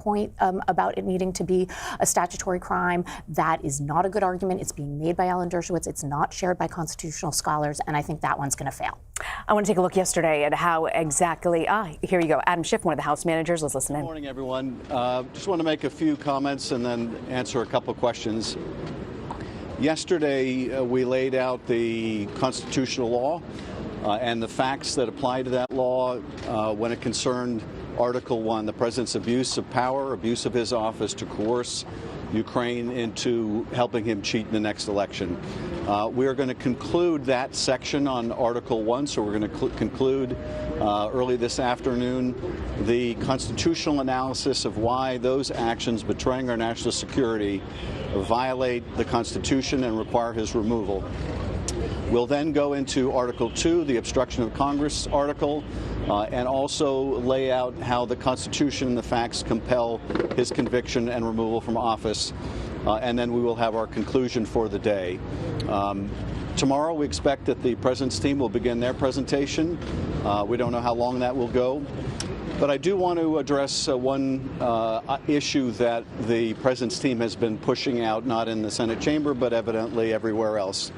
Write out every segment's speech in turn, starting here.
point about it needing to be a statutory crime. That is not a good argument. It's being made by Alan Dershowitz. It's not shared by constitutional scholars, and I think that one's going to fail. I want to take a look yesterday at how exactly, here you go, Adam Schiff, one of the House managers. Let's listen in. Good morning, everyone. Just want to make a few comments and then answer a couple questions. Yesterday, we laid out the constitutional law and the facts that apply to that law when it concerned Article 1, the president's abuse of power, abuse of his office to coerce Ukraine into helping him cheat in the next election. We are going to conclude that section on Article 1, so we're going to conclude early this afternoon the constitutional analysis of why those actions betraying our national security violate the Constitution and require his removal. We'll then go into Article 2, the obstruction of Congress article, and also lay out how the Constitution and the facts compel his conviction and removal from office. And then we will have our conclusion for the day. Tomorrow, we expect that the President's team will begin their presentation. We don't know how long that will go. But I do want to address one issue that the President's team has been pushing out, not in the Senate chamber, but evidently everywhere else.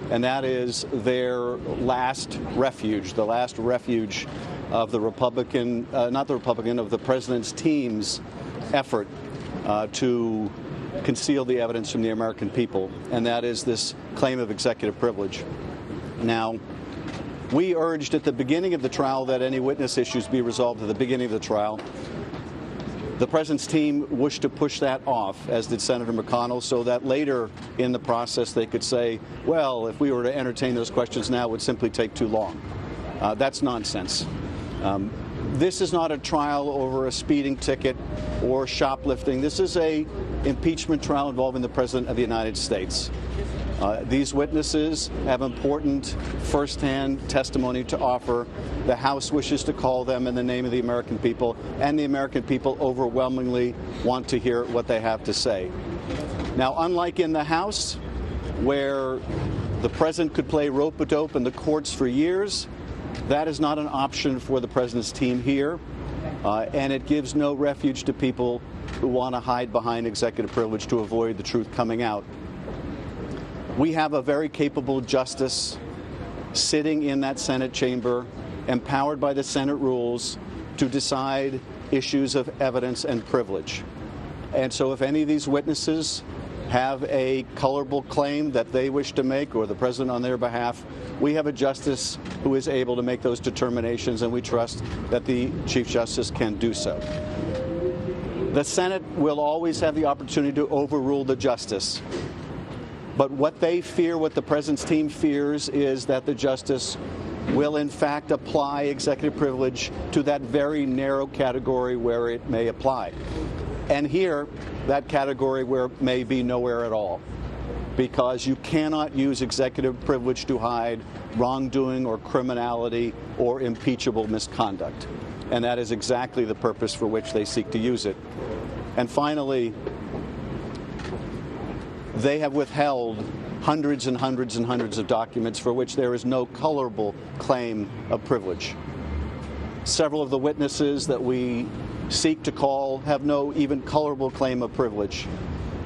And that is their last refuge, the last refuge of the Republican, not the Republican, of the President's team's effort to conceal the evidence from the American people, and that is this claim of executive privilege. Now, we urged at the beginning of the trial that any witness issues be resolved at the beginning of the trial. The President's team wished to push that off, as did Senator McConnell, so that later in the process they could say, well, if we were to entertain those questions now, it would simply take too long. That's nonsense. This is not a trial over a speeding ticket or shoplifting. This is an impeachment trial involving the President of the United States. These witnesses have important firsthand testimony to offer. The House wishes to call them in the name of the American people, and the American people overwhelmingly want to hear what they have to say. Now, unlike in the House, where the President could play rope-a-dope in the courts for years, that is not an option for the President's team here, and it gives no refuge to people who want to hide behind executive privilege to avoid the truth coming out. We have a very capable justice sitting in that Senate chamber, empowered by the Senate rules to decide issues of evidence and privilege. And so if any of these witnesses have a colorable claim that they wish to make, or the President on their behalf, we have a justice who is able to make those determinations, and we trust that the Chief Justice can do so. The Senate will always have the opportunity to overrule the justice. But what they fear, what the President's team fears, is that the justice will in fact apply executive privilege to that very narrow category where it may apply. And here, that category where it may be nowhere at all, because you cannot use executive privilege to hide wrongdoing or criminality or impeachable misconduct. And that is exactly the purpose for which they seek to use it. And finally, they have withheld hundreds and hundreds and hundreds of documents for which there is no colorable claim of privilege. Several of the witnesses that we seek to call have no even colorable claim of privilege.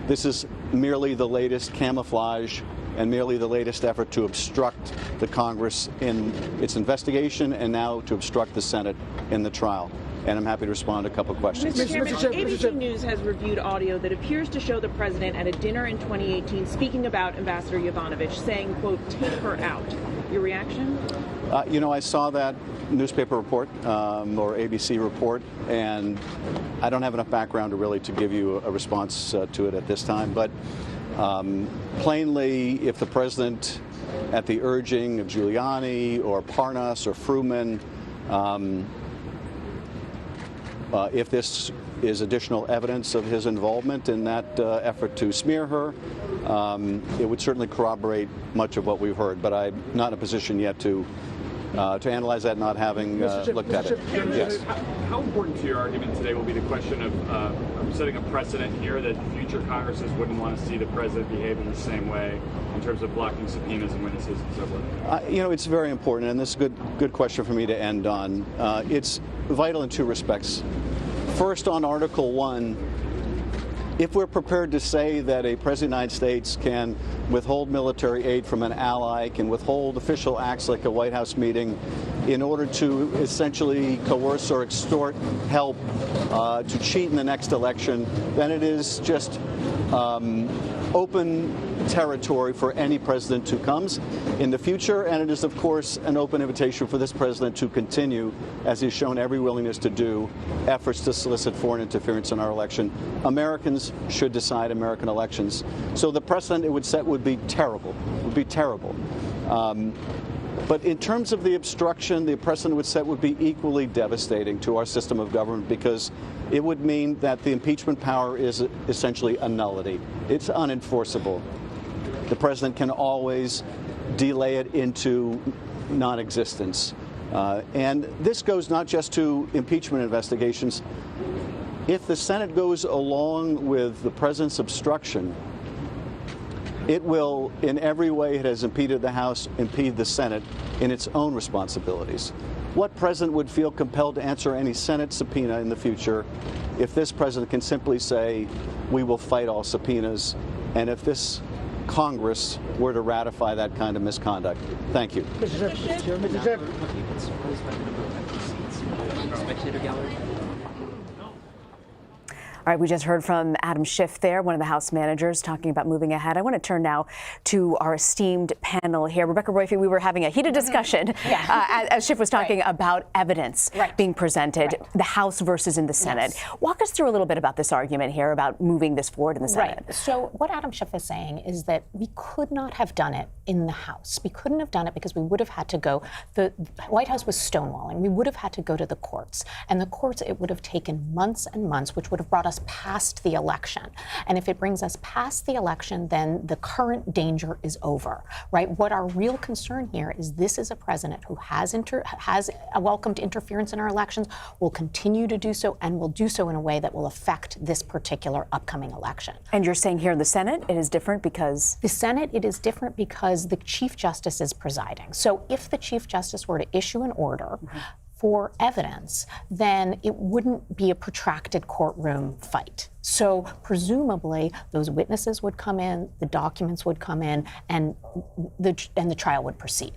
This is merely the latest camouflage and merely the latest effort to obstruct the Congress in its investigation and now to obstruct the Senate in the trial. And I'm happy to respond to a couple of questions. Mr. Chairman, ABC News has reviewed audio that appears to show the President at a dinner in 2018 speaking about Ambassador Yovanovitch, saying, quote, take her out. Your reaction? I saw that newspaper report or ABC report, and I don't have enough background to give you a response to it at this time. But plainly, if the President, at the urging of Giuliani or Parnas or Fruman, if this is additional evidence of his involvement in that effort to smear her, it would certainly corroborate much of what we've heard. But I'm not in a position yet to analyze that, not having looked at it. Yes. How important to your argument today will be the question of setting a precedent here that future Congresses wouldn't want to see the President behave in the same way in terms of blocking subpoenas and witnesses and so forth? It's very important, and this is a good question for me to end on. It's vital in two respects. First, on Article 1, if we're prepared to say that a President of the United States can withhold military aid from an ally, can withhold official acts like a White House meeting in order to essentially coerce or extort help to cheat in the next election, then it is just open territory for any president who comes in the future, and it is, of course, an open invitation for this president to continue, as he's shown every willingness to do, efforts to solicit foreign interference in our election. Americans should decide American elections. So the precedent it would set would be terrible, But in terms of the obstruction, the precedent it would set would be equally devastating to our system of government, because it would mean that the impeachment power is essentially a nullity. It's unenforceable. The president can always delay it into non-existence. And this goes not just to impeachment investigations. If the Senate goes along with the president's obstruction, it will, in every way it has impeded the House, impede the Senate in its own responsibilities. What president would feel compelled to answer any Senate subpoena in the future if this president can simply say, we will fight all subpoenas, and if this Congress were to ratify that kind of misconduct? Thank you. Mr. Chairman. All right, we just heard from Adam Schiff there, one of the House managers, talking about moving ahead. I want to turn now to our esteemed panel here. Rebecca Roiphe, we were having a heated discussion as Schiff was talking about evidence being presented, the House versus in the Senate. Walk us through a little bit about this argument here about moving this forward in the Senate. So what Adam Schiff is saying is that we could not have done it in the House. We couldn't have done it because we would have had to go, the White House was stonewalling. We would have had to go to the courts. And the courts, it would have taken months and months, which would have brought us past the election. And if it brings us past the election, then the current danger is over, right? What our real concern here is this is a president who has welcomed interference in our elections, will continue to do so, and will do so in a way that will affect this particular upcoming election. And you're saying here in the Senate it is different because? The Senate, it is different because the Chief Justice is presiding. So if the Chief Justice were to issue an order for evidence, then it wouldn't be a protracted courtroom fight. So presumably those witnesses would come in, the documents would come in, and the trial would proceed.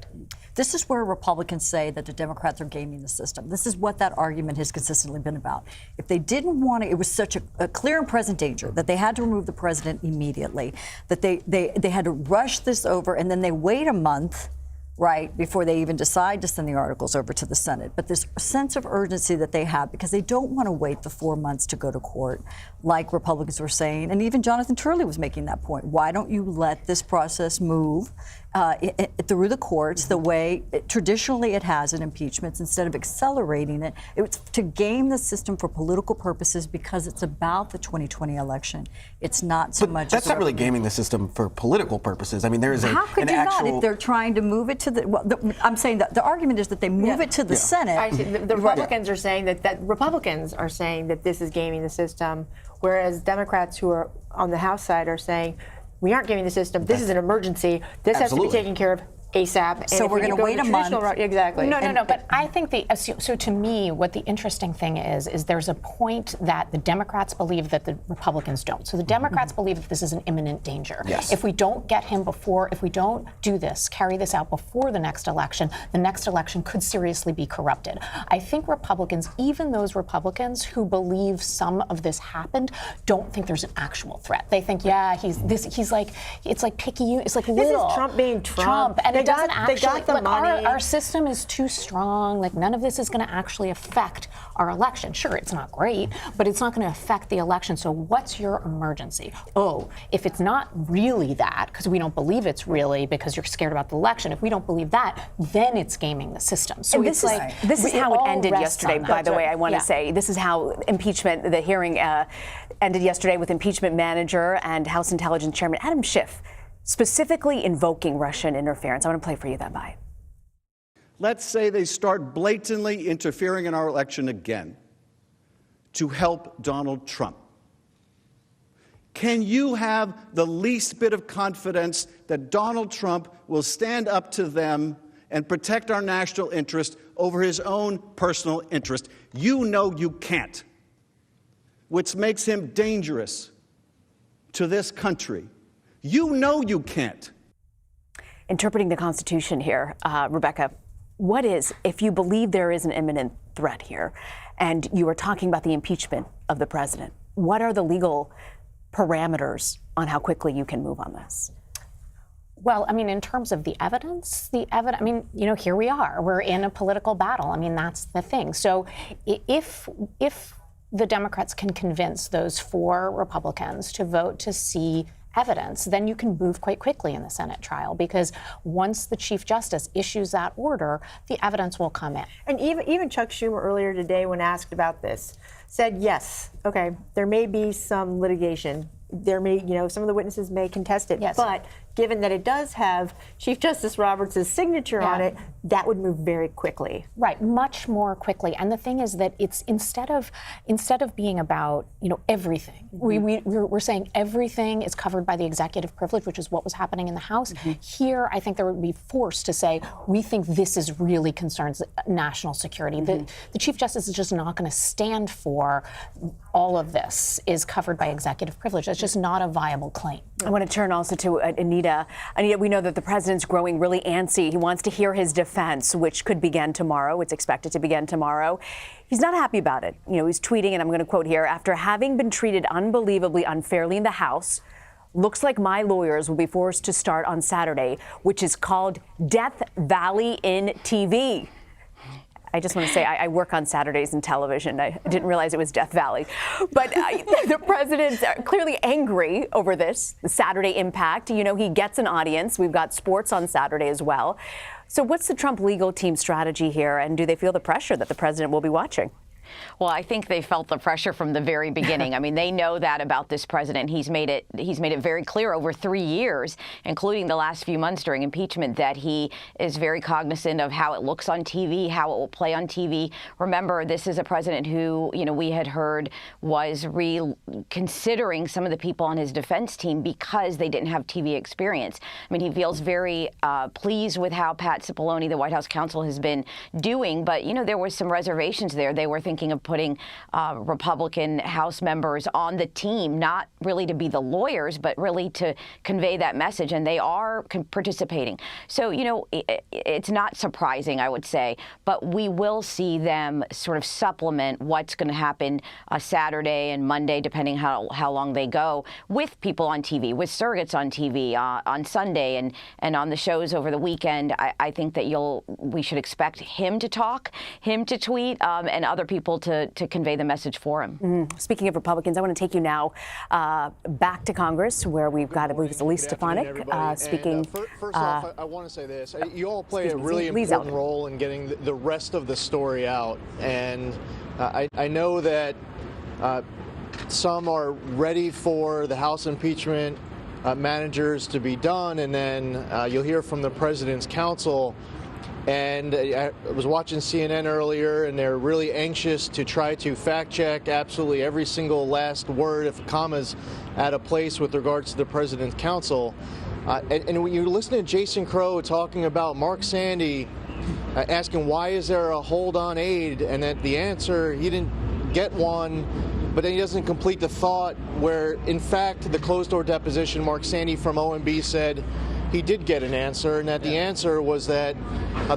This is where Republicans say that the Democrats are gaming the system. This is what that argument has consistently been about. If they didn't want to, it was such a clear and present danger that they had to remove the president immediately, that they had to rush this over, and then they wait a month, right, before they even decide to send the articles over to the Senate. But this sense of urgency that they have, because they don't want to wait the 4 months to go to court, like Republicans were saying, and even Jonathan Turley was making that point. Why don't you let this process move through the courts the way traditionally it has in impeachments, instead of accelerating it? It's to game the system for political purposes, because it's about the 2020 election. It's not so much. That's not really gaming the system for political purposes. I mean, there is How could you not if they're trying to move it to the? Well, I'm saying that the argument is that they move it to the Senate. Actually, the Republicans are saying that Republicans are saying that this is gaming the system, whereas Democrats who are on the House side are saying we aren't gaming the system. This is an emergency. This has to be taken care of ASAP. And so we're going to wait a month. Exactly. No. But I think so to me, what the interesting thing is there's a point that the Democrats believe that the Republicans don't. So the Democrats believe that this is an imminent danger. Yes. If we don't get him before, if we don't do this, carry this out before the next election could seriously be corrupted. I think Republicans, even those Republicans who believe some of this happened, don't think there's an actual threat. They think, he's like, it's like picky, it's like little. This is Trump being Trump. And it doesn't actually, they got the money. Our system is too strong. Like, none of this is going to actually affect our election. Sure, it's not great, but it's not going to affect the election. So what's your emergency? Oh, if it's not really that, because we don't believe it's really because you're scared about the election, if we don't believe that, then it's gaming the system. So this is how it ended yesterday, by the way, I want to say. This is how impeachment, the hearing ended yesterday with impeachment manager and House Intelligence Chairman Adam Schiff specifically invoking Russian interference. I want to play for you that bite. Let's say they start blatantly interfering in our election again to help Donald Trump. Can you have the least bit of confidence that Donald Trump will stand up to them and protect our national interest over his own personal interest? You know you can't. which makes him dangerous to this country. You know you can't. Interpreting the Constitution here, Rebecca, what is, if you believe there is an imminent threat here, and you are talking about the impeachment of the president, what are the legal parameters on how quickly you can move on this? Well, I mean, in terms of the evidence, I mean, you know, here we are. We're in a political battle. I mean, that's the thing. So if the Democrats can convince those 4 Republicans to vote to see evidence, then you can move quite quickly in the Senate trial, because once the Chief Justice issues that order, the evidence will come in. And even Chuck Schumer earlier today, when asked about this, said, yes, okay, there may be some litigation. There may, you know, some of the witnesses may contest it, yes. But given that it does have Chief Justice Roberts' signature on it, that would move very quickly. Right, much more quickly. And the thing is that it's instead of being about, you know, everything, we're saying everything is covered by the executive privilege, which is what was happening in the House. Here, I think there would be forced to say, we think this is really concerns national security. The Chief Justice is just not going to stand for all of this is covered by executive privilege. That's just not a viable claim. I want to turn also to Anita. Anita, we know that the president's growing really antsy. He wants to hear his defense, which could begin tomorrow. It's expected to begin tomorrow. He's not happy about it. You know, he's tweeting, and I'm going to quote here, "After having been treated unbelievably unfairly in the House, looks like my lawyers will be forced to start on Saturday, which is called Death Valley in TV." I just want to say I work on Saturdays in television. I didn't realize it was Death Valley. But the president's clearly angry over this, the Saturday impact. You know, he gets an audience. We've got sports on Saturday as well. So what's the Trump legal team strategy here? And do they feel the pressure that the president will be watching? Well, I think they felt the pressure from the very beginning. I mean, they know that about this president. He's made it very clear over 3 years, including the last few months during impeachment, that he is very cognizant of how it looks on TV, how it will play on TV. Remember, this is a president who, you know, we had heard was reconsidering some of the people on his defense team because they didn't have TV experience. I mean, he feels very pleased with how Pat Cipollone, the White House counsel, has been doing. But, you know, there were some reservations there. They were thinking of putting Republican House members on the team, not really to be the lawyers, but really to convey that message. And they are participating. So, you know, it's not surprising, I would say, but we will see them sort of supplement what's going to happen Saturday and Monday, depending how long they go, with people on TV, with surrogates on TV on Sunday and on the shows over the weekend. I think that we should expect him to talk, him to tweet, and other people to convey the message for him. Speaking of Republicans, I want to take you now back to Congress, where we've got, I believe it's Elise Stefanik speaking. First off, I want to say this. You all play a really important role in getting the rest of the story out. And I know that some are ready for the House impeachment managers to be done, and then you'll hear from the president's counsel. And I was watching CNN earlier, and they're really anxious to try to fact check absolutely every single last word, if a comma's out of place with regards to the president's counsel. And when you listen to Jason Crow talking about Mark Sandy, asking why is there a hold on aid, and that the answer, he didn't get one, but then he doesn't complete the thought where, in fact, the closed-door deposition, Mark Sandy from OMB said he did get an answer, and that the answer was that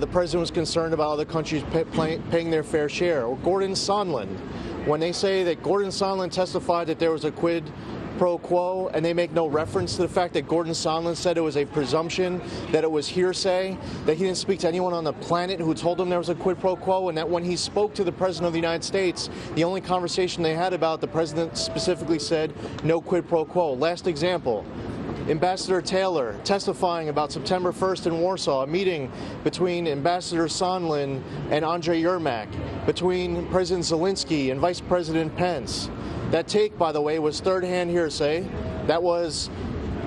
the president was concerned about other countries paying their fair share. Or Gordon Sondland, when they say that Gordon Sondland testified that there was a quid pro quo, and they make no reference to the fact that Gordon Sondland said it was a presumption, that it was hearsay, that he didn't speak to anyone on the planet who told him there was a quid pro quo, and that when he spoke to the president of the United States, the only conversation they had about the president specifically said no quid pro quo. Last example. Ambassador Taylor testifying about September 1st in Warsaw, a meeting between Ambassador Sondland and Andrei Yermak, between President Zelensky and Vice President Pence. That take, by the way, was third-hand hearsay. That was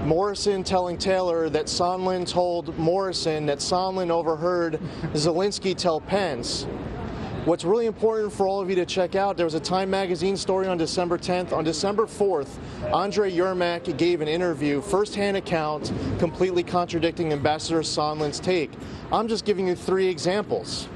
Morrison telling Taylor that Sondland told Morrison that Sondland overheard Zelensky tell Pence. What's really important for all of you to check out, there was a Time magazine story on December 10th. On December 4th, Andrei Yermak gave an interview, first-hand account, completely contradicting Ambassador Sondland's take. I'm just giving you 3 examples.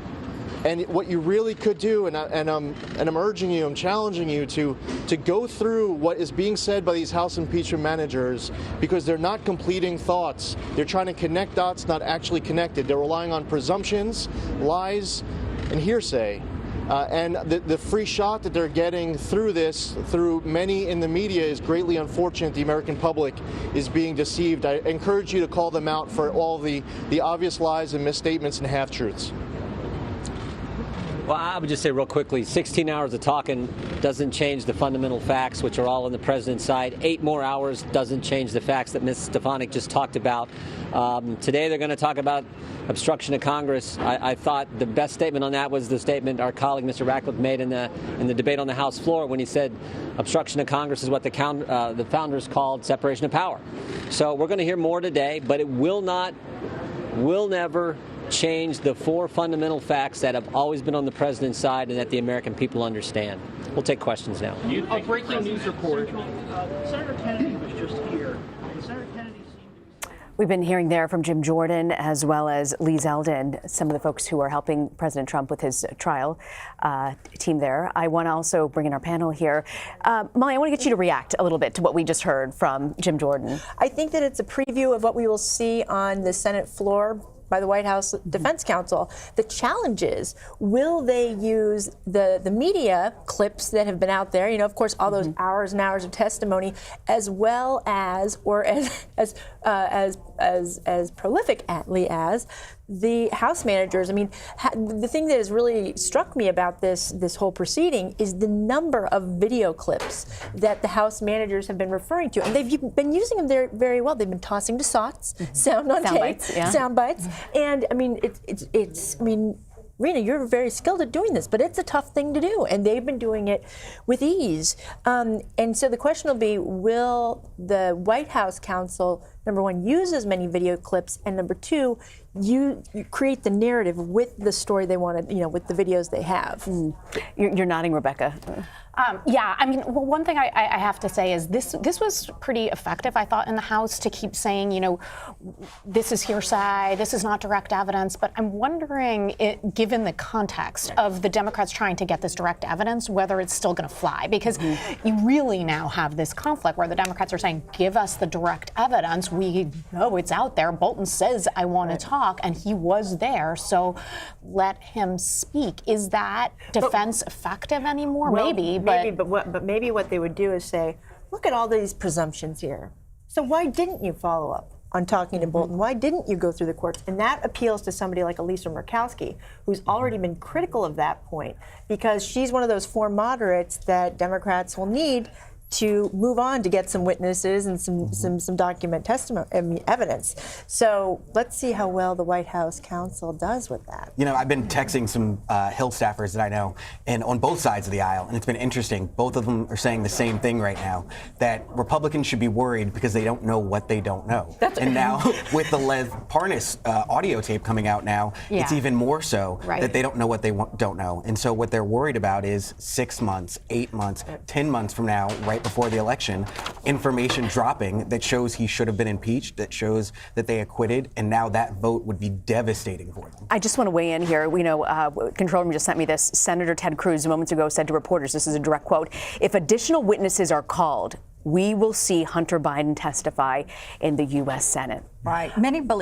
And what you really could do, and I'm urging you, I'm challenging you to go through what is being said by these House impeachment managers, because they're not completing thoughts. They're trying to connect dots, not actually connected. They're relying on presumptions, lies, and hearsay. And the free shot that they're getting through this, through many in the media, is greatly unfortunate. The American public is being deceived. I encourage you to call them out for all the obvious lies and misstatements and half-truths. Well, I would just say real quickly, 16 hours of talking doesn't change the fundamental facts, which are all on the president's side. 8 more hours doesn't change the facts that Ms. Stefanik just talked about. Today they're going to talk about obstruction of Congress. I thought the best statement on that was the statement our colleague Mr. Ratcliffe made in the debate on the House floor when he said obstruction of Congress is what the founders called separation of power. So we're going to hear more today, but it will never change the 4 fundamental facts that have always been on the president's side and that the American people understand. We'll take questions now. A breaking news report. Senator Kennedy was just here. Senator Kennedy seemed... We've been hearing there from Jim Jordan as well as Lee Zeldin, some of the folks who are helping President Trump with his trial team there. I want to also bring in our panel here. Molly, I want to get you to react a little bit to what we just heard from Jim Jordan. I think that it's a preview of what we will see on the Senate floor by the White House Defense Counsel. The challenge is, will they use the media clips that have been out there, you know, of course, all those hours and hours of testimony, as well as, or as prolifically as the House managers. I mean, the thing that has really struck me about this whole proceeding is the number of video clips that the House managers have been referring to, and they've been using them there very well. They've been tossing to SOTs, sound on tape, sound bites, and I mean, it's. I mean, Rena, you're very skilled at doing this, but it's a tough thing to do, and they've been doing it with ease. And so the question will be, will the White House counsel, number one, use as many video clips, and number two, you create the narrative with the story they want to, you know, with the videos they have. You're nodding, Rebecca. Yeah, I mean, well, one thing I have to say is this was pretty effective, I thought, in the House to keep saying, you know, this is hearsay, this is not direct evidence, but I'm wondering, given the context of the Democrats trying to get this direct evidence, whether it's still going to fly, because you really now have this conflict where the Democrats are saying, give us the direct evidence, we know it's out there, Bolton says, I want to talk, and he was there, so let him speak. Is that defense effective anymore? Well, maybe, but maybe what they would do is say, look at all these presumptions here. So why didn't you follow up on talking to Bolton? Why didn't you go through the courts? And that appeals to somebody like Elisa Murkowski, who's already been critical of that point, because she's one of those 4 moderates that Democrats will need to move on to get some witnesses and some document testimony, evidence. So let's see how well the White House counsel does with that. You know, I've been texting some Hill staffers that I know, and on both sides of the aisle, and it's been interesting. Both of them are saying the same thing right now, that Republicans should be worried because they don't know what they don't know. And now with the Lev Parnas audio tape coming out now, it's even more so that they don't know what they don't know. And so what they're worried about is 6 months, 8 months, 10 months from now, right before the election, information dropping that shows he should have been impeached, that shows that they acquitted, and now that vote would be devastating for them. I just want to weigh in here. You know, Control Room just sent me this. Senator Ted Cruz moments ago said to reporters, this is a direct quote, if additional witnesses are called, we will see Hunter Biden testify in the U.S. Senate. Right.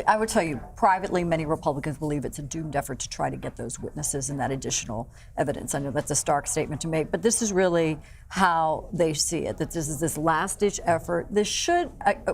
I would tell you, privately, many Republicans believe it's a doomed effort to try to get those witnesses and that additional evidence. I know that's a stark statement to make, but this is really how they see it, that this is this last-ditch effort. This should,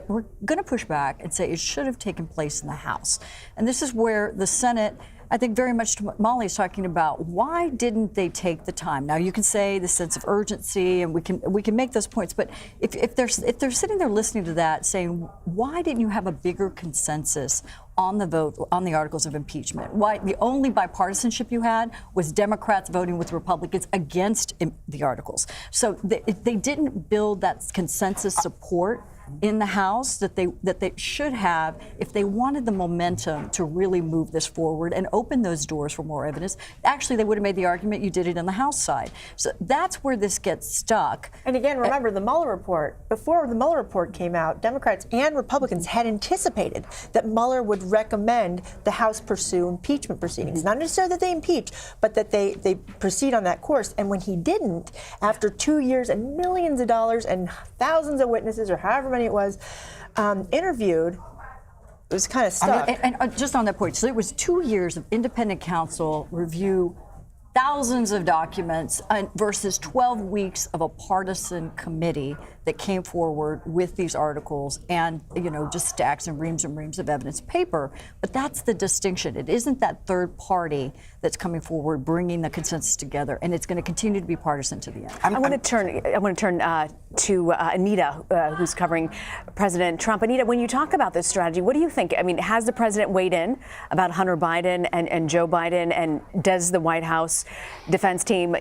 we're going to push back and say it should have taken place in the House. And this is where the Senate, I think very much to what Molly's talking about, why didn't they take the time? Now you can say the sense of urgency, and we can make those points, but if they're sitting there listening to that, saying, why didn't you have a bigger consensus on the vote on the articles of impeachment? Why the only bipartisanship you had was Democrats voting with Republicans against the articles. So they didn't build that consensus support in the House that they should have if they wanted the momentum to really move this forward and open those doors for more evidence. Actually, they would have made the argument you did it on the House side. So that's where this gets stuck. And again, remember the Mueller report. Before the Mueller report came out, Democrats and Republicans had anticipated that Mueller would recommend the House pursue impeachment proceedings. Not necessarily that they impeach, but that they proceed on that course. And when he didn't, after 2 years and millions of dollars and thousands of witnesses, or however many it was, interviewed, it was kind of stuck. And just on that point, so it was 2 years of independent counsel review thousands of documents versus 12 weeks of a partisan committee that came forward with these articles and, just stacks and reams of evidence paper. But that's the distinction. It isn't that third party that's coming forward, bringing the consensus together, and it's going to continue to be partisan to the end. I want to turn to Anita, who's covering President Trump. Anita, when you talk about this strategy, what do you think? I mean, has the president weighed in about Hunter Biden and Joe Biden, and does the White House defense team,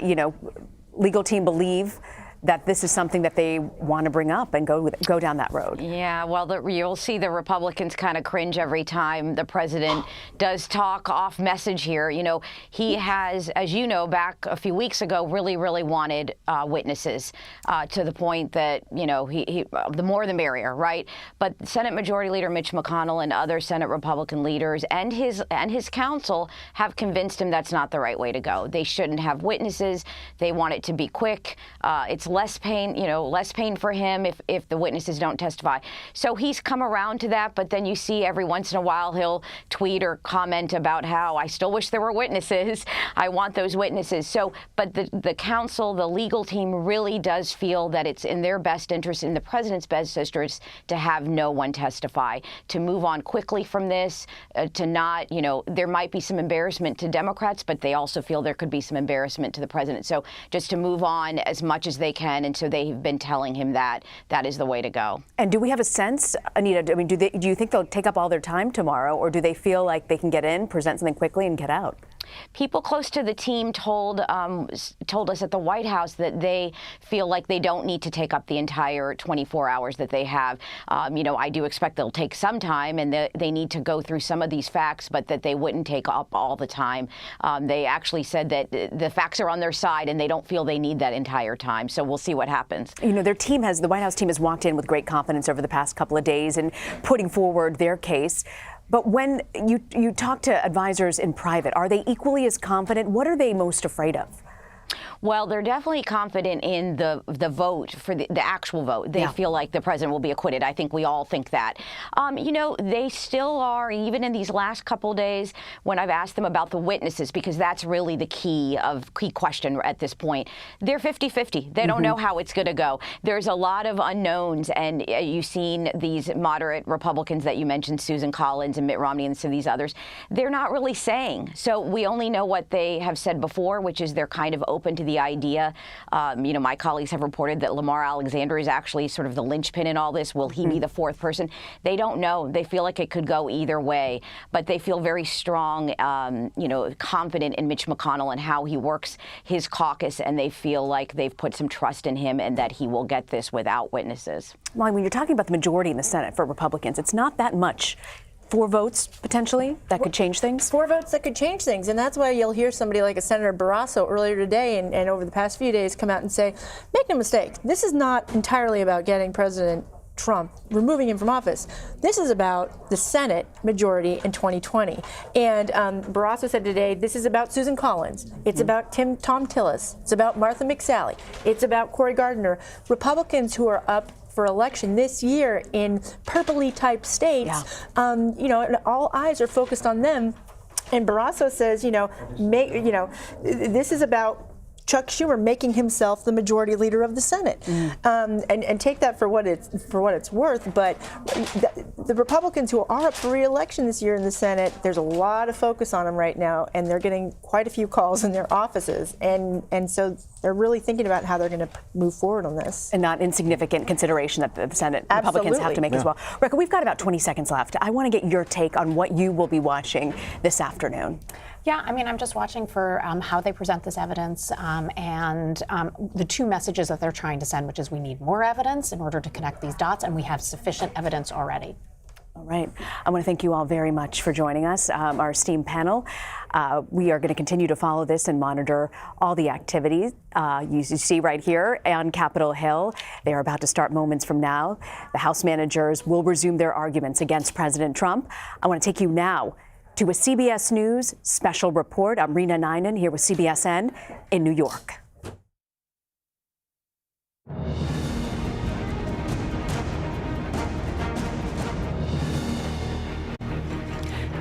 legal team believe that this is something that they want to bring up and go down that road? Yeah, well, you'll see the Republicans kind of cringe every time the president does talk off message here. He has, as you know, back a few weeks ago, really wanted witnesses to the point that, he the more the merrier, right? But Senate Majority Leader Mitch McConnell and other Senate Republican leaders and his counsel have convinced him that's not the right way to go. They shouldn't have witnesses. They want it to be quick. It's less pain for him if the witnesses don't testify. So he's come around to that, but then you see every once in a while he'll tweet or comment about how I still wish there were witnesses. I want those witnesses. So, but the counsel, the legal team really does feel that it's in their best interest, in the president's best interest, to have no one testify, to move on quickly from this, to not, there might be some embarrassment to Democrats, but they also feel there could be some embarrassment to the president. So just to move on as much as they can. And so they've been telling him that is the way to go. And do we have a sense, Anita, I mean, do you think they'll take up all their time tomorrow, or do they feel like they can get in, present something quickly, and get out? People close to the team told us at the White House that they feel like they don't need to take up the entire 24 hours that they have. I do expect they'll take some time, and they need to go through some of these facts, but that they wouldn't take up all the time. They actually said that the facts are on their side, and they don't feel they need that entire time. So we'll see what happens. The White House team has walked in with great confidence over the past couple of days in putting forward their case. But when you talk to advisors in private, are they equally as confident? What are they most afraid of? Well, they're definitely confident in the vote, for the actual vote. They feel like the president will be acquitted. I think we all think that. They still are, even in these last couple days, when I've asked them about the witnesses, because that's really the key question at this point. They're 50-50. They don't know how it's going to go. There's a lot of unknowns, and you've seen these moderate Republicans that you mentioned, Susan Collins and Mitt Romney and some of these others. They're not really saying. So we only know what they have said before, which is they're kind of open to the idea. My colleagues have reported that Lamar Alexander is actually sort of the linchpin in all this. Will he be the fourth person? They don't know. They feel like it could go either way, but they feel very strong, confident in Mitch McConnell and how he works his caucus, and they feel like they've put some trust in him and that he will get this without witnesses. Well, when you're talking about the majority in the Senate for Republicans, it's not that much. 4 votes, potentially, that could change things? 4 votes that could change things. And that's why you'll hear somebody like a Senator Barrasso earlier today and over the past few days come out and say, make no mistake, this is not entirely about getting President Trump, removing him from office. This is about the Senate majority in 2020. And Barrasso said today, this is about Susan Collins. It's about Tom Tillis. It's about Martha McSally. It's about Cory Gardner. Republicans who are up for election this year in purpley type states, and all eyes are focused on them. And Barrasso says, this is about Chuck Schumer making himself the majority leader of the Senate, and take that for what it's worth. But the Republicans who are up for re-election this year in the Senate, there's a lot of focus on them right now, and they're getting quite a few calls in their offices, and so they're really thinking about how they're going to move forward on this. And not insignificant consideration that the Senate Republicans have to make as well. Rekha, we've got about 20 seconds left. I want to get your take on what you will be watching this afternoon. Yeah, I mean, I'm just watching for how they present this evidence and the two messages that they're trying to send, which is we need more evidence in order to connect these dots, and we have sufficient evidence already. All right. I want to thank you all very much for joining us, our esteemed panel. We are going to continue to follow this and monitor all the activities you see right here on Capitol Hill. They are about to start moments from now. The House managers will resume their arguments against President Trump. I want to take you now to a CBS News special report. I'm Rena Ninan here with CBSN in New York.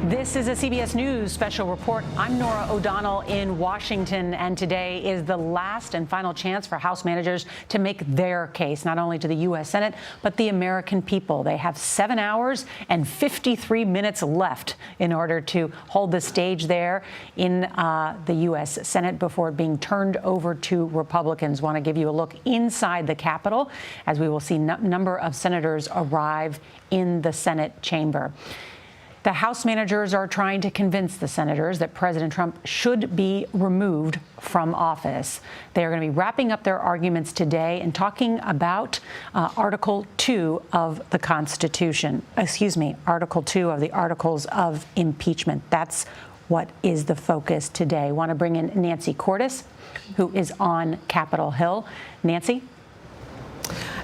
This is a CBS News special report. I'm Norah O'Donnell in Washington, and today is the last and final chance for House managers to make their case, not only to the U.S. Senate, but the American people. They have 7 hours and 53 minutes left in order to hold the stage there in the U.S. Senate before it being turned over to Republicans. Want to give you a look inside the Capitol as we will see number of senators arrive in the Senate chamber. The House managers are trying to convince the senators that President Trump should be removed from office. They are going to be wrapping up their arguments today and talking about Article 2 of the Constitution. Article 2 of the Articles of Impeachment. That's what is the focus today. I want to bring in Nancy Cordes, who is on Capitol Hill. Nancy?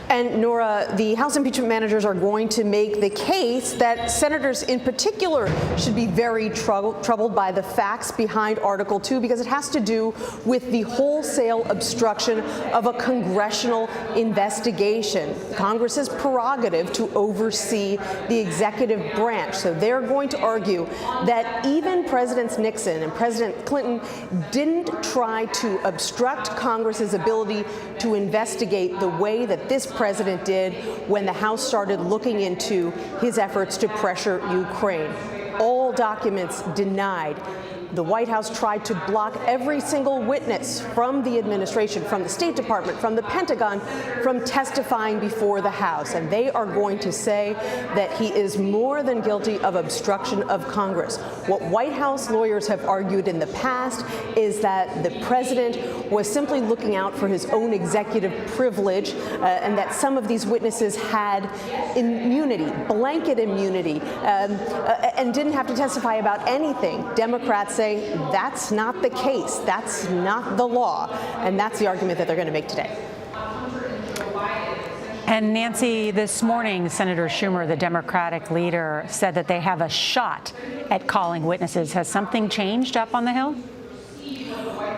And Norah, the House impeachment managers are going to make the case that senators in particular should be very troubled by the facts behind Article 2 because it has to do with the wholesale obstruction of a congressional investigation. Congress's prerogative to oversee the executive branch. So they're going to argue that even Presidents Nixon and President Clinton didn't try to obstruct Congress's ability to investigate the way that this president did when the House started looking into his efforts to pressure Ukraine. All documents denied. The White House tried to block every single witness from the administration, from the State Department, from the Pentagon, from testifying before the House. And they are going to say that he is more than guilty of obstruction of Congress. What White House lawyers have argued in the past is that the president was simply looking out for his own executive privilege and that some of these witnesses had immunity, blanket immunity, and didn't have to testify about anything. Democrats say that's not the case. That's not the law. And that's the argument that they're going to make today. And Nancy, this morning, Senator Schumer, the Democratic leader, said that they have a shot at calling witnesses. Has something changed up on the Hill?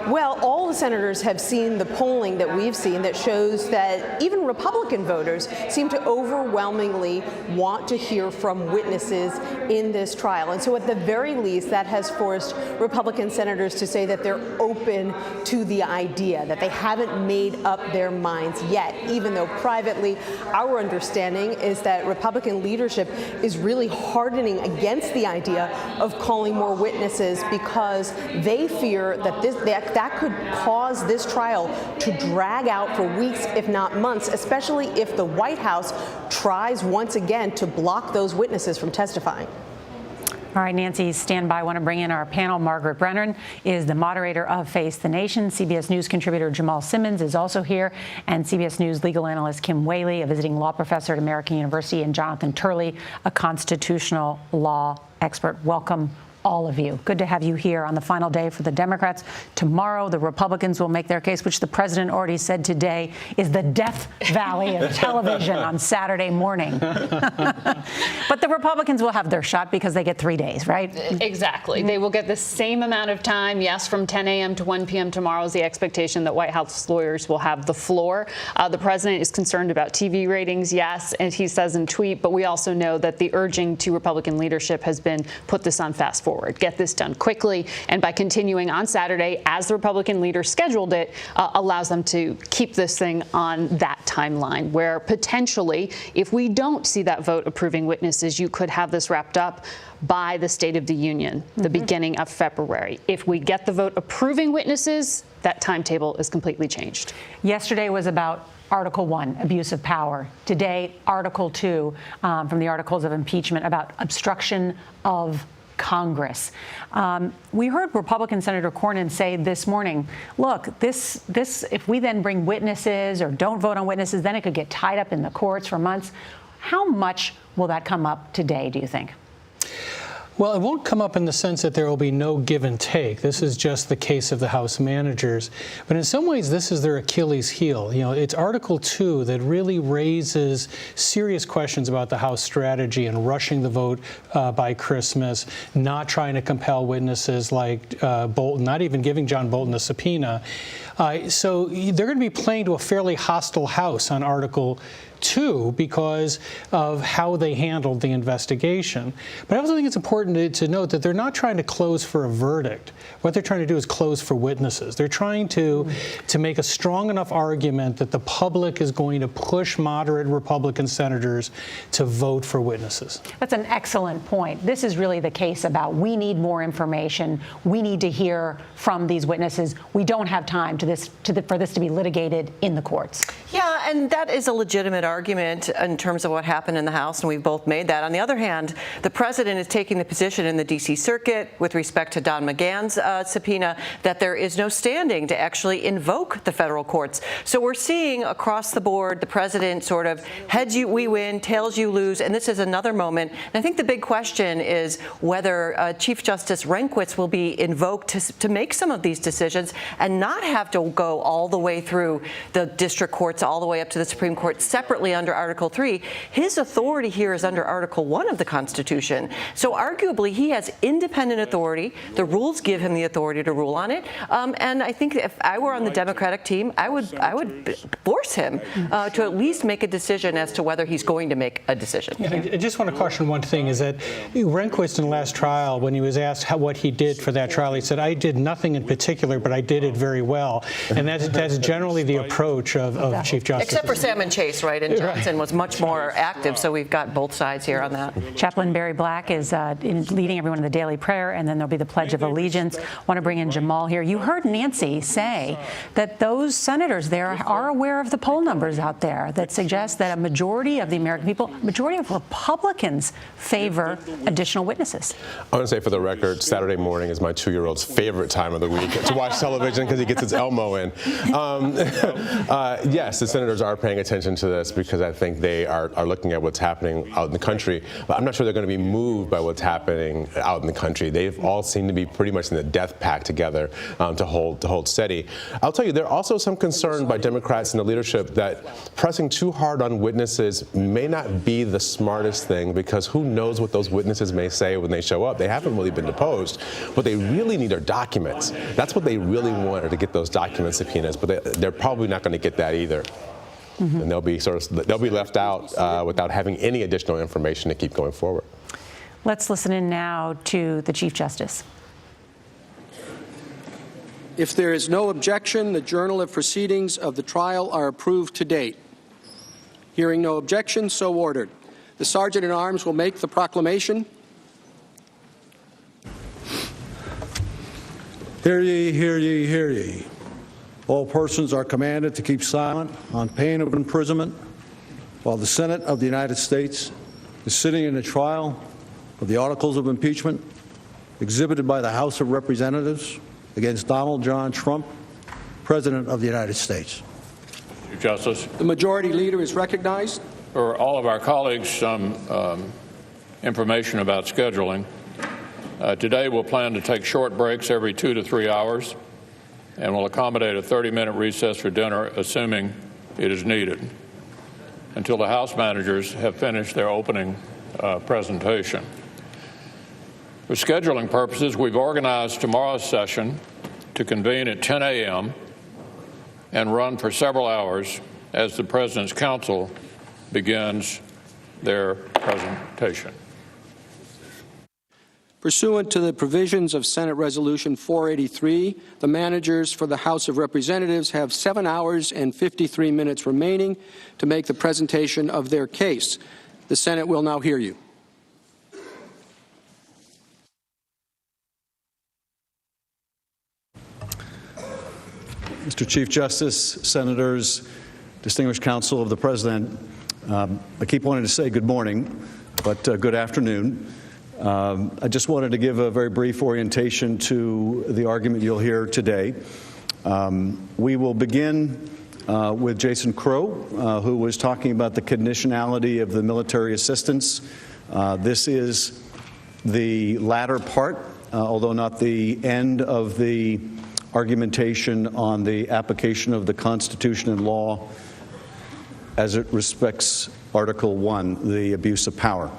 Well, all the senators have seen the polling that we've seen that shows that even Republican voters seem to overwhelmingly want to hear from witnesses in this trial. And so at the very least, that has forced Republican senators to say that they're open to the idea, that they haven't made up their minds yet, even though privately our understanding is that Republican leadership is really hardening against the idea of calling more witnesses because they fear that that could cause this trial to drag out for weeks, if not months, especially if the White House tries once again to block those witnesses from testifying. All right, Nancy, stand by. I want to bring in our panel. Margaret Brennan is the moderator of Face the Nation. CBS News contributor Jamal Simmons is also here, and CBS News legal analyst Kim Whaley, a visiting law professor at American University, and Jonathan Turley, a constitutional law expert. Welcome, all of you. Good to have you here on the final day for the Democrats. Tomorrow, the Republicans will make their case, which the president already said today is the death valley of television on Saturday morning. But the Republicans will have their shot because they get 3 days, right? Exactly. They will get the same amount of time. Yes, from 10 a.m. to 1 p.m. tomorrow is the expectation that White House lawyers will have the floor. The president is concerned about TV ratings, yes, and he says in tweet, but we also know that the urging to Republican leadership has been put this on fast forward. Get this done quickly, and by continuing on Saturday, as the Republican leader scheduled it, allows them to keep this thing on that timeline, where potentially, if we don't see that vote approving witnesses, you could have this wrapped up by the State of the Union, the beginning of February. If we get the vote approving witnesses, that timetable is completely changed. Yesterday was about Article 1, abuse of power. Today, Article 2 from the Articles of Impeachment about obstruction of Congress. We heard Republican Senator Cornyn say this morning, look, this if we then bring witnesses or don't vote on witnesses, then it could get tied up in the courts for months. How much will that come up today, do you think? Well, it won't come up in the sense that there will be no give and take. This is just the case of the House managers. But in some ways, this is their Achilles heel. You know, it's Article 2 that really raises serious questions about the House strategy and rushing the vote by Christmas, not trying to compel witnesses like Bolton, not even giving John Bolton a subpoena. So they're going to be playing to a fairly hostile House on Article 2 because of how they handled the investigation. But I also think it's important to note that they're not trying to close for a verdict. What they're trying to do is close for witnesses. They're trying to make a strong enough argument that the public is going to push moderate Republican senators to vote for witnesses. That's an excellent point. This is really the case about we need more information. We need to hear from these witnesses. We don't have time for this to be litigated in the courts. Yeah, and that is a legitimate argument in terms of what happened in the House, and we've both made that. On the other hand, the president is taking the position in the D.C. Circuit with respect to Don McGahn's subpoena that there is no standing to actually invoke the federal courts. So we're seeing across the board the president sort of heads you we win, tails you lose, and this is another moment. And I think the big question is whether Chief Justice Rehnquist will be invoked to make some of these decisions and not have to go all the way through the district courts, all the way up to the Supreme Court separately under Article 3. His authority here is under Article 1 of the Constitution. So arguably, he has independent authority. The rules give him the authority to rule on it. And I think if I were on the Democratic team, I would force him to at least make a decision as to whether he's going to make a decision. Yeah, I just want to caution one thing, is that Rehnquist in the last trial, when he was asked what he did for that trial, he said, I did nothing in particular, but I did it very well. And that's generally the approach of Chief Justice. Except for Salmon Chase, right? And Johnson was much more active, so we've got both sides here on that. Chaplain Barry Black is leading everyone in the daily prayer, and then there'll be the Pledge of Allegiance. I want to bring in Jamal here. You heard Nancy say that those senators there are aware of the poll numbers out there that suggest that a majority of the American people, majority of Republicans, favor additional witnesses. I want to say for the record, Saturday morning is my 2-year-old's favorite time of the week to watch television because he gets his Elmo in. Yes, the senators are paying attention to this because I think they are looking at what's happening out in the country. But I'm not sure they're going to be moved by what's happening out in the country. They've all seemed to be pretty much in the death pact together to hold steady. I'll tell you, there are also some concern by Democrats in the leadership that pressing too hard on witnesses may not be the smartest thing, because who knows what those witnesses may say when they show up. They haven't really been deposed. What they really need are documents. That's what they really want, are to get those document subpoenas, but they're probably not going to get that either. And they'll be left out without having any additional information to keep going forward. Let's listen in now to the Chief Justice. If there is no objection, the journal of proceedings of the trial are approved to date. Hearing no objection, so ordered. The Sergeant at Arms will make the proclamation. Hear ye, hear ye, hear ye. All persons are commanded to keep silent on pain of imprisonment while the Senate of the United States is sitting in the trial of the articles of impeachment exhibited by the House of Representatives against Donald John Trump, President of the United States. Chief Justice. The Majority Leader is recognized. For all of our colleagues, some information about scheduling. Today we'll plan to take short breaks every 2 to 3 hours, and we'll accommodate a 30-minute recess for dinner, assuming it is needed, until the House managers have finished their opening presentation. For scheduling purposes, we've organized tomorrow's session to convene at 10 a.m. and run for several hours as the President's counsel begins their presentation. Pursuant to the provisions of Senate Resolution 483, the managers for the House of Representatives have 7 hours and 53 minutes remaining to make the presentation of their case. The Senate will now hear you. Mr. Chief Justice, Senators, distinguished counsel of the President, I keep wanting to say good morning, but good afternoon. I just wanted to give a very brief orientation to the argument you'll hear today. We will begin with Jason Crow, who was talking about the conditionality of the military assistance. This is the latter part, although not the end of the argumentation on the application of the Constitution and law as it respects Article 1, the abuse of power.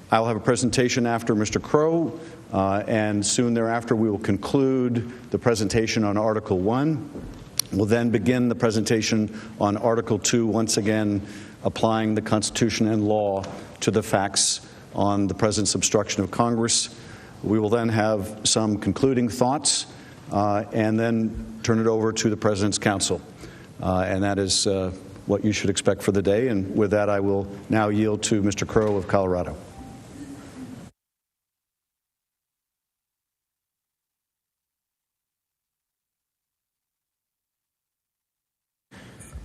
I'll have a presentation after Mr. Crow, and soon thereafter we will conclude the presentation on Article 1. We'll then begin the presentation on Article 2, once again applying the Constitution and law to the facts on the President's obstruction of Congress. We will then have some concluding thoughts and then turn it over to the President's counsel. And that is what you should expect for the day. And with that, I will now yield to Mr. Crow of Colorado.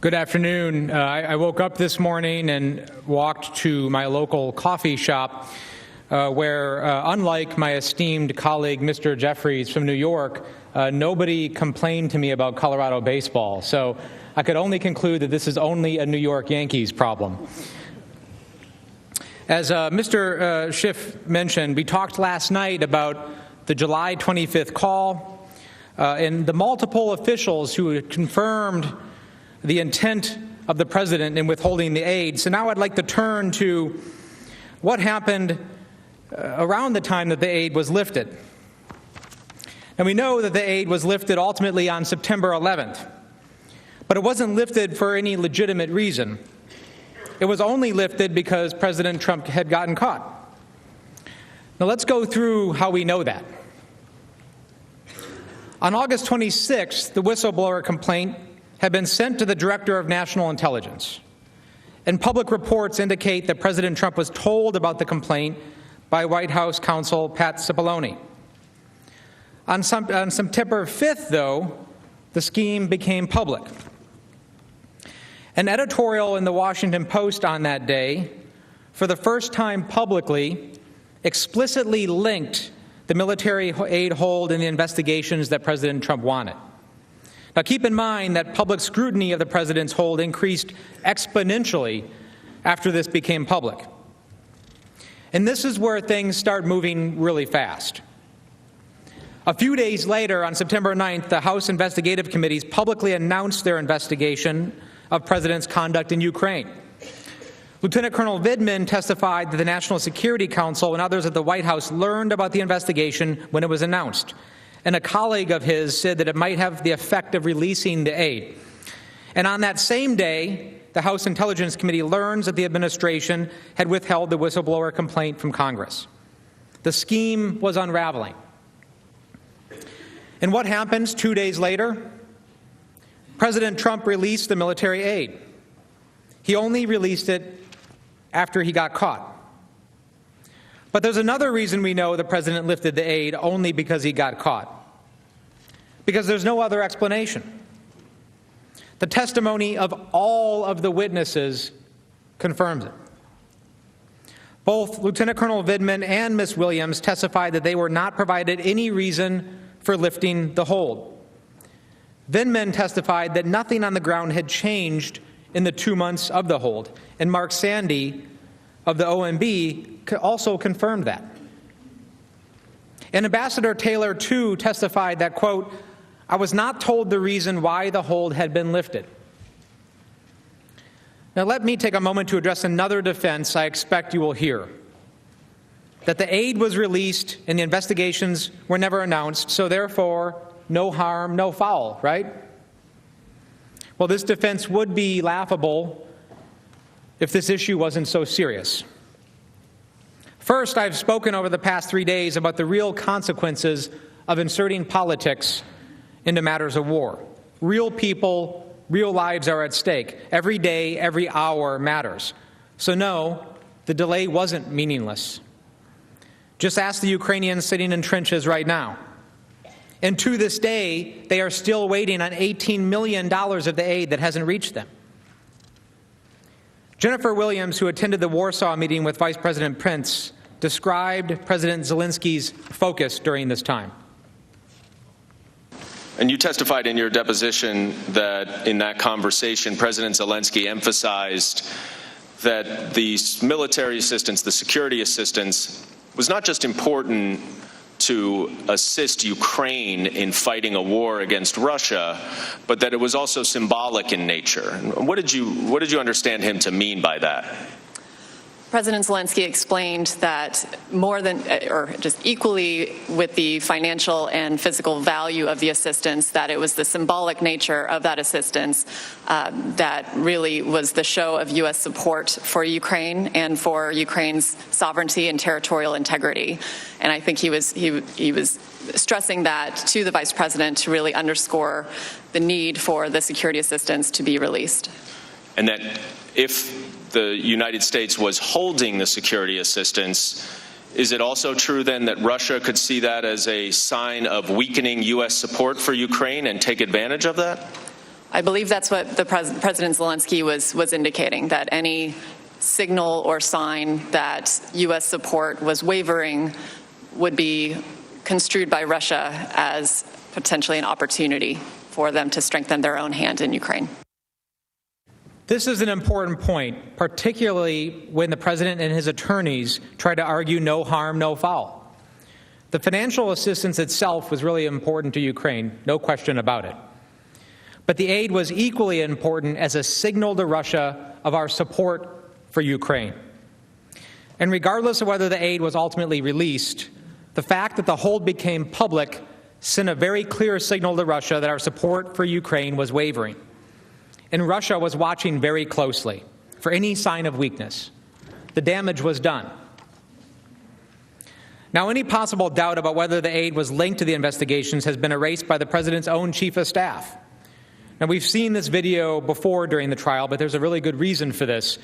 Good afternoon. I woke up this morning and walked to my local coffee shop where, unlike my esteemed colleague, Mr. Jeffries from New York, nobody complained to me about Colorado baseball. So I could only conclude that this is only a New York Yankees problem. As Mr. Schiff mentioned, we talked last night about the July 25th call and the multiple officials who had confirmed the intent of the president in withholding the aid. So now I'd like to turn to what happened around the time that the aid was lifted. And we know that the aid was lifted ultimately on September 11th, but it wasn't lifted for any legitimate reason. It was only lifted because President Trump had gotten caught. Now let's go through how we know that. On August 26th, the whistleblower complaint had been sent to the Director of National Intelligence. And public reports indicate that President Trump was told about the complaint by White House counsel Pat Cipollone. On September 5th, though, the scheme became public. An editorial in the Washington Post on that day, for the first time publicly, explicitly linked the military aid hold in the investigations that President Trump wanted. Now, keep in mind that public scrutiny of the president's hold increased exponentially after this became public. And this is where things start moving really fast. A few days later, on September 9th, the House Investigative Committees publicly announced their investigation of President's conduct in Ukraine. Lieutenant Colonel Vindman testified that the National Security Council and others at the White House learned about the investigation when it was announced. And a colleague of his said that it might have the effect of releasing the aid. And on that same day, the House Intelligence Committee learns that the administration had withheld the whistleblower complaint from Congress. The scheme was unraveling. And what happens 2 days later? President Trump released the military aid. He only released it after he got caught. But there's another reason we know the president lifted the aid only because he got caught. Because there's no other explanation. The testimony of all of the witnesses confirms it. Both Lieutenant Colonel Vindman and Ms. Williams testified that they were not provided any reason for lifting the hold. Vindman testified that nothing on the ground had changed in the 2 months of the hold. And Mark Sandy of the OMB also confirmed that. And Ambassador Taylor, too, testified that, quote, "I was not told the reason why the hold had been lifted." Now let me take a moment to address another defense I expect you will hear. That the aid was released and the investigations were never announced, so therefore, no harm, no foul, right? Well, this defense would be laughable if this issue wasn't so serious. First, I've spoken over the past 3 days about the real consequences of inserting politics into matters of war. Real people, real lives are at stake. Every day, every hour matters. So no, the delay wasn't meaningless. Just ask the Ukrainians sitting in trenches right now. And to this day, they are still waiting on $18 million of the aid that hasn't reached them. Jennifer Williams, who attended the Warsaw meeting with Vice President Pence, described President Zelensky's focus during this time. And you testified in your deposition that in that conversation, President Zelensky emphasized that the military assistance, the security assistance, was not just important to assist Ukraine in fighting a war against Russia, but that it was also symbolic in nature. What did you understand him to mean by that? President Zelensky explained that more than, or just equally with the financial and physical value of the assistance, that it was the symbolic nature of that assistance that really was the show of U.S. support for Ukraine and for Ukraine's sovereignty and territorial integrity. And I think he was stressing that to the Vice President to really underscore the need for the security assistance to be released. And that if the United States was holding the security assistance, is it also true then that Russia could see that as a sign of weakening U.S. support for Ukraine and take advantage of that? I believe that's what the President Zelensky was indicating, that any signal or sign that U.S. support was wavering would be construed by Russia as potentially an opportunity for them to strengthen their own hand in Ukraine. This is an important point, particularly when the president and his attorneys try to argue no harm, no foul. The financial assistance itself was really important to Ukraine, no question about it. But the aid was equally important as a signal to Russia of our support for Ukraine. And regardless of whether the aid was ultimately released, the fact that the hold became public sent a very clear signal to Russia that our support for Ukraine was wavering. And Russia was watching very closely for any sign of weakness. The damage was done. Now, any possible doubt about whether the aid was linked to the investigations has been erased by the president's own chief of staff. Now, we've seen this video before during the trial, but there's a really good reason for this.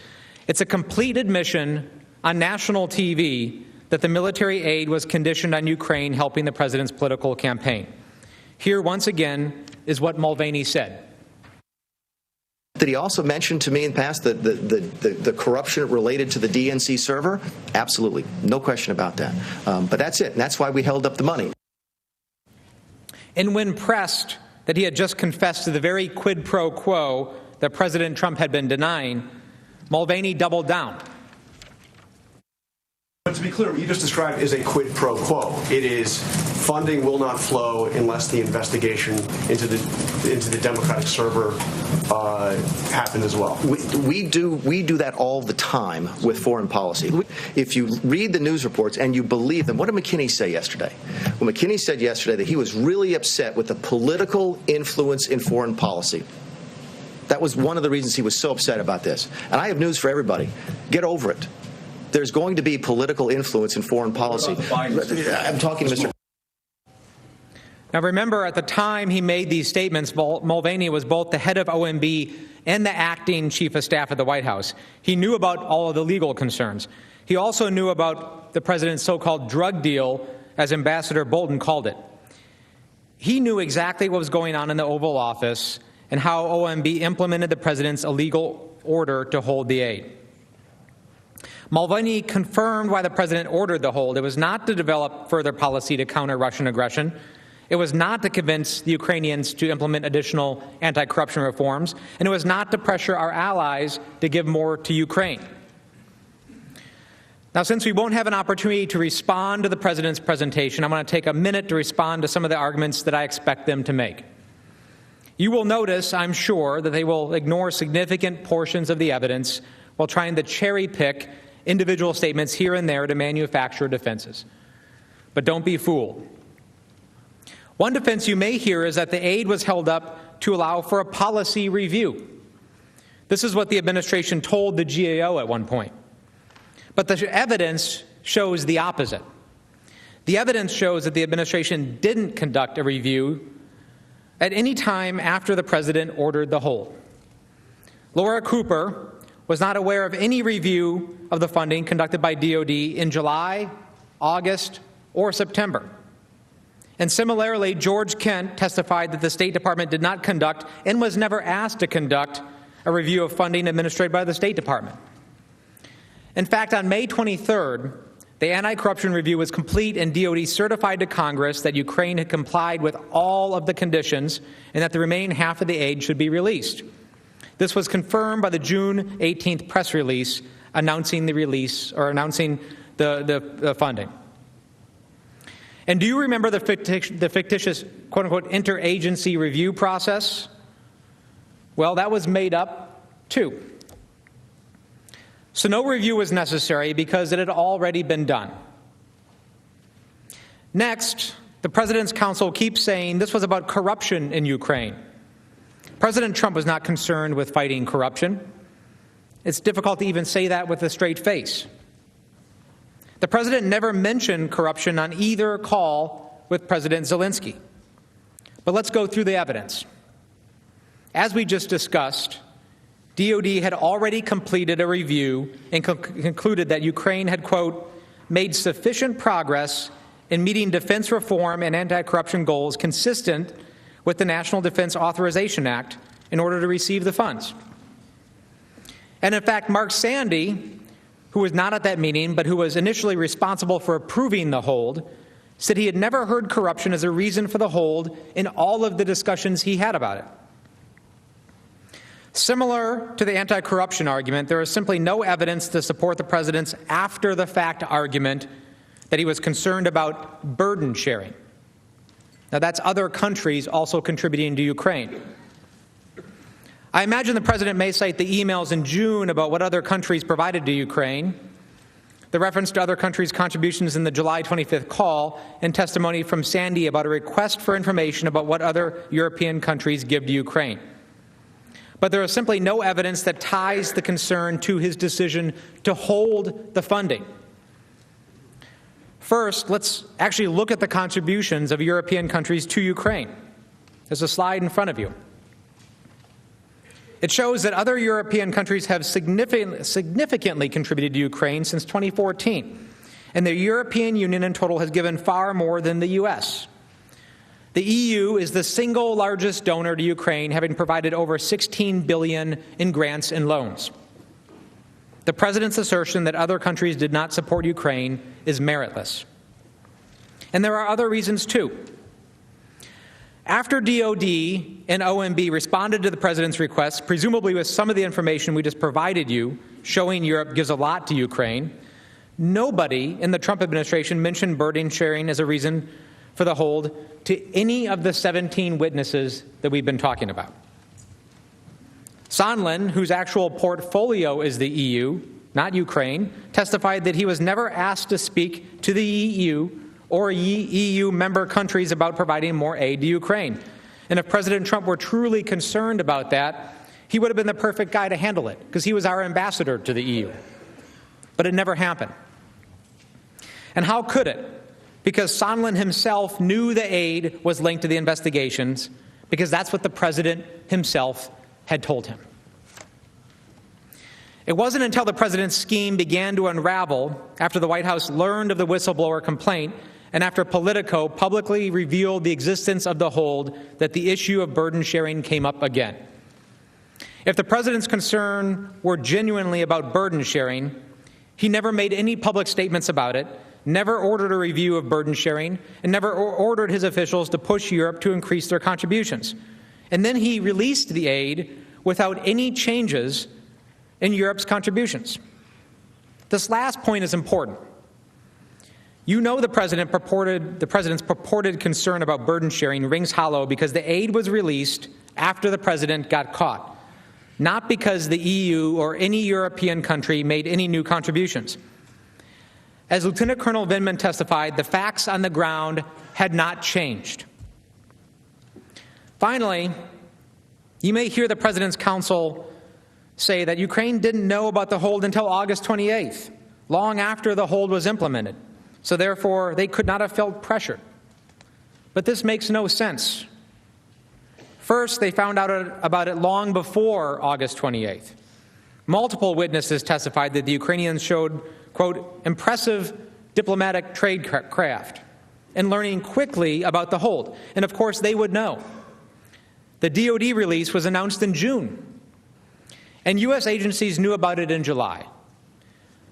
It's a complete admission on national TV that the military aid was conditioned on Ukraine helping the president's political campaign. Here, once again, is what Mulvaney said. Did he also mention to me in the past the corruption related to the DNC server? Absolutely. No question about that. But that's it. And that's why we held up the money. And when pressed that he had just confessed to the very quid pro quo that President Trump had been denying, Mulvaney doubled down. But to be clear, what you just described is a quid pro quo. It is funding will not flow unless the investigation into the Democratic server happened as well. We do that all the time with foreign policy. If you read the news reports and you believe them, what did McKinney say yesterday? Well, McKinney said yesterday that he was really upset with the political influence in foreign policy. That was one of the reasons he was so upset about this. And I have news for everybody. Get over it. There's going to be political influence in foreign policy. I'm talking to Mr. Now remember, at the time he made these statements, Mulvaney was both the head of OMB and the acting chief of staff at the White House. He knew about all of the legal concerns. He also knew about the president's so-called drug deal, as Ambassador Bolton called it. He knew exactly what was going on in the Oval Office and how OMB implemented the president's illegal order to hold the aid. Mulvaney confirmed why the president ordered the hold. It was not to develop further policy to counter Russian aggression. It was not to convince the Ukrainians to implement additional anti-corruption reforms. And it was not to pressure our allies to give more to Ukraine. Now, since we won't have an opportunity to respond to the president's presentation, I'm going to take a minute to respond to some of the arguments that I expect them to make. You will notice, I'm sure, that they will ignore significant portions of the evidence while trying to cherry-pick individual statements here and there to manufacture defenses. But don't be fooled. One defense you may hear is that the aid was held up to allow for a policy review. This is what the administration told the GAO at one point. But the evidence shows the opposite. The evidence shows that the administration didn't conduct a review at any time after the president ordered the hold. Laura Cooper was not aware of any review of the funding conducted by DOD in July, August, or September. And similarly, George Kent testified that the State Department did not conduct and was never asked to conduct a review of funding administered by the State Department. In fact, on May 23rd, The anti-corruption review was complete, and DOD certified to Congress that Ukraine had complied with all of the conditions and that the remaining half of the aid should be released. This was confirmed by the June 18th press release announcing the release, or announcing the funding. And do you remember the fictitious, quote-unquote, interagency review process? Well, that was made up, too. So no review was necessary because it had already been done. Next, the President's Counsel keeps saying this was about corruption in Ukraine. President Trump was not concerned with fighting corruption. It's difficult to even say that with a straight face. The President never mentioned corruption on either call with President Zelensky. But let's go through the evidence. As we just discussed, DOD had already completed a review and concluded that Ukraine had, quote, made sufficient progress in meeting defense reform and anti-corruption goals consistent with the National Defense Authorization Act in order to receive the funds. And in fact, Mark Sandy, who was not at that meeting but who was initially responsible for approving the hold, said he had never heard corruption as a reason for the hold in all of the discussions he had about it. Similar to the anti-corruption argument, there is simply no evidence to support the President's after-the-fact argument that he was concerned about burden sharing. Now, that's other countries also contributing to Ukraine. I imagine the President may cite the emails in June about what other countries provided to Ukraine, the reference to other countries' contributions in the July 25th call, and testimony from Sandy about a request for information about what other European countries give to Ukraine. But there is simply no evidence that ties the concern to his decision to hold the funding. First, let's actually look at the contributions of European countries to Ukraine. There's a slide in front of you. It shows that other European countries have significantly contributed to Ukraine since 2014, and the European Union in total has given far more than the U.S. The EU is the single largest donor to Ukraine, having provided over $16 billion in grants and loans. The President's assertion that other countries did not support Ukraine is meritless. And there are other reasons, too. After DOD and OMB responded to the President's request, presumably with some of the information we just provided you, showing Europe gives a lot to Ukraine, nobody in the Trump administration mentioned burden sharing as a reason for the hold to any of the 17 witnesses that we've been talking about. Sondland, whose actual portfolio is the EU, not Ukraine, testified that he was never asked to speak to the EU or EU member countries about providing more aid to Ukraine. And if President Trump were truly concerned about that, he would have been the perfect guy to handle it, because he was our ambassador to the EU. But it never happened. And how could it? Because Sondland himself knew the aid was linked to the investigations, because that's what the President himself had told him. It wasn't until the President's scheme began to unravel, after the White House learned of the whistleblower complaint, and after Politico publicly revealed the existence of the hold, that the issue of burden sharing came up again. If the President's concern were genuinely about burden sharing, he never made any public statements about it, never ordered a review of burden sharing, and never ordered his officials to push Europe to increase their contributions. And then he released the aid without any changes in Europe's contributions. This last point is important. You know the President's purported concern about burden sharing rings hollow because the aid was released after the President got caught, not because the EU or any European country made any new contributions. As Lieutenant Colonel Vindman testified, the facts on the ground had not changed. Finally, you may hear the President's counsel say that Ukraine didn't know about the hold until August 28th, long after the hold was implemented, so therefore they could not have felt pressured. But this makes no sense. First, they found out about it long before August 28th. Multiple witnesses testified that the Ukrainians showed, quote, impressive diplomatic tradecraft in learning quickly about the hold. And of course, they would know. The DOD release was announced in June, and U.S. agencies knew about it in July.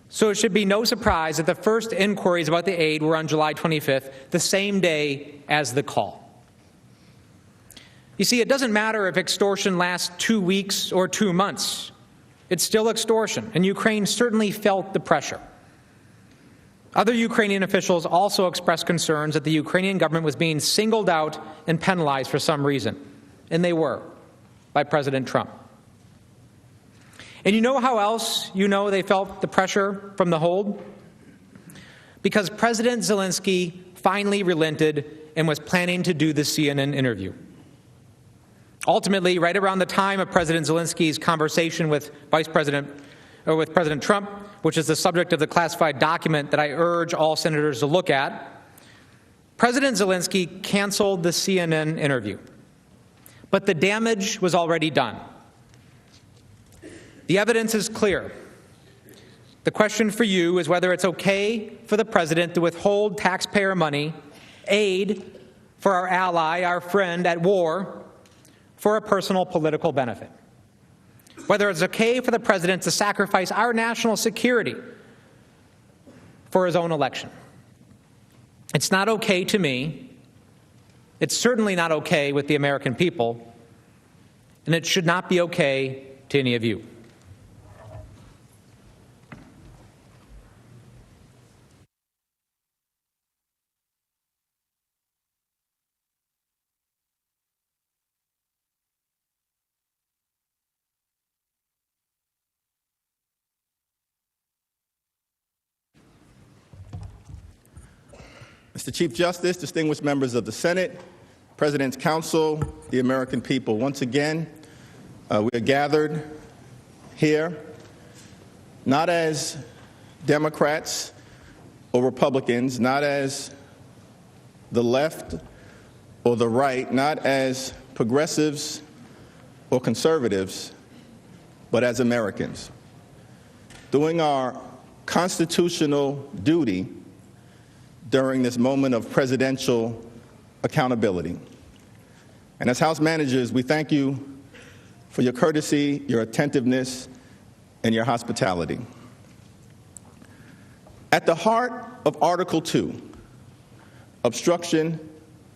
So it should be no surprise that the first inquiries about the aid were on July 25th, the same day as the call. You see, it doesn't matter if extortion lasts 2 weeks or 2 months. It's still extortion, and Ukraine certainly felt the pressure. Other Ukrainian officials also expressed concerns that the Ukrainian government was being singled out and penalized for some reason, and they were, by President Trump. And you know how else you know they felt the pressure from the hold? Because President Zelensky finally relented and was planning to do the CNN interview. Ultimately, right around the time of President Zelensky's conversation with President Trump, which is the subject of the classified document that I urge all senators to look at, President Zelensky canceled the CNN interview. But the damage was already done. The evidence is clear. The question for you is whether it's okay for the president to withhold taxpayer money, aid for our ally, our friend at war, for a personal political benefit. Whether it's okay for the president to sacrifice our national security for his own election. It's not okay to me. It's certainly not okay with the American people. And it should not be okay to any of you. Mr. Chief Justice, distinguished members of the Senate, President's Council, the American people, once again, we are gathered here not as Democrats or Republicans, not as the left or the right, not as progressives or conservatives, but as Americans, doing our constitutional duty during this moment of presidential accountability. And as House managers, we thank you for your courtesy, your attentiveness, and your hospitality. At the heart of Article 2, obstruction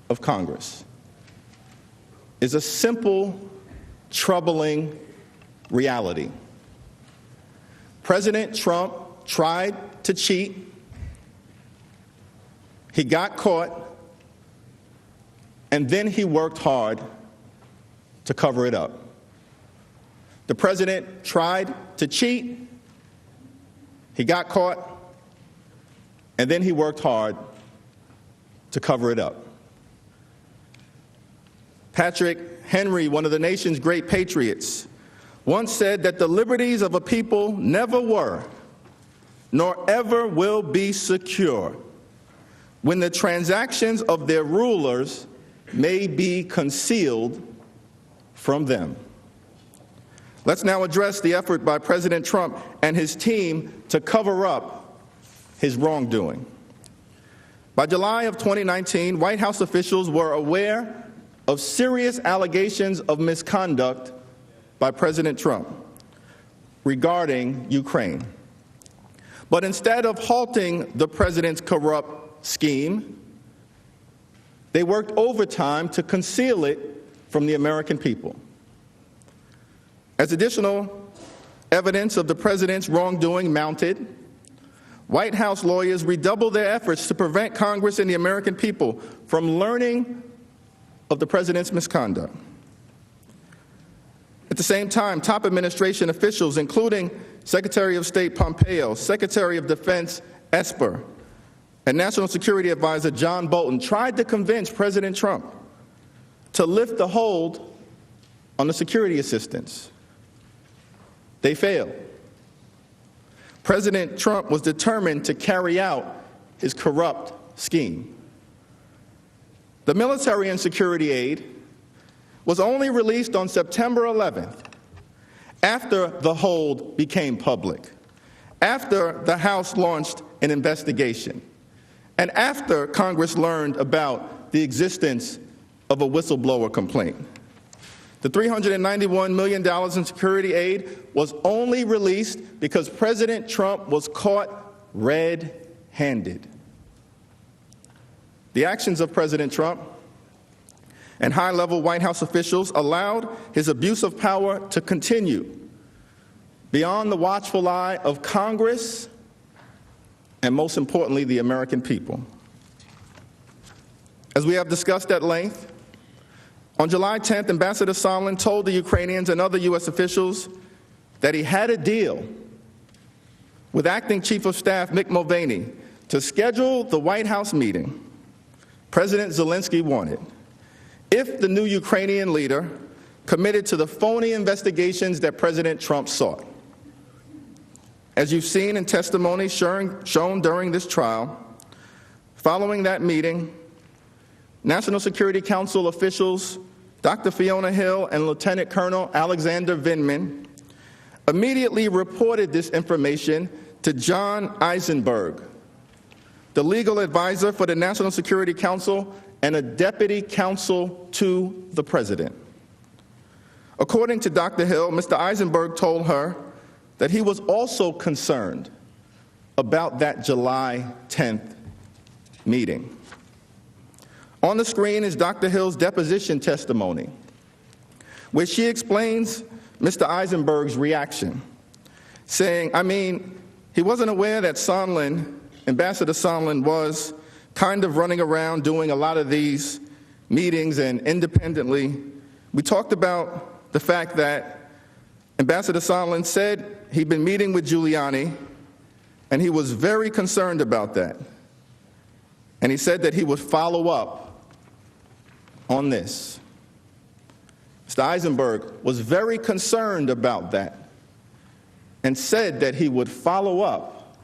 of Congress, is a simple, troubling reality. President Trump tried to cheat. He got caught, and then he worked hard to cover it up. The president tried to cheat, he got caught, and then he worked hard to cover it up. Patrick Henry, one of the nation's great patriots, once said that the liberties of a people never were, nor ever will be secure when the transactions of their rulers may be concealed from them. Let's now address the effort by President Trump and his team to cover up his wrongdoing. By July of 2019, White House officials were aware of serious allegations of misconduct by President Trump regarding Ukraine. But instead of halting the president's corrupt scheme, they worked overtime to conceal it from the American people. As additional evidence of the president's wrongdoing mounted, White House lawyers redoubled their efforts to prevent Congress and the American people from learning of the president's misconduct. At the same time, top administration officials, including Secretary of State Pompeo, Secretary of Defense Esper, and National Security Advisor John Bolton, tried to convince President Trump to lift the hold on the security assistance. They failed. President Trump was determined to carry out his corrupt scheme. The military and security aid was only released on September 11th, after the hold became public, after the House launched an investigation, and after Congress learned about the existence of a whistleblower complaint. The $391 million in security aid was only released because President Trump was caught red-handed. The actions of President Trump and high-level White House officials allowed his abuse of power to continue beyond the watchful eye of Congress and, most importantly, the American people. As we have discussed at length, on July 10th, Ambassador Sondland told the Ukrainians and other U.S. officials that he had a deal with Acting Chief of Staff Mick Mulvaney to schedule the White House meeting President Zelensky wanted if the new Ukrainian leader committed to the phony investigations that President Trump sought. As you've seen in testimony shown during this trial, following that meeting, National Security Council officials Dr. Fiona Hill and Lieutenant Colonel Alexander Vindman immediately reported this information to John Eisenberg, the legal advisor for the National Security Council and a deputy counsel to the president. According to Dr. Hill, Mr. Eisenberg told her that he was also concerned about that July 10th meeting. On the screen is Dr. Hill's deposition testimony, where she explains Mr. Eisenberg's reaction, saying, he wasn't aware that Sondland, Ambassador Sondland, was kind of running around doing a lot of these meetings and independently. We talked about the fact that Ambassador Sondland said he'd been meeting with Giuliani, and he was very concerned about that. And he said that he would follow up on this. Mr. Eisenberg was very concerned about that and said that he would follow up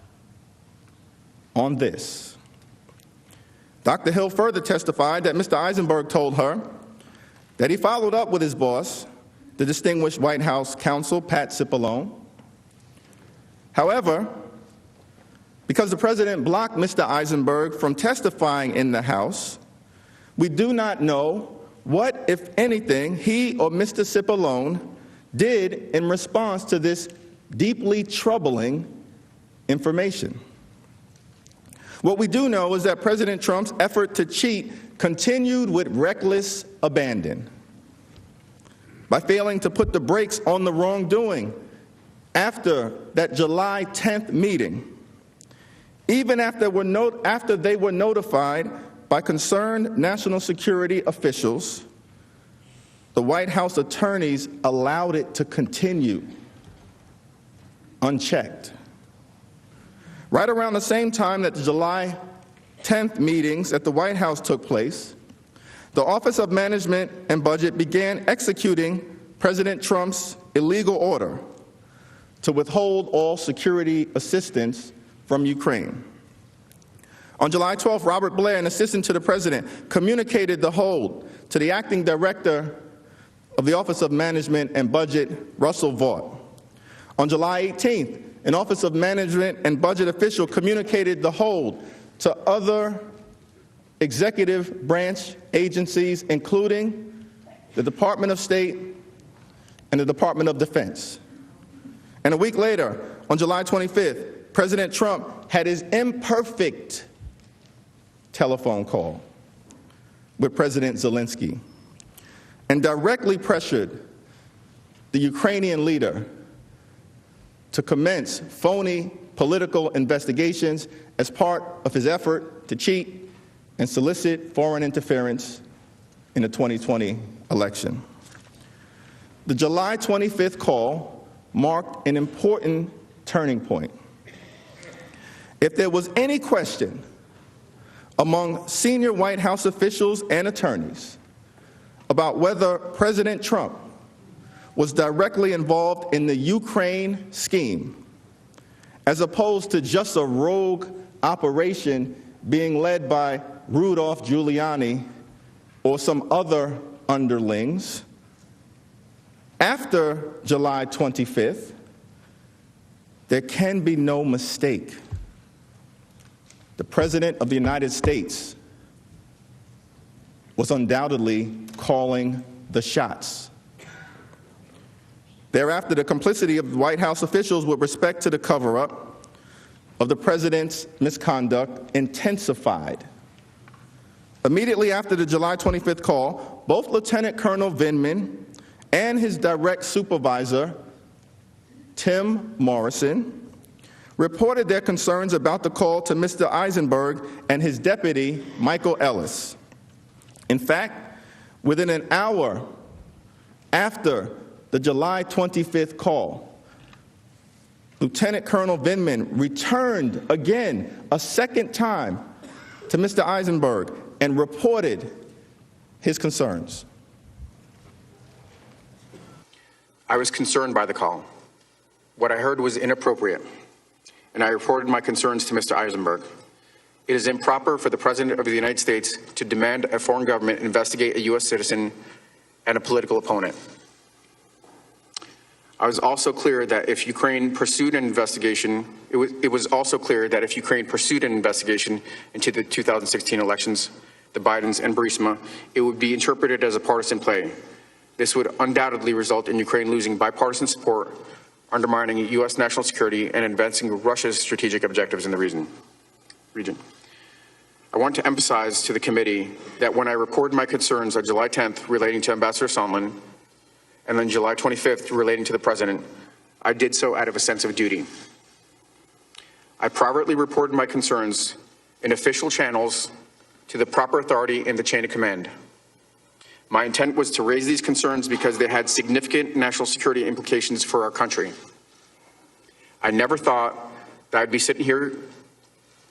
on this. Dr. Hill further testified that Mr. Eisenberg told her that he followed up with his boss, the distinguished White House counsel, Pat Cipollone. However, because the president blocked Mr. Eisenberg from testifying in the House, we do not know what, if anything, he or Mr. Cipollone did in response to this deeply troubling information. What we do know is that President Trump's effort to cheat continued with reckless abandon by failing to put the brakes on the wrongdoing after that July 10th meeting, even after they were notified by concerned national security officials. The White House attorneys allowed it to continue unchecked. Right around the same time that the July 10th meetings at the White House took place, the Office of Management and Budget began executing President Trump's illegal order to withhold all security assistance from Ukraine. On July 12th, Robert Blair, an assistant to the president, communicated the hold to the acting director of the Office of Management and Budget, Russell Vought. On July 18th, an Office of Management and Budget official communicated the hold to other executive branch agencies, including the Department of State and the Department of Defense. And a week later, on July 25th, President Trump had his imperfect telephone call with President Zelensky and directly pressured the Ukrainian leader to commence phony political investigations as part of his effort to cheat and solicit foreign interference in the 2020 election. The July 25th call marked an important turning point. If there was any question among senior White House officials and attorneys about whether President Trump was directly involved in the Ukraine scheme, as opposed to just a rogue operation being led by Rudolph Giuliani or some other underlings, after July 25th, there can be no mistake. The President of the United States was undoubtedly calling the shots. Thereafter, the complicity of White House officials with respect to the cover-up of the president's misconduct intensified. Immediately after the July 25th call, both Lieutenant Colonel Vindman and his direct supervisor, Tim Morrison, reported their concerns about the call to Mr. Eisenberg and his deputy, Michael Ellis. In fact, within an hour after the July 25th call, Lieutenant Colonel Vindman returned again a second time to Mr. Eisenberg and reported his concerns. I was concerned by the call. What I heard was inappropriate, and I reported my concerns to Mr. Eisenberg. It is improper for the President of the United States to demand a foreign government investigate a U.S. citizen and a political opponent. I was also clear that if Ukraine pursued an investigation, it was also clear that if Ukraine pursued an investigation into the 2016 elections, the Bidens and Burisma, it would be interpreted as a partisan play. This would undoubtedly result in Ukraine losing bipartisan support, undermining U.S. national security, and advancing Russia's strategic objectives in the region. I want to emphasize to the committee that when I reported my concerns on July 10th relating to Ambassador Sondland, and then July 25th relating to the President, I did so out of a sense of duty. I privately reported my concerns in official channels to the proper authority in the chain of command. My intent was to raise these concerns because they had significant national security implications for our country. I never thought that I'd be sitting here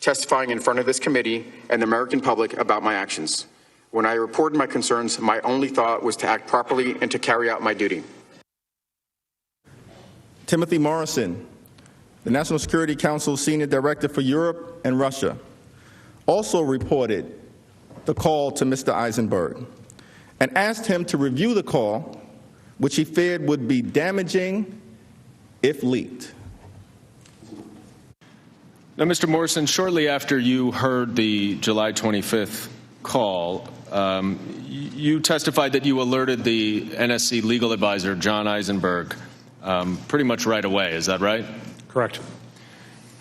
testifying in front of this committee and the American public about my actions. When I reported my concerns, my only thought was to act properly and to carry out my duty. Timothy Morrison, the National Security Council's Senior Director for Europe and Russia, also reported the call to Mr. Eisenberg and asked him to review the call, which he feared would be damaging if leaked. Now, Mr. Morrison, shortly after you heard the July 25th call, you testified that you alerted the NSC legal advisor, John Eisenberg, pretty much right away. Is that right? Correct.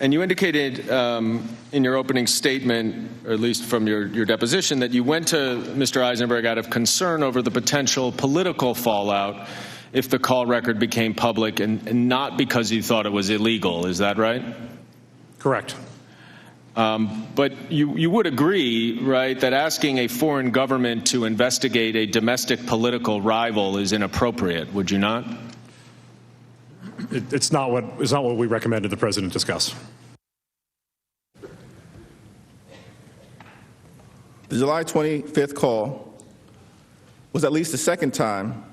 And you indicated in your opening statement, or at least from your deposition, that you went to Mr. Eisenberg out of concern over the potential political fallout if the call record became public and not because you thought it was illegal. Is that right? Correct. But you would agree, right, that asking a foreign government to investigate a domestic political rival is inappropriate, would you not? It's not what we recommended the President discuss. The July 25th call was at least the second time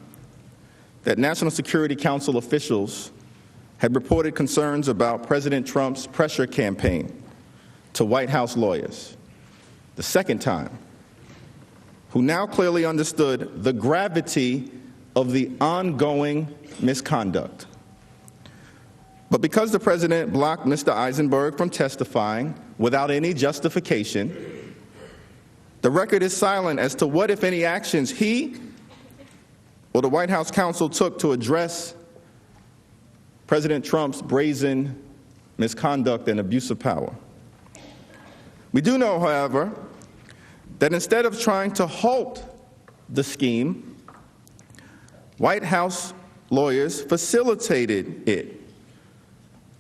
that National Security Council officials had reported concerns about President Trump's pressure campaign to White House lawyers. The second time, who now clearly understood the gravity of the ongoing misconduct. But because the President blocked Mr. Eisenberg from testifying without any justification, the record is silent as to what, if any, actions he or the White House counsel took to address President Trump's brazen misconduct and abuse of power. We do know, however, that instead of trying to halt the scheme, White House lawyers facilitated it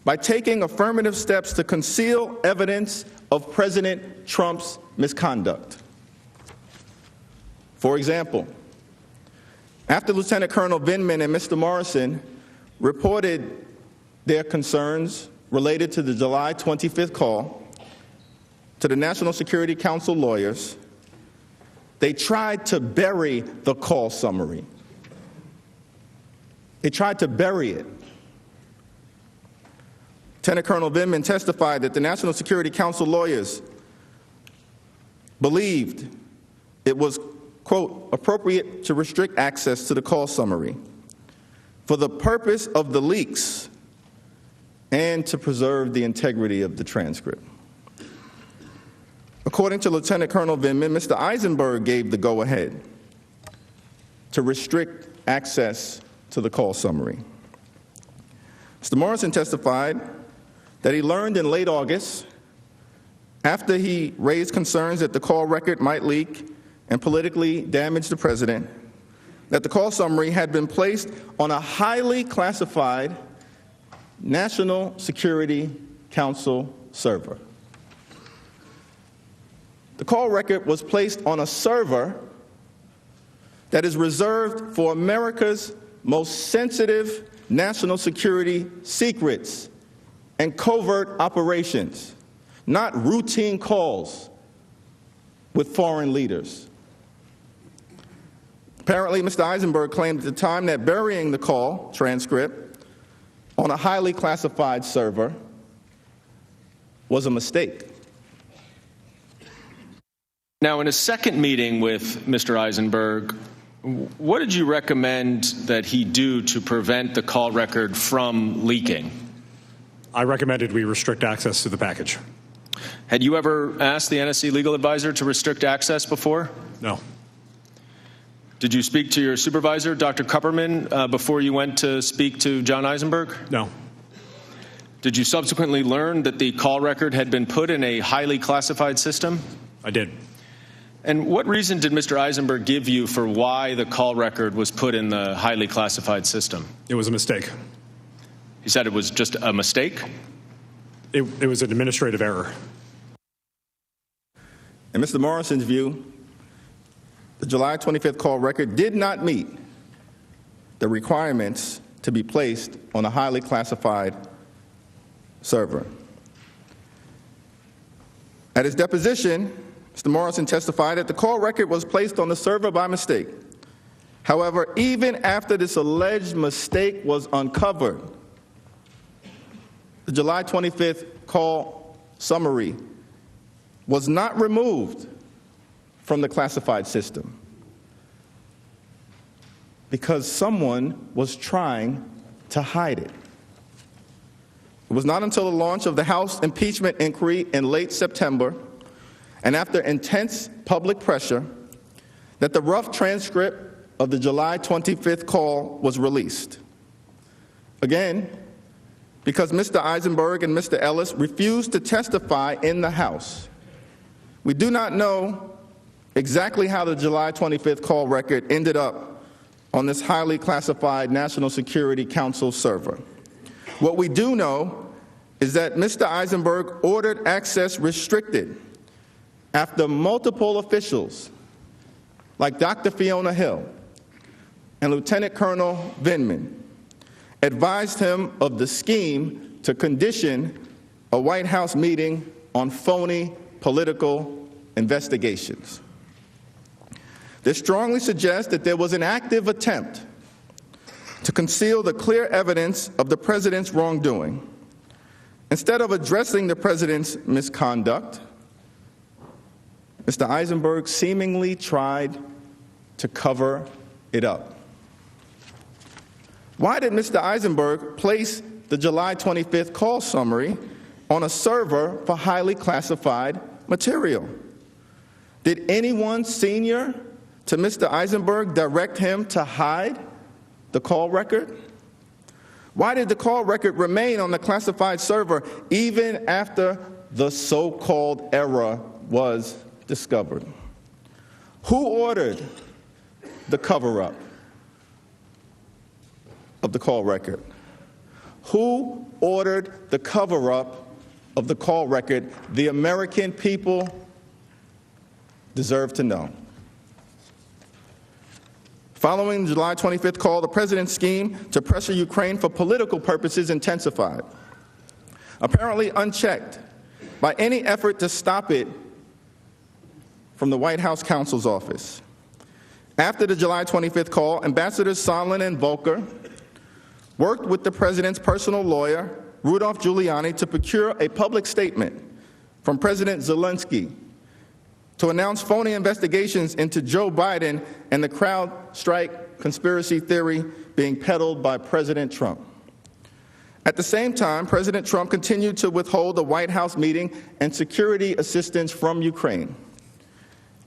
by taking affirmative steps to conceal evidence of President Trump's misconduct. For example, after Lieutenant Colonel Vindman and Mr. Morrison reported their concerns related to the July 25th call to the National Security Council lawyers, they tried to bury the call summary. They tried to bury it. Lieutenant Colonel Vindman testified that the National Security Council lawyers believed it was, quote, appropriate to restrict access to the call summary for the purpose of the leaks and to preserve the integrity of the transcript. According to Lieutenant Colonel Vindman, Mr. Eisenberg gave the go-ahead to restrict access to the call summary. Mr. Morrison testified that he learned in late August, after he raised concerns that the call record might leak and politically damage the president, that the call summary had been placed on a highly classified National Security Council server. The call record was placed on a server that is reserved for America's most sensitive national security secrets and covert operations, not routine calls with foreign leaders. Apparently, Mr. Eisenberg claimed at the time that burying the call transcript on a highly classified server was a mistake. Now, in a second meeting with Mr. Eisenberg, what did you recommend that he do to prevent the call record from leaking? I recommended we restrict access to the package. Had you ever asked the NSC legal advisor to restrict access before? No. Did you speak to your supervisor, Dr. Kupperman, before you went to speak to John Eisenberg? No. Did you subsequently learn that the call record had been put in a highly classified system? I did. And what reason did Mr. Eisenberg give you for why the call record was put in the highly classified system? It was a mistake. He said it was just a mistake? It was an administrative error. In Mr. Morrison's view, the July 25th call record did not meet the requirements to be placed on a highly classified server. At his deposition, Mr. Morrison testified that the call record was placed on the server by mistake. However, even after this alleged mistake was uncovered, the July 25th call summary was not removed from the classified system because someone was trying to hide it. It was not until the launch of the House impeachment inquiry in late September and after intense public pressure that the rough transcript of the July 25th call was released. Again, because Mr. Eisenberg and Mr. Ellis refused to testify in the House. We do not know exactly how the July 25th call record ended up on this highly classified National Security Council server. What we do know is that Mr. Eisenberg ordered access restricted after multiple officials, like Dr. Fiona Hill and Lieutenant Colonel Vindman, advised him of the scheme to condition a White House meeting on phony political investigations. This strongly suggests that there was an active attempt to conceal the clear evidence of the president's wrongdoing. Instead of addressing the president's misconduct, Mr. Eisenberg seemingly tried to cover it up. Why did Mr. Eisenberg place the July 25th call summary on a server for highly classified material? Did anyone senior to Mr. Eisenberg direct him to hide the call record? Why did the call record remain on the classified server even after the so-called error was discovered? Who ordered the cover-up of the call record? Who ordered the cover-up of the call record? The American people deserve to know. Following the July 25th call, the president's scheme to pressure Ukraine for political purposes intensified, apparently unchecked by any effort to stop it from the White House counsel's office. After the July 25th call, Ambassadors Sondland and Volker worked with the president's personal lawyer, Rudolph Giuliani, to procure a public statement from President Zelensky to announce phony investigations into Joe Biden and the CrowdStrike conspiracy theory being peddled by President Trump. At the same time, President Trump continued to withhold the White House meeting and security assistance from Ukraine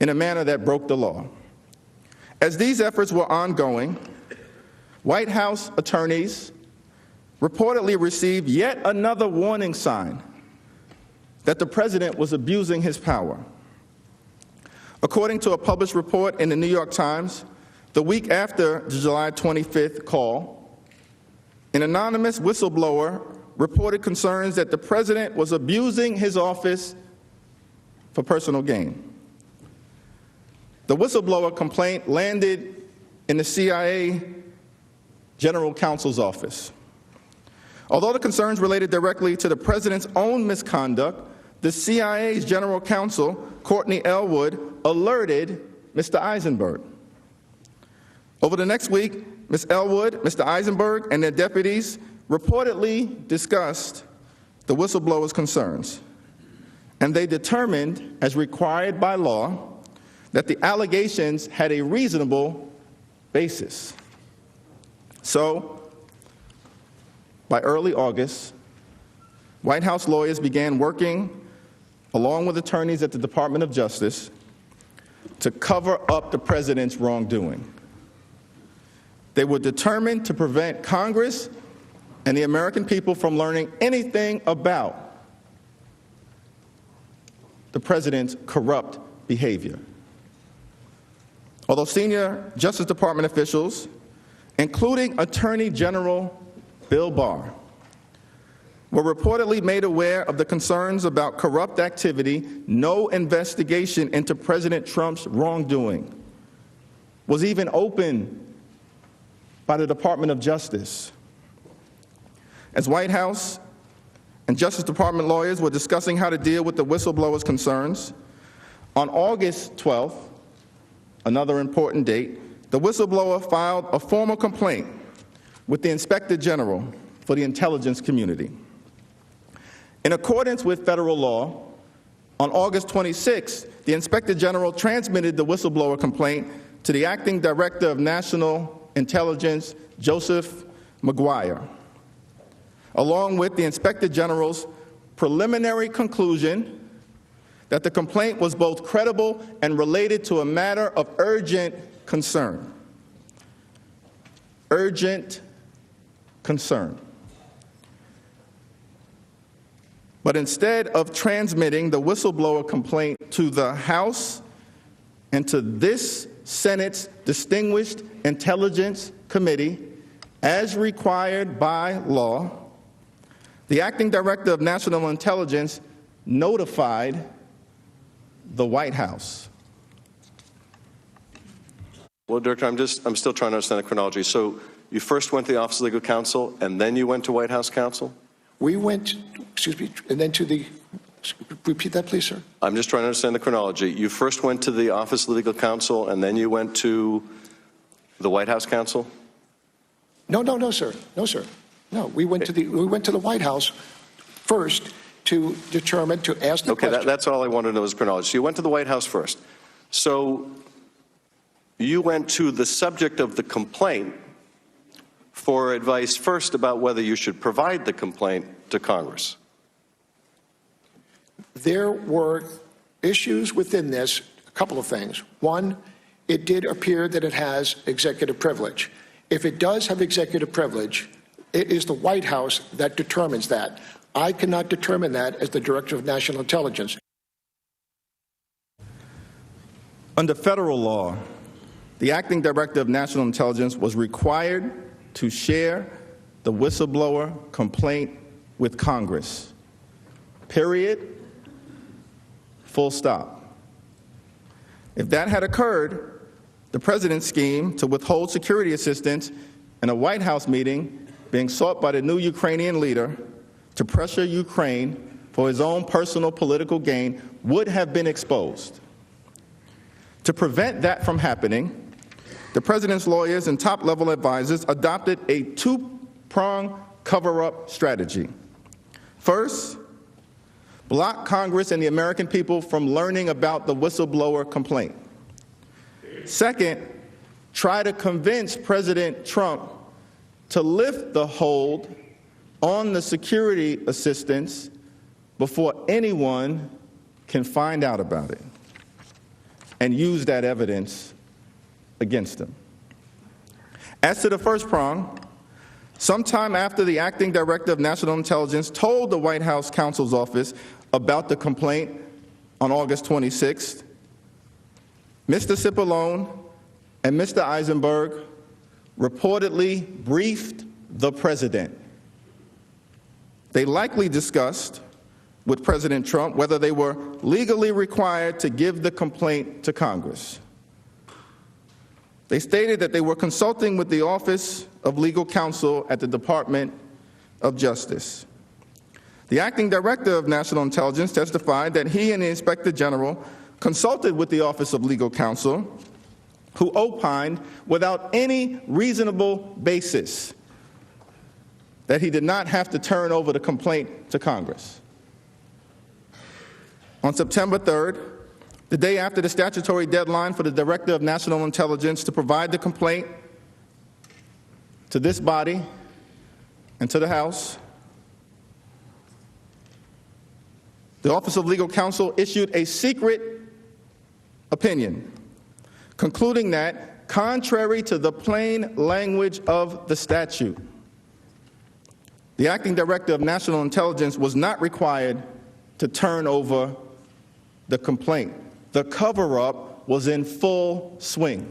in a manner that broke the law. As these efforts were ongoing, White House attorneys reportedly received yet another warning sign that the president was abusing his power. According to a published report in the New York Times, the week after the July 25th call, an anonymous whistleblower reported concerns that the president was abusing his office for personal gain. The whistleblower complaint landed in the CIA General Counsel's office. Although the concerns related directly to the president's own misconduct, the CIA's General Counsel, Courtney Elwood, alerted Mr. Eisenberg. Over the next week, Ms. Elwood, Mr. Eisenberg, and their deputies reportedly discussed the whistleblower's concerns, and they determined, as required by law, that the allegations had a reasonable basis. So, by early August, White House lawyers began working, along with attorneys at the Department of Justice, to cover up the president's wrongdoing. They were determined to prevent Congress and the American people from learning anything about the president's corrupt behavior. Although senior Justice Department officials, including Attorney General Bill Barr, were reportedly made aware of the concerns about corrupt activity, no investigation into President Trump's wrongdoing was even opened by the Department of Justice. As White House and Justice Department lawyers were discussing how to deal with the whistleblower's concerns, on August 12th, another important date, the whistleblower filed a formal complaint with the Inspector General for the intelligence community. In accordance with federal law, on August 26th, the Inspector General transmitted the whistleblower complaint to the Acting Director of National Intelligence, Joseph Maguire, along with the Inspector General's preliminary conclusion that the complaint was both credible and related to a matter of urgent concern. Urgent concern. But instead of transmitting the whistleblower complaint to the House and to this Senate's Distinguished Intelligence Committee, as required by law, the Acting Director of National Intelligence notified the White House. Well, Director, I'm still trying to understand the chronology. So you first went to the Office of Legal Counsel, and then you went to White House counsel? We went, excuse me, and then to the, repeat that, please, sir. I'm just trying to understand the chronology. You first went to the Office of Legal Counsel, and then you went to the White House counsel? No, sir. No, sir. No, we went to the White House first to determine, to ask the question. Okay, that's all I wanted to know is chronology. So you went to the White House first. So you went to the subject of the complaint for advice first about whether you should provide the complaint to Congress. There were issues within this, a couple of things. One, it did appear that it has executive privilege. If it does have executive privilege, it is the White House that determines that. I cannot determine that as the Director of National Intelligence. Under federal law, the Acting Director of National Intelligence was required to share the whistleblower complaint with Congress. Period. Full stop. If that had occurred, the president's scheme to withhold security assistance in a White House meeting being sought by the new Ukrainian leader to pressure Ukraine for his own personal political gain would have been exposed. To prevent that from happening, the president's lawyers and top-level advisors adopted a two-pronged cover-up strategy. First, block Congress and the American people from learning about the whistleblower complaint. Second, try to convince President Trump to lift the hold on the security assistance before anyone can find out about it and use that evidence against him. As to the first prong, Sometime after the acting director of national intelligence told the White House counsel's office about the complaint on August 26th, Mr. Cipollone and Mr. Eisenberg reportedly briefed the president. They likely discussed with President Trump whether they were legally required to give the complaint to Congress. They stated that they were consulting with the Office of Legal Counsel at the Department of Justice. The acting director of national intelligence testified that he and the Inspector General consulted with the Office of Legal Counsel, who opined without any reasonable basis that he did not have to turn over the complaint to Congress. On September 3rd, the day after the statutory deadline for the Director of National Intelligence to provide the complaint to this body and to the House, the Office of Legal Counsel issued a secret opinion, concluding that, contrary to the plain language of the statute, the acting director of national intelligence was not required to turn over the complaint. The cover-up was in full swing.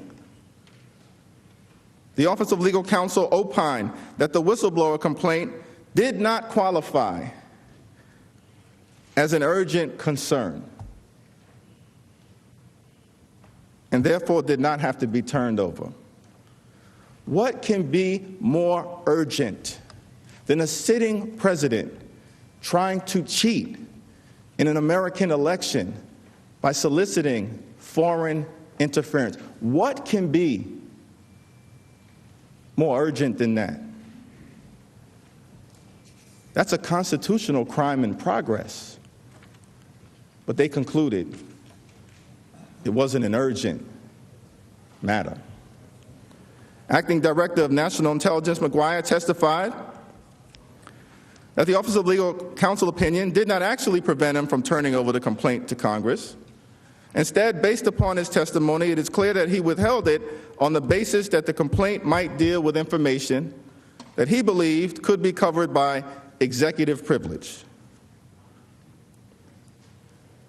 The Office of Legal Counsel opined that the whistleblower complaint did not qualify as an urgent concern and therefore did not have to be turned over. What can be more urgent than a sitting president trying to cheat in an American election by soliciting foreign interference? What can be more urgent than that? That's a constitutional crime in progress. But they concluded it wasn't an urgent matter. Acting Director of National Intelligence McGuire testified that the Office of Legal Counsel opinion did not actually prevent him from turning over the complaint to Congress. Instead, based upon his testimony, it is clear that he withheld it on the basis that the complaint might deal with information that he believed could be covered by executive privilege.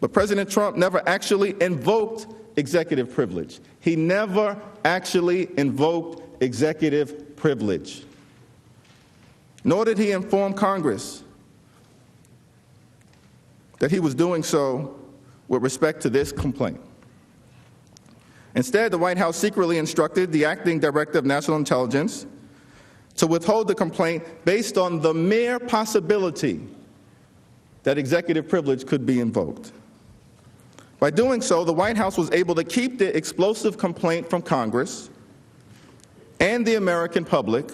But President Trump never actually invoked executive privilege. He never actually invoked executive privilege. Nor did he inform Congress that he was doing so with respect to this complaint. Instead, the White House secretly instructed the acting director of national intelligence to withhold the complaint based on the mere possibility that executive privilege could be invoked. By doing so, the White House was able to keep the explosive complaint from Congress and the American public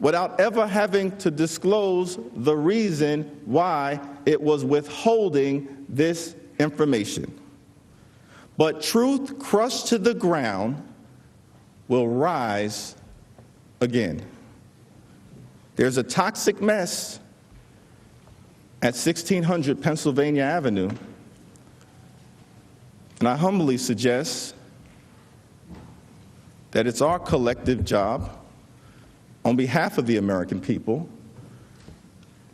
without ever having to disclose the reason why it was withholding this information. But truth crushed to the ground will rise again. There's a toxic mess at 1600 Pennsylvania Avenue, and I humbly suggest that it's our collective job, on behalf of the American people,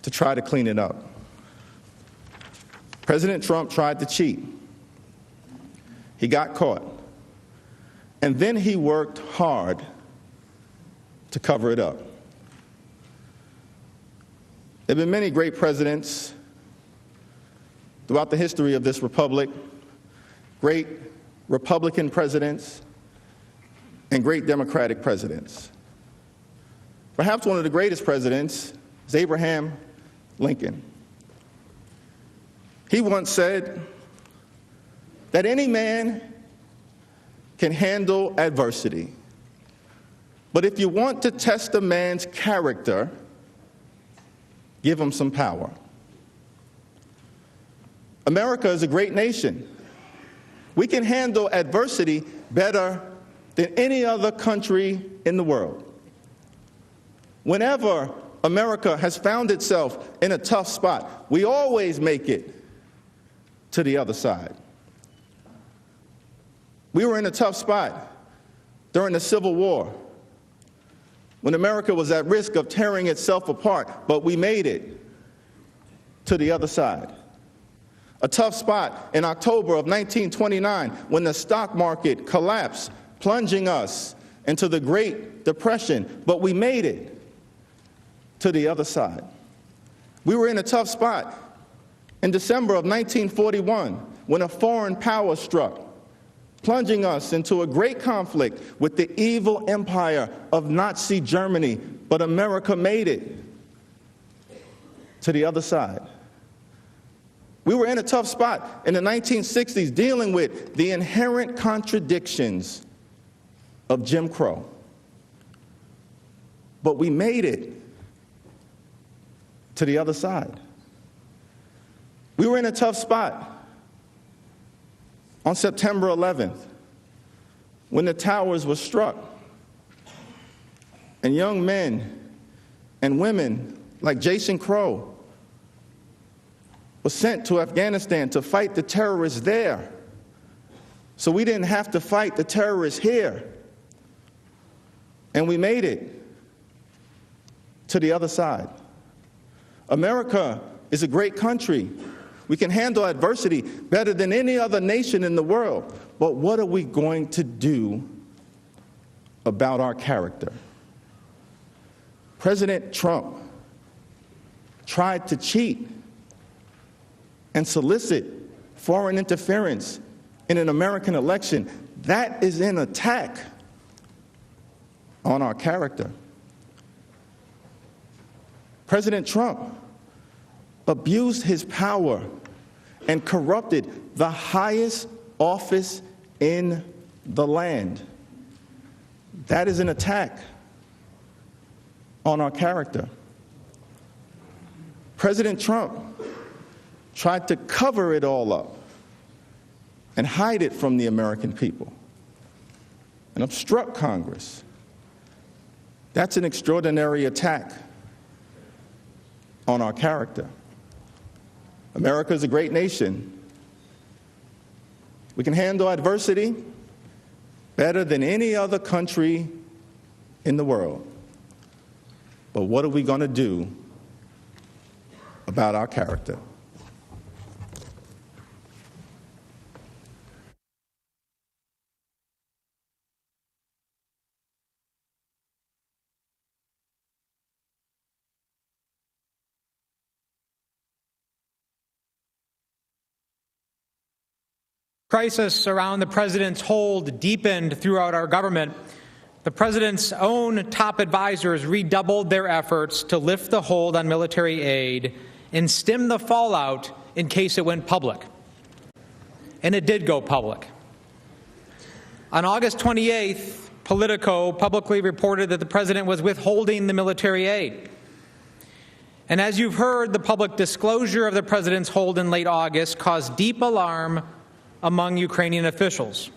to try to clean it up. President Trump tried to cheat. He got caught. And then he worked hard to cover it up. There have been many great presidents throughout the history of this republic, great Republican presidents and great Democratic presidents. Perhaps one of the greatest presidents is Abraham Lincoln. He once said that any man can handle adversity, but if you want to test a man's character, give him some power. America is a great nation. We can handle adversity better than any other country in the world. Whenever America has found itself in a tough spot, we always make it to the other side. We were in a tough spot during the Civil War. when America was at risk of tearing itself apart, but we made it to the other side. A tough spot in October of 1929 when the stock market collapsed, plunging us into the Great Depression, but we made it to the other side. We were in a tough spot in December of 1941 when a foreign power struck, plunging us into a great conflict with the evil empire of Nazi Germany, but America made it to the other side. We were in a tough spot in the 1960s dealing with the inherent contradictions of Jim Crow, but we made it to the other side. We were in a tough spot on September 11th when the towers were struck and young men and women like Jason Crow was sent to Afghanistan to fight the terrorists there, so we didn't have to fight the terrorists here. And we made it to the other side. America is a great country. We can handle adversity better than any other nation in the world. But what are we going to do about our character? President Trump tried to cheat and solicit foreign interference in an American election. That is an attack on our character. President Trump abused his power and corrupted the highest office in the land. That is an attack on our character. President Trump tried to cover it all up and hide it from the American people and obstruct Congress. That's an extraordinary attack on our character. America is a great nation. We can handle adversity better than any other country in the world. But what are we going to do about our character? Crisis around the president's hold deepened throughout our government. The president's own top advisors redoubled their efforts to lift the hold on military aid and stem the fallout in case it went public. And it did go public. On August 28th, Politico publicly reported that the president was withholding the military aid. And as you've heard, the public disclosure of the president's hold in late August caused deep alarm among Ukrainian officials.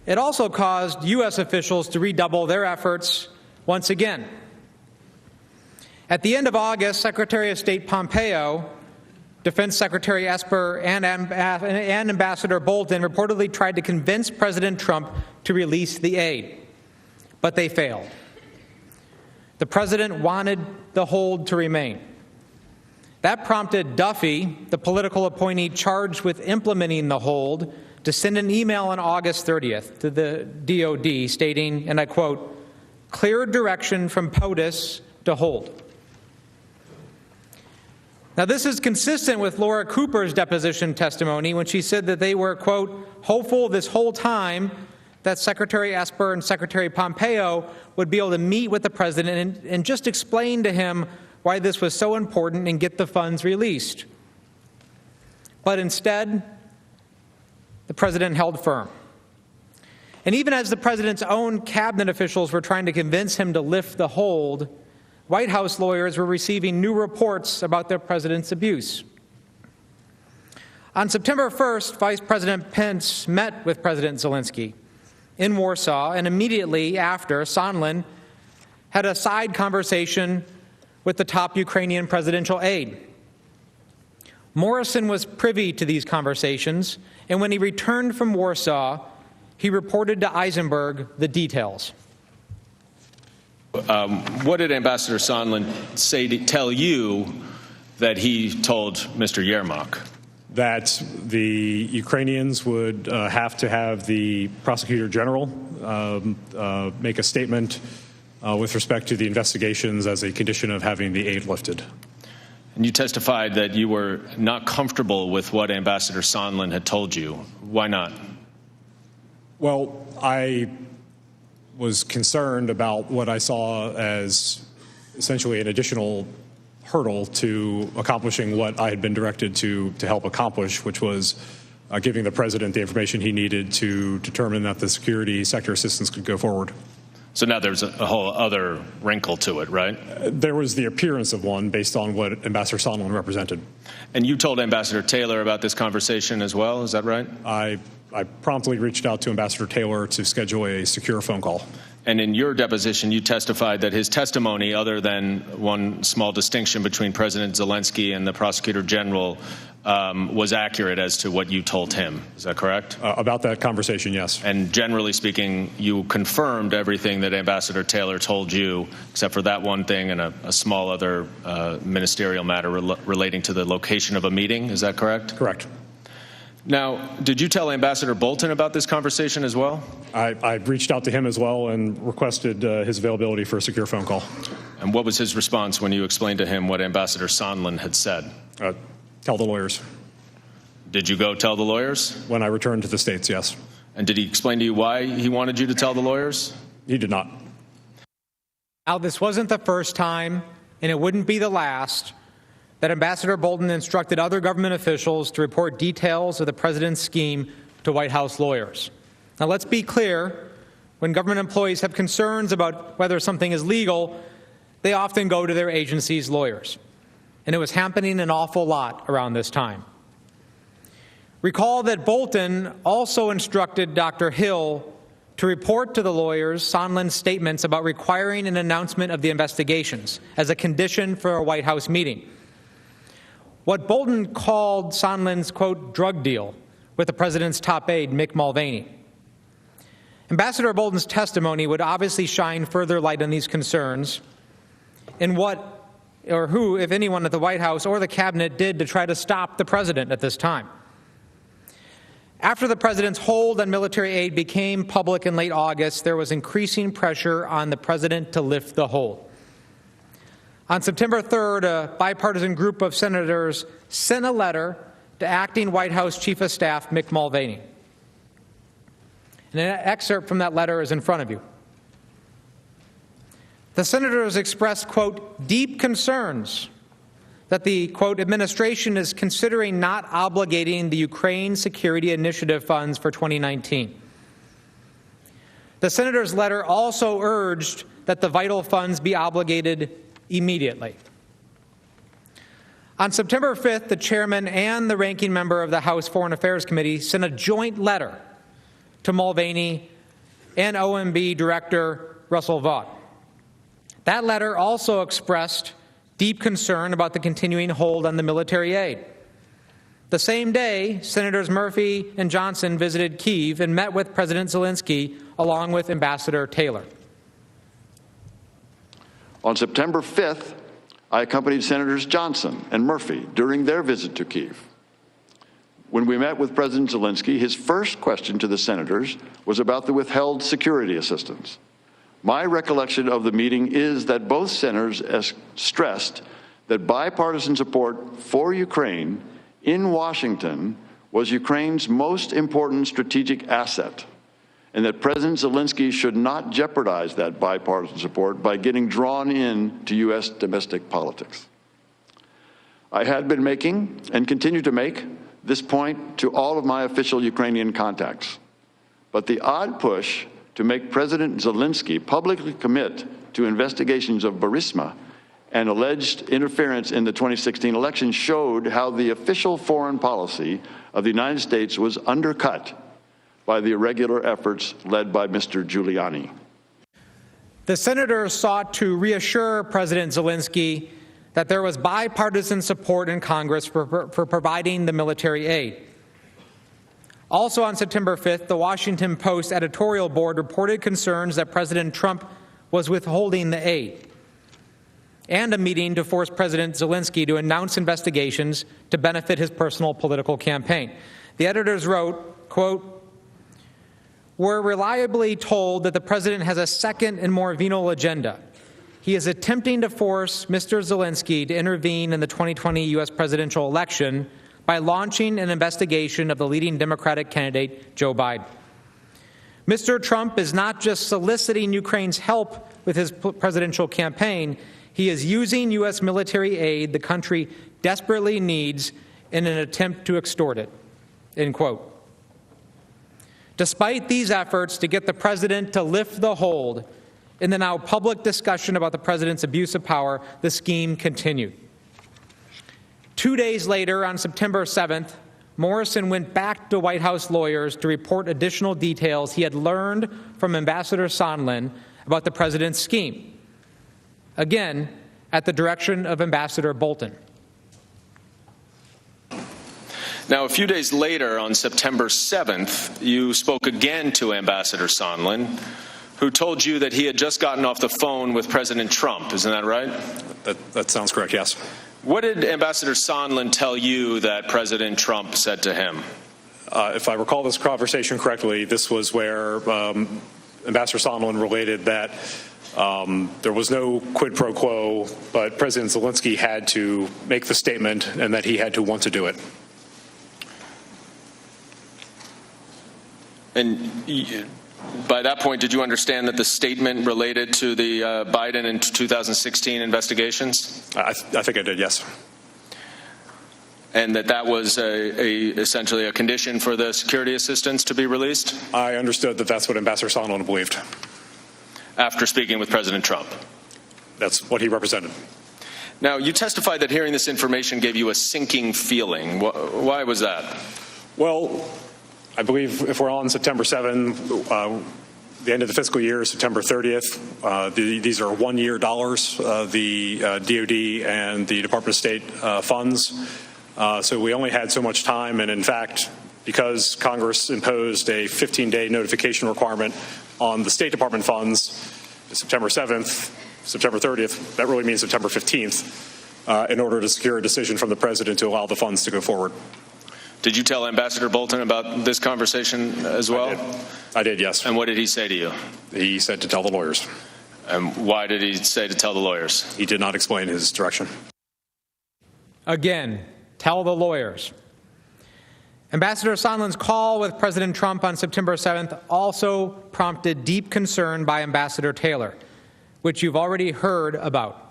It also caused U.S. officials to redouble their efforts once again. At the end of August, Secretary of State Pompeo, Defense Secretary Esper, and Ambassador Bolton reportedly tried to convince President Trump to release the aid, but they failed. The president wanted the hold to remain. That prompted Duffy, the political appointee charged with implementing the hold, to send an email on August 30th to the DOD stating, and I quote, "Clear direction from POTUS to hold." Now, this is consistent with Laura Cooper's deposition testimony when she said that they were, quote, "hopeful this whole time that Secretary Esper and Secretary Pompeo would be able to meet with the president and just explain to him why this was so important and get the funds released." But instead, the president held firm. And even as the president's own cabinet officials were trying to convince him to lift the hold, White House lawyers were receiving new reports about the president's abuse. On September 1st, Vice President Pence met with President Zelensky in Warsaw, and immediately after, Sondland had a side conversation with the top Ukrainian presidential aide. Morrison was privy to these conversations, and when he returned from Warsaw, he reported to Eisenberg the details. What did Ambassador Sondland tell you that he told Mr. Yermak? That the Ukrainians would have to have the prosecutor general make a statement with respect to the investigations as a condition of having the aid lifted. And you testified that you were not comfortable with what Ambassador Sondland had told you. Why not? Well, I was concerned about what I saw as essentially an additional hurdle to accomplishing what I had been directed to help accomplish, which was giving the president the information he needed to determine that the security sector assistance could go forward. So now there's a whole other wrinkle to it, right? There was the appearance of one based on what Ambassador Sondland represented. And you told Ambassador Taylor about this conversation as well, is that right? I promptly reached out to Ambassador Taylor to schedule a secure phone call. And in your deposition, you testified that his testimony, other than one small distinction between President Zelensky and the Prosecutor General, was accurate as to what you told him. Is that correct? About that conversation, yes. And generally speaking, you confirmed everything that Ambassador Taylor told you, except for that one thing and a small other ministerial matter relating to the location of a meeting. Is that correct? Correct. Now, did you tell Ambassador Bolton about this conversation as well? I reached out to him as well and requested his availability for a secure phone call. And what was his response when you explained to him what Ambassador Sondland had said? Tell the lawyers. Did you go tell the lawyers? When I returned to the States, yes. And did he explain to you why he wanted you to tell the lawyers? He did not. Now, this wasn't the first time, and it wouldn't be the last, that Ambassador Bolton instructed other government officials to report details of the president's scheme to White House lawyers. Now, let's be clear. When government employees have concerns about whether something is legal, they often go to their agency's lawyers. And it was happening an awful lot around this time. Recall that Bolton also instructed Dr. Hill to report to the lawyers Sondland's statements about requiring an announcement of the investigations as a condition for a White House meeting. What Bolton called Sondland's, quote, drug deal with the president's top aide, Mick Mulvaney. Ambassador Bolton's testimony would obviously shine further light on these concerns and what or who, if anyone at the White House or the cabinet, did to try to stop the president at this time. After the president's hold on military aid became public in late August, there was increasing pressure on the president to lift the hold. On September 3rd, a bipartisan group of senators sent a letter to acting White House Chief of Staff Mick Mulvaney. And an excerpt from that letter is in front of you. The senators expressed, quote, deep concerns that the, quote, administration is considering not obligating the Ukraine Security Initiative funds for 2019. The senators' letter also urged that the vital funds be obligated immediately. On September 5th, the chairman and the ranking member of the House Foreign Affairs Committee sent a joint letter to Mulvaney and OMB Director Russell Vought. That letter also expressed deep concern about the continuing hold on the military aid. The same day, Senators Murphy and Johnson visited Kyiv and met with President Zelensky along with Ambassador Taylor. On September 5th, I accompanied Senators Johnson and Murphy during their visit to Kyiv. When we met with President Zelensky, his first question to the senators was about the withheld security assistance. My recollection of the meeting is that both senators stressed that bipartisan support for Ukraine in Washington was Ukraine's most important strategic asset, and that President Zelensky should not jeopardize that bipartisan support by getting drawn into U.S. domestic politics. I had been making, and continue to make, this point to all of my official Ukrainian contacts. But the odd push to make President Zelensky publicly commit to investigations of Burisma and alleged interference in the 2016 election showed how the official foreign policy of the United States was undercut by the irregular efforts led by Mr. Giuliani. The senators sought to reassure President Zelensky that there was bipartisan support in Congress for providing the military aid. Also on September 5th, the Washington Post editorial board reported concerns that President Trump was withholding the aid, and a meeting to force President Zelensky to announce investigations to benefit his personal political campaign. The editors wrote, quote, "We're reliably told that the president has a second and more venal agenda. He is attempting to force Mr. Zelensky to intervene in the 2020 U.S. presidential election by launching an investigation of the leading Democratic candidate, Joe Biden. Mr. Trump is not just soliciting Ukraine's help with his presidential campaign, he is using U.S. military aid the country desperately needs in an attempt to extort it," end quote. Despite these efforts to get the president to lift the hold, in the now public discussion about the president's abuse of power, the scheme continued. 2 days later, on September 7th, Morrison went back to White House lawyers to report additional details he had learned from Ambassador Sondland about the president's scheme, again, at the direction of Ambassador Bolton. Now, a few days later, on September 7th, you spoke again to Ambassador Sondland, who told you that he had just gotten off the phone with President Trump. Isn't that right? That sounds correct, yes. What did Ambassador Sondland tell you that President Trump said to him? If I recall this conversation correctly, this was where Ambassador Sondland related that there was no quid pro quo, but President Zelensky had to make the statement and that he had to want to do it. And by that point, did you understand that the statement related to the Biden and 2016 investigations? I think I did, yes. And that was essentially a condition for the security assistance to be released? I understood that that's what Ambassador Sondland believed. After speaking with President Trump? That's what he represented. Now, you testified that hearing this information gave you a sinking feeling. Why was that? Well, I believe if we're on September 7th, the end of the fiscal year, September 30th, these are one-year dollars, the DOD and the Department of State funds. So we only had so much time, and in fact, because Congress imposed a 15-day notification requirement on the State Department funds, September 7th, September 30th, that really means September 15th, in order to secure a decision from the President to allow the funds to go forward. Did you tell Ambassador Bolton about this conversation as well? I did, yes. And what did he say to you? He said to tell the lawyers. And why did he say to tell the lawyers? He did not explain his direction. Again, tell the lawyers. Ambassador Sondland's call with President Trump on September 7th also prompted deep concern by Ambassador Taylor, which you've already heard about.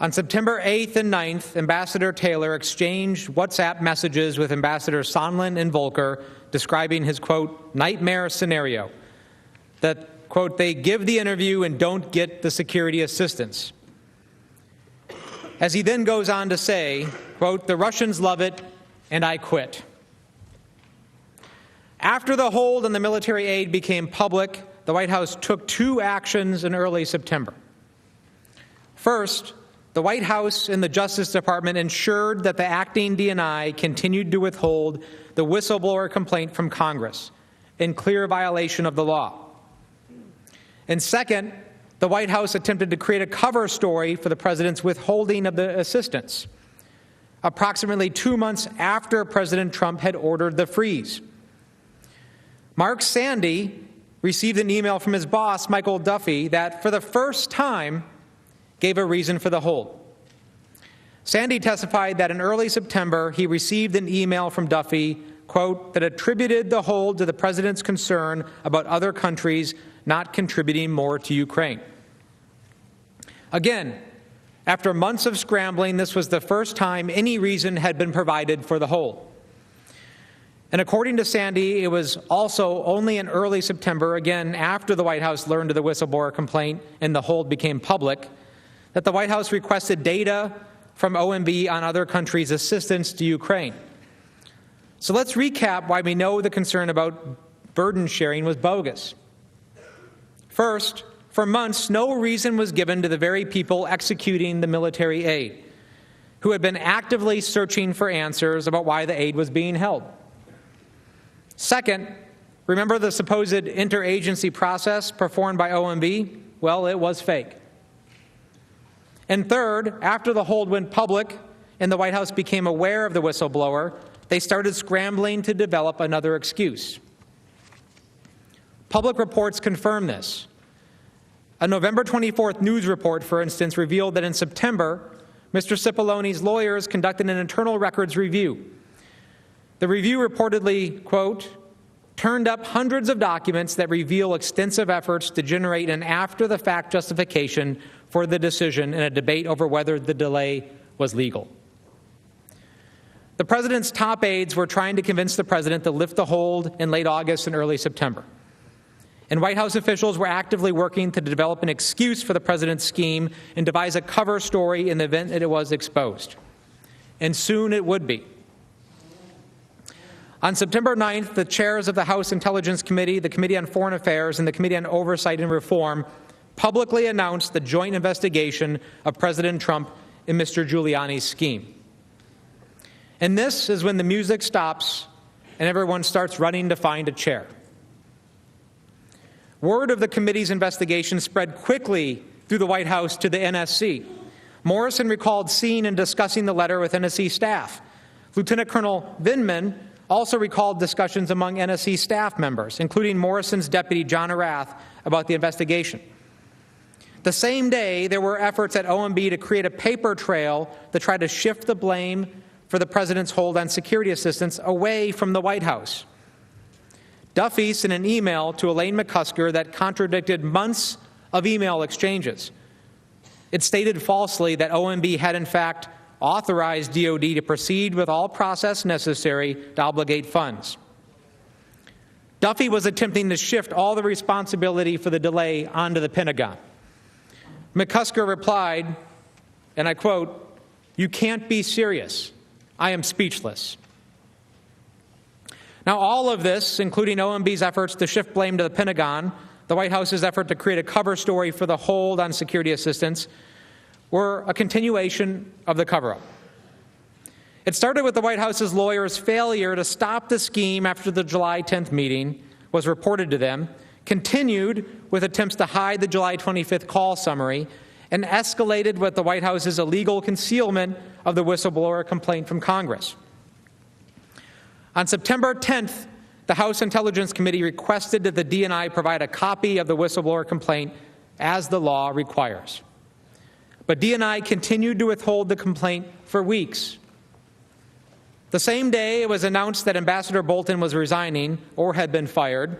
On September 8th and 9th, Ambassador Taylor exchanged WhatsApp messages with Ambassador Sondland and Volker describing his, quote, nightmare scenario, that, quote, they give the interview and don't get the security assistance. As he then goes on to say, quote, the Russians love it and I quit. After the hold on the military aid became public, the White House took two actions in early September. First, the White House and the Justice Department ensured that the acting DNI continued to withhold the whistleblower complaint from Congress in clear violation of the law. And second, the White House attempted to create a cover story for the president's withholding of the assistance, approximately 2 months after President Trump had ordered the freeze. Mark Sandy received an email from his boss, Michael Duffy, that for the first time gave a reason for the hold. Sandy testified that in early September, he received an email from Duffy, quote, that attributed the hold to the president's concern about other countries not contributing more to Ukraine. Again, after months of scrambling, this was the first time any reason had been provided for the hold. And according to Sandy, it was also only in early September, again after the White House learned of the whistleblower complaint and the hold became public, that the White House requested data from OMB on other countries' assistance to Ukraine. So let's recap why we know the concern about burden sharing was bogus. First, for months, no reason was given to the very people executing the military aid, who had been actively searching for answers about why the aid was being held. Second, Remember the supposed interagency process performed by OMB? Well, it was fake. And third, after the hold went public and the White House became aware of the whistleblower, they started scrambling to develop another excuse. Public reports confirm this. A November 24th news report, for instance, revealed that in September, Mr. Cipollone's lawyers conducted an internal records review. The review reportedly, quote, turned up hundreds of documents that reveal extensive efforts to generate an after-the-fact justification for the decision in a debate over whether the delay was legal. The president's top aides were trying to convince the president to lift the hold in late August and early September. And White House officials were actively working to develop an excuse for the president's scheme and devise a cover story in the event that it was exposed. And soon it would be. On September 9th, the chairs of the House Intelligence Committee, the Committee on Foreign Affairs, and the Committee on Oversight and Reform publicly announced the joint investigation of President Trump in Mr. Giuliani's scheme. And this is when the music stops and everyone starts running to find a chair. Word of the committee's investigation spread quickly through the White House to the NSC. Morrison recalled seeing and discussing the letter with NSC staff. Lieutenant Colonel Vindman also recalled discussions among NSC staff members, including Morrison's deputy John Arath, about the investigation. The same day, there were efforts at OMB to create a paper trail to try to shift the blame for the president's hold on security assistance away from the White House. Duffy sent an email to Elaine McCusker that contradicted months of email exchanges. It stated falsely that OMB had in fact authorized DOD to proceed with all process necessary to obligate funds. Duffy was attempting to shift all the responsibility for the delay onto the Pentagon. McCusker replied, and I quote, "You can't be serious. I am speechless." Now, all of this, including OMB's efforts to shift blame to the Pentagon, the White House's effort to create a cover story for the hold on security assistance, were a continuation of the cover-up. It started with the White House's lawyers' failure to stop the scheme after the July 10th meeting was reported to them, continued with attempts to hide the July 25th call summary, and escalated with the White House's illegal concealment of the whistleblower complaint from Congress. On September 10th, the House Intelligence Committee requested that the DNI provide a copy of the whistleblower complaint as the law requires. But DNI continued to withhold the complaint for weeks. The same day it was announced that Ambassador Bolton was resigning or had been fired.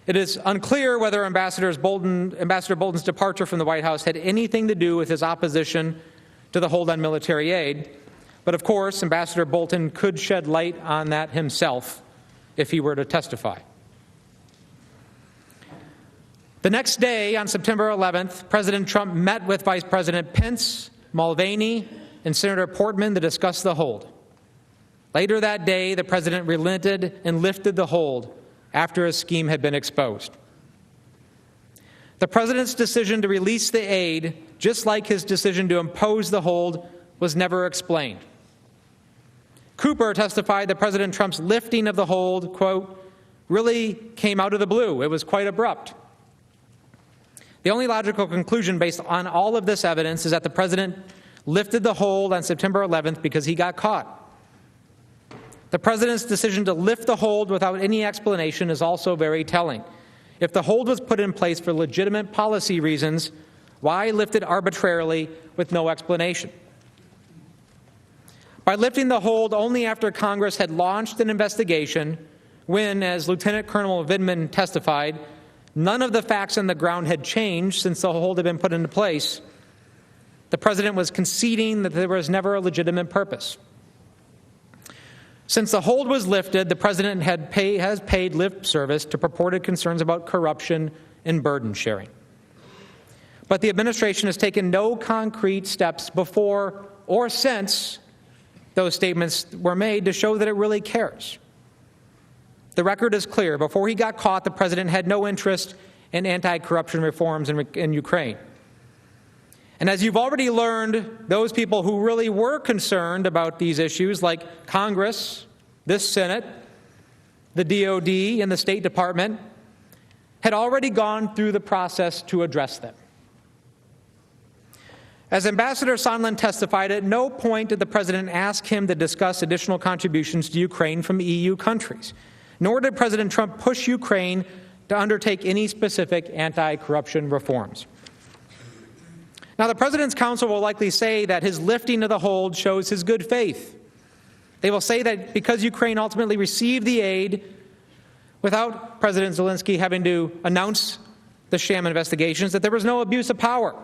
It is unclear whether Ambassador Bolton's departure from the White House had anything to do with his opposition to the hold on military aid. But of course, Ambassador Bolton could shed light on that himself if he were to testify. The next day, on September 11th, President Trump met with Vice President Pence, Mulvaney, and Senator Portman to discuss the hold. Later that day, the president relented and lifted the hold after his scheme had been exposed. The president's decision to release the aid, just like his decision to impose the hold, was never explained. Cooper testified that President Trump's lifting of the hold, quote, really came out of the blue. It was quite abrupt. The only logical conclusion based on all of this evidence is that the president lifted the hold on September 11th because he got caught. The president's decision to lift the hold without any explanation is also very telling. If the hold was put in place for legitimate policy reasons, why lift it arbitrarily with no explanation? By lifting the hold only after Congress had launched an investigation when, as Lieutenant Colonel Vindman testified, none of the facts on the ground had changed since the hold had been put into place, the president was conceding that there was never a legitimate purpose. Since the hold was lifted, the president has paid lip service to purported concerns about corruption and burden sharing. But the administration has taken no concrete steps before or since those statements were made to show that it really cares. The record is clear. Before he got caught, the president had no interest in anti-corruption reforms in Ukraine. And as you've already learned, those people who really were concerned about these issues, like Congress, this Senate, the DOD, and the State Department had already gone through the process to address them. As Ambassador Sondland testified, at no point did the President ask him to discuss additional contributions to Ukraine from EU countries, nor did President Trump push Ukraine to undertake any specific anti-corruption reforms. Now, the President's counsel will likely say that his lifting of the hold shows his good faith. They will say that because Ukraine ultimately received the aid without President Zelensky having to announce the sham investigations, that there was no abuse of power.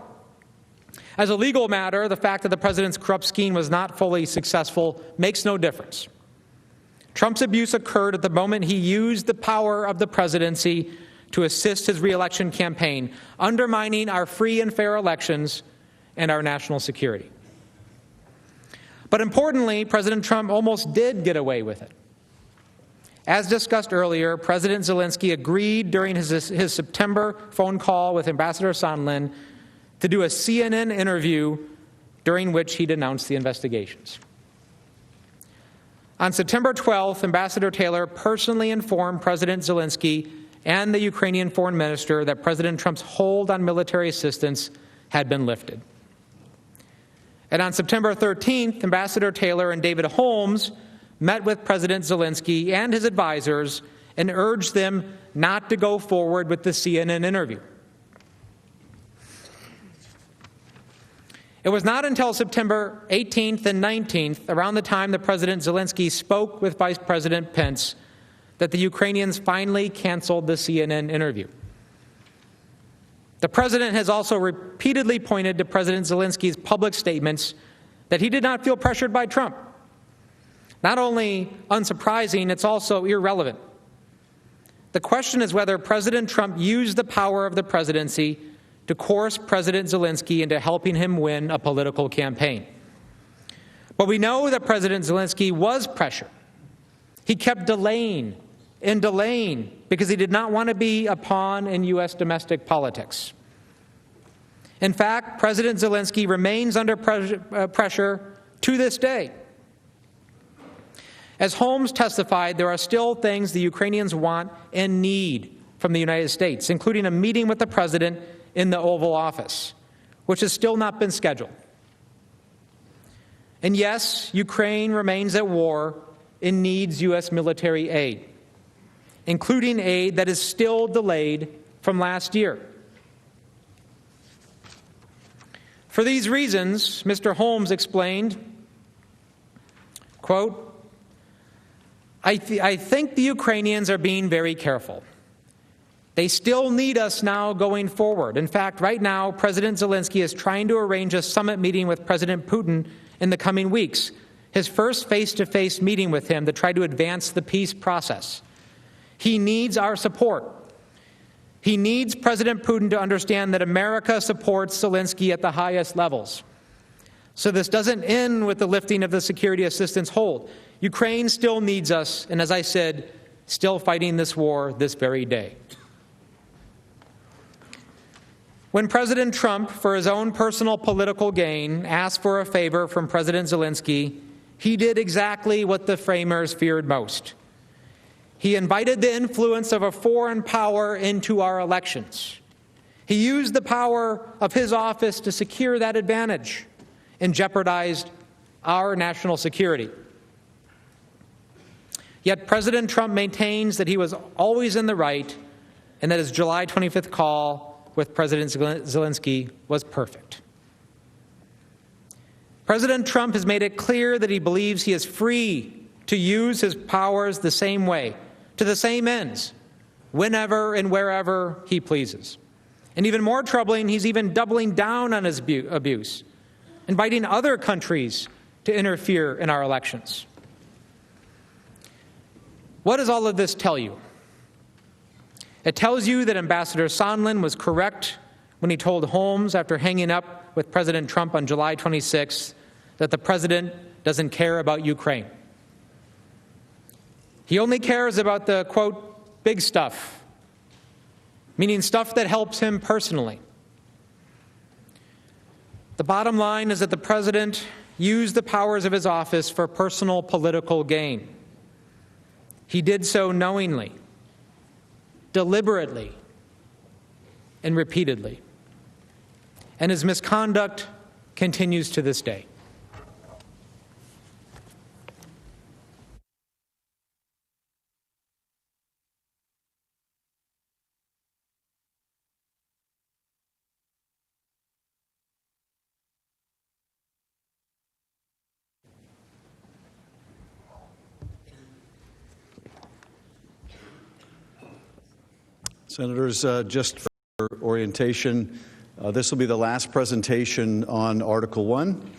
As a legal matter, the fact that the President's corrupt scheme was not fully successful makes no difference. Trump's abuse occurred at the moment he used the power of the presidency to assist his re-election campaign, undermining our free and fair elections and our national security. But importantly, President Trump almost did get away with it. As discussed earlier, President Zelensky agreed during his September phone call with Ambassador Sondland to do a CNN interview during which he denounced the investigations. On September 12th, Ambassador Taylor personally informed President Zelensky and the Ukrainian foreign minister that President Trump's hold on military assistance had been lifted. And on September 13th, Ambassador Taylor and David Holmes met with President Zelensky and his advisors and urged them not to go forward with the CNN interview. It was not until September 18th and 19th, around the time that President Zelensky spoke with Vice President Pence, that the Ukrainians finally canceled the CNN interview. The President has also repeatedly pointed to President Zelensky's public statements that he did not feel pressured by Trump. Not only unsurprising, it's also irrelevant. The question is whether President Trump used the power of the presidency to coerce President Zelensky into helping him win a political campaign. But we know that President Zelensky was pressured. He kept delaying and delaying because he did not want to be a pawn in U.S. domestic politics. In fact, President Zelensky remains under pressure to this day. As Holmes testified, there are still things the Ukrainians want and need from the United States, including a meeting with the President in the Oval Office, which has still not been scheduled. And yes, Ukraine remains at war and needs U.S. military aid, including aid that is still delayed from last year. For these reasons, Mr. Holmes explained, quote, I think the Ukrainians are being very careful. They still need us now going forward. In fact, right now, President Zelensky is trying to arrange a summit meeting with President Putin in the coming weeks, his first face-to-face meeting with him to try to advance the peace process. He needs our support. He needs President Putin to understand that America supports Zelensky at the highest levels. So this doesn't end with the lifting of the security assistance hold. Ukraine still needs us, and as I said, still fighting this war this very day. When President Trump, for his own personal political gain, asked for a favor from President Zelensky, he did exactly what the framers feared most. He invited the influence of a foreign power into our elections. He used the power of his office to secure that advantage and jeopardized our national security. Yet President Trump maintains that he was always in the right and that his July 25th call with President Zelensky was perfect. President Trump has made it clear that he believes he is free to use his powers the same way, to the same ends, whenever and wherever he pleases. And even more troubling, he's even doubling down on his abuse, inviting other countries to interfere in our elections. What does all of this tell you? It tells you that Ambassador Sondland was correct when he told Holmes after hanging up with President Trump on July 26th that the president doesn't care about Ukraine. He only cares about the, quote, big stuff, meaning stuff that helps him personally. The bottom line is that the president used the powers of his office for personal political gain. He did so knowingly, deliberately, and repeatedly. And his misconduct continues to this day. Senators, just for orientation, this will be the last presentation on Article 1.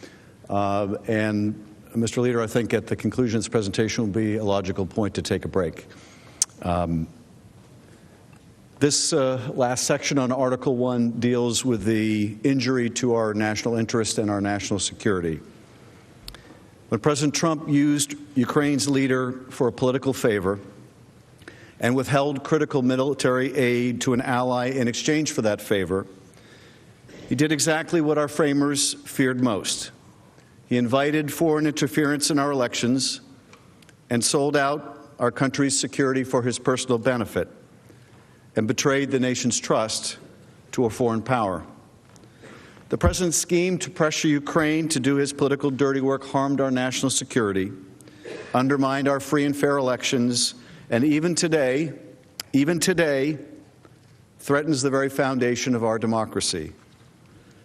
And Mr. Leader, I think at the conclusion of this presentation will be a logical point to take a break. This last section on Article 1 deals with the injury to our national interest and our national security. When President Trump used Ukraine's leader for a political favor and withheld critical military aid to an ally in exchange for that favor, he did exactly what our framers feared most. He invited foreign interference in our elections and sold out our country's security for his personal benefit and betrayed the nation's trust to a foreign power. The president's scheme to pressure Ukraine to do his political dirty work harmed our national security, undermined our free and fair elections, and even today, threatens the very foundation of our democracy.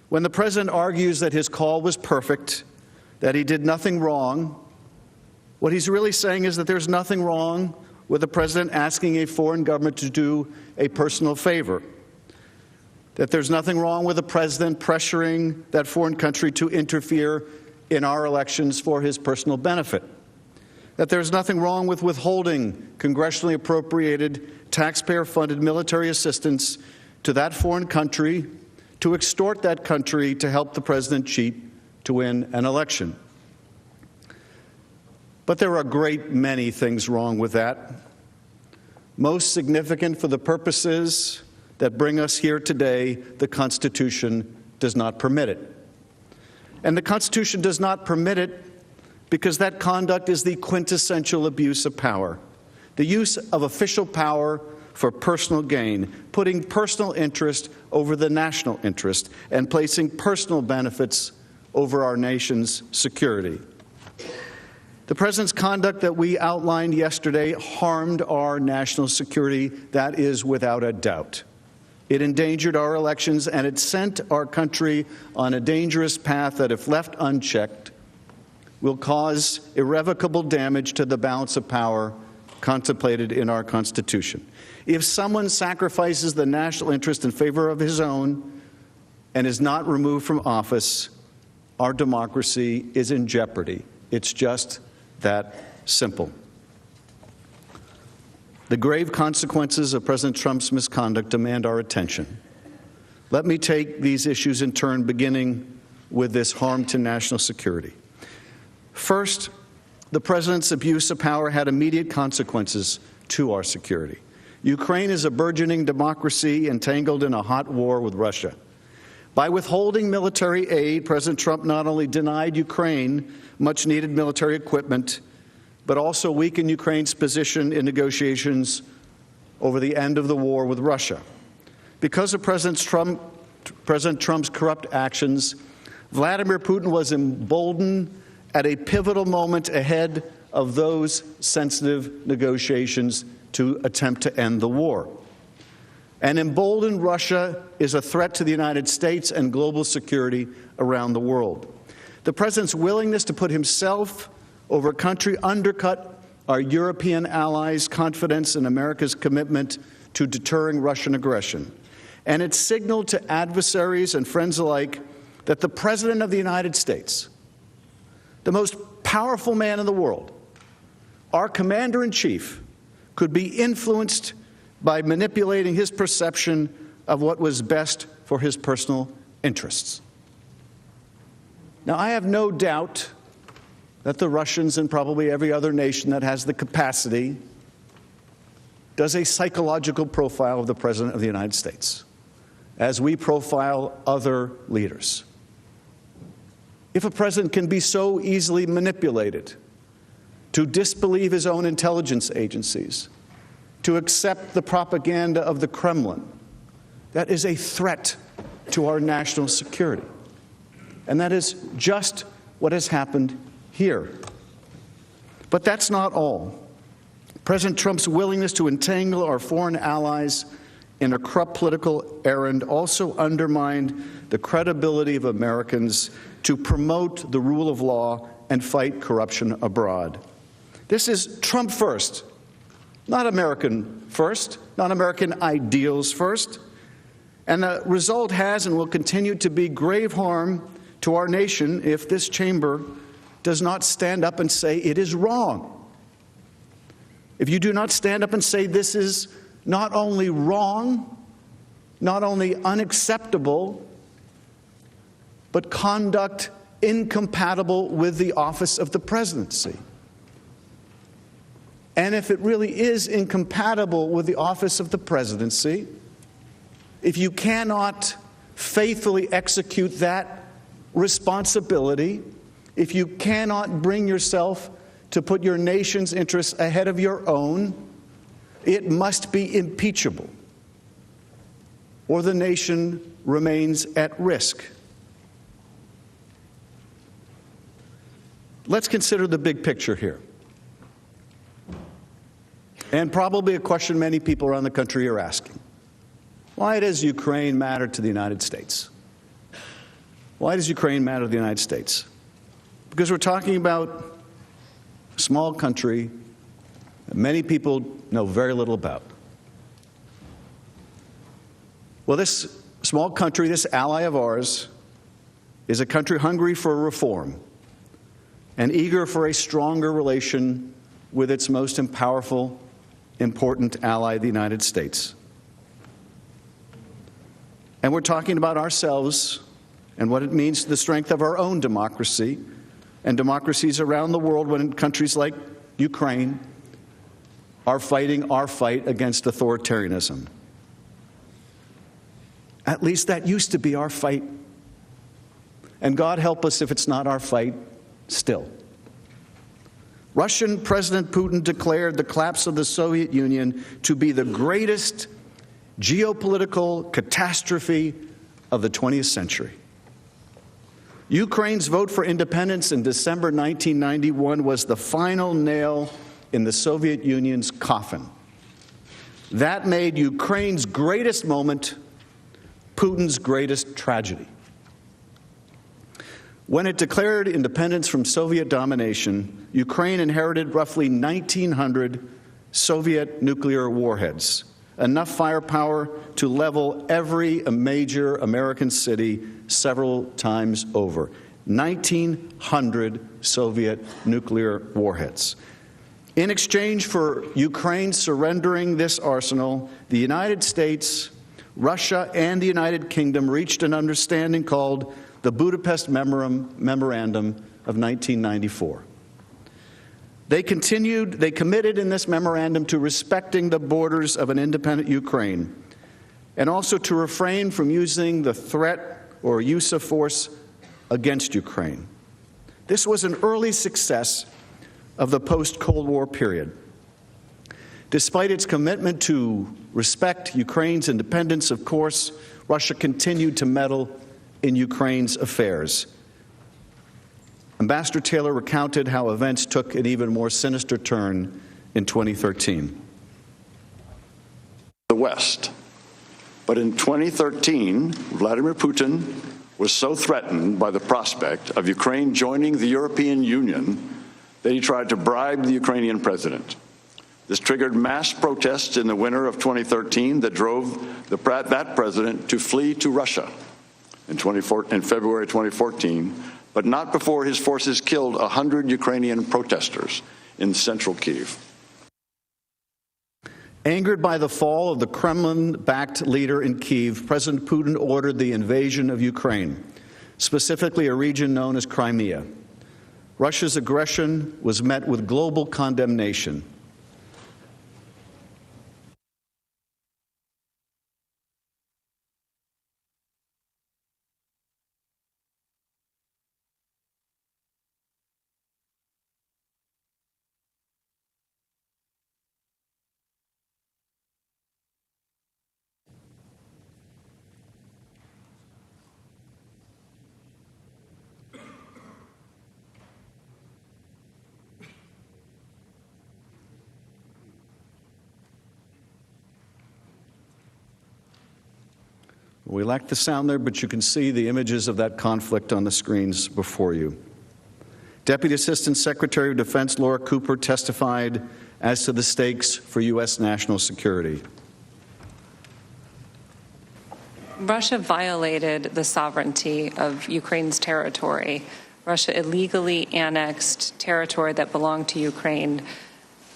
When the president argues that his call was perfect, that he did nothing wrong, what he's really saying is that there's nothing wrong with the president asking a foreign government to do a personal favor, that there's nothing wrong with the president pressuring that foreign country to interfere in our elections for his personal benefit, that there's nothing wrong with withholding congressionally appropriated, taxpayer-funded military assistance to that foreign country to extort that country to help the president cheat to win an election. But there are a great many things wrong with that. Most significant for the purposes that bring us here today, the Constitution does not permit it. And the Constitution does not permit it because that conduct is the quintessential abuse of power, the use of official power for personal gain, putting personal interest over the national interest, and placing personal benefits over our nation's security. The president's conduct that we outlined yesterday harmed our national security. That is without a doubt. It endangered our elections, and it sent our country on a dangerous path that, if left unchecked, will cause irrevocable damage to the balance of power contemplated in our Constitution. If someone sacrifices the national interest in favor of his own and is not removed from office, our democracy is in jeopardy. It's just that simple. The grave consequences of President Trump's misconduct demand our attention. Let me take these issues in turn, beginning with this harm to national security. First, the president's abuse of power had immediate consequences to our security. Ukraine is a burgeoning democracy entangled in a hot war with Russia. By withholding military aid, President Trump not only denied Ukraine much-needed military equipment, but also weakened Ukraine's position in negotiations over the end of the war with Russia. Because of President Trump's corrupt actions, Vladimir Putin was emboldened at a pivotal moment ahead of those sensitive negotiations to attempt to end the war. And emboldened Russia is a threat to the United States and global security around the world. The president's willingness to put himself over a country undercut our European allies' confidence in America's commitment to deterring Russian aggression. And it signaled to adversaries and friends alike that the President of the United States, the most powerful man in the world, our commander-in-chief, could be influenced by manipulating his perception of what was best for his personal interests. Now, I have no doubt that the Russians and probably every other nation that has the capacity does a psychological profile of the President of the United States, as we profile other leaders. If a president can be so easily manipulated to disbelieve his own intelligence agencies, to accept the propaganda of the Kremlin. That is a threat to our national security. And that is just what has happened here. But that's not all. President Trump's willingness to entangle our foreign allies in a corrupt political errand also undermined the credibility of Americans to promote the rule of law and fight corruption abroad. This is Trump first, not American first, not American ideals first. And the result has and will continue to be grave harm to our nation if this chamber does not stand up and say it is wrong. If you do not stand up and say this is not only wrong, not only unacceptable, but conduct incompatible with the office of the presidency. And if it really is incompatible with the office of the presidency, if you cannot faithfully execute that responsibility, if you cannot bring yourself to put your nation's interests ahead of your own, it must be impeachable, or the nation remains at risk. Let's consider the big picture here. And probably a question many people around the country are asking. Why does Ukraine matter to the United States? Why does Ukraine matter to the United States? Because we're talking about a small country that many people know very little about. Well, this small country, this ally of ours, is a country hungry for reform and eager for a stronger relation with its most powerful, important ally, the United States. And we're talking about ourselves and what it means to the strength of our own democracy and democracies around the world when countries like Ukraine are fighting our fight against authoritarianism. At least that used to be our fight. And God help us if it's not our fight still. Russian President Putin declared the collapse of the Soviet Union to be the greatest geopolitical catastrophe of the 20th century. Ukraine's vote for independence in December 1991 was the final nail in the Soviet Union's coffin. That made Ukraine's greatest moment Putin's greatest tragedy. When it declared independence from Soviet domination, Ukraine inherited roughly 1,900 Soviet nuclear warheads, enough firepower to level every major American city several times over. 1,900 Soviet nuclear warheads. In exchange for Ukraine surrendering this arsenal, the United States, Russia, and the United Kingdom reached an understanding called the Budapest Memorandum of 1994. They committed in this memorandum to respecting the borders of an independent Ukraine and also to refrain from using the threat or use of force against Ukraine. This was an early success of the post-Cold War period. Despite its commitment to respect Ukraine's independence, of course, Russia continued to meddle in Ukraine's affairs. Ambassador Taylor recounted how events took an even more sinister turn in 2013. The West. But in 2013, Vladimir Putin was so threatened by the prospect of Ukraine joining the European Union that he tried to bribe the Ukrainian president. This triggered mass protests in the winter of 2013 that drove that president to flee to Russia in February 2014, but not before his forces killed 100 Ukrainian protesters in central Kyiv. Angered by the fall of the Kremlin-backed leader in Kyiv, President Putin ordered the invasion of Ukraine, specifically a region known as Crimea. Russia's aggression was met with global condemnation. We lack the sound there, but you can see the images of that conflict on the screens before you. Deputy Assistant Secretary of Defense Laura Cooper testified as to the stakes for U.S. national security. Russia violated the sovereignty of Ukraine's territory. Russia illegally annexed territory that belonged to Ukraine.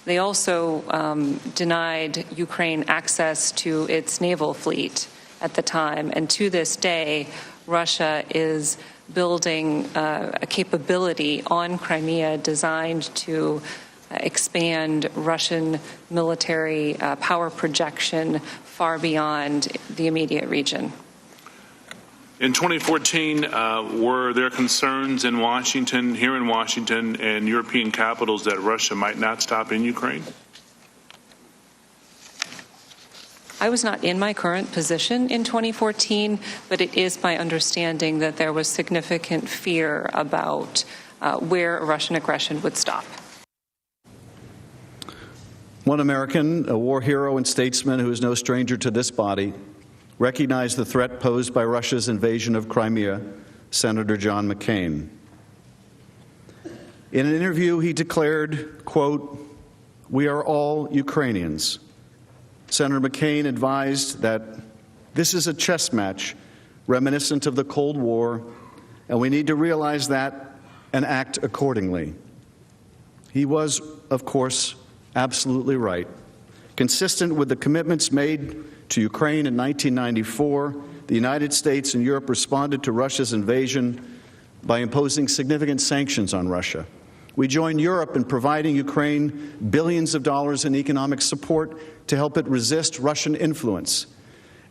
They also denied Ukraine access to its naval fleet at the time. And to this day, Russia is building a capability on Crimea designed to expand Russian military power projection far beyond the immediate region. In 2014, were there concerns in Washington, here in Washington, and European capitals that Russia might not stop in Ukraine? I was not in my current position in 2014, but it is my understanding that there was significant fear about where Russian aggression would stop. One American, a war hero and statesman who is no stranger to this body, recognized the threat posed by Russia's invasion of Crimea, Senator John McCain. In an interview, he declared, quote, "We are all Ukrainians." Senator McCain advised that this is a chess match reminiscent of the Cold War, and we need to realize that and act accordingly. He was, of course, absolutely right. Consistent with the commitments made to Ukraine in 1994, the United States and Europe responded to Russia's invasion by imposing significant sanctions on Russia. We joined Europe in providing Ukraine billions of dollars in economic support to help it resist Russian influence.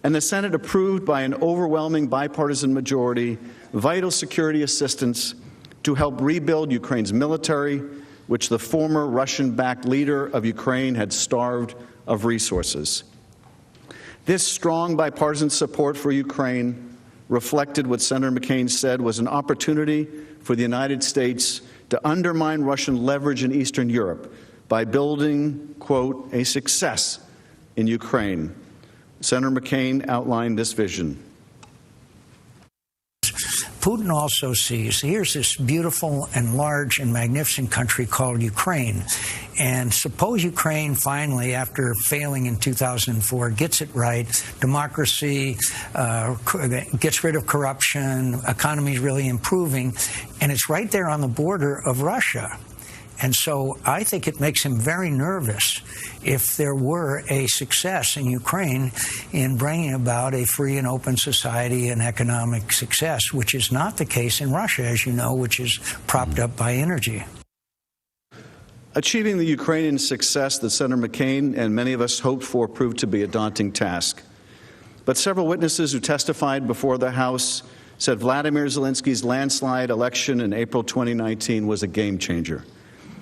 And the Senate approved by an overwhelming bipartisan majority vital security assistance to help rebuild Ukraine's military, which the former Russian-backed leader of Ukraine had starved of resources. This strong bipartisan support for Ukraine reflected what Senator McCain said was an opportunity for the United States to undermine Russian leverage in Eastern Europe by building, quote, a success in Ukraine. Senator McCain outlined this vision. Putin also sees, here's this beautiful and large and magnificent country called Ukraine. And suppose Ukraine finally, after failing in 2004, gets it right, democracy, gets rid of corruption, economy is really improving, and it's right there on the border of Russia. And so I think it makes him very nervous if there were a success in Ukraine in bringing about a free and open society and economic success, which is not the case in Russia, as you know, which is propped up by energy. Achieving the Ukrainian success that Senator McCain and many of us hoped for proved to be a daunting task. But several witnesses who testified before the House said Vladimir Zelensky's landslide election in April 2019 was a game changer.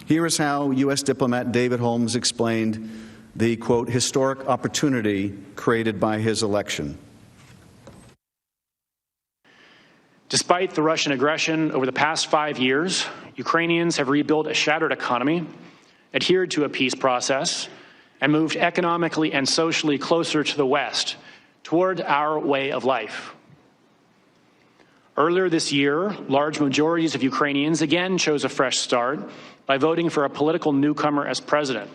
Here is how U.S. diplomat David Holmes explained the, quote, historic opportunity created by his election. Despite the Russian aggression over the past 5 years, Ukrainians have rebuilt a shattered economy, adhered to a peace process, and moved economically and socially closer to the West, toward our way of life. Earlier this year, large majorities of Ukrainians again chose a fresh start by voting for a political newcomer as president,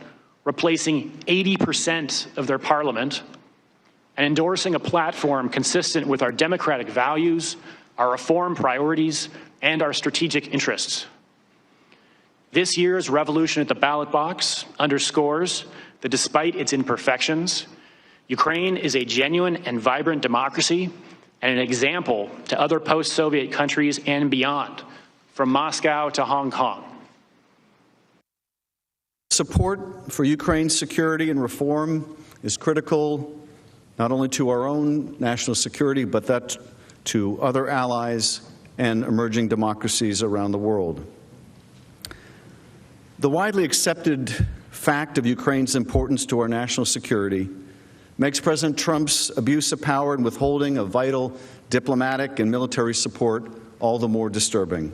replacing 80% of their parliament, and endorsing a platform consistent with our democratic values, our reform priorities, and our strategic interests. This year's revolution at the ballot box underscores that despite its imperfections, Ukraine is a genuine and vibrant democracy and an example to other post-Soviet countries and beyond, from Moscow to Hong Kong. Support for Ukraine's security and reform is critical not only to our own national security, but that to other allies and emerging democracies around the world. The widely accepted fact of Ukraine's importance to our national security makes President Trump's abuse of power and withholding of vital diplomatic and military support all the more disturbing.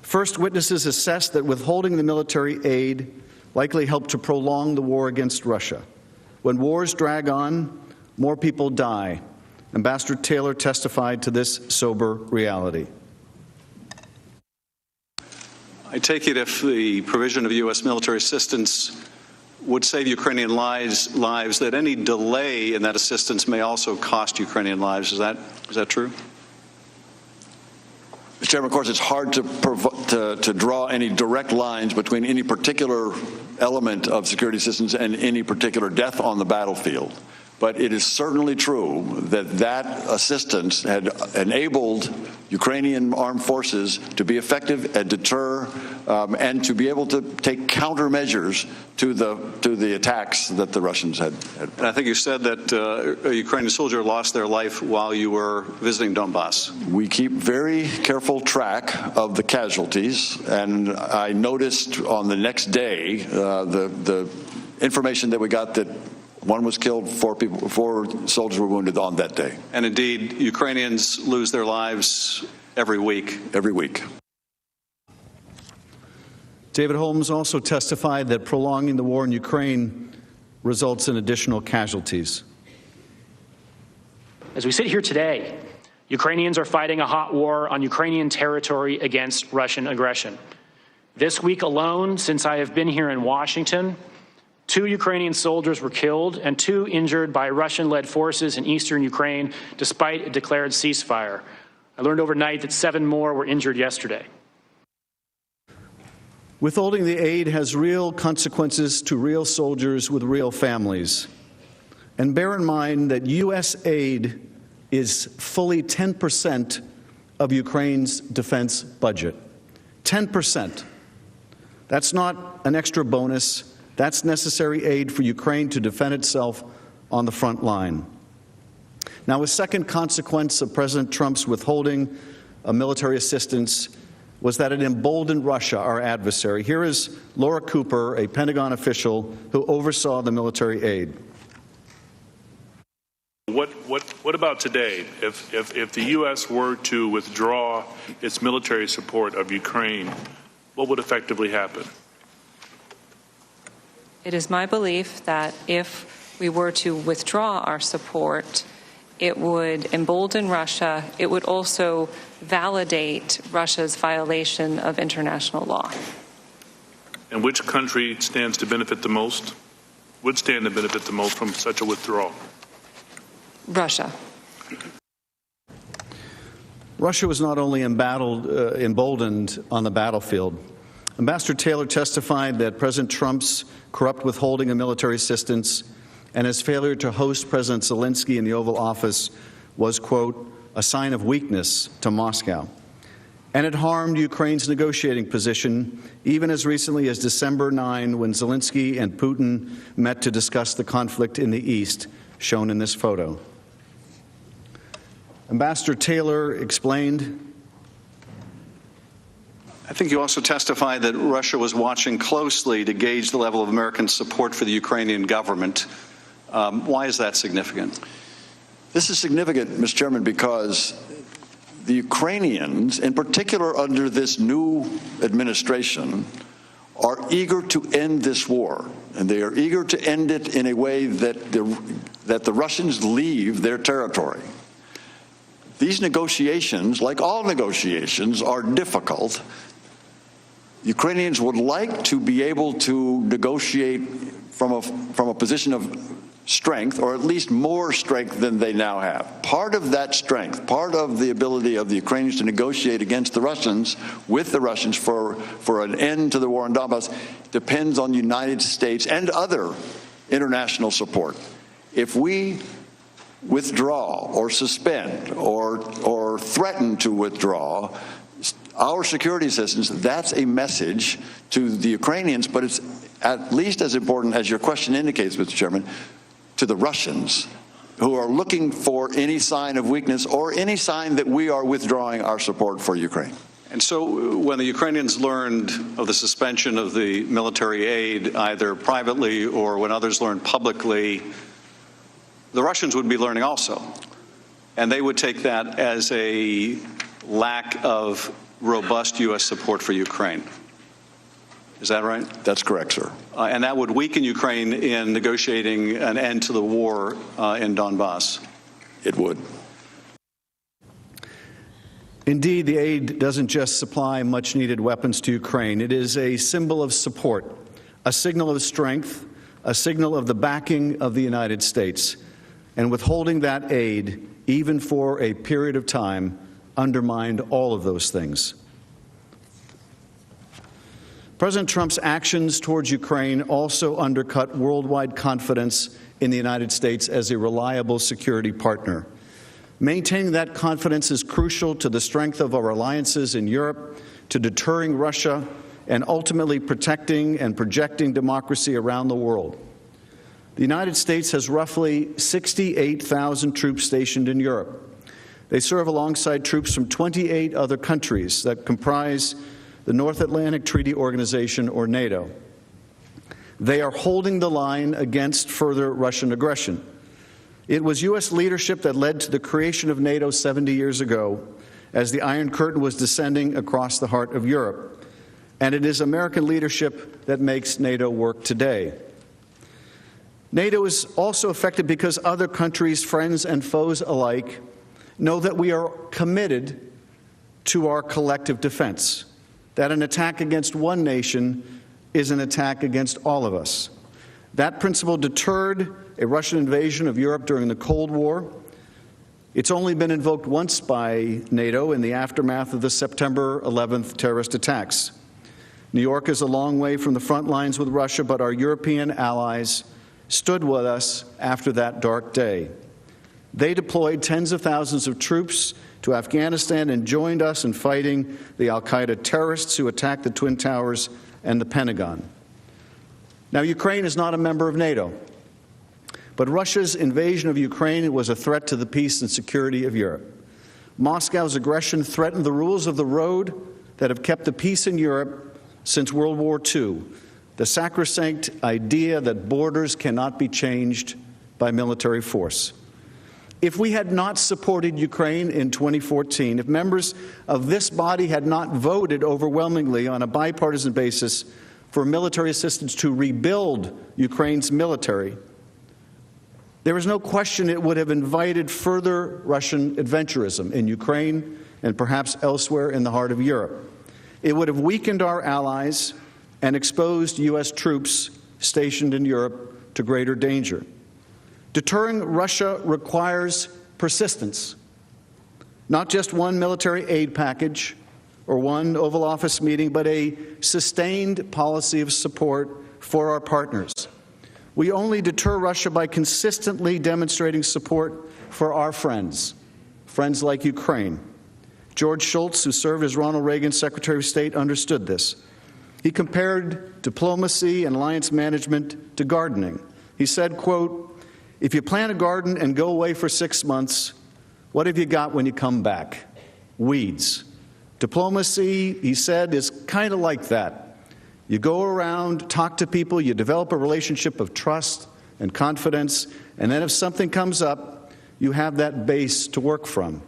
First, witnesses assessed that withholding the military aid likely helped to prolong the war against Russia. When wars drag on, more people die, Ambassador Taylor testified to this sober reality. I take it if the provision of U.S. military assistance would save Ukrainian lives, that any delay in that assistance may also cost Ukrainian lives. Is that true? Mr. Chairman, of course, it's hard to draw any direct lines between any particular element of security assistance and any particular death on the battlefield. But it is certainly true that that assistance had enabled Ukrainian armed forces to be effective and deter and to be able to take countermeasures to the attacks that the Russians had. And I think you said that a Ukrainian soldier lost their life while you were visiting Donbass. We keep very careful track of the casualties, and I noticed on the next day the information that we got that one was killed, 4 soldiers were wounded on that day. And indeed, Ukrainians lose their lives every week. Every week. David Holmes also testified that prolonging the war in Ukraine results in additional casualties. As we sit here today, Ukrainians are fighting a hot war on Ukrainian territory against Russian aggression. This week alone, since I have been here in Washington, 2 Ukrainian soldiers were killed and 2 injured by Russian-led forces in eastern Ukraine, despite a declared ceasefire. I learned overnight that 7 more were injured yesterday. Withholding the aid has real consequences to real soldiers with real families. And bear in mind that U.S. aid is fully 10% of Ukraine's defense budget. 10%. That's not an extra bonus. That's necessary aid for Ukraine to defend itself on the front line. Now, a second consequence of President Trump's withholding of military assistance was that it emboldened Russia, our adversary. Here is Laura Cooper, a Pentagon official who oversaw the military aid. What about today? If the U.S. were to withdraw its military support of Ukraine, what would effectively happen? It is my belief that if we were to withdraw our support, it would embolden Russia. It would also validate Russia's violation of international law. And which country stands to benefit the most? Would stand to benefit the most from such a withdrawal? Russia. Russia was not only emboldened on the battlefield. Ambassador Taylor testified that President Trump's corrupt withholding of military assistance and his failure to host President Zelensky in the Oval Office was, quote, a sign of weakness to Moscow. And it harmed Ukraine's negotiating position, even as recently as December 9, when Zelensky and Putin met to discuss the conflict in the East, shown in this photo. Ambassador Taylor explained, I think you also testified that Russia was watching closely to gauge the level of American support for the Ukrainian government. Why is that significant? This is significant, Mr. Chairman, because the Ukrainians, in particular under this new administration, are eager to end this war. And they are eager to end it in a way that the Russians leave their territory. These negotiations, like all negotiations, are difficult. Ukrainians would like to be able to negotiate from a position of strength, or at least more strength than they now have. Part of that strength, part of the ability of the Ukrainians to negotiate against the Russians, with the Russians for an end to the war in Donbass, depends on the United States and other international support. If we withdraw or suspend or threaten to withdraw our security assistance, that's a message to the Ukrainians, but it's at least as important, as your question indicates, Mr. Chairman, to the Russians, who are looking for any sign of weakness or any sign that we are withdrawing our support for Ukraine. And so when the Ukrainians learned of the suspension of the military aid, either privately or when others learned publicly, the Russians would be learning also. And they would take that as a lack of robust U.S. support for Ukraine. Is that right? That's correct, sir. And that would weaken Ukraine in negotiating an end to the war in Donbass. It would. Indeed, the aid doesn't just supply much-needed weapons to Ukraine. It is a symbol of support, a signal of strength, a signal of the backing of the United States. And withholding that aid, even for a period of time, undermined all of those things. President Trump's actions towards Ukraine also undercut worldwide confidence in the United States as a reliable security partner. Maintaining that confidence is crucial to the strength of our alliances in Europe, to deterring Russia, and ultimately protecting and projecting democracy around the world. The United States has roughly 68,000 troops stationed in Europe. They serve alongside troops from 28 other countries that comprise the North Atlantic Treaty Organization, or NATO. They are holding the line against further Russian aggression. It was U.S. leadership that led to the creation of NATO 70 years ago, as the Iron Curtain was descending across the heart of Europe. And it is American leadership that makes NATO work today. NATO is also affected because other countries, friends and foes alike, know that we are committed to our collective defense, that an attack against one nation is an attack against all of us. That principle deterred a Russian invasion of Europe during the Cold War. It's only been invoked once by NATO in the aftermath of the September 11th terrorist attacks. New York is a long way from the front lines with Russia, but our European allies stood with us after that dark day. They deployed tens of thousands of troops to Afghanistan and joined us in fighting the al-Qaeda terrorists who attacked the Twin Towers and the Pentagon. Now, Ukraine is not a member of NATO, but Russia's invasion of Ukraine was a threat to the peace and security of Europe. Moscow's aggression threatened the rules of the road that have kept the peace in Europe since World War II, the sacrosanct idea that borders cannot be changed by military force. If we had not supported Ukraine in 2014, if members of this body had not voted overwhelmingly on a bipartisan basis for military assistance to rebuild Ukraine's military, there is no question it would have invited further Russian adventurism in Ukraine and perhaps elsewhere in the heart of Europe. It would have weakened our allies and exposed U.S. troops stationed in Europe to greater danger. Deterring Russia requires persistence, not just one military aid package or one Oval Office meeting, but a sustained policy of support for our partners. We only deter Russia by consistently demonstrating support for our friends like Ukraine. George Shultz, who served as Ronald Reagan's Secretary of State, understood this. He compared diplomacy and alliance management to gardening. He said, quote, "If you plant a garden and go away for 6 months, what have you got when you come back? Weeds." Diplomacy, he said, is kind of like that. You go around, talk to people, you develop a relationship of trust and confidence, and then if something comes up, you have that base to work from.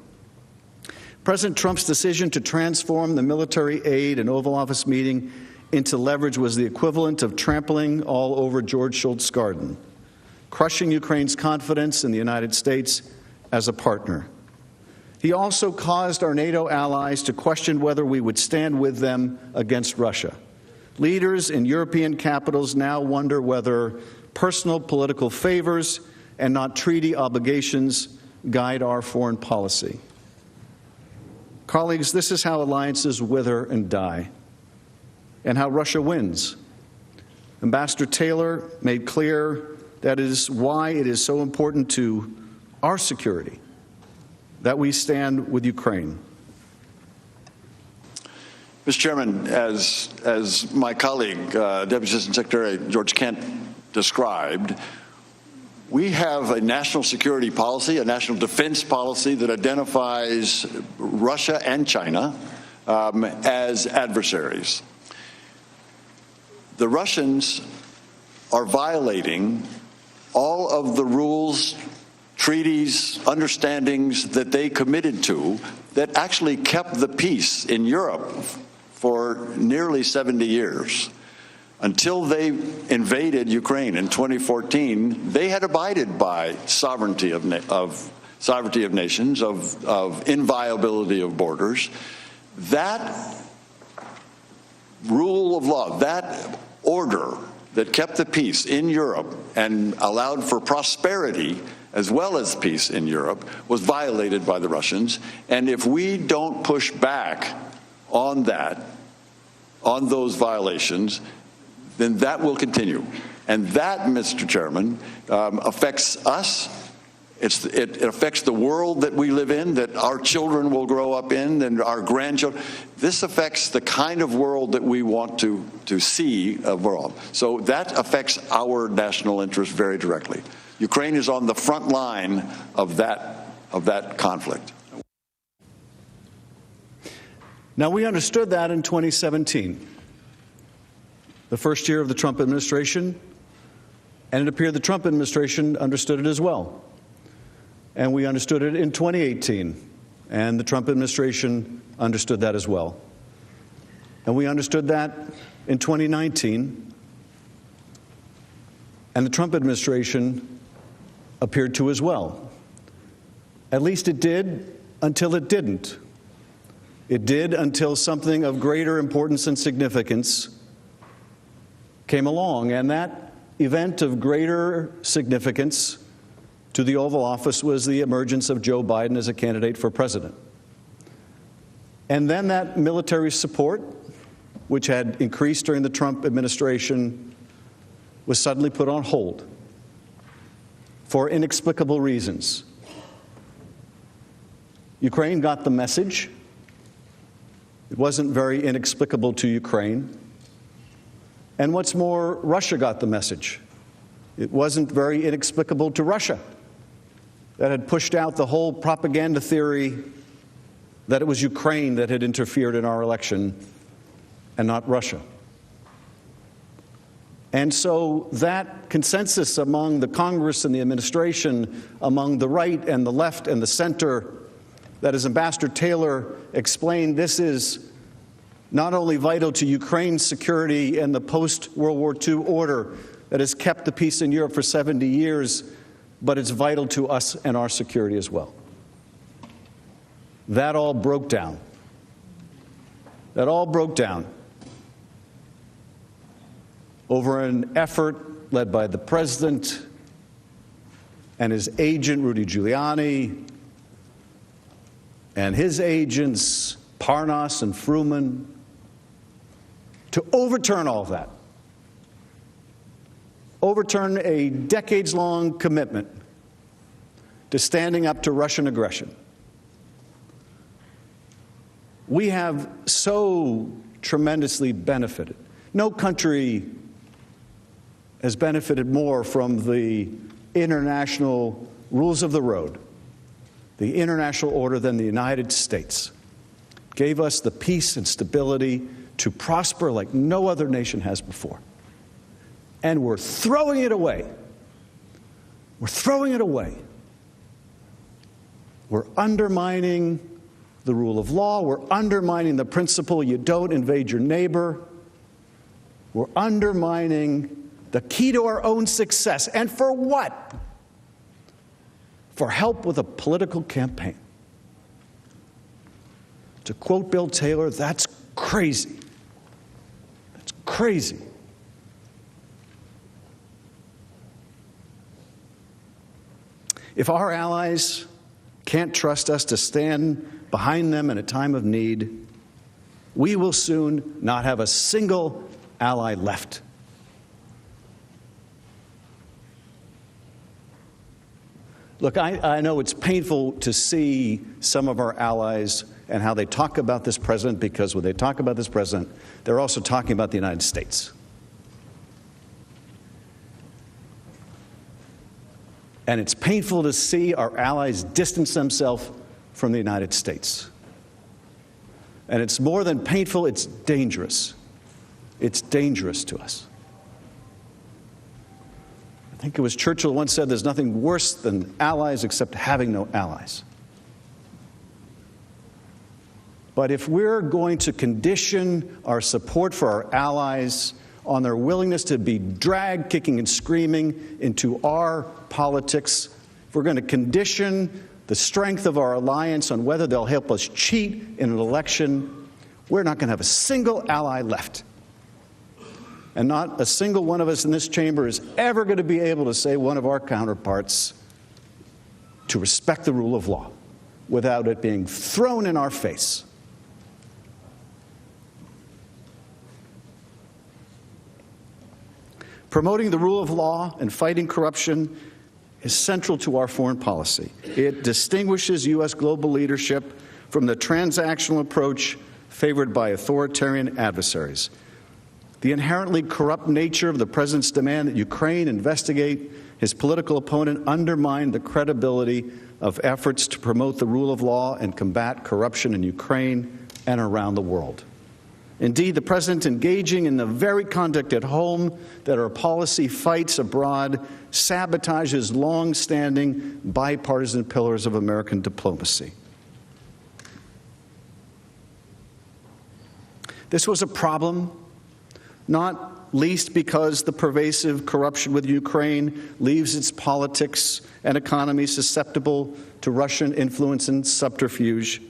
President Trump's decision to transform the military aid and Oval Office meeting into leverage was the equivalent of trampling all over George Shultz's garden, crushing Ukraine's confidence in the United States as a partner. He also caused our NATO allies to question whether we would stand with them against Russia. Leaders in European capitals now wonder whether personal political favors and not treaty obligations guide our foreign policy. Colleagues, this is how alliances wither and die, and how Russia wins. Ambassador Taylor made clear that is why it is so important to our security that we stand with Ukraine. Mr. Chairman, as my colleague, Deputy Assistant Secretary George Kent described, we have a national security policy, a national defense policy that identifies Russia and China as adversaries. The Russians are violating all of the rules, treaties, understandings that they committed to that actually kept the peace in Europe for nearly 70 years. Until they invaded Ukraine in 2014, they had abided by sovereignty of sovereignty of nations, of inviolability of borders, that rule of law, that order that kept the peace in Europe and allowed for prosperity as well as peace in Europe was violated by the Russians. And if we don't push back on that, on those violations, then that will continue. And that, Mr. Chairman, affects us. It affects the world that we live in, that our children will grow up in, and our grandchildren. This affects the kind of world that we want to see abroad. So that affects our national interest very directly. Ukraine is on the front line of that conflict. Now, we understood that in 2017, the first year of the Trump administration, and it appeared the Trump administration understood it as well. And we understood it in 2018, and the Trump administration understood that as well. And we understood that in 2019, and the Trump administration appeared to as well. At least it did until it didn't. It did until something of greater importance and significance came along, and that event of greater significance to the Oval Office was the emergence of Joe Biden as a candidate for president. And then that military support, which had increased during the Trump administration, was suddenly put on hold for inexplicable reasons. Ukraine got the message. It wasn't very inexplicable to Ukraine. And what's more, Russia got the message. It wasn't very inexplicable to Russia, that had pushed out the whole propaganda theory that it was Ukraine that had interfered in our election and not Russia. And so that consensus among the Congress and the administration, among the right and the left and the center, that as Ambassador Taylor explained, this is not only vital to Ukraine's security and the post-World War II order that has kept the peace in Europe for 70 years, but it's vital to us and our security as well. That all broke down. That all broke down over an effort led by the president and his agent, Rudy Giuliani, and his agents, Parnas and Fruman, to overturn all of that. Overturn a decades-long commitment to standing up to Russian aggression. We have so tremendously benefited. No country has benefited more from the international rules of the road, the international order, than the United States. Gave us the peace and stability to prosper like no other nation has before. And we're throwing it away. We're throwing it away. We're undermining the rule of law. We're undermining the principle you don't invade your neighbor. We're undermining the key to our own success. And for what? For help with a political campaign. To quote Bill Taylor, that's crazy. That's crazy. If our allies can't trust us to stand behind them in a time of need, we will soon not have a single ally left. Look, I know it's painful to see some of our allies and how they talk about this president, because when they talk about this president, they're also talking about the United States. And it's painful to see our allies distance themselves from the United States. And it's more than painful, it's dangerous. It's dangerous to us. I think it was Churchill once said, there's nothing worse than allies except having no allies. But if we're going to condition our support for our allies on their willingness to be dragged kicking and screaming into our politics, if we're going to condition the strength of our alliance, on whether they'll help us cheat in an election, we're not going to have a single ally left. And not a single one of us in this chamber is ever going to be able to say one of our counterparts to respect the rule of law without it being thrown in our face. Promoting the rule of law and fighting corruption is central to our foreign policy. It distinguishes U.S. global leadership from the transactional approach favored by authoritarian adversaries. The inherently corrupt nature of the president's demand that Ukraine investigate his political opponent undermined the credibility of efforts to promote the rule of law and combat corruption in Ukraine and around the world. Indeed, the president engaging in the very conduct at home that our policy fights abroad sabotages long-standing bipartisan pillars of American diplomacy. This was a problem, not least because the pervasive corruption with Ukraine leaves its politics and economy susceptible to Russian influence and subterfuge.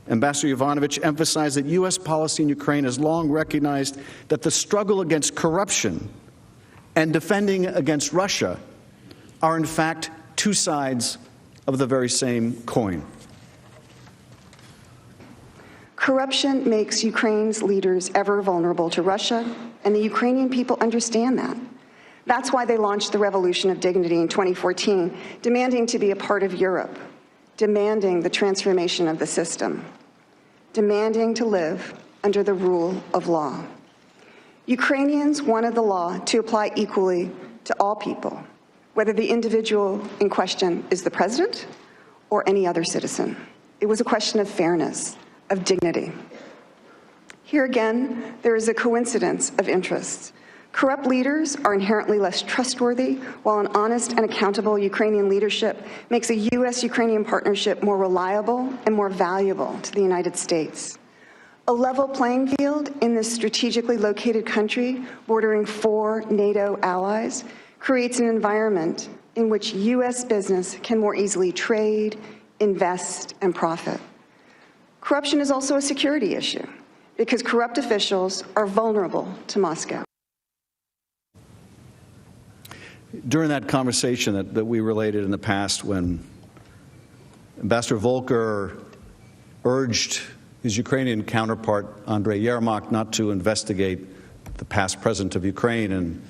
Ambassador Yovanovitch emphasized that U.S. policy in Ukraine has long recognized that the struggle against corruption and defending against Russia are in fact two sides of the very same coin. Corruption makes Ukraine's leaders ever vulnerable to Russia, and the Ukrainian people understand that. That's why they launched the Revolution of Dignity in 2014, demanding to be a part of Europe, demanding the transformation of the system, demanding to live under the rule of law. Ukrainians wanted the law to apply equally to all people, whether the individual in question is the president or any other citizen. It was a question of fairness, of dignity. Here again, there is a coincidence of interests. Corrupt leaders are inherently less trustworthy, while an honest and accountable Ukrainian leadership makes a U.S.-Ukrainian partnership more reliable and more valuable to the United States. A level playing field in this strategically located country, bordering 4 NATO allies, creates an environment in which U.S. business can more easily trade, invest, and profit. Corruption is also a security issue, because corrupt officials are vulnerable to Moscow. During that conversation that we related in the past, when Ambassador Volker urged his Ukrainian counterpart, Andrei Yermak, not to investigate the past president of Ukraine, and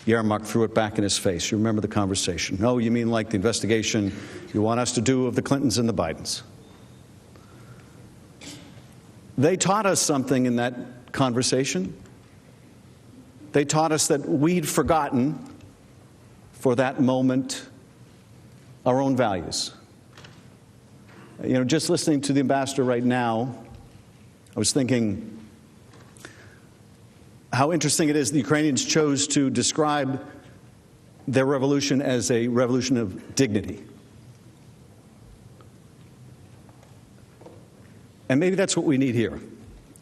Yermak threw it back in his face. You remember the conversation. No, you mean like the investigation you want us to do of the Clintons and the Bidens. They taught us something in that conversation. They taught us that we'd forgotten, for that moment, our own values. You know, just listening to the ambassador right now, I was thinking how interesting it is the Ukrainians chose to describe their revolution as a revolution of dignity. And maybe that's what we need here,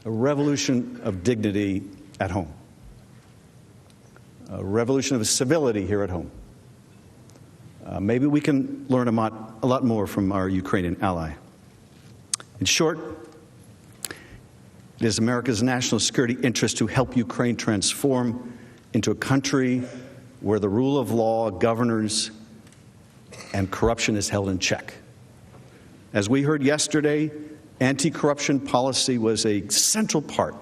a revolution of dignity at home, a revolution of civility here at home. Maybe we can learn a lot more from our Ukrainian ally. In short, it is America's national security interest to help Ukraine transform into a country where the rule of law governs and corruption is held in check. As we heard yesterday, anti-corruption policy was a central part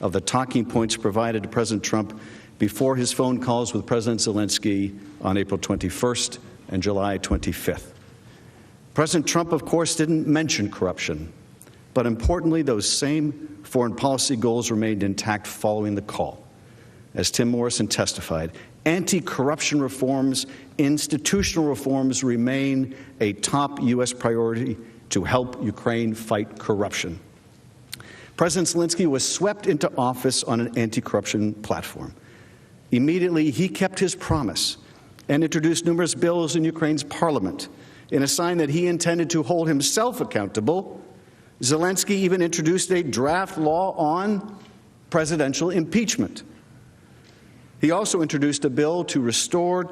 of the talking points provided to President Trump before his phone calls with President Zelensky on April 21st and July 25th. President Trump, of course, didn't mention corruption, but importantly, those same foreign policy goals remained intact following the call. As Tim Morrison testified, anti-corruption reforms, institutional reforms remain a top U.S. priority to help Ukraine fight corruption. President Zelensky was swept into office on an anti-corruption platform. Immediately, he kept his promise and introduced numerous bills in Ukraine's parliament. In a sign that he intended to hold himself accountable, Zelensky even introduced a draft law on presidential impeachment. He also introduced a bill to restore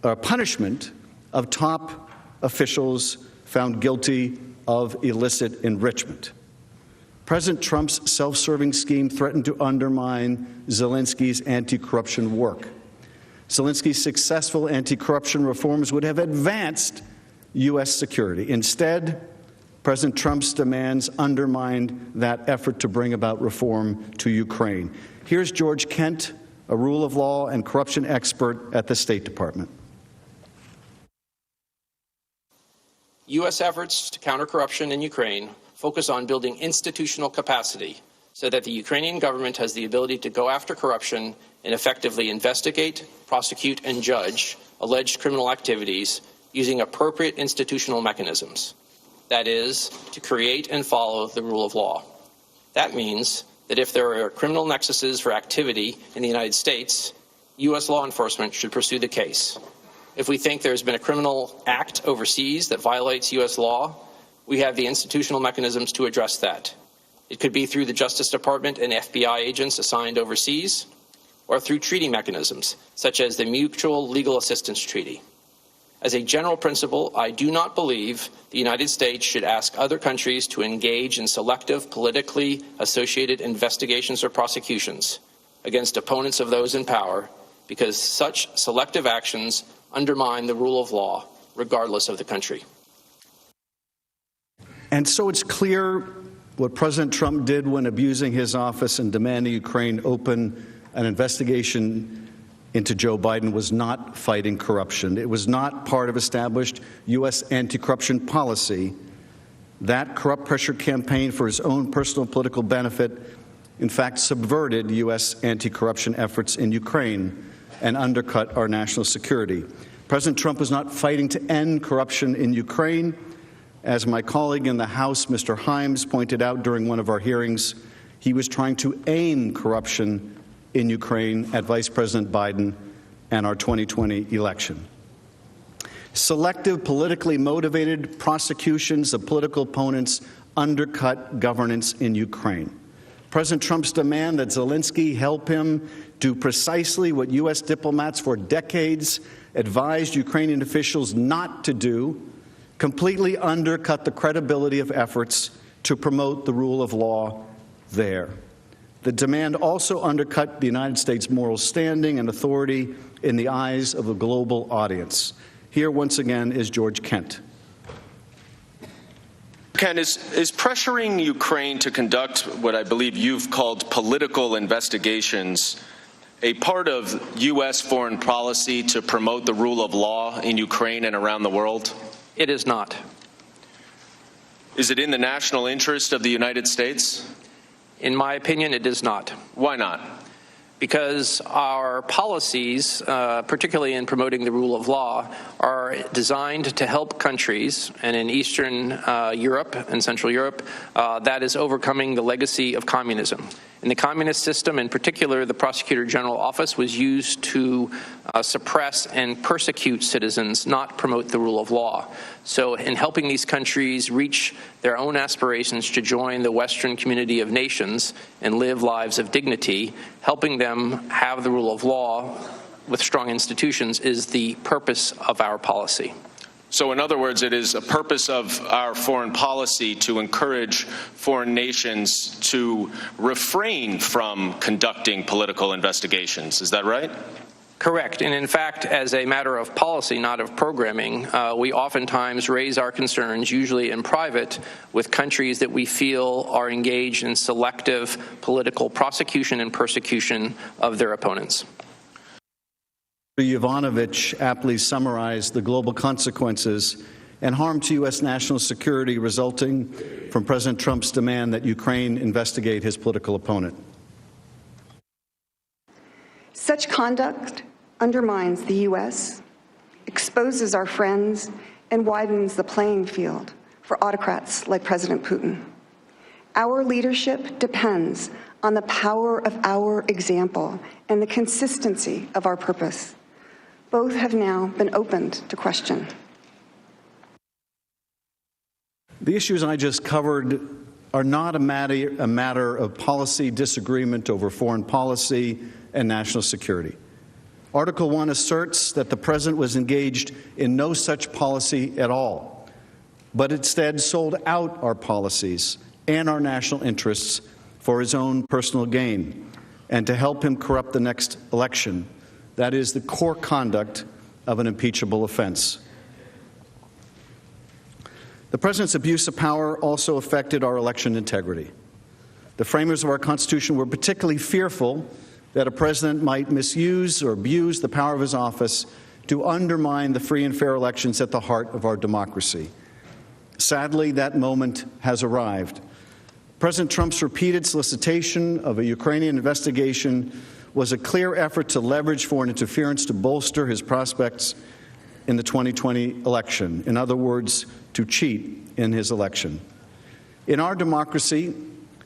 punishment of top officials found guilty of illicit enrichment. President Trump's self-serving scheme threatened to undermine Zelensky's anti-corruption work. Zelensky's successful anti-corruption reforms would have advanced U.S. security. Instead, President Trump's demands undermined that effort to bring about reform to Ukraine. Here's George Kent, a rule of law and corruption expert at the State Department. U.S. efforts to counter corruption in Ukraine focus on building institutional capacity so that the Ukrainian government has the ability to go after corruption and effectively investigate, prosecute, and judge alleged criminal activities using appropriate institutional mechanisms. That is, to create and follow the rule of law. That means that if there are criminal nexuses for activity in the United States, U.S. law enforcement should pursue the case. If we think there's been a criminal act overseas that violates U.S. law, we have the institutional mechanisms to address that. It could be through the Justice Department and FBI agents assigned overseas, or through treaty mechanisms, such as the Mutual Legal Assistance Treaty. As a general principle, I do not believe the United States should ask other countries to engage in selective, politically associated investigations or prosecutions against opponents of those in power, because such selective actions undermine the rule of law, regardless of the country. And so it's clear what President Trump did when abusing his office and demanding Ukraine open an investigation into Joe Biden was not fighting corruption. It was not part of established U.S. anti-corruption policy. That corrupt pressure campaign for his own personal political benefit, in fact, subverted U.S. anti-corruption efforts in Ukraine and undercut our national security. President Trump was not fighting to end corruption in Ukraine. As my colleague in the House, Mr. Himes, pointed out during one of our hearings, he was trying to aim corruption in Ukraine at Vice President Biden and our 2020 election. Selective, politically motivated prosecutions of political opponents undercut governance in Ukraine. President Trump's demand that Zelensky help him do precisely what U.S. diplomats for decades advised Ukrainian officials not to do completely undercut the credibility of efforts to promote the rule of law there. The demand also undercut the United States' moral standing and authority in the eyes of a global audience. Here, once again, is George Kent. Ken, is pressuring Ukraine to conduct what I believe you've called political investigations a part of U.S. foreign policy to promote the rule of law in Ukraine and around the world? It is not. Is it in the national interest of the United States? In my opinion, it is not. Why not? Because our policies, particularly in promoting the rule of law, are designed to help countries, and in Eastern Europe and Central Europe, that is overcoming the legacy of communism. In the communist system, in particular, the Prosecutor General Office was used to suppress and persecute citizens, not promote the rule of law. So in helping these countries reach their own aspirations to join the Western community of nations and live lives of dignity, helping them have the rule of law with strong institutions is the purpose of our policy. So in other words, it is a purpose of our foreign policy to encourage foreign nations to refrain from conducting political investigations. Is that right? Correct. And in fact, as a matter of policy, not of programming, we oftentimes raise our concerns, usually in private, with countries that we feel are engaged in selective political prosecution and persecution of their opponents. Yovanovitch aptly summarized the global consequences and harm to U.S. national security resulting from President Trump's demand that Ukraine investigate his political opponent. Such conduct undermines the U.S., exposes our friends, and widens the playing field for autocrats like President Putin. Our leadership depends on the power of our example and the consistency of our purpose. Both have now been opened to question. The issues I just covered are not a matter of policy disagreement over foreign policy and national security. Article 1 asserts that the president was engaged in no such policy at all, but instead sold out our policies and our national interests for his own personal gain and to help him corrupt the next election. That is the core conduct of an impeachable offense. The president's abuse of power also affected our election integrity. The framers of our Constitution were particularly fearful that a president might misuse or abuse the power of his office to undermine the free and fair elections at the heart of our democracy. Sadly, that moment has arrived. President Trump's repeated solicitation of a Ukrainian investigation was a clear effort to leverage foreign interference to bolster his prospects in the 2020 election. In other words, to cheat in his election. In our democracy,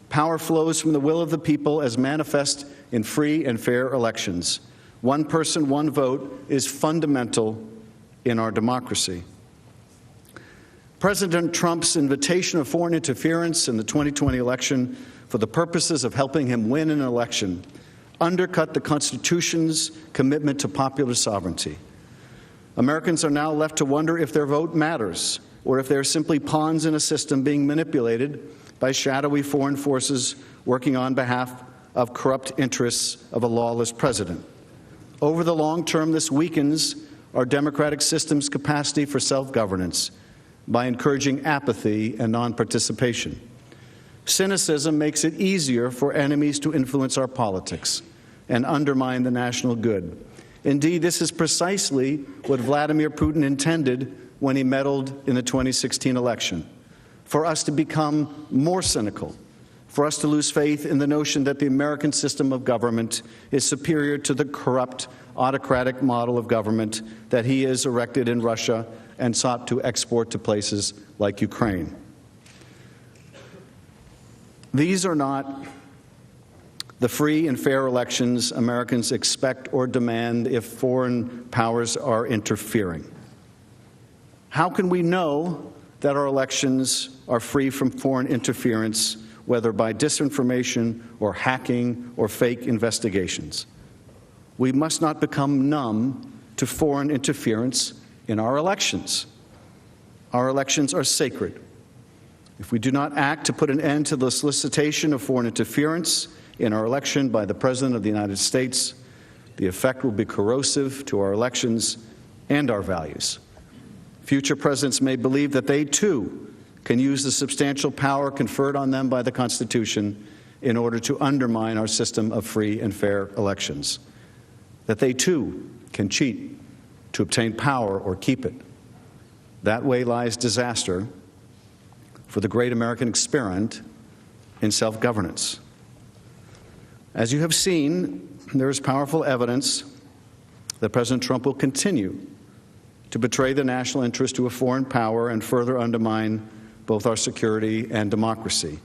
power flows from the will of the people as manifest in free and fair elections. One person, one vote is fundamental in our democracy. President Trump's invitation of foreign interference in the 2020 election for the purposes of helping him win an election undercut the Constitution's commitment to popular sovereignty. Americans are now left to wonder if their vote matters or if they're simply pawns in a system being manipulated by shadowy foreign forces working on behalf of corrupt interests of a lawless president. Over the long term, this weakens our democratic system's capacity for self-governance by encouraging apathy and non-participation. Cynicism makes it easier for enemies to influence our politics and undermine the national good. Indeed, this is precisely what Vladimir Putin intended when he meddled in the 2016 election, for us to become more cynical, for us to lose faith in the notion that the American system of government is superior to the corrupt, autocratic model of government that he has erected in Russia and sought to export to places like Ukraine. These are not the free and fair elections Americans expect or demand if foreign powers are interfering. How can we know that our elections are free from foreign interference, whether by disinformation or hacking or fake investigations? We must not become numb to foreign interference in our elections. Our elections are sacred. If we do not act to put an end to the solicitation of foreign interference in our election by the President of the United States, the effect will be corrosive to our elections and our values. Future presidents may believe that they, too, can use the substantial power conferred on them by the Constitution in order to undermine our system of free and fair elections, that they, too, can cheat to obtain power or keep it. That way lies disaster for the great American experiment in self-governance. As you have seen, there is powerful evidence that President Trump will continue to betray the national interest to a foreign power and further undermine both our security and democracy.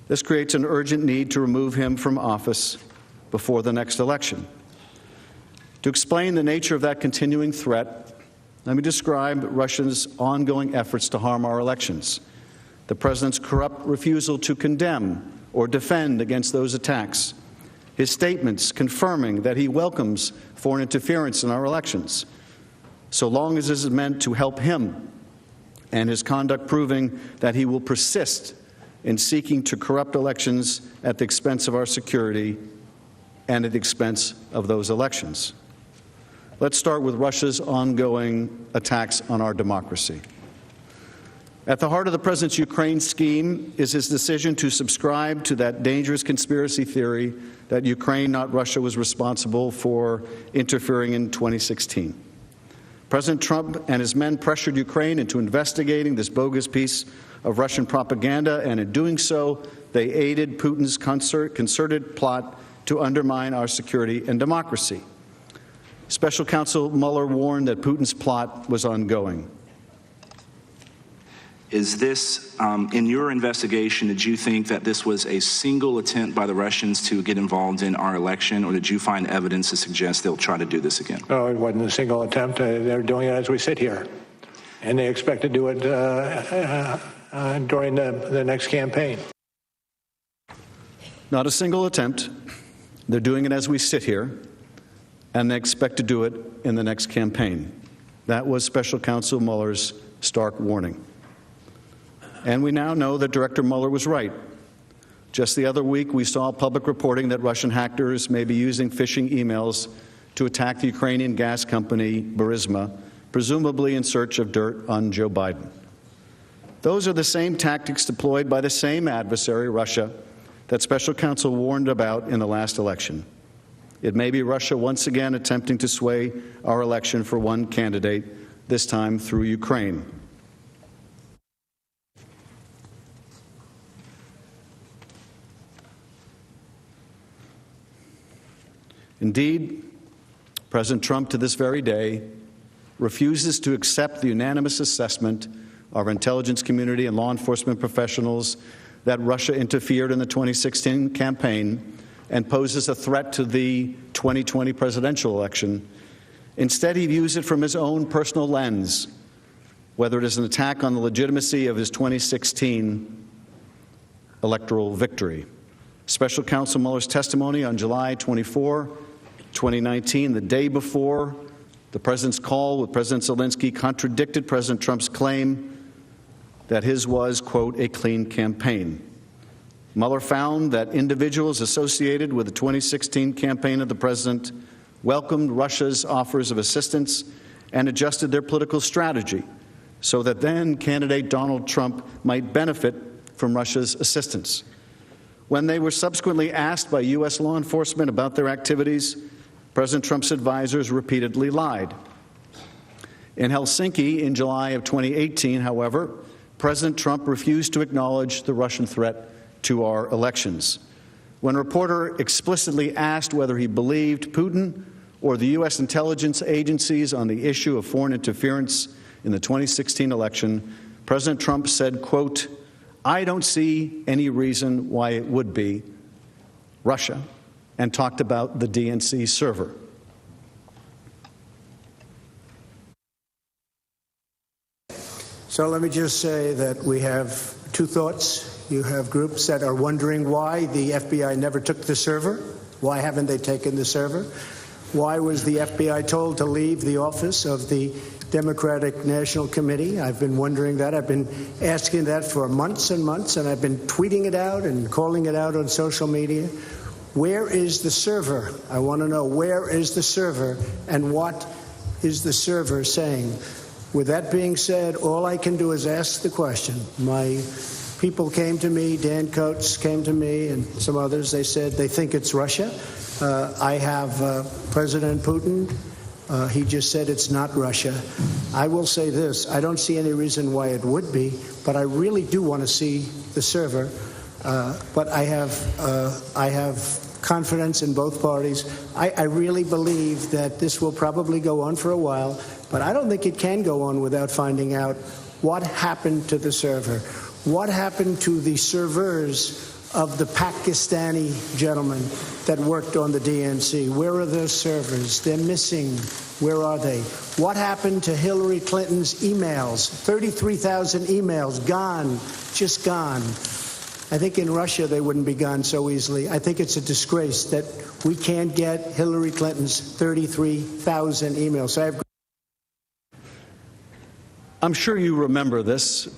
This creates an urgent need to remove him from office before the next election. To explain the nature of that continuing threat, let me describe Russia's ongoing efforts to harm our elections, the president's corrupt refusal to condemn or defend against those attacks, his statements confirming that he welcomes foreign interference in our elections, so long as this is meant to help him, and his conduct proving that he will persist in seeking to corrupt elections at the expense of our security and at the expense of those elections. Let's start with Russia's ongoing attacks on our democracy. At the heart of the president's Ukraine scheme is his decision to subscribe to that dangerous conspiracy theory that Ukraine, not Russia, was responsible for interfering in 2016. President Trump and his men pressured Ukraine into investigating this bogus piece of Russian propaganda, and in doing so, they aided Putin's concerted plot to undermine our security and democracy. Special Counsel Mueller warned that Putin's plot was ongoing. Is this, in your investigation, did you think that this was a single attempt by the Russians to get involved in our election, or did you find evidence to suggest they'll try to do this again? No, it wasn't a single attempt. They're doing it as we sit here. And they expect to do it during the next campaign. Not a single attempt. They're doing it as we sit here. and they expect to do it in the next campaign. That was Special Counsel Mueller's stark warning. And we now know that Director Mueller was right. Just the other week, we saw public reporting that Russian hackers may be using phishing emails to attack the Ukrainian gas company Burisma, presumably in search of dirt on Joe Biden. Those are the same tactics deployed by the same adversary, Russia, that Special Counsel warned about in the last election. It may be Russia once again attempting to sway our election for one candidate, this time through Ukraine. Indeed, President Trump, to this very day, refuses to accept the unanimous assessment of our intelligence community and law enforcement professionals that Russia interfered in the 2016 campaign and poses a threat to the 2020 presidential election. Instead, he views it from his own personal lens, whether it is an attack on the legitimacy of his 2016 electoral victory. Special Counsel Mueller's testimony on July 24, 2019, the day before the President's call with President Zelensky, contradicted President Trump's claim that his was, quote, a clean campaign. Mueller found that individuals associated with the 2016 campaign of the President welcomed Russia's offers of assistance and adjusted their political strategy so that then candidate Donald Trump might benefit from Russia's assistance. When they were subsequently asked by U.S. law enforcement about their activities, President Trump's advisors repeatedly lied. In Helsinki in July of 2018, however, President Trump refused to acknowledge the Russian threat to our elections. When a reporter explicitly asked whether he believed Putin or the U.S. intelligence agencies on the issue of foreign interference in the 2016 election, President Trump said, quote, I don't see any reason why it would be Russia, and talked about the DNC server. So let me just say that we have two thoughts. You have groups that are wondering why the FBI never took the server. Why haven't they taken the server? Why was the FBI told to leave the office of the Democratic National Committee? I've been wondering that. I've been asking that for months and months, and I've been tweeting it out and calling it out on social media. Where is the server? I want to know, where is the server, and what is the server saying? With that being said, all I can do is ask the question. My people came to me, Dan Coates came to me, and some others. They said they think it's Russia. I have President Putin. He just said it's not Russia. I will say this. I don't see any reason why it would be, but I really do want to see the server. But I have confidence in both parties. I really believe that this will probably go on for a while, but I don't think it can go on without finding out what happened to the server. What happened to the servers of the Pakistani gentlemen that worked on the DNC? Where are those servers? They're missing. Where are they? What happened to Hillary Clinton's emails? 33,000 emails gone, just gone. I think in Russia they wouldn't be gone so easily. I think it's a disgrace that we can't get Hillary Clinton's 33,000 emails. I'm sure you remember this.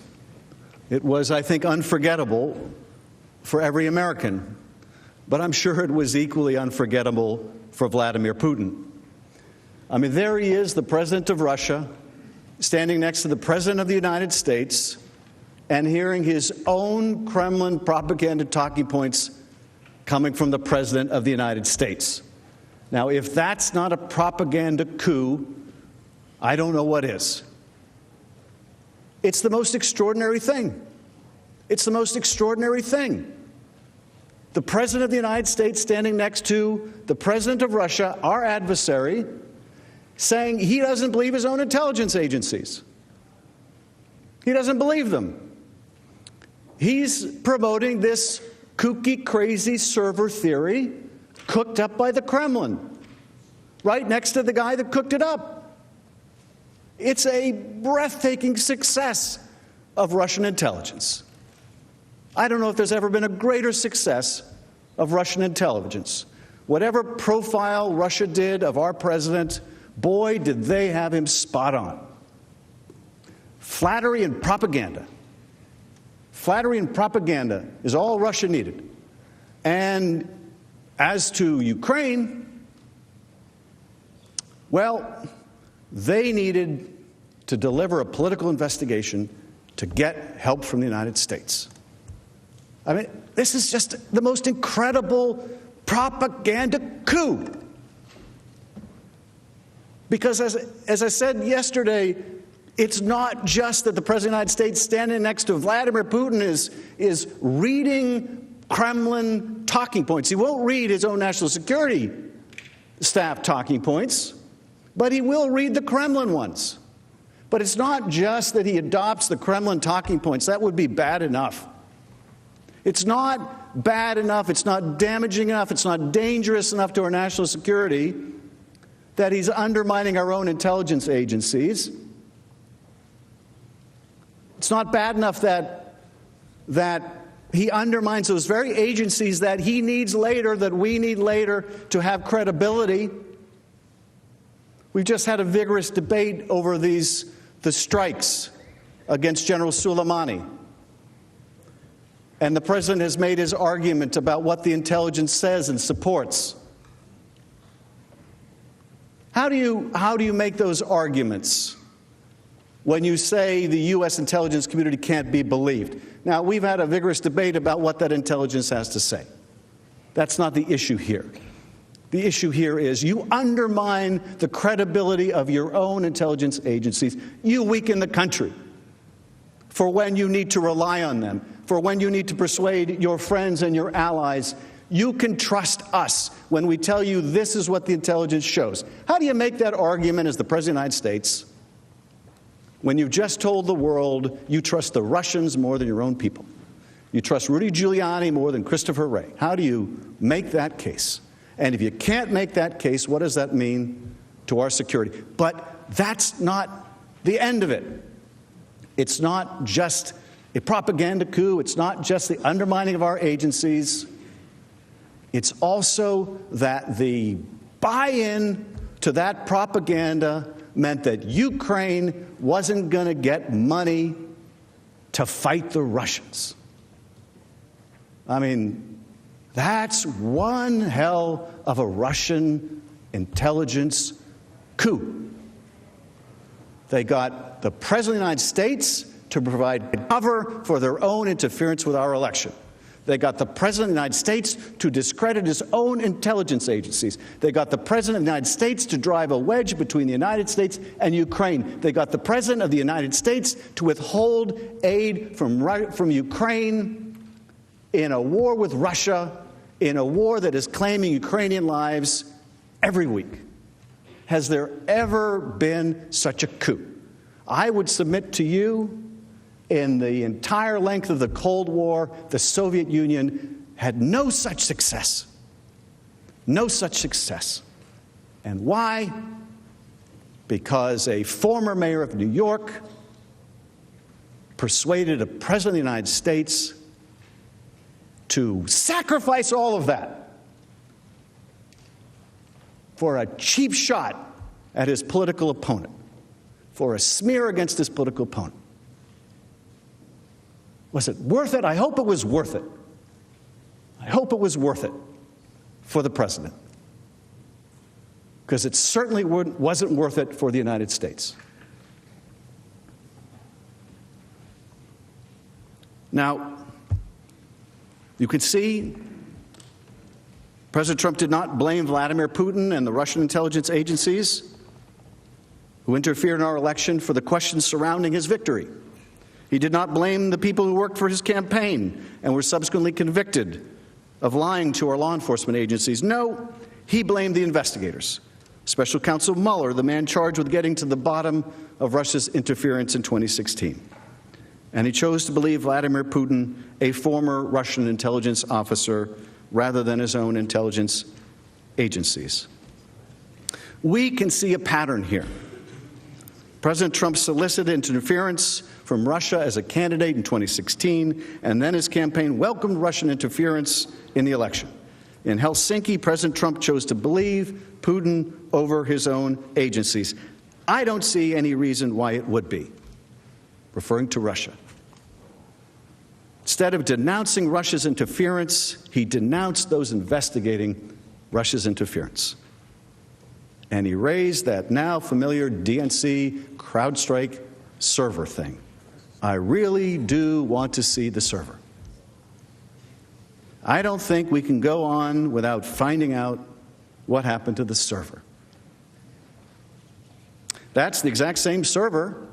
It was, I think, unforgettable for every American, but I'm sure it was equally unforgettable for Vladimir Putin. I mean, there he is, the president of Russia, standing next to the president of the United States and hearing his own Kremlin propaganda talking points coming from the president of the United States. Now, if that's not a propaganda coup, I don't know what is. It's the most extraordinary thing. It's the most extraordinary thing. The President of the United States standing next to the President of Russia, our adversary, saying he doesn't believe his own intelligence agencies. He doesn't believe them. He's promoting this kooky, crazy server theory cooked up by the Kremlin, right next to the guy that cooked it up. It's a breathtaking success of Russian intelligence. I don't know if there's ever been a greater success of Russian intelligence. Whatever profile Russia did of our president, boy, did they have him spot on. Flattery and propaganda. Flattery and propaganda is all Russia needed. And as to Ukraine, well, they needed to deliver a political investigation to get help from the United States. I mean, this is just the most incredible propaganda coup. Because as I said yesterday, it's not just that the President of the United States standing next to Vladimir Putin is reading Kremlin talking points. He won't read his own national security staff talking points, but he will read the Kremlin ones. But it's not just that he adopts the Kremlin talking points. That would be bad enough. It's not bad enough, it's not damaging enough, it's not dangerous enough to our national security that he's undermining our own intelligence agencies. It's not bad enough that he undermines those very agencies that he needs later, that we need later to have credibility. We've just had a vigorous debate over the strikes against General Soleimani. And the president has made his argument about what the intelligence says and supports. How do you make those arguments when you say the U.S. intelligence community can't be believed? Now, we've had a vigorous debate about what that intelligence has to say. That's not the issue here. The issue here is you undermine the credibility of your own intelligence agencies. You weaken the country for when you need to rely on them, for when you need to persuade your friends and your allies. You can trust us when we tell you this is what the intelligence shows. How do you make that argument as the President of the United States when you've just told the world you trust the Russians more than your own people? You trust Rudy Giuliani more than Christopher Wray. How do you make that case? And if you can't make that case, what does that mean to our security? But that's not the end of it. It's not just a propaganda coup. It's not just the undermining of our agencies. It's also that the buy-in to that propaganda meant that Ukraine wasn't going to get money to fight the Russians. I mean, that's one hell of a Russian intelligence coup. They got the President of the United States to provide cover for their own interference with our election. They got the President of the United States to discredit his own intelligence agencies. They got the President of the United States to drive a wedge between the United States and Ukraine. They got the President of the United States to withhold aid from Ukraine in a war with Russia, in a war that is claiming Ukrainian lives every week. Has there ever been such a coup? I would submit to you, in the entire length of the Cold War, the Soviet Union had no such success. No such success. And why? Because a former mayor of New York persuaded a president of the United States to sacrifice all of that for a cheap shot at his political opponent, for a smear against his political opponent. Was it worth it? I hope it was worth it. I hope it was worth it for the president, because it certainly wasn't worth it for the United States. Now, you can see President Trump did not blame Vladimir Putin and the Russian intelligence agencies who interfered in our election for the questions surrounding his victory. He did not blame the people who worked for his campaign and were subsequently convicted of lying to our law enforcement agencies. No, he blamed the investigators. Special Counsel Mueller, the man charged with getting to the bottom of Russia's interference in 2016. And he chose to believe Vladimir Putin, a former Russian intelligence officer, rather than his own intelligence agencies. We can see a pattern here. President Trump solicited interference from Russia as a candidate in 2016, and then his campaign welcomed Russian interference in the election. In Helsinki, President Trump chose to believe Putin over his own agencies. I don't see any reason why it would be, referring to Russia. Instead of denouncing Russia's interference, he denounced those investigating Russia's interference. And he raised that now familiar DNC CrowdStrike server thing. I really do want to see the server. I don't think we can go on without finding out what happened to the server. That's the exact same server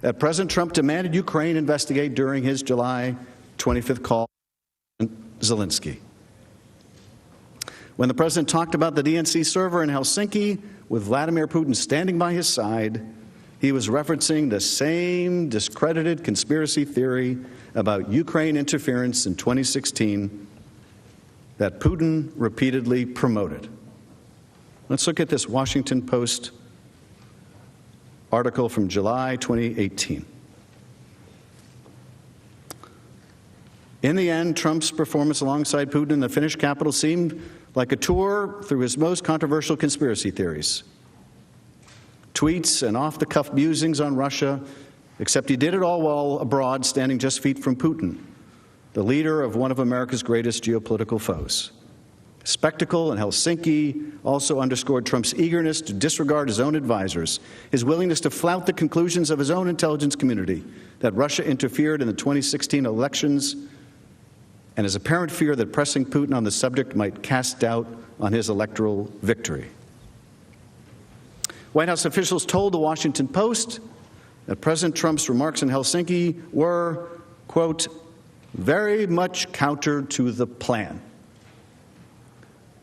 that President Trump demanded Ukraine investigate during his July 25th call to Zelensky. When the president talked about the DNC server in Helsinki with Vladimir Putin standing by his side, he was referencing the same discredited conspiracy theory about Ukraine interference in 2016 that Putin repeatedly promoted. Let's look at this Washington Post article from July 2018. In the end, Trump's performance alongside Putin in the Finnish capital seemed like a tour through his most controversial conspiracy theories. Tweets and off-the-cuff musings on Russia, except he did it all while abroad, standing just feet from Putin, the leader of one of America's greatest geopolitical foes. Spectacle in Helsinki also underscored Trump's eagerness to disregard his own advisors, his willingness to flout the conclusions of his own intelligence community that Russia interfered in the 2016 elections, and his apparent fear that pressing Putin on the subject might cast doubt on his electoral victory. White House officials told the Washington Post that President Trump's remarks in Helsinki were, quote, very much counter to the plan.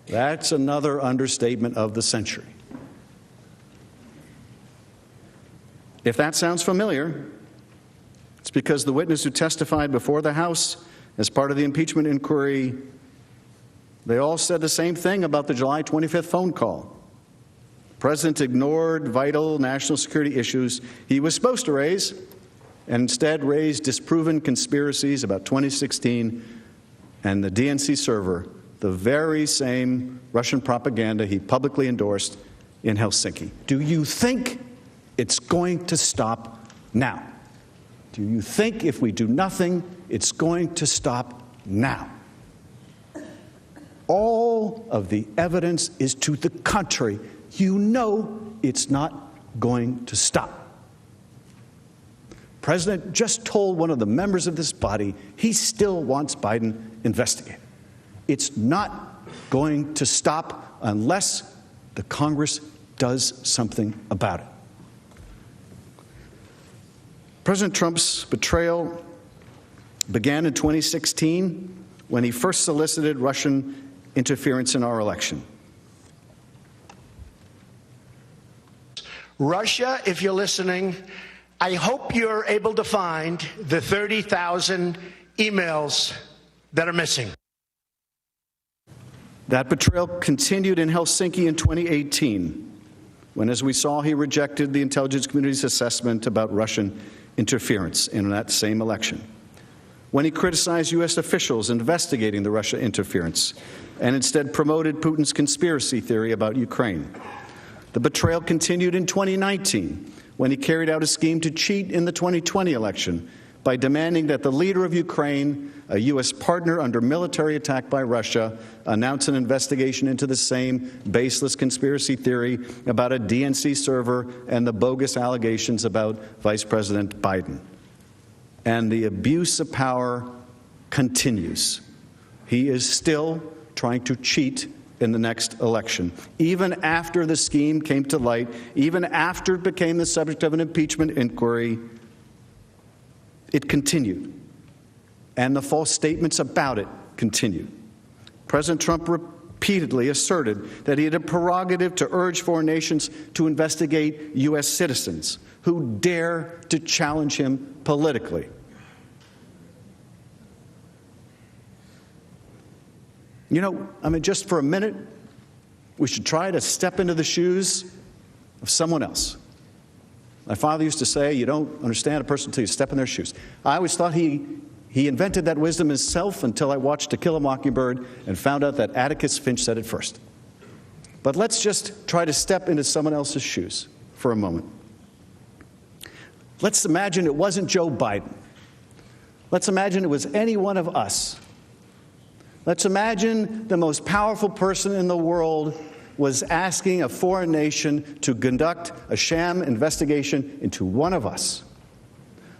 That's another understatement of the century. If that sounds familiar, it's because the witness who testified before the House as part of the impeachment inquiry, they all said the same thing about the July 25th phone call. The president ignored vital national security issues he was supposed to raise and instead raised disproven conspiracies about 2016 and the DNC server, the very same Russian propaganda he publicly endorsed in Helsinki. Do you think it's going to stop now? Do you think if we do nothing, it's going to stop now? All of the evidence is to the contrary. You know it's not going to stop. The president just told one of the members of this body he still wants Biden investigated. It's not going to stop unless the Congress does something about it. President Trump's betrayal began in 2016 when he first solicited Russian interference in our election. Russia, if you're listening, I hope you're able to find the 30,000 emails that are missing. That betrayal continued in Helsinki in 2018, when, as we saw, he rejected the intelligence community's assessment about Russian interference in that same election. When he criticized U.S. officials investigating the Russia interference and instead promoted Putin's conspiracy theory about Ukraine. The betrayal continued in 2019, when he carried out a scheme to cheat in the 2020 election by demanding that the leader of Ukraine, a U.S. partner under military attack by Russia, announce an investigation into the same baseless conspiracy theory about a DNC server and the bogus allegations about Vice President Biden. And the abuse of power continues. He is still trying to cheat in the next election. Even after the scheme came to light, even after it became the subject of an impeachment inquiry, it continued. And the false statements about it continued. President Trump repeatedly asserted that he had a prerogative to urge foreign nations to investigate U.S. citizens who dare to challenge him politically. You know, I mean, just for a minute, we should try to step into the shoes of someone else. My father used to say, you don't understand a person until you step in their shoes. I always thought he He invented that wisdom himself until I watched To Kill a Mockingbird and found out that Atticus Finch said it first. But let's just try to step into someone else's shoes for a moment. Let's imagine it wasn't Joe Biden. Let's imagine it was any one of us. Let's imagine the most powerful person in the world was asking a foreign nation to conduct a sham investigation into one of us.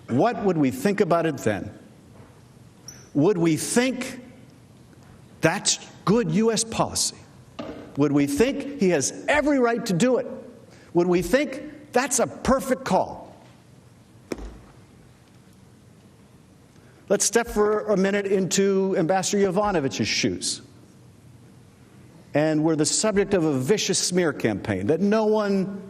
What would we think about it then? Would we think that's good U.S. policy? Would we think he has every right to do it? Would we think that's a perfect call? Let's step for a minute into Ambassador Yovanovitch's shoes. And we're the subject of a vicious smear campaign that no one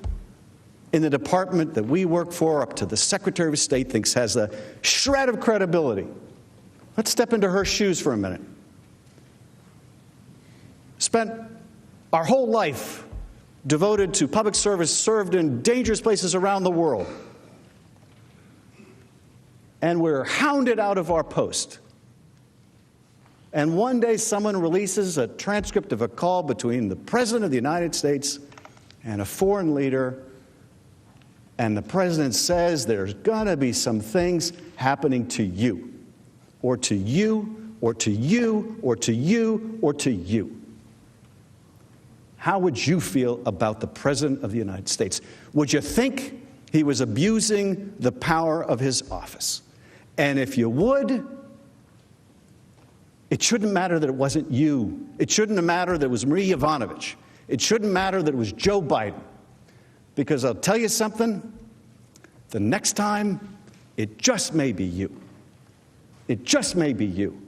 in the department that we work for, up to the Secretary of State, thinks has a shred of credibility. Let's step into her shoes for a minute. Spent our whole life devoted to public service, served in dangerous places around the world. And we're hounded out of our post. And one day someone releases a transcript of a call between the President of the United States and a foreign leader, and the President says there's going to be some things happening to you, or to you, or to you, or to you, or to you. How would you feel about the President of the United States? Would you think he was abusing the power of his office? And if you would, it shouldn't matter that it wasn't you. It shouldn't matter that it was Marie Yovanovitch. It shouldn't matter that it was Joe Biden. Because I'll tell you something, the next time, it just may be you. It just may be you.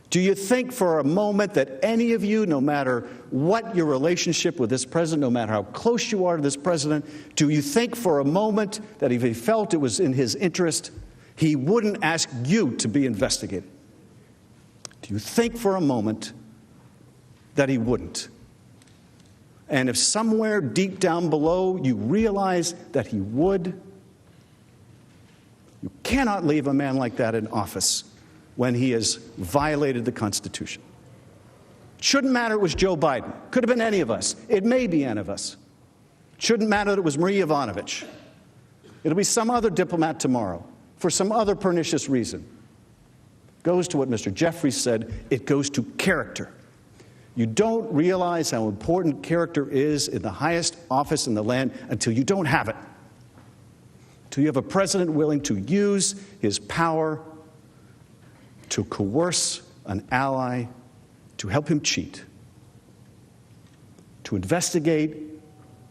Do you think for a moment that any of you, no matter what your relationship with this president, no matter how close you are to this president, do you think for a moment that if he felt it was in his interest, he wouldn't ask you to be investigated? Do you think for a moment that he wouldn't? And if somewhere deep down below you realize that he would, you cannot leave a man like that in office when he has violated the Constitution. It shouldn't matter it was Joe Biden. Could have been any of us. It may be any of us. It shouldn't matter that it was Marie Yovanovitch. It'll be some other diplomat tomorrow for some other pernicious reason. It goes to what Mr. Jeffries said. It goes to character. You don't realize how important character is in the highest office in the land until you don't have it. Until you have a president willing to use his power to coerce an ally, to help him cheat, to investigate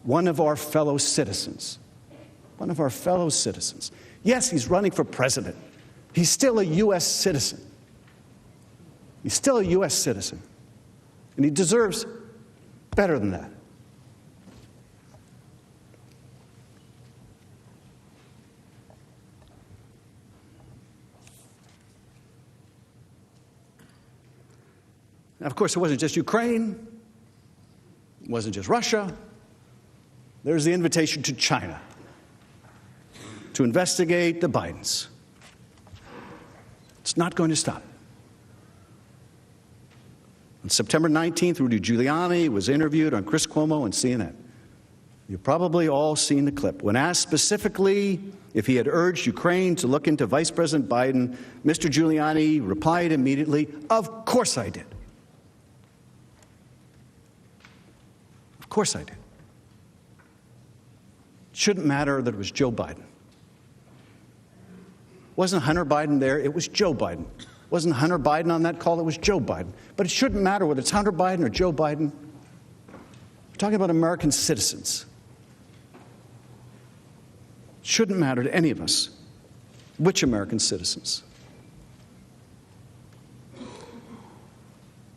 one of our fellow citizens. One of our fellow citizens. Yes, he's running for president. He's still a U.S. citizen. He's still a U.S. citizen. And he deserves better than that. Now, of course, it wasn't just Ukraine. It wasn't just Russia. There's the invitation to China to investigate the Bidens. It's not going to stop. On September 19th, Rudy Giuliani was interviewed on Chris Cuomo and CNN. You've probably all seen the clip. When asked specifically if he had urged Ukraine to look into Vice President Biden, Mr. Giuliani replied immediately, "Of course I did. Of course I did." It shouldn't matter that it was Joe Biden. Wasn't Hunter Biden there? It was Joe Biden. Wasn't Hunter Biden on that call? It was Joe Biden. But it shouldn't matter whether it's Hunter Biden or Joe Biden. We're talking about American citizens. It shouldn't matter to any of us which American citizens.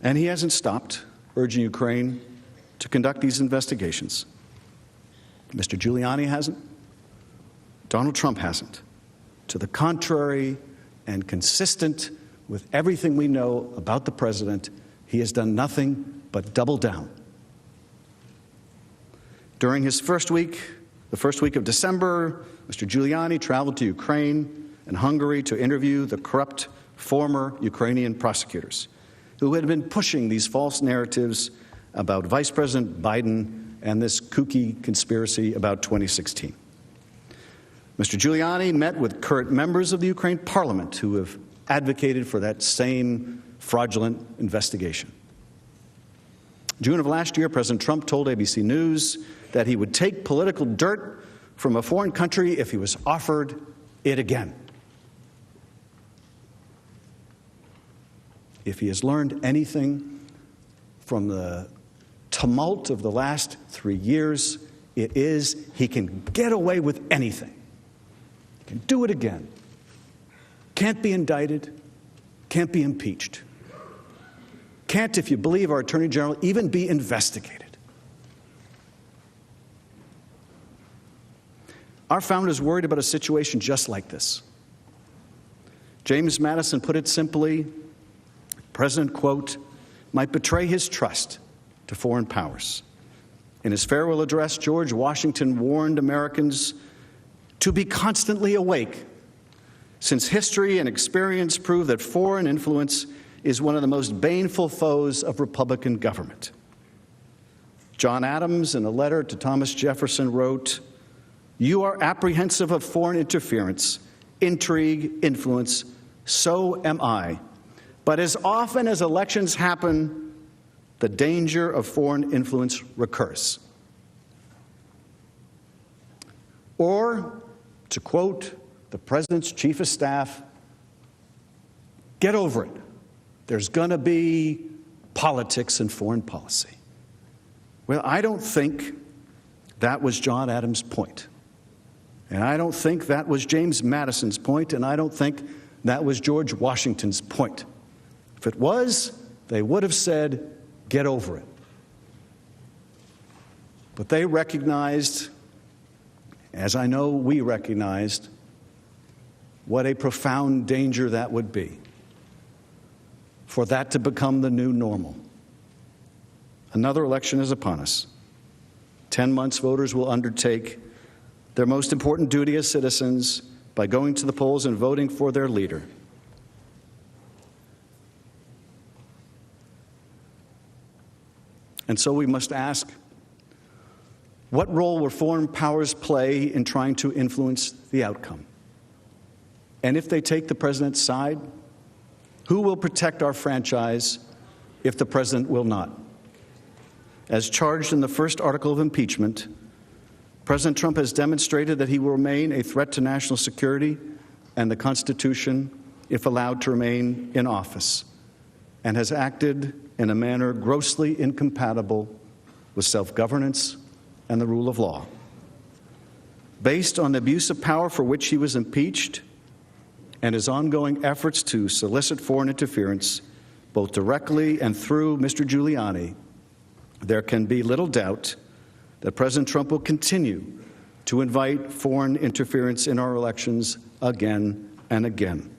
And he hasn't stopped urging Ukraine to conduct these investigations. Mr. Giuliani hasn't. Donald Trump hasn't. To the contrary, and consistent with everything we know about the president, he has done nothing but double down. During his first week, the first week of December, Mr. Giuliani traveled to Ukraine and Hungary to interview the corrupt former Ukrainian prosecutors who had been pushing these false narratives about Vice President Biden and this kooky conspiracy about 2016. Mr. Giuliani met with current members of the Ukraine parliament who have advocated for that same fraudulent investigation. June of last year, President Trump told ABC News that he would take political dirt from a foreign country if he was offered it again. If he has learned anything from the tumult of the last 3 years, it is he can get away with anything. He can do it again. Can't be indicted, can't be impeached. Can't, if you believe our Attorney General, even be investigated. Our founders worried about a situation just like this. James Madison put it simply, President, quote, might betray his trust to foreign powers. In his farewell address, George Washington warned Americans to be constantly awake, since history and experience prove that foreign influence is one of the most baneful foes of Republican government. John Adams, in a letter to Thomas Jefferson, wrote, "You are apprehensive of foreign interference, intrigue, influence. So am I. But as often as elections happen, the danger of foreign influence recurs." Or, to quote the President's Chief of Staff, get over it. There's going to be politics in foreign policy. Well, I don't think that was John Adams' point. And I don't think that was James Madison's point, and I don't think that was George Washington's point. If it was, they would have said, get over it. But they recognized, as I know we recognized, what a profound danger that would be, for that to become the new normal. Another election is upon us. 10 months, voters will undertake their most important duty as citizens by going to the polls and voting for their leader. And so we must ask, what role will foreign powers play in trying to influence the outcome? And if they take the president's side, who will protect our franchise if the president will not? As charged in the first article of impeachment, President Trump has demonstrated that he will remain a threat to national security and the Constitution if allowed to remain in office, and has acted in a manner grossly incompatible with self-governance and the rule of law. Based on the abuse of power for which he was impeached and his ongoing efforts to solicit foreign interference, both directly and through Mr. Giuliani, there can be little doubt that President Trump will continue to invite foreign interference in our elections again and again.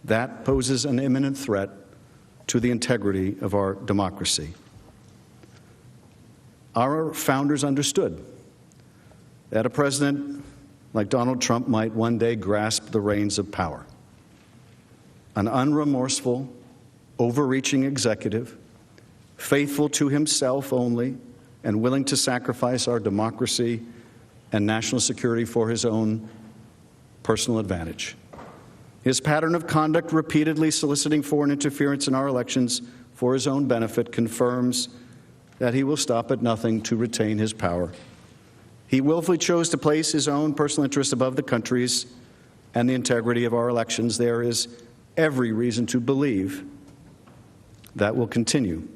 That poses an imminent threat to the integrity of our democracy. Our founders understood that a president like Donald Trump might one day grasp the reins of power. An unremorseful, overreaching executive, faithful to himself only, and willing to sacrifice our democracy and national security for his own personal advantage. His pattern of conduct, repeatedly soliciting foreign interference in our elections for his own benefit, confirms that he will stop at nothing to retain his power. He willfully chose to place his own personal interests above the country's and the integrity of our elections. There is every reason to believe that will continue.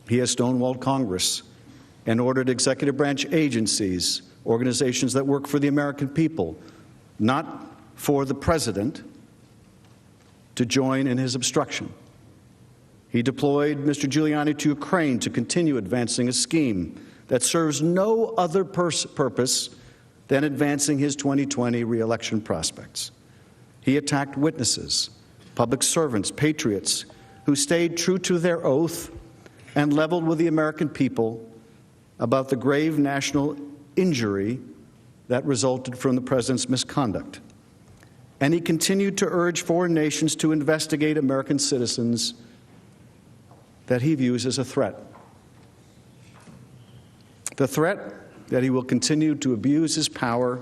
He has stonewalled Congress and ordered executive branch agencies, organizations that work for the American people, not for the president, to join in his obstruction. He deployed Mr. Giuliani to Ukraine to continue advancing a scheme that serves no other purpose than advancing his 2020 re-election prospects. He attacked witnesses, public servants, patriots who stayed true to their oath and leveled with the American people about the grave national injury that resulted from the president's misconduct. and he continued to urge foreign nations to investigate American citizens that he views as a threat. The threat that he will continue to abuse his power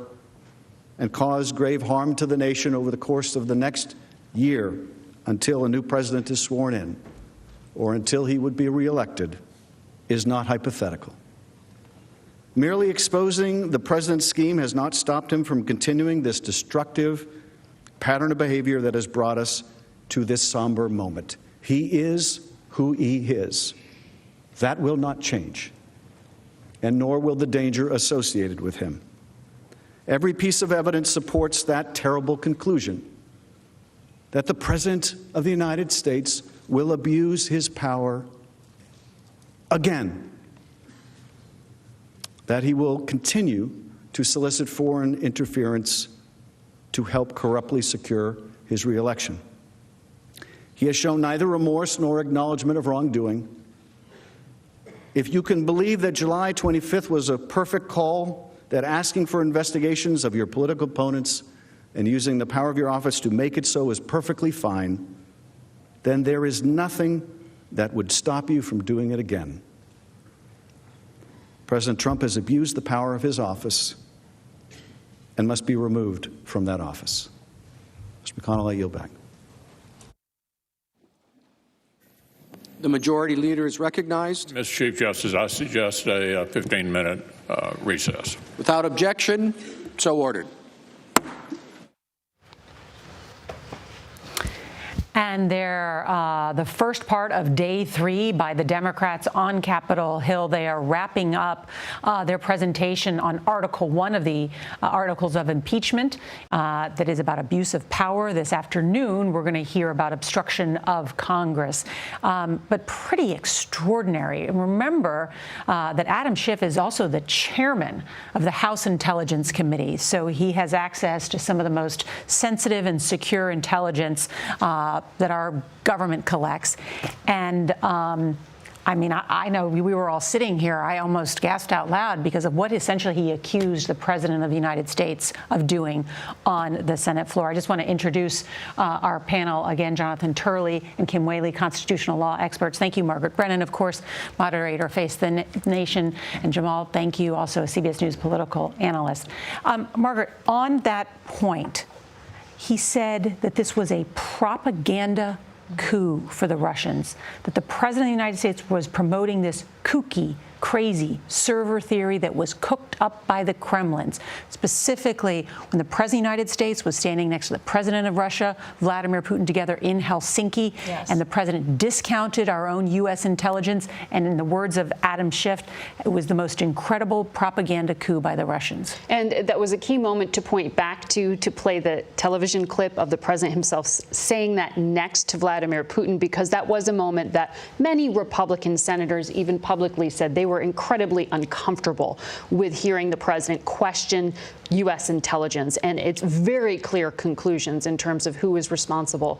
and cause grave harm to the nation over the course of the next year until a new president is sworn in or until he would be reelected is not hypothetical. Merely exposing the president's scheme has not stopped him from continuing this destructive pattern of behavior that has brought us to this somber moment. He is who he is. That will not change, and nor will the danger associated with him. Every piece of evidence supports that terrible conclusion, that the President of the United States will abuse his power again, that he will continue to solicit foreign interference to help corruptly secure his reelection. He has shown neither remorse nor acknowledgement of wrongdoing. If you can believe that July 25th was a perfect call, that asking for investigations of your political opponents and using the power of your office to make it so is perfectly fine, then there is nothing that would stop you from doing it again. President Trump has abused the power of his office and must be removed from that office. Mr. McConnell, I yield back. The majority leader is recognized. Mr. Chief Justice, I suggest a 15-minute recess. Without objection, so ordered. And they're the first part of day 3 by the Democrats on Capitol Hill. They are wrapping up their presentation on Article 1 of the articles of impeachment that is about abuse of power. This afternoon, we're going to hear about obstruction of Congress. But pretty extraordinary. And remember that Adam Schiff is also the chairman of the House Intelligence Committee. So he has access to some of the most sensitive and secure intelligence that our government collects. And I mean, I know we were all sitting here. I almost gasped out loud because of what essentially he accused the President of the United States of doing on the Senate floor. I just want to introduce our panel again, Jonathan Turley and Kim Whaley, constitutional law experts. Thank you, Margaret Brennan, of course, moderator, Face the Nation, and Jamal, thank you, also a CBS News political analyst. Margaret, on that point, he said that this was a propaganda coup for the Russians, that the President of the United States was promoting this kooky, crazy server theory that was cooked up by the Kremlins. Specifically, when the President of the United States was standing next to the President of Russia, Vladimir Putin, together in Helsinki, and the President discounted our own U.S. intelligence, and in the words of Adam Schiff, it was the most incredible propaganda coup by the Russians. And that was a key moment to point back to play the television clip of the President himself saying that next to Vladimir Putin, because that was a moment that many Republican senators even publicly said they were incredibly uncomfortable with hearing the president question U.S. intelligence and its very clear conclusions in terms of who is responsible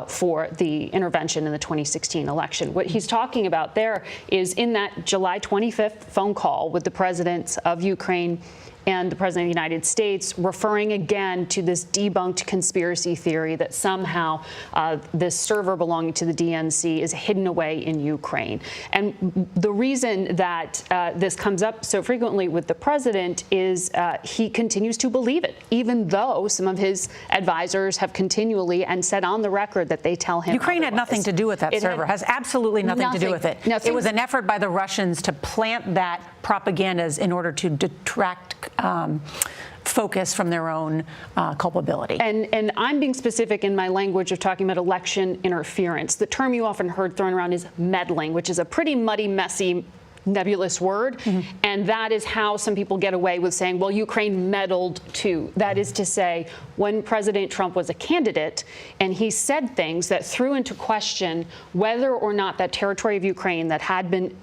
for the intervention in the 2016 election. What he's talking about there is in that July 25th phone call with the presidents of Ukraine and the President of the United States, referring again to this debunked conspiracy theory that somehow this server belonging to the DNC is hidden away in Ukraine. And the reason that this comes up so frequently with the president is he continues to believe it, even though some of his advisors have continually and said on the record that they tell him Ukraine had nothing to do with that server, has absolutely nothing to do with it. It was an effort by the Russians to plant that propagandas in order to detract focus from their own culpability. And I'm being specific in my language of talking about election interference. The term you often heard thrown around is meddling, which is a pretty muddy, messy, nebulous word. And that is how some people get away with saying, well, Ukraine meddled too. That is to say, when President Trump was a candidate and he said things that threw into question whether or not that territory of Ukraine that had been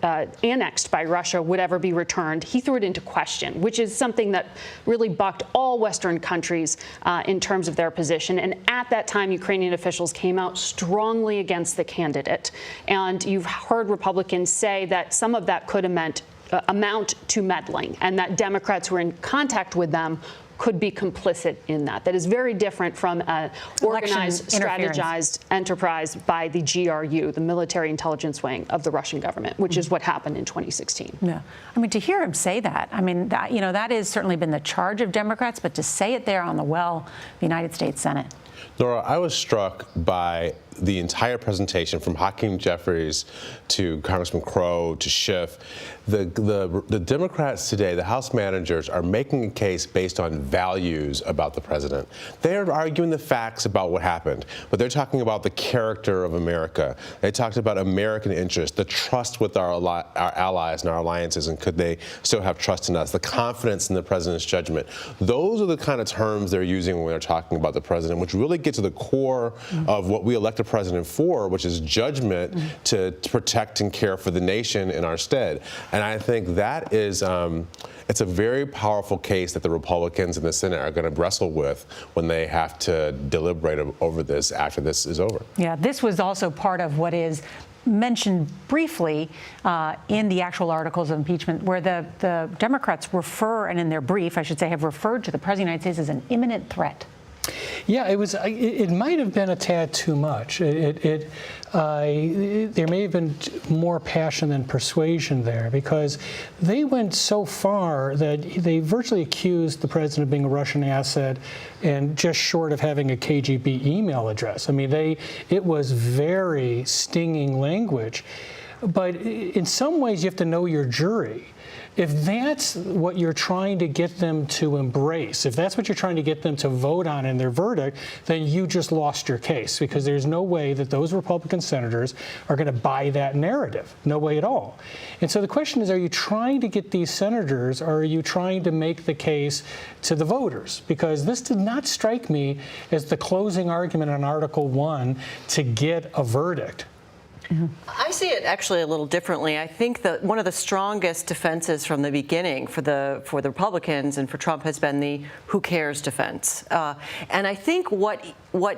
annexed by Russia would ever be returned, he threw it into question, which is something that really bucked all Western countries in terms of their position. And at that time, Ukrainian officials came out strongly against the candidate. And you've heard Republicans say that some of that could amount to meddling, and that Democrats who were in contact with them could be complicit in that. That is very different from an organized, strategized enterprise by the GRU, the military intelligence wing of the Russian government, which is what happened in 2016. Yeah. I mean, to hear him say that, I mean, that, you know, that has certainly been the charge of Democrats, but to say it there on the well, the United States Senate. Nora, I was struck by the entire presentation from Hakeem Jeffries to Congressman Crow to Schiff. The Democrats today, the House managers, are making a case based on values about the president. They're arguing the facts about what happened, but they're talking about the character of America. They talked about American interest, the trust with our allies and our alliances, and could they still have trust in us, the confidence in the president's judgment. Those are the kind of terms they're using when they're talking about the president, which really get to the core of what we elect a president for, which is judgment to protect and care for the nation in our stead. And I think that is, it's a very powerful case that the Republicans in the Senate are going to wrestle with when they have to deliberate over this after this is over. Yeah, this was also part of what is mentioned briefly in the actual articles of impeachment, where the Democrats refer, and in their brief, I should say, have referred to the President of the United States as an imminent threat. Yeah, it might have been a tad too much. There may have been more passion than persuasion there, because they went so far that they virtually accused the president of being a Russian asset and just short of having a KGB email address. I mean, it was very stinging language. But in some ways, you have to know your jury. If that's what you're trying to get them to embrace, if that's what you're trying to get them to vote on in their verdict, then you just lost your case, because there's no way that those Republican senators are going to buy that narrative. No way at all. And so the question is, are you trying to get these senators, or are you trying to make the case to the voters? Because this did not strike me as the closing argument on Article 1 to get a verdict. I see it actually a little differently. I think that one of the strongest defenses from the beginning for the Republicans and for Trump has been the "who cares" defense. And I think what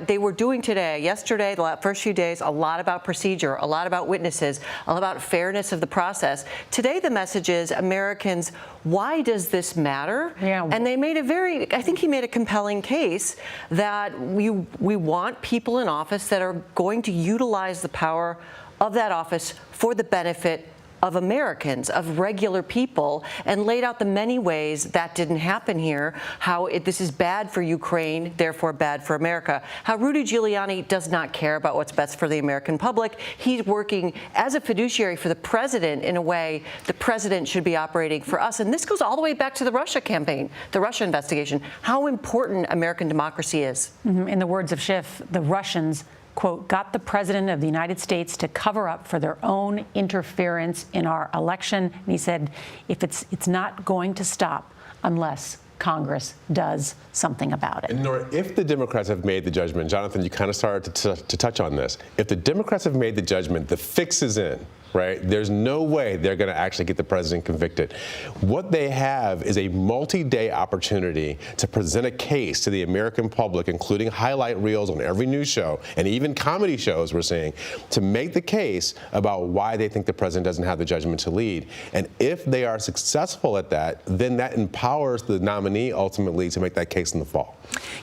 they were doing yesterday, the first few days, a lot about procedure, a lot about witnesses, a lot about fairness of the process. Today, the message is, Americans, why does this matter? Yeah. And they made I think he made a compelling case that we want people in office that are going to utilize the power of that office for the benefit of Americans, of regular people, and laid out the many ways that didn't happen here, how this is bad for Ukraine, therefore bad for America, how Rudy Giuliani does not care about what's best for the American public. He's working as a fiduciary for the president in a way the president should be operating for us. And this goes all the way back to the Russia campaign, the Russia investigation, how important American democracy is. In the words of Schiff, the Russians, quote, got the president of the United States to cover up for their own interference in our election. And he said, if it's not going to stop unless Congress does something about it. And Nora, if the Democrats have made the judgment, Jonathan, you kind of started to touch on this. If the Democrats have made the judgment, the fix is in. Right? There's no way they're going to actually get the president convicted. What they have is a multi-day opportunity to present a case to the American public, including highlight reels on every news show and even comedy shows, we're seeing, to make the case about why they think the president doesn't have the judgment to lead. And if they are successful at that, then that empowers the nominee ultimately to make that case in the fall.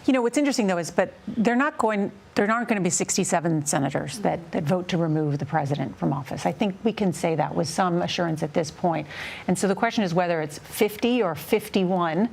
You know, what's interesting, though, is there aren't going to be 67 senators that vote to remove the president from office. I think we can say that with some assurance at this point. And so the question is whether it's 50 or 51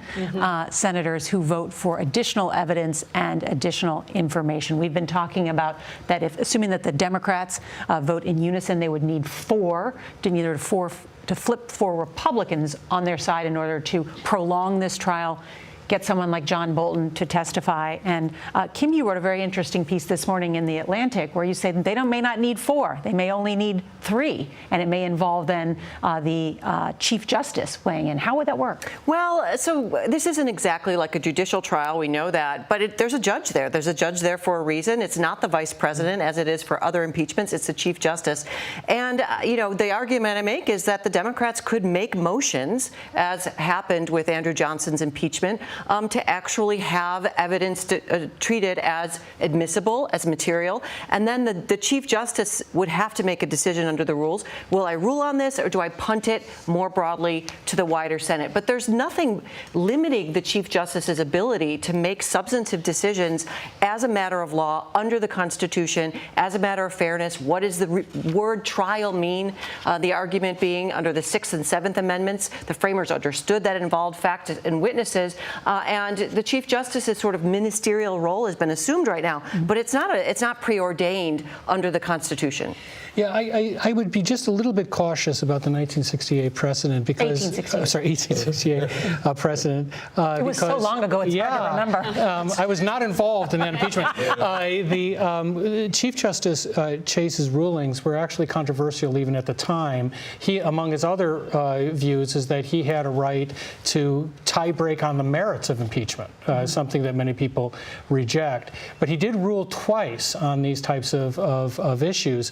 senators who vote for additional evidence and additional information. We've been talking about that assuming that the Democrats vote in unison, they would need to flip 4 Republicans on their side in order to prolong this trial, get someone like John Bolton to testify. And Kim, you wrote a very interesting piece this morning in The Atlantic where you say that they may not need 4, they may only need 3, and it may involve then the Chief Justice weighing in. How would that work? Well, so this isn't exactly like a judicial trial, we know that, but there's a judge there. There's a judge there for a reason. It's not the vice president as it is for other impeachments, it's the Chief Justice. And, the argument I make is that the Democrats could make motions, as happened with Andrew Johnson's impeachment, to actually have evidence treated as admissible, as material. And then the Chief Justice would have to make a decision under the rules. Will I rule on this, or do I punt it more broadly to the wider Senate? But there's nothing limiting the Chief Justice's ability to make substantive decisions as a matter of law under the Constitution, as a matter of fairness. What does the word trial mean? The argument being under the 6th and 7th Amendments, the framers understood that involved facts and witnesses, and the Chief Justice's sort of ministerial role has been assumed right now, but it's not preordained under the Constitution. Yeah, I would be just a little bit cautious about the 1968 precedent because 1868 precedent. It was so long ago, it's hard to remember. I was not involved in that impeachment. The Chief Justice Chase's rulings were actually controversial even at the time. He, among his other views, is that he had a right to tie break on the merits of impeachment, something that many people reject. But he did rule twice on these types of issues.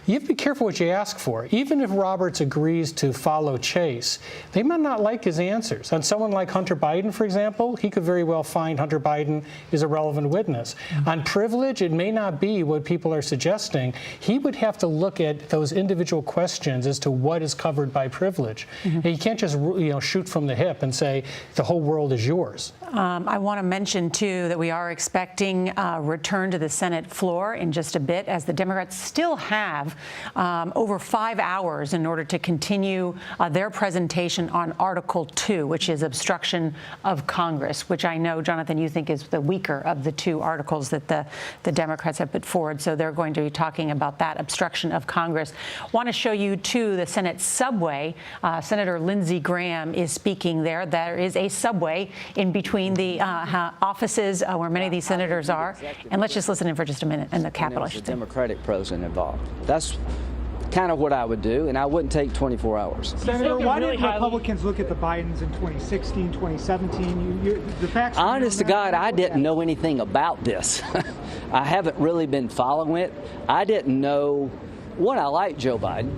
You have to be careful what you ask for. Even if Roberts agrees to follow Chase, they might not like his answers. On someone like Hunter Biden, for example, he could very well find Hunter Biden is a relevant witness. On privilege, it may not be what people are suggesting. He would have to look at those individual questions as to what is covered by privilege. You can't just shoot from the hip and say the whole world is yours. I want to mention, too, that we are expecting a return to the Senate floor in just a bit, as the Democrats still have over 5 hours in order to continue their presentation on Article 2, which is obstruction of Congress, which I know, Jonathan, you think is the weaker of the two articles that the Democrats have put forward. So they're going to be talking about that obstruction of Congress. Want to show you, too, the Senate subway. Senator Lindsey Graham is speaking there. There is a subway in between the offices where many of these senators are. And let's just listen in for just a minute in the Capitol. There's a Democratic president involved. That's kind of what I would do, and I wouldn't take 24 hours. Senator, why did Republicans look at the Bidens in 2016, 2017? The facts. Honest to God, I didn't know anything about this. I haven't really been following it. I didn't know. One, I like Joe Biden.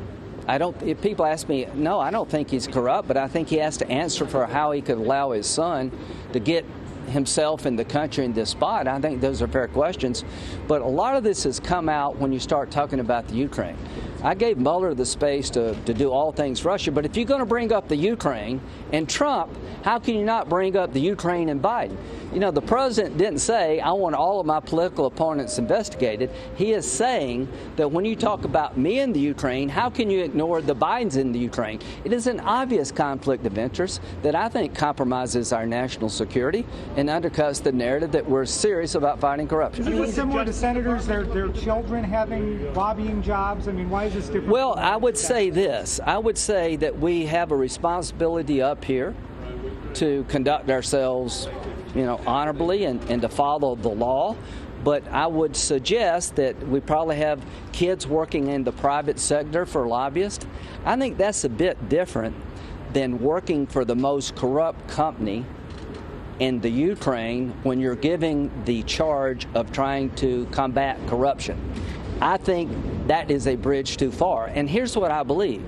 If people ask me, no, I don't think he's corrupt, but I think he has to answer for how he could allow his son to get himself and the country in this spot. I think those are fair questions. But a lot of this has come out when you start talking about the Ukraine. I gave Mueller the space to do all things Russia, but if you're going to bring up the Ukraine and Trump, how can you not bring up the Ukraine and Biden? You know, the president didn't say, I want all of my political opponents investigated. He is saying that when you talk about me in the Ukraine, how can you ignore the Bidens in the Ukraine? It is an obvious conflict of interest that I think compromises our national security and undercuts the narrative that we're serious about fighting corruption. Is it similar to senators, their children having lobbying jobs? I mean, why is this different? Well, I would say this. I would say that we have a responsibility up here to conduct ourselves, honorably and to follow the law. But I would suggest that we probably have kids working in the private sector for lobbyists. I think that's a bit different than working for the most corrupt company in the Ukraine when you're giving the charge of trying to combat corruption. I think that is a bridge too far. And here's what I believe.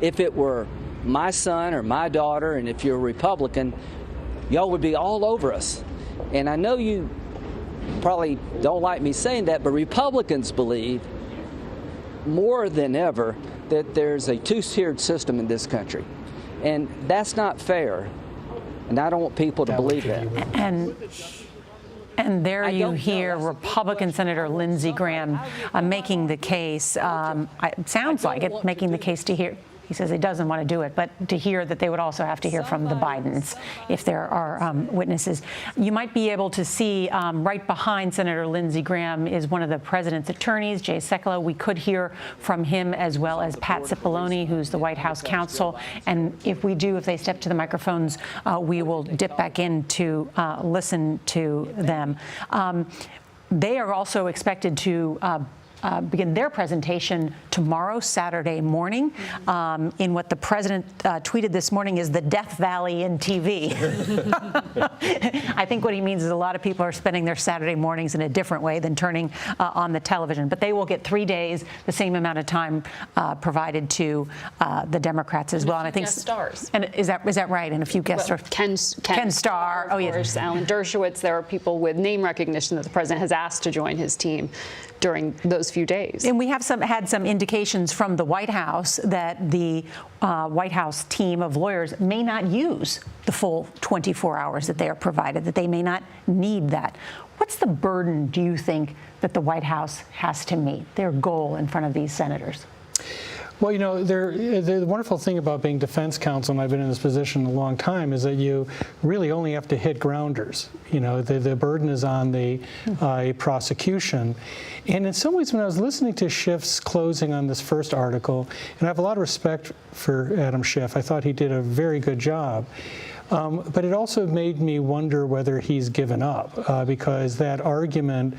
If it were my son or my daughter, and if you're a Republican, y'all would be all over us. And I know you probably don't like me saying that, but Republicans believe more than ever that there's a two-tiered system in this country. And that's not fair. And I don't want people to believe that. And there you hear Republican Senator Lindsey Graham making the case, it sounds like it, making the case to hear. He says he doesn't want to do it, but to hear that they would also have to hear from the Bidens if there are witnesses. You might be able to see right behind Senator Lindsey Graham is one of the president's attorneys, Jay Sekulow. We could hear from him, as well as Pat Cipollone, who's the White House counsel. And if they step to the microphones, we will dip back in to listen to them. They are also expected to begin their presentation tomorrow, Saturday morning, in what the president tweeted this morning is the Death Valley in TV. I think what he means is a lot of people are spending their Saturday mornings in a different way than turning on the television. But they will get 3 days, the same amount of time provided to the Democrats as well. And I think guest stars. And is that right? And a few guest stars. Ken Starr. Oh, yes. Alan Dershowitz. There are people with name recognition that the president has asked to join his team during those few days. And we have had some indications from the White House that the White House team of lawyers may not use the full 24 hours that they are provided, that they may not need that. What's the burden, do you think, that the White House has to meet, their goal in front of these senators? Well, you know, the wonderful thing about being defense counsel, and I've been in this position a long time, is that you really only have to hit grounders. You know, the burden is on the prosecution. And in some ways, when I was listening to Schiff's closing on this first article, and I have a lot of respect for Adam Schiff, I thought he did a very good job. But it also made me wonder whether he's given up, because that argument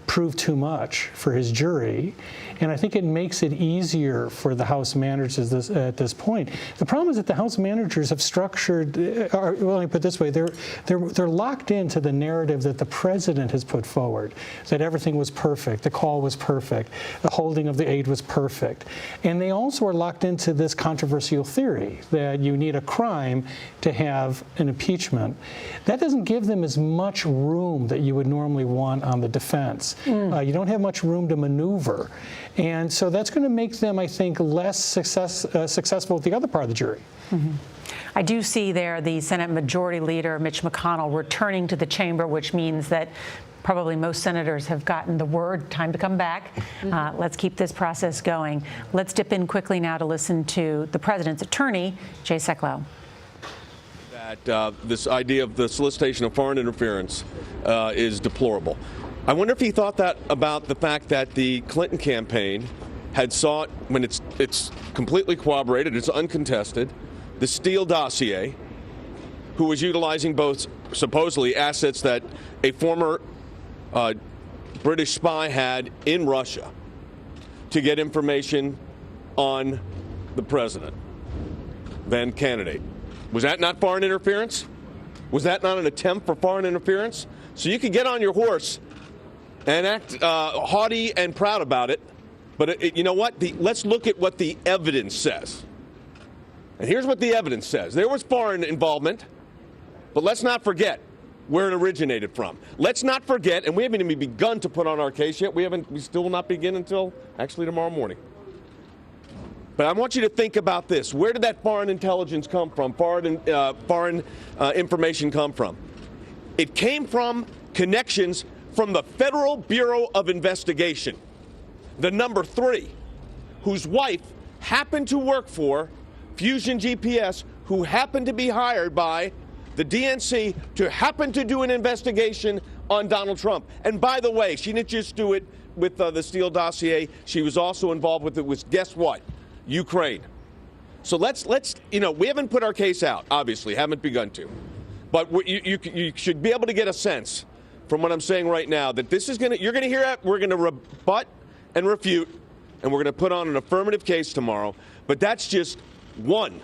proved too much for his jury. And I think it makes it easier for the House managers at this point. The problem is that the House managers have structured, well, let me put it this way, they're locked into the narrative that the president has put forward, that everything was perfect, the call was perfect, the holding of the aid was perfect. And they also are locked into this controversial theory that you need a crime to have an impeachment. That doesn't give them as much room that you would normally want on the defense. You don't have much room to maneuver. And so that's going to make them, I think, less successful with the other part of the jury. I do see there the Senate Majority Leader, Mitch McConnell, returning to the chamber, which means that probably most senators have gotten the word, time to come back. Let's keep this process going. Let's dip in quickly now to listen to the president's attorney, Jay Sekulow. That this idea of the solicitation of foreign interference is deplorable. I wonder if he thought that about the fact that the Clinton campaign had sought, when it's completely corroborated, it's uncontested, the Steele dossier, who was utilizing both supposedly assets that a former British spy had in Russia to get information on the president, then candidate. Was that not foreign interference? Was that not an attempt for foreign interference? So you can get on your horse and act haughty and proud about it, but you know what? Let's look at what the evidence says. And here's what the evidence says. There was foreign involvement, but let's not forget where it originated from. Let's not forget, and we haven't even begun to put on our case yet. We still will not begin until actually tomorrow morning. But I want you to think about this. Where did that foreign intelligence come from? Foreign information come from? It came from connections from the Federal Bureau of Investigation, the number 3, whose wife happened to work for Fusion GPS, who happened to be hired by the DNC to happen to do an investigation on Donald Trump. And by the way, she didn't just do it with the Steele dossier. She was also involved with it with, guess what? Ukraine. So let's we haven't put our case out, obviously, haven't begun to. But you should be able to get a sense from what I'm saying right now that this is you're going to hear it. We're going to rebut and refute, and we're going to put on an affirmative case tomorrow. But that's just one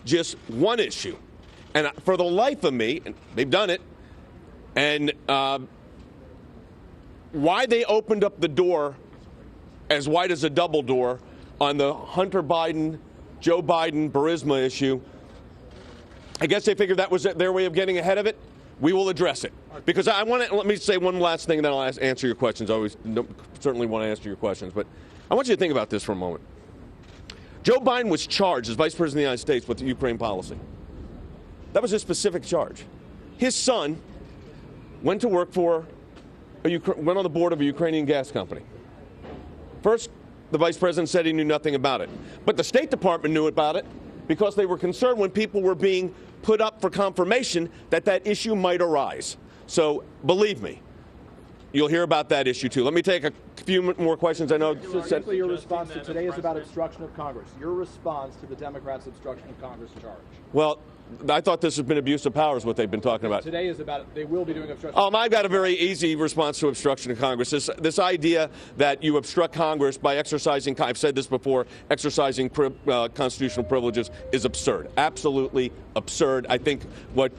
issue. And for the life of me, and they've done it, and why they opened up the door as wide as a double door on the Hunter Biden, Joe Biden, Burisma issue, I guess they figured that was their way of getting ahead of it. We will address it. Because let me say one last thing, and then I'll answer your questions. I always certainly want to answer your questions. But I want you to think about this for a moment. Joe Biden was charged as Vice President of the United States with the Ukraine policy. That was a specific charge. His son went to work for, went on the board of a Ukrainian gas company. First, the Vice President said he knew nothing about it. But the State Department knew about it because they were concerned when people were being put up for confirmation that that issue might arise. So believe me, you'll hear about that issue too. Let me take a few more questions. I know your response to today is about obstruction of Congress. Your response to the Democrats' obstruction of Congress charge. Well, I thought this has been abuse of power is what they've been talking about. Today is about they will be doing obstruction. I've got a very easy response to obstruction of Congress. This idea that you obstruct Congress by exercising, I've said this before, exercising constitutional privileges is absurd. Absolutely absurd. I think what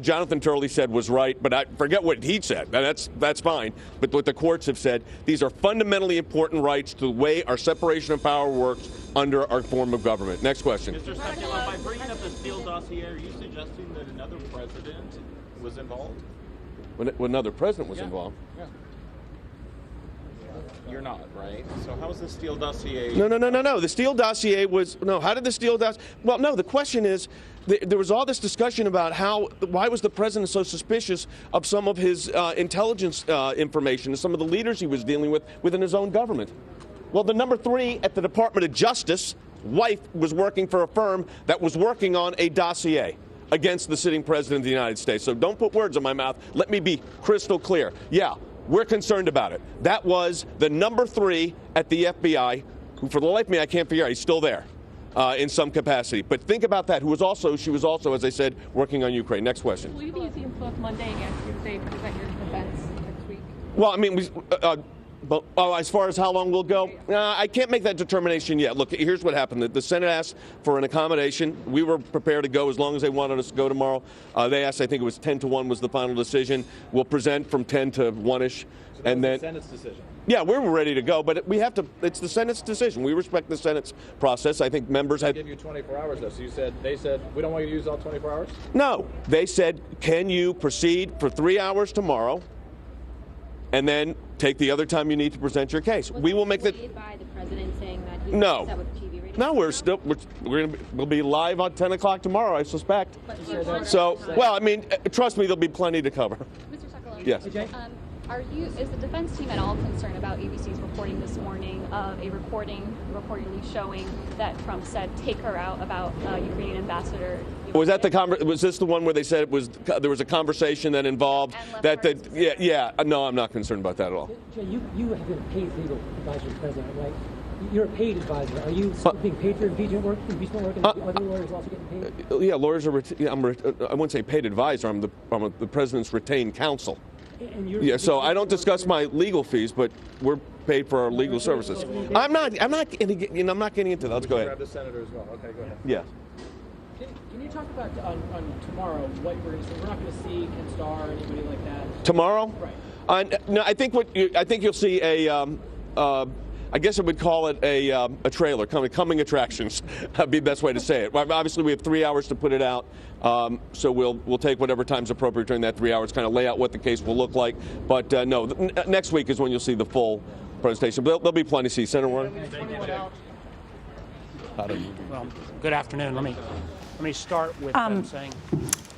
Jonathan Turley said was right, but I forget what he said. That's fine. But what the courts have said, these are fundamentally important rights to the way our separation of power works under our form of government. Next question. Mr. Sekulow, by bringing up the Steele dossier, are you suggesting that another president was involved? When another president was involved? Yeah. You're not, right? So how is the Steele dossier? No. The Steele dossier was, how did the Steele dossier, well, no, the question is, there was all this discussion about why was the president so suspicious of some of his intelligence information and some of the leaders he was dealing with within his own government. Well, the number 3 at the Department of Justice, wife, was working for a firm that was working on a dossier against the sitting president of the United States. So don't put words in my mouth. Let me be crystal clear. Yeah, we're concerned about it. That was the number 3 at the FBI, who for the life of me I can't figure out. He's still there in some capacity. But think about that, she was also, as I said, working on Ukraine. Next question. Will you be using both Monday and Tuesday to present your defense next week? Well, I mean, as far as how long we'll go, I can't make that determination yet. Look, here's what happened. The Senate asked for an accommodation. We were prepared to go as long as they wanted us to go tomorrow. They asked, I think it was 10 to 1 was the final decision. We'll present from 10 to 1-ish. So and then the Senate's decision. Yeah, we're ready to go, but it's the Senate's decision. We respect the Senate's process. I think members had... They give you 24 hours, though. So they said, we don't want you to use all 24 hours? No. They said, can you proceed for 3 hours tomorrow and then take the other time you need to present your case? We will make the... by the president saying that he No. was upset with TV ratings? No, we'll be live on 10 o'clock tomorrow, I suspect. So, well, I mean, trust me, there'll be plenty to cover. Mr. Sekulow, Yes. Is the defense team at all concerned about ABC's reporting this morning of a recording reportedly showing that Trump said, take her out about Ukrainian ambassador? Was this the one where they said there was a conversation that involved yeah. No, I'm not concerned about that at all. Jay, you have been a paid legal advisor to the president, right? You're a paid advisor. Are you being paid for impeachment work, and are other lawyers also getting paid? Yeah, lawyers are. I wouldn't say paid advisor. I'm the president's retained counsel. Yeah, so I don't discuss my legal fees, but we're paid for our legal services. I'm not getting into that. Let's go ahead. Grab the senator as well. Okay, go ahead. Yeah. Can you talk about on tomorrow what we're going to see? We're not going to see Ken Starr or anybody like that. Tomorrow? Right. No, I think you'll see I guess I would call it a trailer, coming attractions. That'd be the best way to say it. Obviously, we have 3 hours to put it out, so we'll take whatever time's appropriate during that 3 hours, kind of lay out what the case will look like. But no, next week is when you'll see the full presentation. But there'll be plenty to see. Senator Warren. Well, good afternoon. Let me start with saying.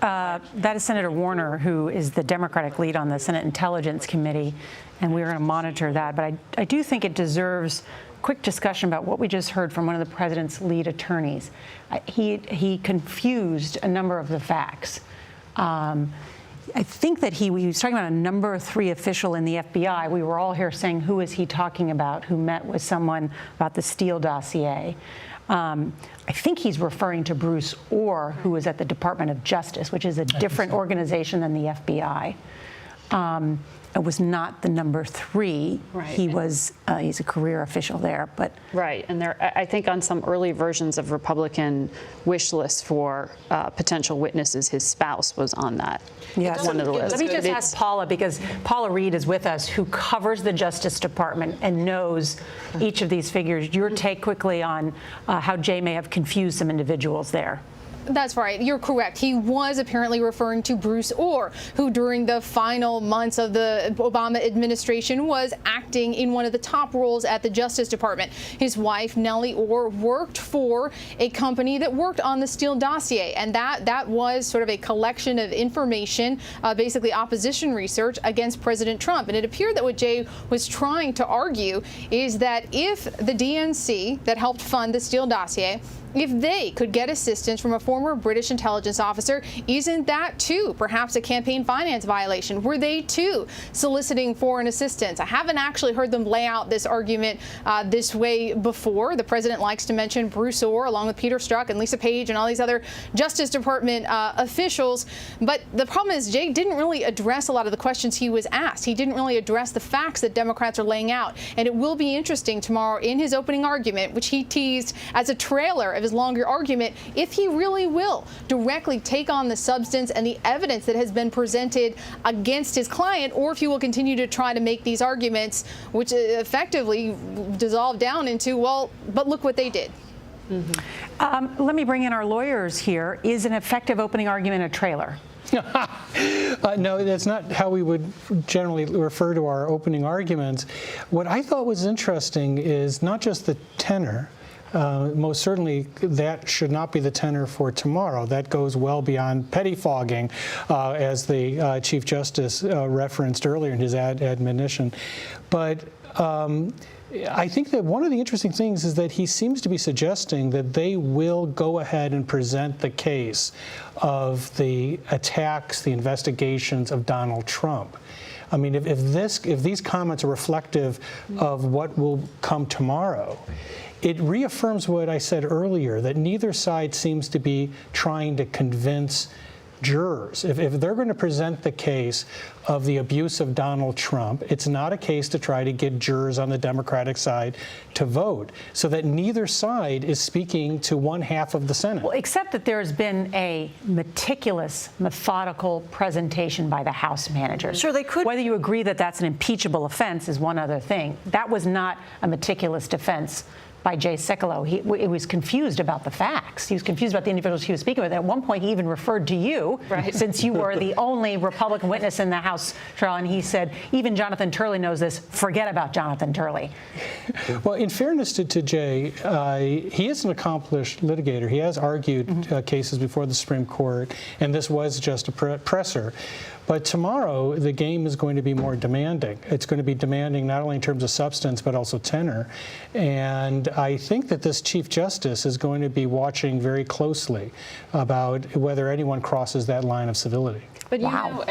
That is Senator Warner, who is the Democratic lead on the Senate Intelligence Committee, and we're going to monitor that. But I do think it deserves quick discussion about what we just heard from one of the president's lead attorneys. He confused a number of the facts. I think that he was talking about a number 3 official in the FBI. We were all here saying, who is he talking about, who met with someone about the Steele dossier. I think he's referring to Bruce Orr, who is at the Department of Justice, which is a different organization than the FBI. It was not the number 3. Right. He's a career official there, but right. And I think on some early versions of Republican wish lists for potential witnesses, his spouse was on that. Yes. One of the lists. Let me just ask Paula, because Paula Reed is with us, who covers the Justice Department and knows each of these figures. Your take quickly on how Jay may have confused some individuals there. That's right. You're correct. He was apparently referring to Bruce Orr, who during the final months of the Obama administration was acting in one of the top roles at the Justice Department. His wife, Nellie Orr, worked for a company that worked on the Steele dossier, and that was sort of a collection of information, basically opposition research against President Trump. And it appeared that what Jay was trying to argue is that if the DNC that helped fund the Steele dossier if they could get assistance from a former British intelligence officer, isn't that too perhaps a campaign finance violation? Were they too soliciting foreign assistance? I haven't actually heard them lay out this argument this way before. The president likes to mention Bruce Ohr along with Peter Strzok and Lisa Page and all these other Justice Department officials. But the problem is Jay didn't really address a lot of the questions he was asked. He didn't really address the facts that Democrats are laying out. And it will be interesting tomorrow in his opening argument, which he teased as a trailer of his longer argument, if he really will directly take on the substance and the evidence that has been presented against his client, or if he will continue to try to make these arguments, which effectively dissolve down into, well, but look what they did. Let me bring in our lawyers here. Is an effective opening argument a trailer? No, that's not how we would generally refer to our opening arguments. What I thought was interesting is not just the tenor. Most certainly, that should not be the tenor for tomorrow. That goes well beyond pettifogging, as the Chief Justice referenced earlier in his admonition. But I think that one of the interesting things is that he seems to be suggesting that they will go ahead and present the case of the attacks, the investigations of Donald Trump. I mean, if these comments are reflective of what will come tomorrow, it reaffirms what I said earlier, that neither side seems to be trying to convince jurors. If they're going to present the case of the abuse of Donald Trump, it's not a case to try to get jurors on the Democratic side to vote, so that neither side is speaking to one half of the Senate. Well, except that there's been a meticulous, methodical presentation by the House managers. Sure, they could. Whether you agree that that's an impeachable offense is one other thing. That was not a meticulous defense by Jay Sekulow. He was confused about the facts. He was confused about the individuals he was speaking with. At one point, he even referred to you, right, since you were the only Republican witness in the House trial, and he said, even Jonathan Turley knows this. Forget about Jonathan Turley. Well, in fairness to Jay, he is an accomplished litigator. He has argued cases before the Supreme Court, and this was just a presser. But tomorrow, the game is going to be more demanding. It's going to be demanding not only in terms of substance, but also tenor. And I think that this Chief Justice is going to be watching very closely about whether anyone crosses that line of civility. But you know,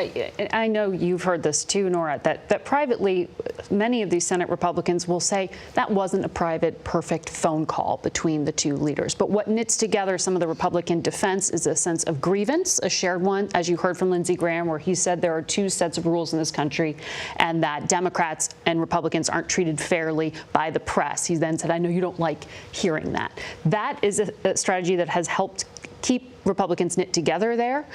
I know you've heard this too, Nora, that privately, many of these Senate Republicans will say that wasn't a private, perfect phone call between the two leaders. But what knits together some of the Republican defense is a sense of grievance, a shared one, as you heard from Lindsey Graham, where he said there are two sets of rules in this country and that Democrats and Republicans aren't treated fairly by the press. He then said, I know you don't like hearing that. That is a strategy that has helped keep Republicans knit together there.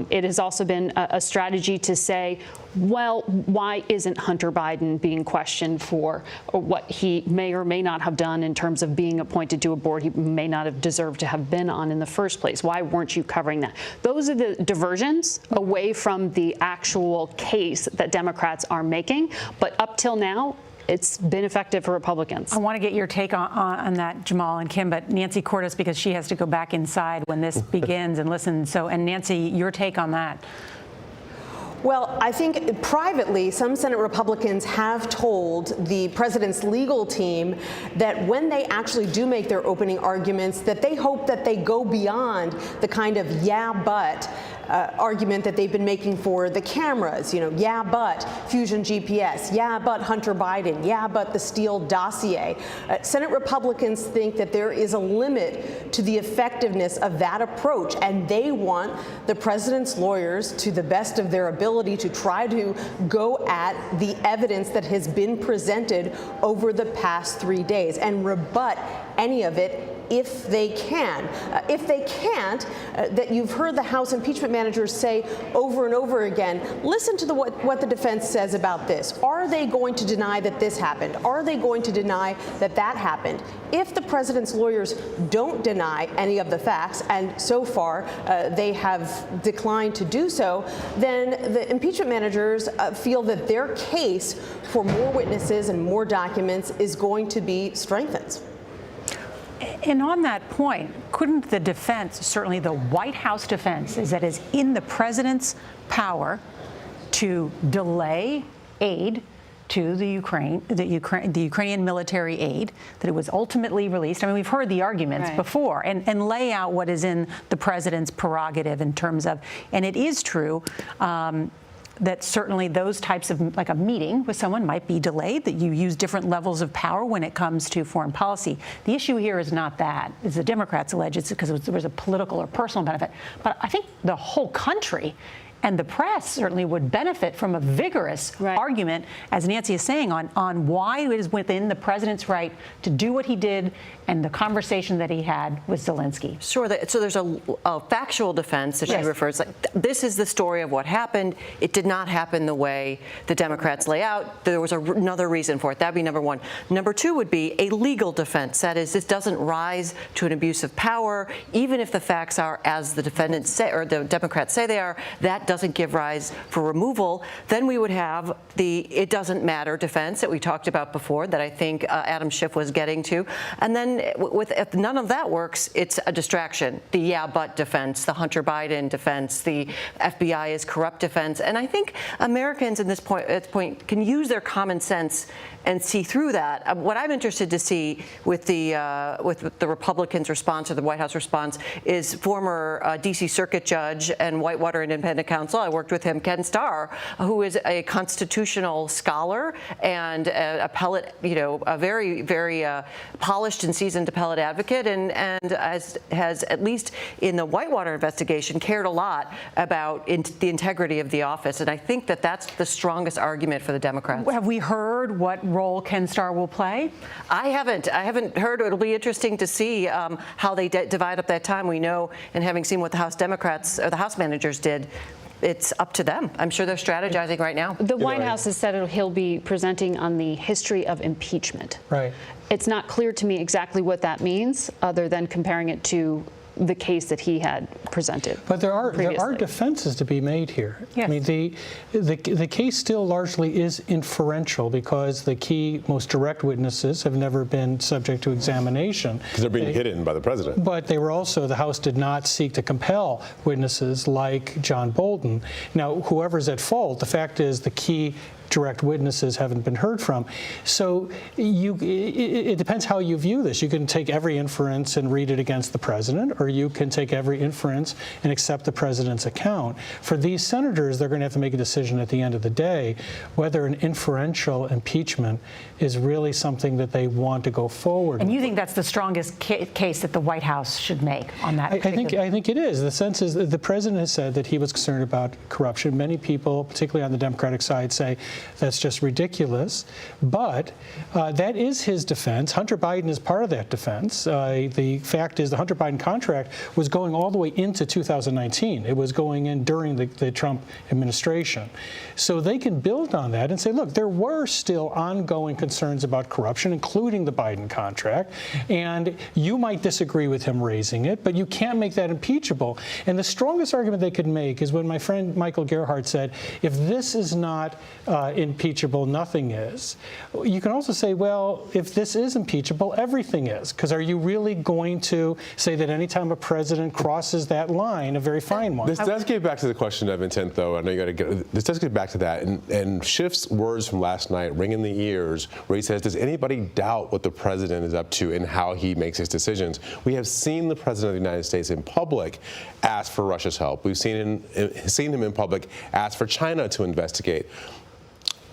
It has also been a strategy to say, well, why isn't Hunter Biden being questioned for what he may or may not have done in terms of being appointed to a board he may not have deserved to have been on in the first place? Why weren't you covering that? Those are the diversions away from the actual case that Democrats are making. But up till now, it's been effective for Republicans. I want to get your take on that, Jamal and Kim, but Nancy Cordes, because she has to go back inside when this begins and listen. So, and Nancy, your take on that. Well, I think privately, some Senate Republicans have told the president's legal team that when they actually do make their opening arguments, that they hope that they go beyond the kind of yeah, but argument that they've been making for the cameras. You know, yeah, but Fusion GPS. Yeah, but Hunter Biden. Yeah, but the Steele dossier. Senate Republicans think that there is a limit to the effectiveness of that approach, and they want the president's lawyers, to the best of their ability, to try to go at the evidence that has been presented over the past 3 days and rebut any of it if they can. If they can't, that you've heard the House impeachment managers say over and over again, listen to what the defense says about this. Are they going to deny that this happened? Are they going to deny that that happened? If the president's lawyers don't deny any of the facts, and so far they have declined to do so, then the impeachment managers feel that their case for more witnesses and more documents is going to be strengthened. And on that point, couldn't the defense, certainly the White House defense, is that is in the president's power to delay aid to the Ukrainian military aid, that it was ultimately released. I mean, we've heard the arguments before, and lay out what is in the president's prerogative in terms of, and it is true that certainly those types of, like a meeting with someone might be delayed, that you use different levels of power when it comes to foreign policy. The issue here is not that, as the Democrats allege, it's because there was a political or personal benefit. But I think the whole country and the press certainly would benefit from a vigorous argument, as Nancy is saying, on why it is within the president's right to do what he did and the conversation that he had with Zelensky. Sure. So there's a factual defense that she refers. Like, this is the story of what happened. It did not happen the way the Democrats lay out. There was another reason for it. That'd be number one. Number two would be a legal defense. That is, this doesn't rise to an abuse of power, even if the facts are as the defendants say, or the Democrats say they are. That doesn't give rise for removal. Then we would have the "it doesn't matter" defense that we talked about before, that I think Adam Schiff was getting to. And then if none of that works, it's a distraction. The "yeah, but" defense, the Hunter Biden defense, the FBI is corrupt defense. And I think Americans at this point can use their common sense and see through that. What I'm interested to see with the Republicans' response, or the White House response, is former D.C. Circuit Judge and Whitewater Independent Counsel. I worked with him, Ken Starr, who is a constitutional scholar and appellate, a very, very polished and seasoned appellate advocate, and has, at least in the Whitewater investigation, cared a lot about the integrity of the office. And I think that that's the strongest argument for the Democrats. Have we heard what role Ken Starr will play? I haven't heard. It'll be interesting to see how they divide up that time. We know, and having seen what the House Democrats or the House managers did, it's up to them. I'm sure they're strategizing right now. The White House has said he'll be presenting on the history of impeachment. Right. It's not clear to me exactly what that means, other than comparing it to the case that he had presented. But there are defenses to be made here. Yes. I mean, the case still largely is inferential, because the key, most direct witnesses have never been subject to examination. Because they're being hidden by the president. But they were also, the House did not seek to compel witnesses like John Bolton. Now, whoever's at fault, the fact is the key direct witnesses haven't been heard from. So it depends how you view this. You can take every inference and read it against the president, or you can take every inference and accept the president's account. For these senators, they're going to have to make a decision at the end of the day whether an inferential impeachment is really something that they want to go forward. And you think that's the strongest case that the White House should make on that? I think it is. The sense is that the president has said that he was concerned about corruption. Many people, particularly on the Democratic side, say that's just ridiculous. But that is his defense. Hunter Biden is part of that defense. The fact is the Hunter Biden contract was going all the way into 2019. It was going in during the Trump administration. So they can build on that and say, look, there were still ongoing concerns about corruption, including the Biden contract. And you might disagree with him raising it, but you can't make that impeachable. And the strongest argument they could make is when my friend Michael Gerhardt said, if this is not impeachable, nothing is. You can also say, well, if this is impeachable, everything is. Because are you really going to say that any time a president crosses that line, a very fine one? This does get back to the question of intent, though. I know you got to get. This does get back to that. And Schiff's words from last night ring in the ears, where he says, "Does anybody doubt what the president is up to and how he makes his decisions?" We have seen the president of the United States in public ask for Russia's help. We've seen him in public ask for China to investigate.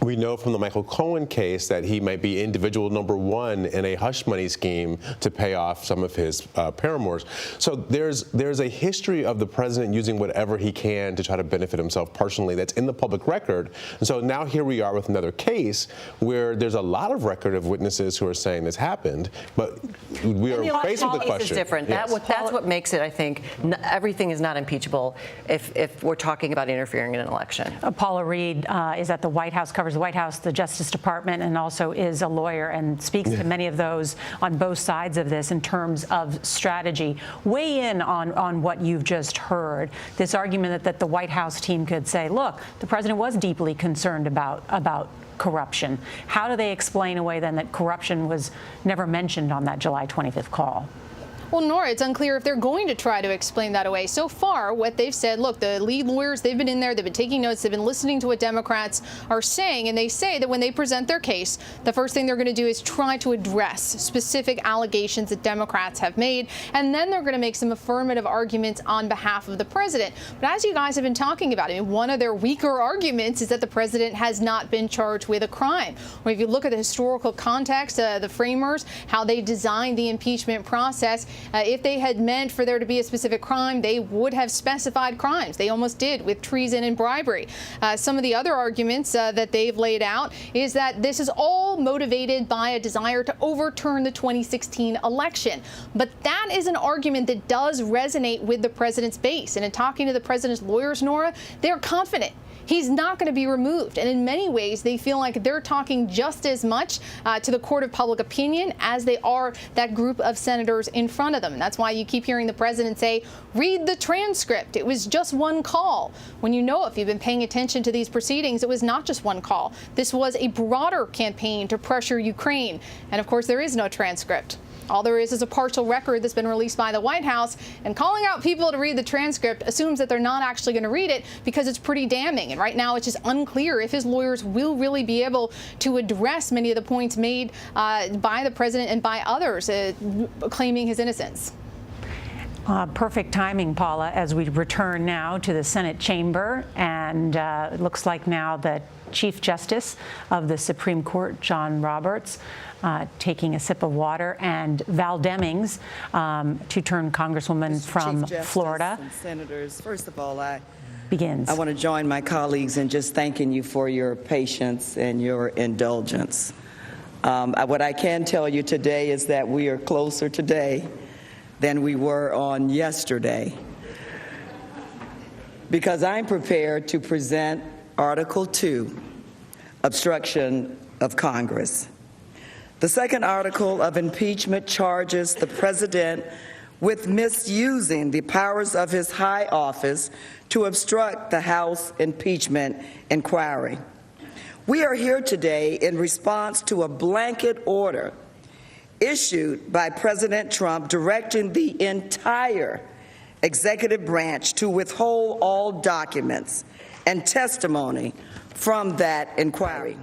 We know from the Michael Cohen case that he might be individual number one in a hush money scheme to pay off some of his paramours. So there's a history of the president using whatever he can to try to benefit himself personally that's in the public record. And so now here we are with another case where there's a lot of record of witnesses who are saying this haped, but we are faced with the question. Is different. Yes. That's what makes it, I think, everything is not impeachable if we're talking about interfering in an election. Paula Reed is at the White House, covers the White House, the Justice Department, and also is a lawyer and speaks to many of those on both sides of this in terms of strategy. Weigh in on what you've just heard, this argument that the White House team could say, look, the president was deeply concerned about corruption. How do they explain away then that corruption was never mentioned on that July 25th call? Well, Nora, it's unclear if they're going to try to explain that away. So far, what they've said, look, the lead lawyers, they've been in there, they've been taking notes, they've been listening to what Democrats are saying, and they say that when they present their case, the first thing they're going to do is try to address specific allegations that Democrats have made, and then they're going to make some affirmative arguments on behalf of the president. But as you guys have been talking about, I mean, one of their weaker arguments is that the president has not been charged with a crime. Or if you look at the historical context, the framers, how they designed the impeachment process, if they had meant for there to be a specific crime, they would have specified crimes. They almost did with treason and bribery. Some of the other arguments that they've laid out is that this is all motivated by a desire to overturn the 2016 election. But that is an argument that does resonate with the president's base. And in talking to the president's lawyers, Nora, they're confident he's not going to be removed. And in many ways, they feel like they're talking just as much to the court of public opinion as they are that group of senators in front of them. And that's why you keep hearing the president say, read the transcript. It was just one call. When you know, if you've been paying attention to these proceedings, it was not just one call. This was a broader campaign to pressure Ukraine. And of course, there is no transcript. All there is a partial record that's been released by the White House, and calling out people to read the transcript assumes that they're not actually going to read it because it's pretty damning. And right now it's just unclear if his lawyers will really be able to address many of the points made by the president and by others claiming his innocence. Perfect timing, Paula, as we return now to the Senate chamber. And it looks like now that Chief Justice of the Supreme Court, John Roberts, taking a sip of water, and Val Demings, two-term Congresswoman from Florida. And Senators, first of all, I begins. I want to join my colleagues in just thanking you for your patience and your indulgence. What I can tell you today is that we are closer today than we were on yesterday, because I'm prepared to present Article 2, obstruction of Congress. The second article of impeachment charges the president with misusing the powers of his high office to obstruct the House impeachment inquiry. We are here today in response to a blanket order issued by President Trump directing the entire executive branch to withhold all documents and testimony from that inquiry.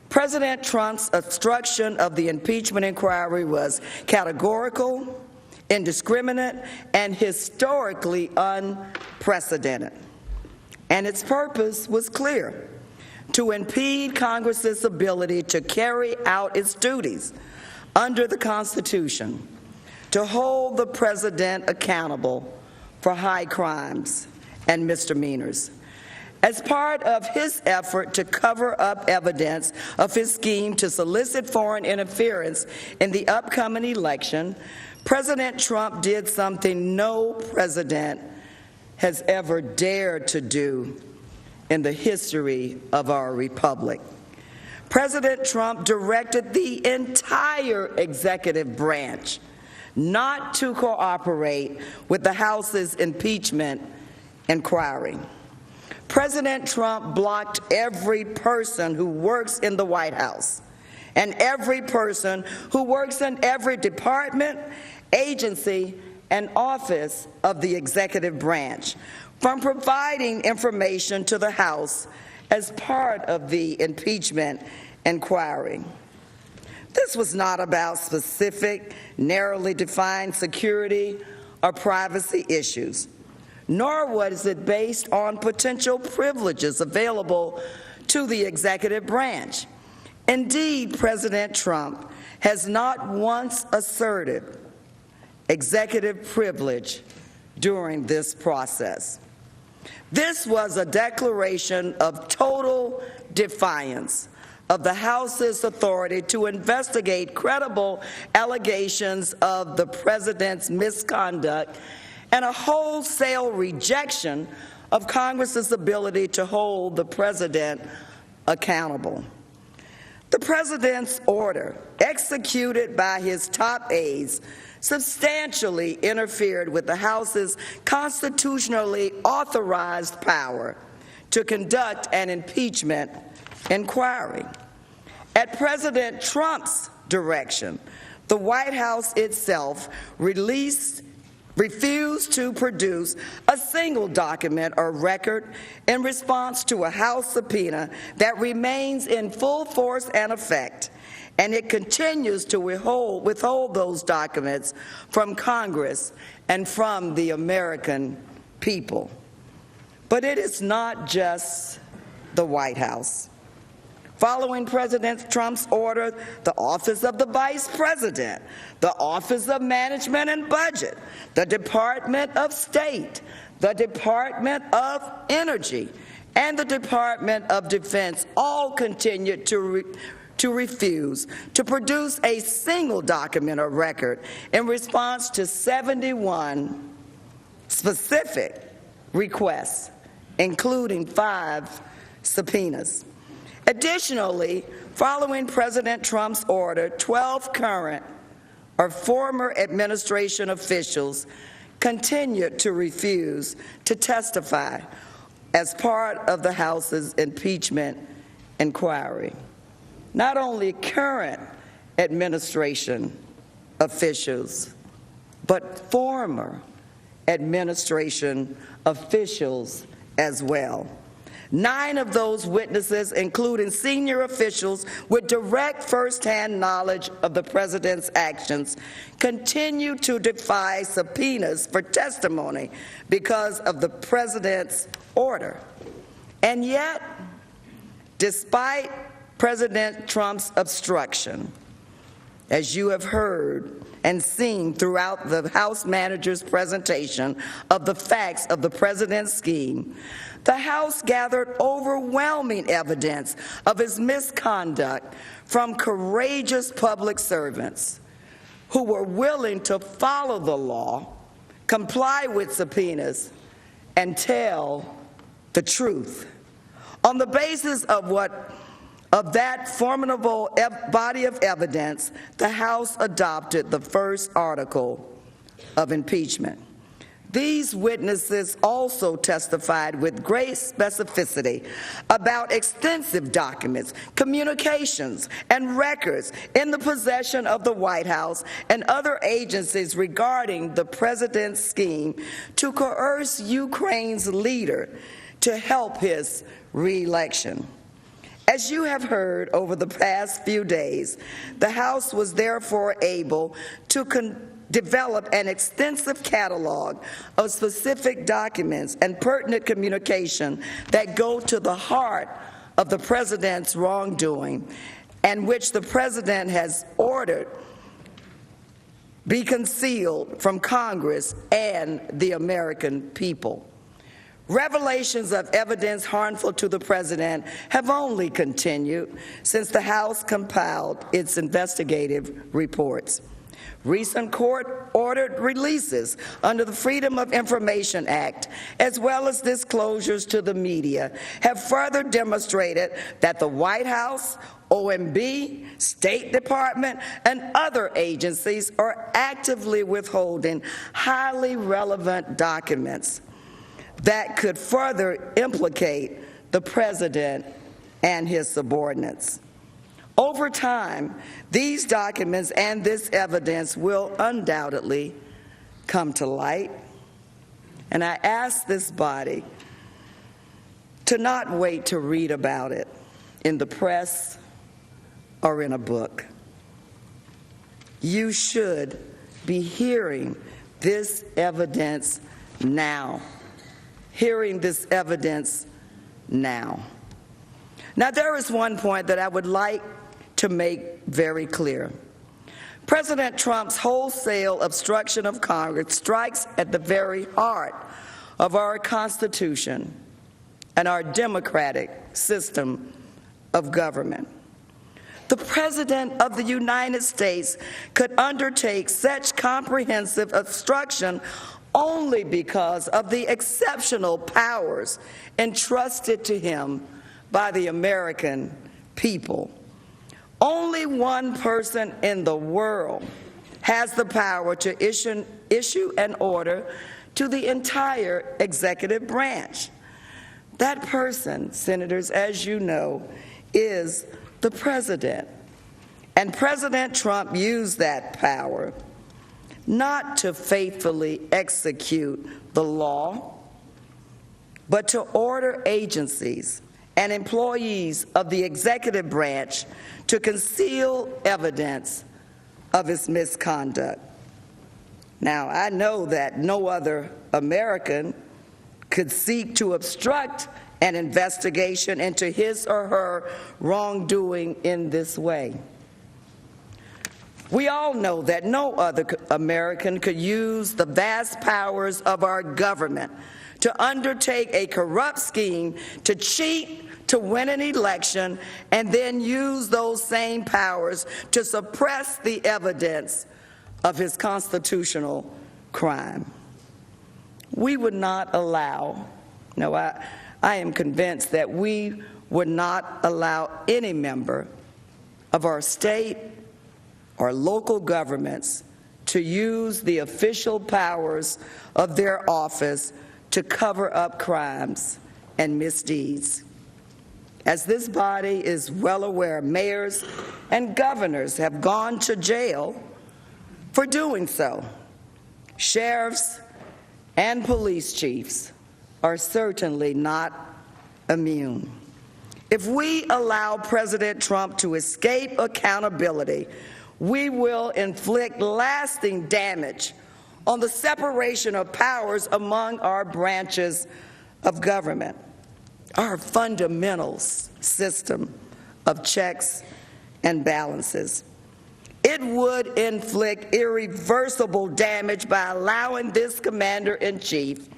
President Trump's obstruction of the impeachment inquiry was categorical, indiscriminate, and historically unprecedented. And its purpose was clear: to impede Congress's ability to carry out its duties under the Constitution, to hold the president accountable for high crimes and misdemeanors. As part of his effort to cover up evidence of his scheme to solicit foreign interference in the upcoming election, President Trump did something no president has ever dared to do in the history of our republic. President Trump directed the entire executive branch not to cooperate with the House's impeachment inquiry. President Trump blocked every person who works in the White House and every person who works in every department, agency, and office of the executive branch from providing information to the House as part of the impeachment inquiry. This was not about specific, narrowly defined security or privacy issues, nor was it based on potential privileges available to the executive branch. Indeed, President Trump has not once asserted executive privilege during this process. This was a declaration of total defiance of the House's authority to investigate credible allegations of the president's misconduct and a wholesale rejection of Congress's ability to hold the president accountable. The president's order, executed by his top aides, substantially interfered with the House's constitutionally authorized power to conduct an impeachment inquiry. At President Trump's direction, the White House itself refused to produce a single document or record in response to a House subpoena that remains in full force and effect, and it continues to withhold those documents from Congress and from the American people. But it is not just the White House. Following President Trump's order, the Office of the Vice President, the Office of Management and Budget, the Department of State, the Department of Energy, and the Department of Defense all continued to refuse to produce a single document or record in response to 71 specific requests, including 5 subpoenas. Additionally, following President Trump's order, 12 current or former administration officials continued to refuse to testify as part of the House's impeachment inquiry. Not only current administration officials, but former administration officials as well. 9 of those witnesses, including senior officials with direct firsthand knowledge of the president's actions, continue to defy subpoenas for testimony because of the president's order. And yet, despite President Trump's obstruction, as you have heard and seen throughout the House manager's presentation of the facts of the president's scheme, the House gathered overwhelming evidence of his misconduct from courageous public servants who were willing to follow the law, comply with subpoenas, and tell the truth. On the basis of that formidable body of evidence, the House adopted the first article of impeachment. These witnesses also testified with great specificity about extensive documents, communications, and records in the possession of the White House and other agencies regarding the president's scheme to coerce Ukraine's leader to help his re-election. As you have heard over the past few days, the House was therefore able to develop an extensive catalog of specific documents and pertinent communication that go to the heart of the president's wrongdoing and which the president has ordered be concealed from Congress and the American people. Revelations of evidence harmful to the president have only continued since the House compiled its investigative reports. Recent court-ordered releases under the Freedom of Information Act, as well as disclosures to the media, have further demonstrated that the White House, OMB, State Department, and other agencies are actively withholding highly relevant documents that could further implicate the president and his subordinates. Over time, these documents and this evidence will undoubtedly come to light, and I ask this body to not wait to read about it in the press or in a book. You should be hearing this evidence now. Hearing this evidence now. Now, there is one point that I would like to make very clear. President Trump's wholesale obstruction of Congress strikes at the very heart of our Constitution and our democratic system of government. The President of the United States could undertake such comprehensive obstruction only because of the exceptional powers entrusted to him by the American people. Only one person in the world has the power to issue an order to the entire executive branch. That person, senators, as you know, is the president. And President Trump used that power not to faithfully execute the law, but to order agencies and employees of the executive branch to conceal evidence of his misconduct. Now, I know that no other American could seek to obstruct an investigation into his or her wrongdoing in this way. We all know that no other American could use the vast powers of our government to undertake a corrupt scheme to cheat to win an election and then use those same powers to suppress the evidence of his constitutional crime. We would not allow, no, I am convinced that we would not allow any member of our state or local governments to use the official powers of their office to cover up crimes and misdeeds. As this body is well aware, mayors and governors have gone to jail for doing so. Sheriffs and police chiefs are certainly not immune. If we allow President Trump to escape accountability, we will inflict lasting damage on the separation of powers among our branches of government, our fundamental system of checks and balances. It would inflict irreversible damage by allowing this commander-in-chief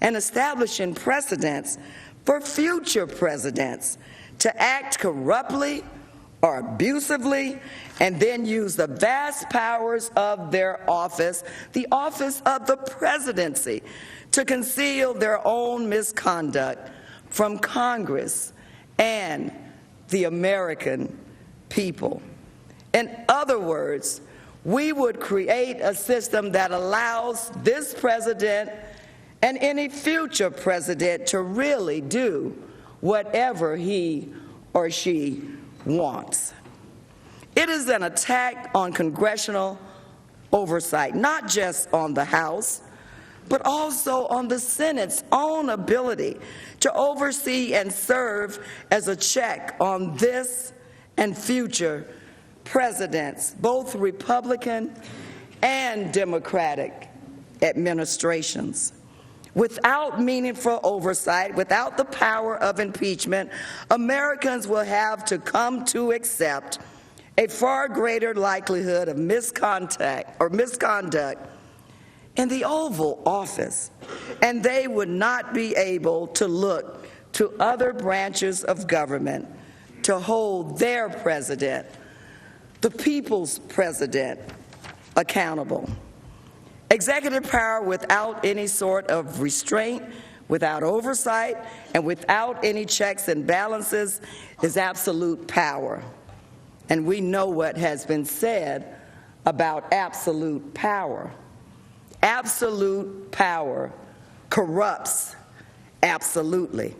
and establishing precedents for future presidents to act corruptly or abusively and then use the vast powers of their office, the office of the presidency, to conceal their own misconduct from Congress and the American people. In other words, we would create a system that allows this president and any future president to really do whatever he or she wants. It is an attack on congressional oversight, not just on the House, but also on the Senate's own ability to oversee and serve as a check on this and future presidents, both Republican and Democratic administrations. Without meaningful oversight, without the power of impeachment, Americans will have to come to accept a far greater likelihood of misconduct in the Oval Office, and they would not be able to look to other branches of government to hold their president, the people's president, accountable. Executive power without any sort of restraint, without oversight, and without any checks and balances is absolute power. And we know what has been said about absolute power. Absolute power corrupts absolutely.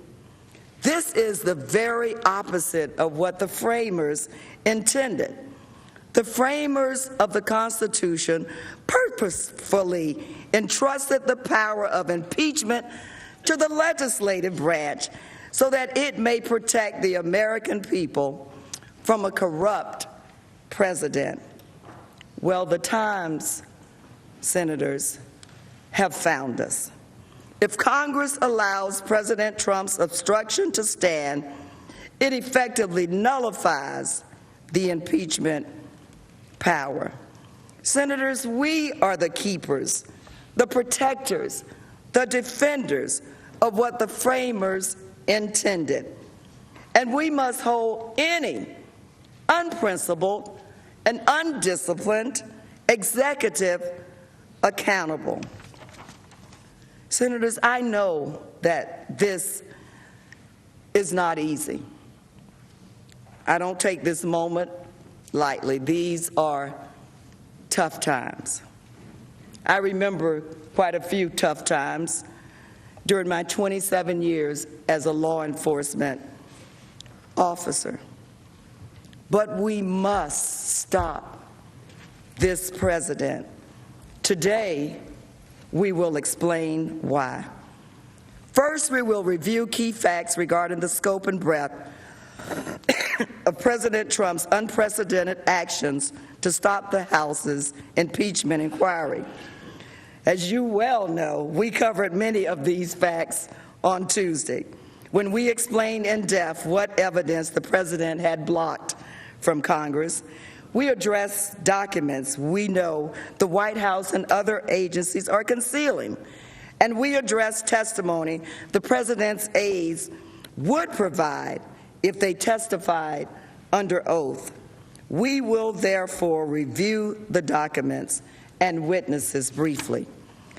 This is the very opposite of what the framers intended. The framers of the Constitution purposefully entrusted the power of impeachment to the legislative branch so that it may protect the American people from a corrupt president. Well, the times, senators, have found us. If Congress allows President Trump's obstruction to stand, it effectively nullifies the impeachment power. Senators, we are the keepers, the protectors, the defenders of what the framers intended. And we must hold any unprincipled and undisciplined executive accountable. Senators, I know that this is not easy. I don't take this moment lightly. These are tough times. I remember quite a few tough times during my 27 years as a law enforcement officer. But we must stop this president. Today, we will explain why. First, we will review key facts regarding the scope and breadth of President Trump's unprecedented actions to stop the House's impeachment inquiry. As you well know, we covered many of these facts on Tuesday when we explained in depth what evidence the president had blocked from Congress. We addressed documents we know the White House and other agencies are concealing, and we addressed testimony the president's aides would provide if they testified under oath. We will therefore review the documents and witnesses briefly.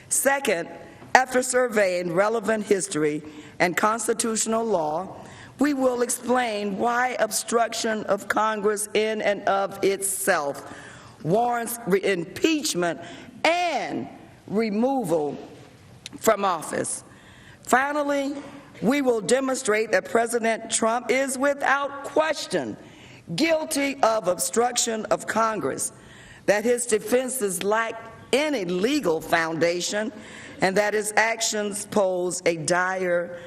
Second, after surveying relevant history and constitutional law, we will explain why obstruction of Congress in and of itself warrants impeachment and removal from office. Finally, we will demonstrate that President Trump is without question guilty of obstruction of Congress, that his defenses lack any legal foundation, and that his actions pose a dire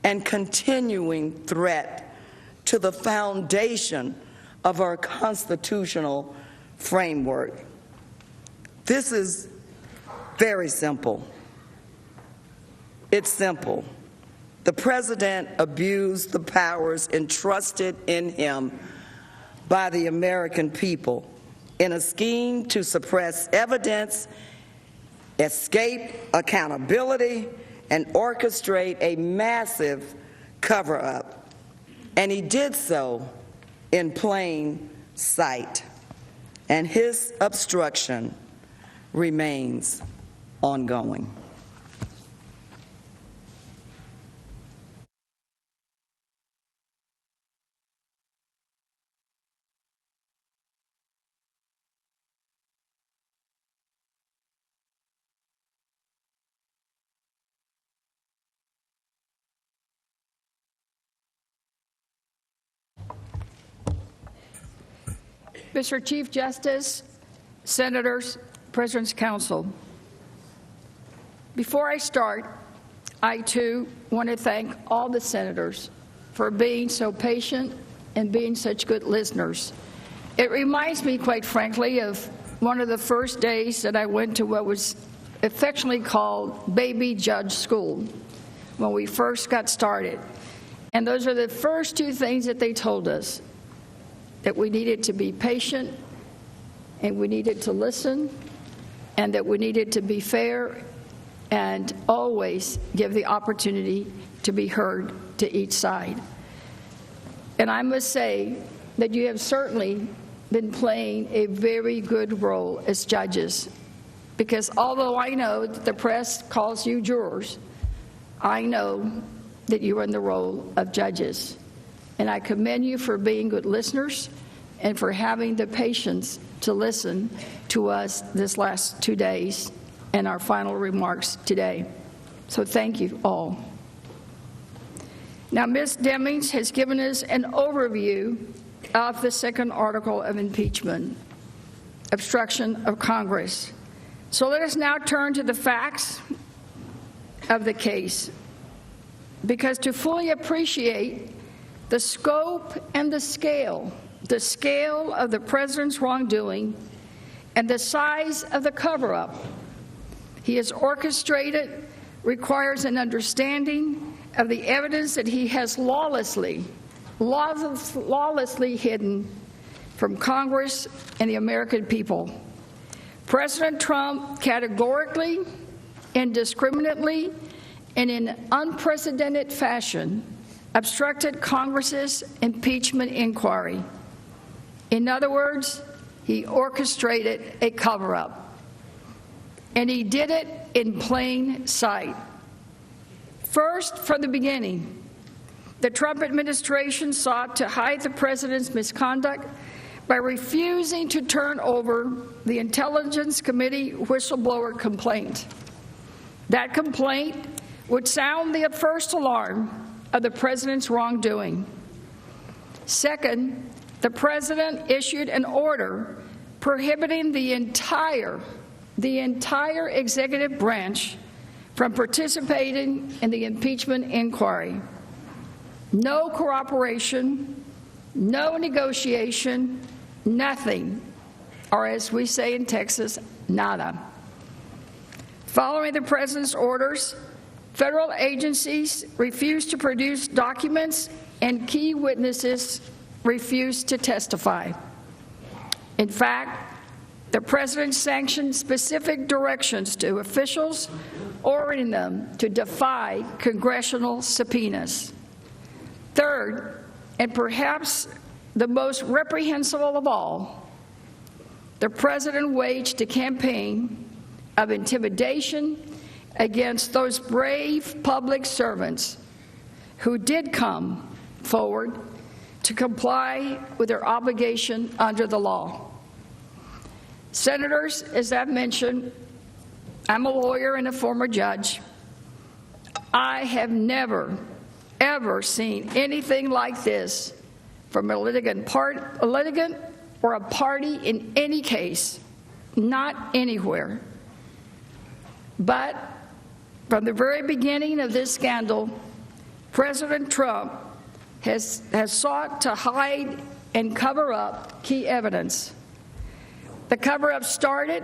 and continuing threat to the foundation of our constitutional framework. This is very simple. It's simple. The president abused the powers entrusted in him by the American people in a scheme to suppress evidence, escape accountability, and orchestrate a massive cover-up. And he did so in plain sight. And his obstruction remains ongoing. Mr. Chief Justice, Senators, President's Council, before I start, I too want to thank all the senators for being so patient and being such good listeners. It reminds me, quite frankly, of one of the first days that I went to what was affectionately called baby judge school when we first got started. And those are the first two things that they told us, that we needed to be patient and we needed to listen and that we needed to be fair and always give the opportunity to be heard to each side. And I must say that you have certainly been playing a very good role as judges, because although I know that the press calls you jurors, I know that you are in the role of judges. And I commend you for being good listeners and for having the patience to listen to us this last 2 days and our final remarks today. So thank you all. Now, Ms. Demings has given us an overview of the second article of impeachment, obstruction of Congress. So let us now turn to the facts of the case, because to fully appreciate the scope and the scale of the president's wrongdoing and the size of the cover-up he has orchestrated requires an understanding of the evidence that he has lawlessly hidden from Congress and the American people. President Trump categorically, indiscriminately, and in unprecedented fashion obstructed Congress's impeachment inquiry. In other words, he orchestrated a cover-up. And he did it in plain sight. First, from the beginning, the Trump administration sought to hide the president's misconduct by refusing to turn over the Intelligence Committee whistleblower complaint. That complaint would sound the first alarm of the president's wrongdoing. Second, the president issued an order prohibiting the entire executive branch from participating in the impeachment inquiry. No cooperation, no negotiation, nothing, or as we say in Texas, nada. Following the president's orders, federal agencies refused to produce documents and key witnesses refused to testify. In fact, the president sanctioned specific directions to officials, ordering them to defy congressional subpoenas. Third, and perhaps the most reprehensible of all, the president waged a campaign of intimidation against those brave public servants who did come forward to comply with their obligation under the law. Senators, as I've mentioned, I'm a lawyer and a former judge. I have never, ever seen anything like this from a litigant or a party in any case, not anywhere. But from the very beginning of this scandal, President Trump has sought to hide and cover up key evidence. The cover-up started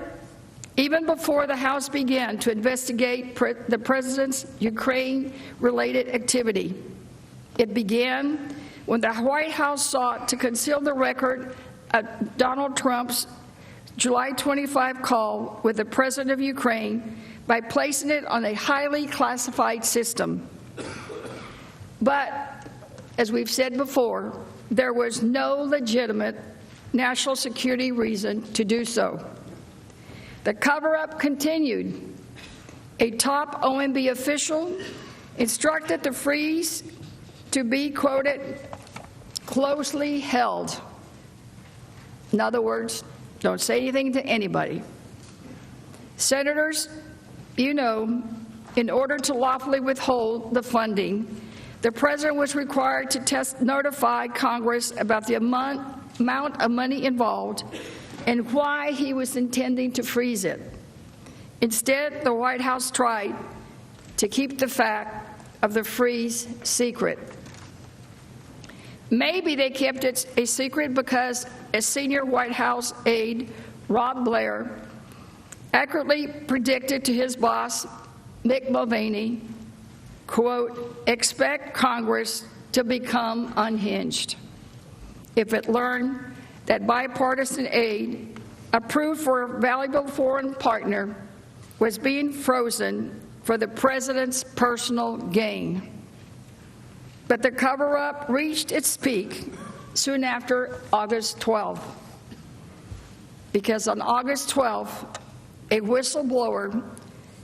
even before the House began to investigate the president's Ukraine-related activity. It began when the White House sought to conceal the record of Donald Trump's July 25 call with the president of Ukraine by placing it on a highly classified system. But, as we've said before, there was no legitimate national security reason to do so. The cover-up continued. A top OMB official instructed the freeze to be, quoted, closely held. In other words, don't say anything to anybody. Senators, you know, in order to lawfully withhold the funding, the president was required to notify Congress about the amount of money involved and why he was intending to freeze it. Instead, the White House tried to keep the fact of the freeze secret. Maybe they kept it a secret because a senior White House aide, Rob Blair, accurately predicted to his boss, Mick Mulvaney, quote, expect Congress to become unhinged if it learned that bipartisan aid approved for a valuable foreign partner was being frozen for the president's personal gain. But the cover-up reached its peak soon after August 12th, because on August 12th, a whistleblower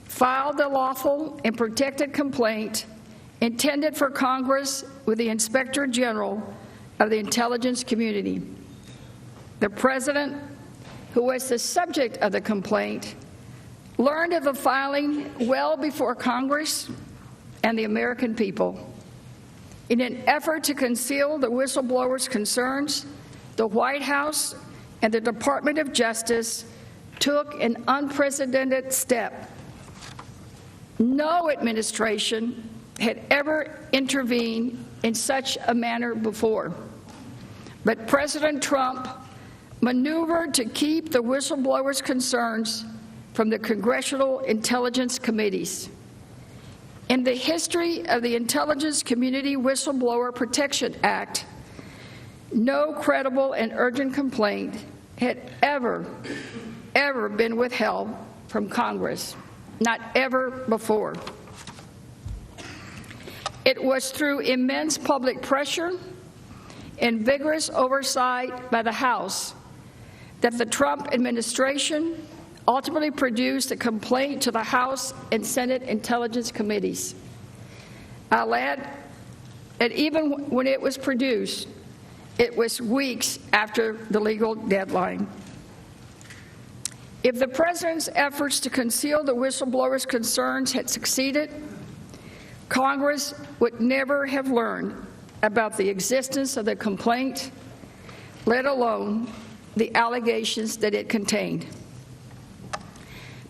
filed a lawful and protected complaint intended for Congress with the Inspector General of the intelligence community. The president, who was the subject of the complaint, learned of the filing well before Congress and the American people. In an effort to conceal the whistleblower's concerns, the White House and the Department of Justice took an unprecedented step. No administration had ever intervened in such a manner before. But President Trump maneuvered to keep the whistleblower's concerns from the congressional intelligence committees. In the history of the Intelligence Community Whistleblower Protection Act, no credible and urgent complaint had ever been withheld from Congress, not ever before. It was through immense public pressure and vigorous oversight by the House that the Trump administration ultimately produced a complaint to the House and Senate Intelligence Committees. I'll add that even when it was produced, it was weeks after the legal deadline. If the president's efforts to conceal the whistleblower's concerns had succeeded, Congress would never have learned about the existence of the complaint, let alone the allegations that it contained.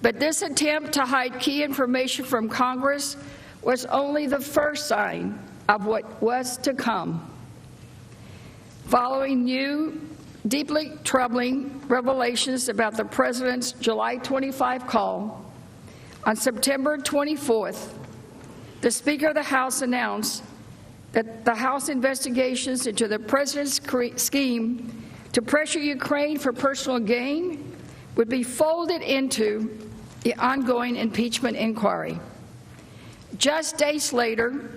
But this attempt to hide key information from Congress was only the first sign of what was to come. Following new, deeply troubling revelations about the president's July 25 call, on September 24th, the Speaker of the House announced that the House investigations into the president's scheme to pressure Ukraine for personal gain would be folded into the ongoing impeachment inquiry. Just days later,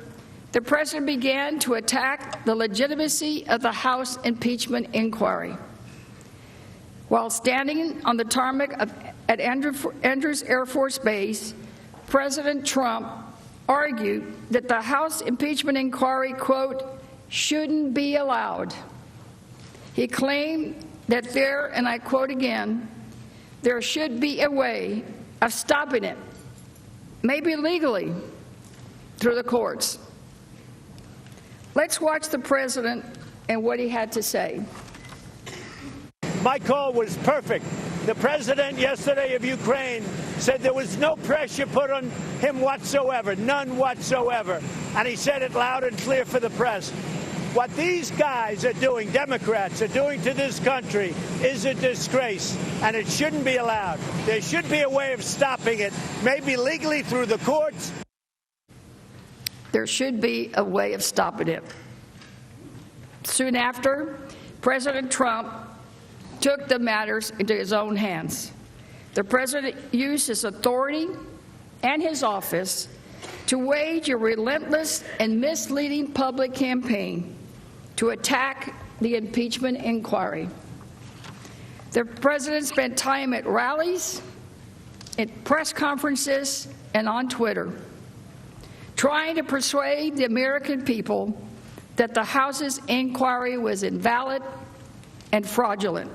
the president began to attack the legitimacy of the House impeachment inquiry. While standing on the tarmac at Andrews Air Force Base, President Trump argued that the House impeachment inquiry, quote, shouldn't be allowed. He claimed that there, and I quote again, there should be a way of stopping it, maybe legally, through the courts. Let's watch the president and what he had to say. My call was perfect. The president yesterday of Ukraine said there was no pressure put on him whatsoever, none whatsoever. And he said it loud and clear for the press. What these guys are doing, Democrats are doing to this country, is a disgrace, and it shouldn't be allowed. There should be a way of stopping it, maybe legally through the courts. There should be a way of stopping it. Soon after, President Trump took the matters into his own hands. The president used his authority and his office to wage a relentless and misleading public campaign to attack the impeachment inquiry. The president spent time at rallies, at press conferences, and on Twitter, trying to persuade the American people that the House's inquiry was invalid and fraudulent.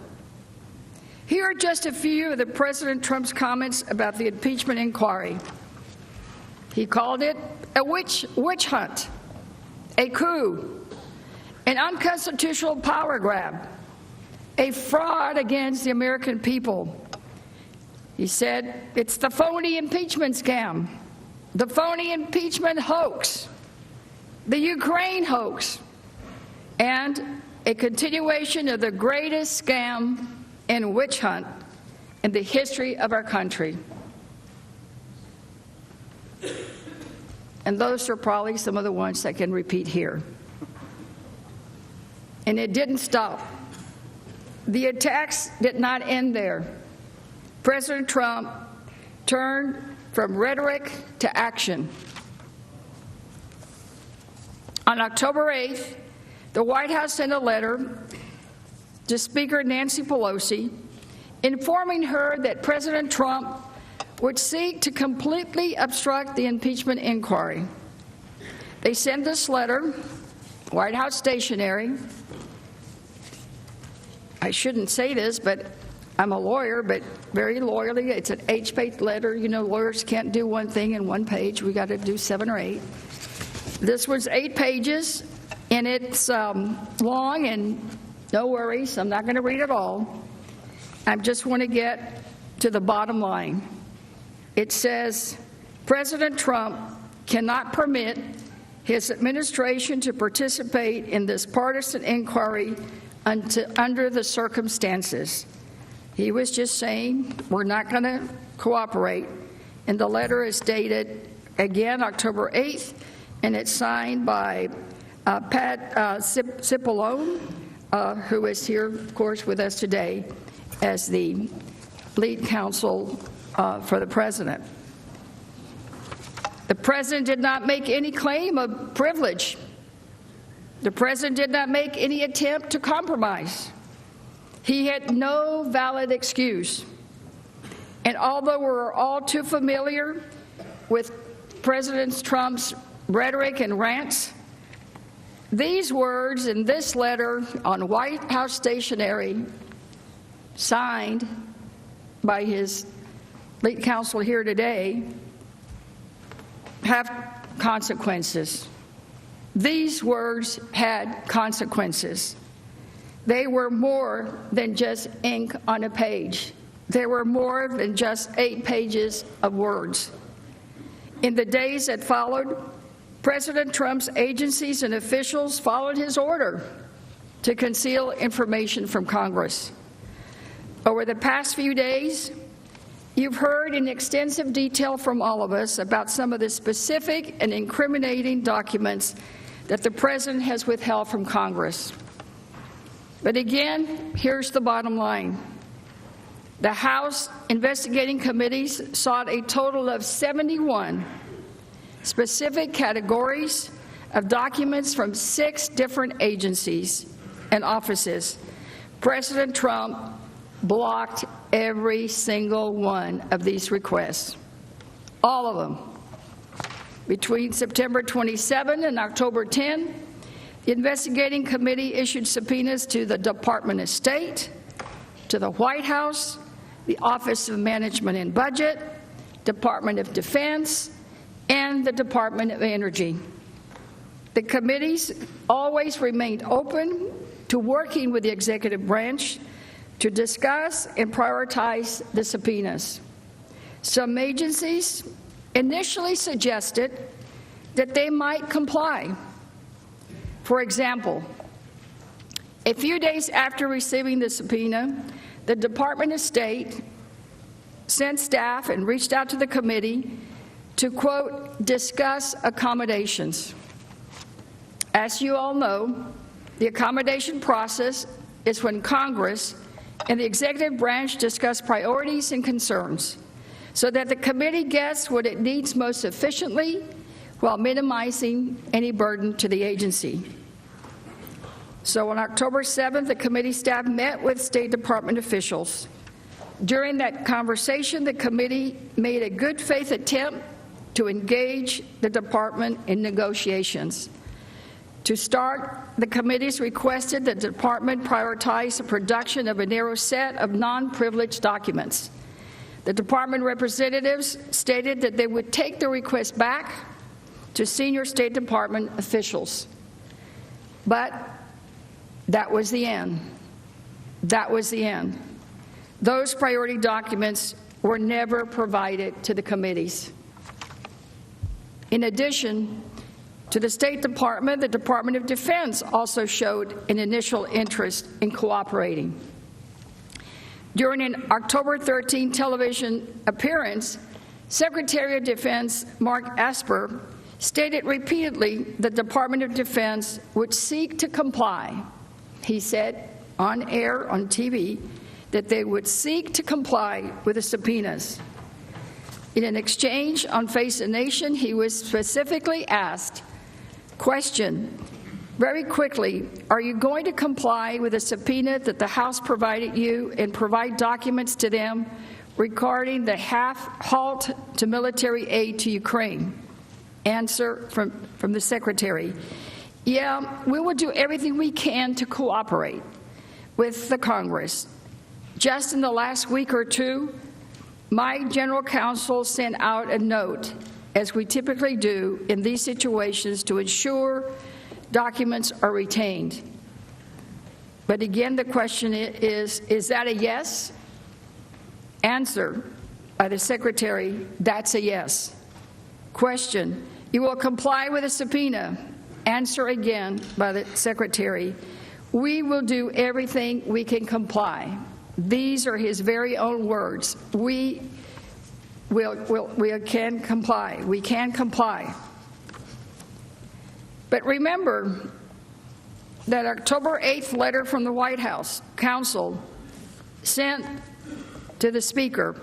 Here are just a few of the President Trump's comments about the impeachment inquiry. He called it a witch hunt, a coup, an unconstitutional power grab, a fraud against the American people. He said it's the phony impeachment scam, the phony impeachment hoax, the Ukraine hoax, and a continuation of the greatest scam and witch hunt in the history of our country. And those are probably some of the ones I can repeat here. And it didn't stop. The attacks did not end there. President Trump turned from rhetoric to action. On October 8th, the White House sent a letter to Speaker Nancy Pelosi, informing her that President Trump would seek to completely obstruct the impeachment inquiry. They sent this letter, White House stationery. I shouldn't say this, but I'm a lawyer, but very loyally, it's an 8-page letter. You know, lawyers can't do one thing in one page. We got to do 7 or 8. This was 8 pages, and it's long, and no worries, I'm not going to read it all. I just want to get to the bottom line. It says, President Trump cannot permit his administration to participate in this partisan inquiry under the circumstances. He was just saying, we're not going to cooperate. And the letter is dated, again, October 8th, and it's signed by Pat Cipollone, who is here, of course, with us today as the lead counsel for the president. The president did not make any claim of privilege. The president did not make any attempt to compromise. He had no valid excuse. And although we're all too familiar with President Trump's rhetoric and rants, these words in this letter on White House stationery, signed by his lead counsel here today, have consequences. These words had consequences. They were more than just ink on a page. They were more than just 8 pages of words. In the days that followed, President Trump's agencies and officials followed his order to conceal information from Congress. Over the past few days, you've heard in extensive detail from all of us about some of the specific and incriminating documents that the President has withheld from Congress. But again, here's the bottom line. The House investigating committees sought a total of 71 specific categories of documents from 6 different agencies and offices. President Trump blocked every single one of these requests, all of them. Between September 27 and October 10, the investigating committee issued subpoenas to the Department of State, to the White House, the Office of Management and Budget, Department of Defense, and the Department of Energy. The committees always remained open to working with the executive branch to discuss and prioritize the subpoenas. Some agencies initially suggested that they might comply. For example, a few days after receiving the subpoena, the Department of State sent staff and reached out to the committee to, quote, discuss accommodations. As you all know, the accommodation process is when Congress and the executive branch discuss priorities and concerns so that the committee gets what it needs most efficiently while minimizing any burden to the agency. So on October 7th, the committee staff met with State Department officials. During that conversation, the committee made a good faith attempt to engage the department in negotiations. To start, the committees requested that the department prioritize the production of a narrow set of non-privileged documents. The department representatives stated that they would take the request back to senior State Department officials. But that was the end. That was the end. Those priority documents were never provided to the committees. In addition to the State Department, the Department of Defense also showed an initial interest in cooperating. During an October 13 television appearance, Secretary of Defense Mark Esper stated repeatedly the Department of Defense would seek to comply. He said on air, on TV, that they would seek to comply with the subpoenas. In an exchange on Face the Nation, he was specifically asked, question, very quickly, are you going to comply with a subpoena that the House provided you and provide documents to them regarding the halt to military aid to Ukraine? Answer from the Secretary, yeah, we will do everything we can to cooperate with the Congress. Just in the last week or two, my general counsel sent out a note, as we typically do in these situations, to ensure documents are retained. But again, the question is that a yes? Answer by the Secretary, that's a yes. Question, you will comply with a subpoena? Answer again by the Secretary, we will do everything we can comply. These are his very own words. We can comply. We can comply. But remember that October 8th letter from the White House counsel sent to the Speaker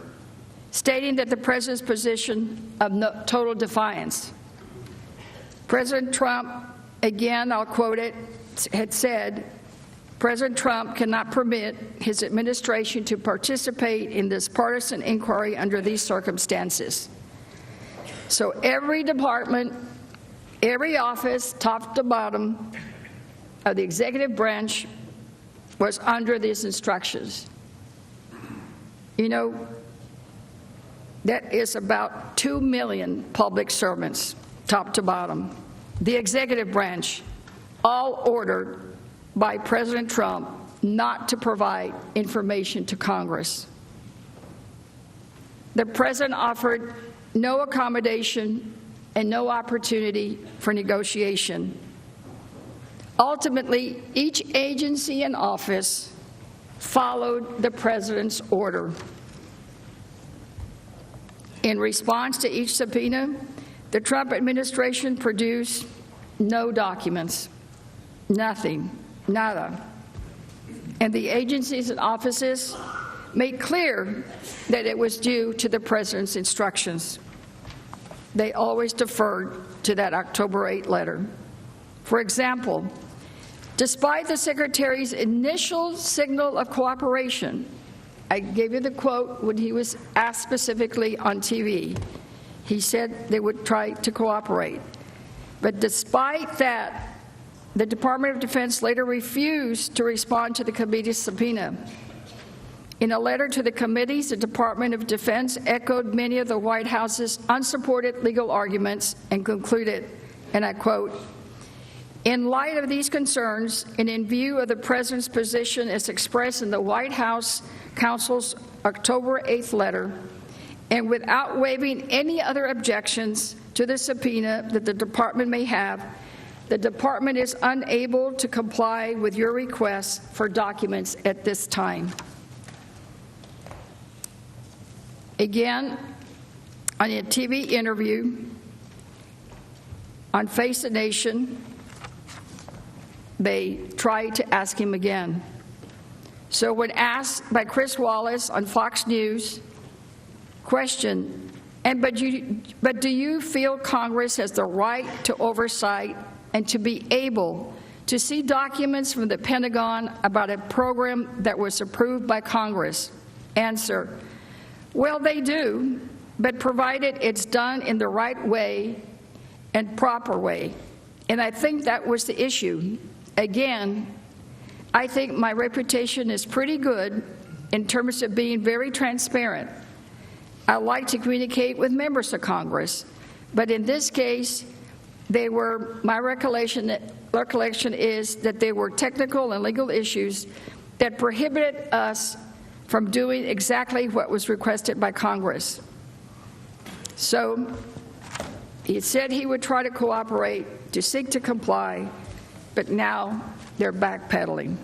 stating that the President's position of total defiance. President Trump, again, I'll quote it, had said, President Trump cannot permit his administration to participate in this partisan inquiry under these circumstances. So every department, every office, top to bottom, of the executive branch was under these instructions. You know, that is about 2 million public servants, top to bottom. The executive branch, all ordered by President Trump not to provide information to Congress. The President offered no accommodation and no opportunity for negotiation. Ultimately, each agency and office followed the President's order. In response to each subpoena, the Trump administration produced no documents, nothing, nada. And the agencies and offices made clear that it was due to the President's instructions. They always deferred to that October 8 letter. For example, despite the Secretary's initial signal of cooperation, I gave you the quote when he was asked specifically on TV. He said they would try to cooperate. But despite that, the Department of Defense later refused to respond to the committee's subpoena. In a letter to the committees, the Department of Defense echoed many of the White House's unsupported legal arguments and concluded, and I quote, "In light of these concerns and in view of the President's position as expressed in the White House Counsel's October 8th letter, and without waiving any other objections to the subpoena that the Department may have, the Department is unable to comply with your request for documents at this time." Again, on a TV interview on Face the Nation, they tried to ask him again. So when asked by Chris Wallace on Fox News, question, but do you feel Congress has the right to oversight and to be able to see documents from the Pentagon about a program that was approved by Congress? Answer, well, they do, but provided it's done in the right way and proper way. And I think that was the issue. Again, I think my reputation is pretty good in terms of being very transparent. I like to communicate with members of Congress, but in this case, they were, my recollection is that they were technical and legal issues that prohibited us from doing exactly what was requested by Congress. So he said he would try to cooperate, to seek to comply, but now they're backpedaling.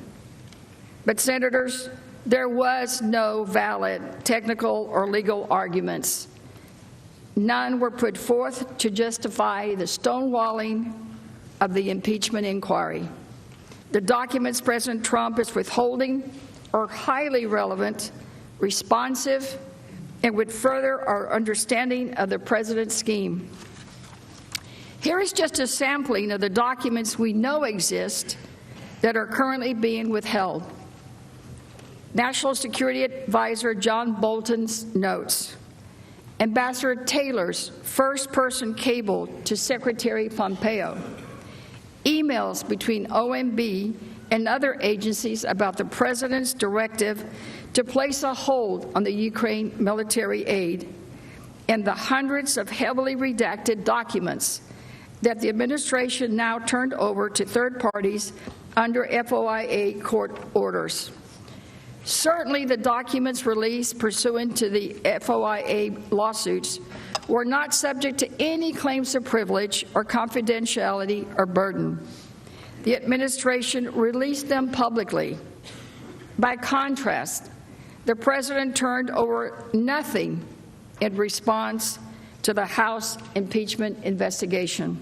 But, Senators, there was no valid technical or legal arguments. None were put forth to justify the stonewalling of the impeachment inquiry. The documents President Trump is withholding are highly relevant, responsive, and would further our understanding of the President's scheme. Here is just a sampling of the documents we know exist that are currently being withheld. National Security Advisor John Bolton's notes, Ambassador Taylor's first-person cable to Secretary Pompeo, emails between OMB and other agencies about the President's directive to place a hold on the Ukraine military aid, and the hundreds of heavily redacted documents that the administration now turned over to third parties under FOIA court orders. Certainly the documents released pursuant to the FOIA lawsuits were not subject to any claims of privilege or confidentiality or burden. The administration released them publicly. By contrast, the President turned over nothing in response to the House impeachment investigation.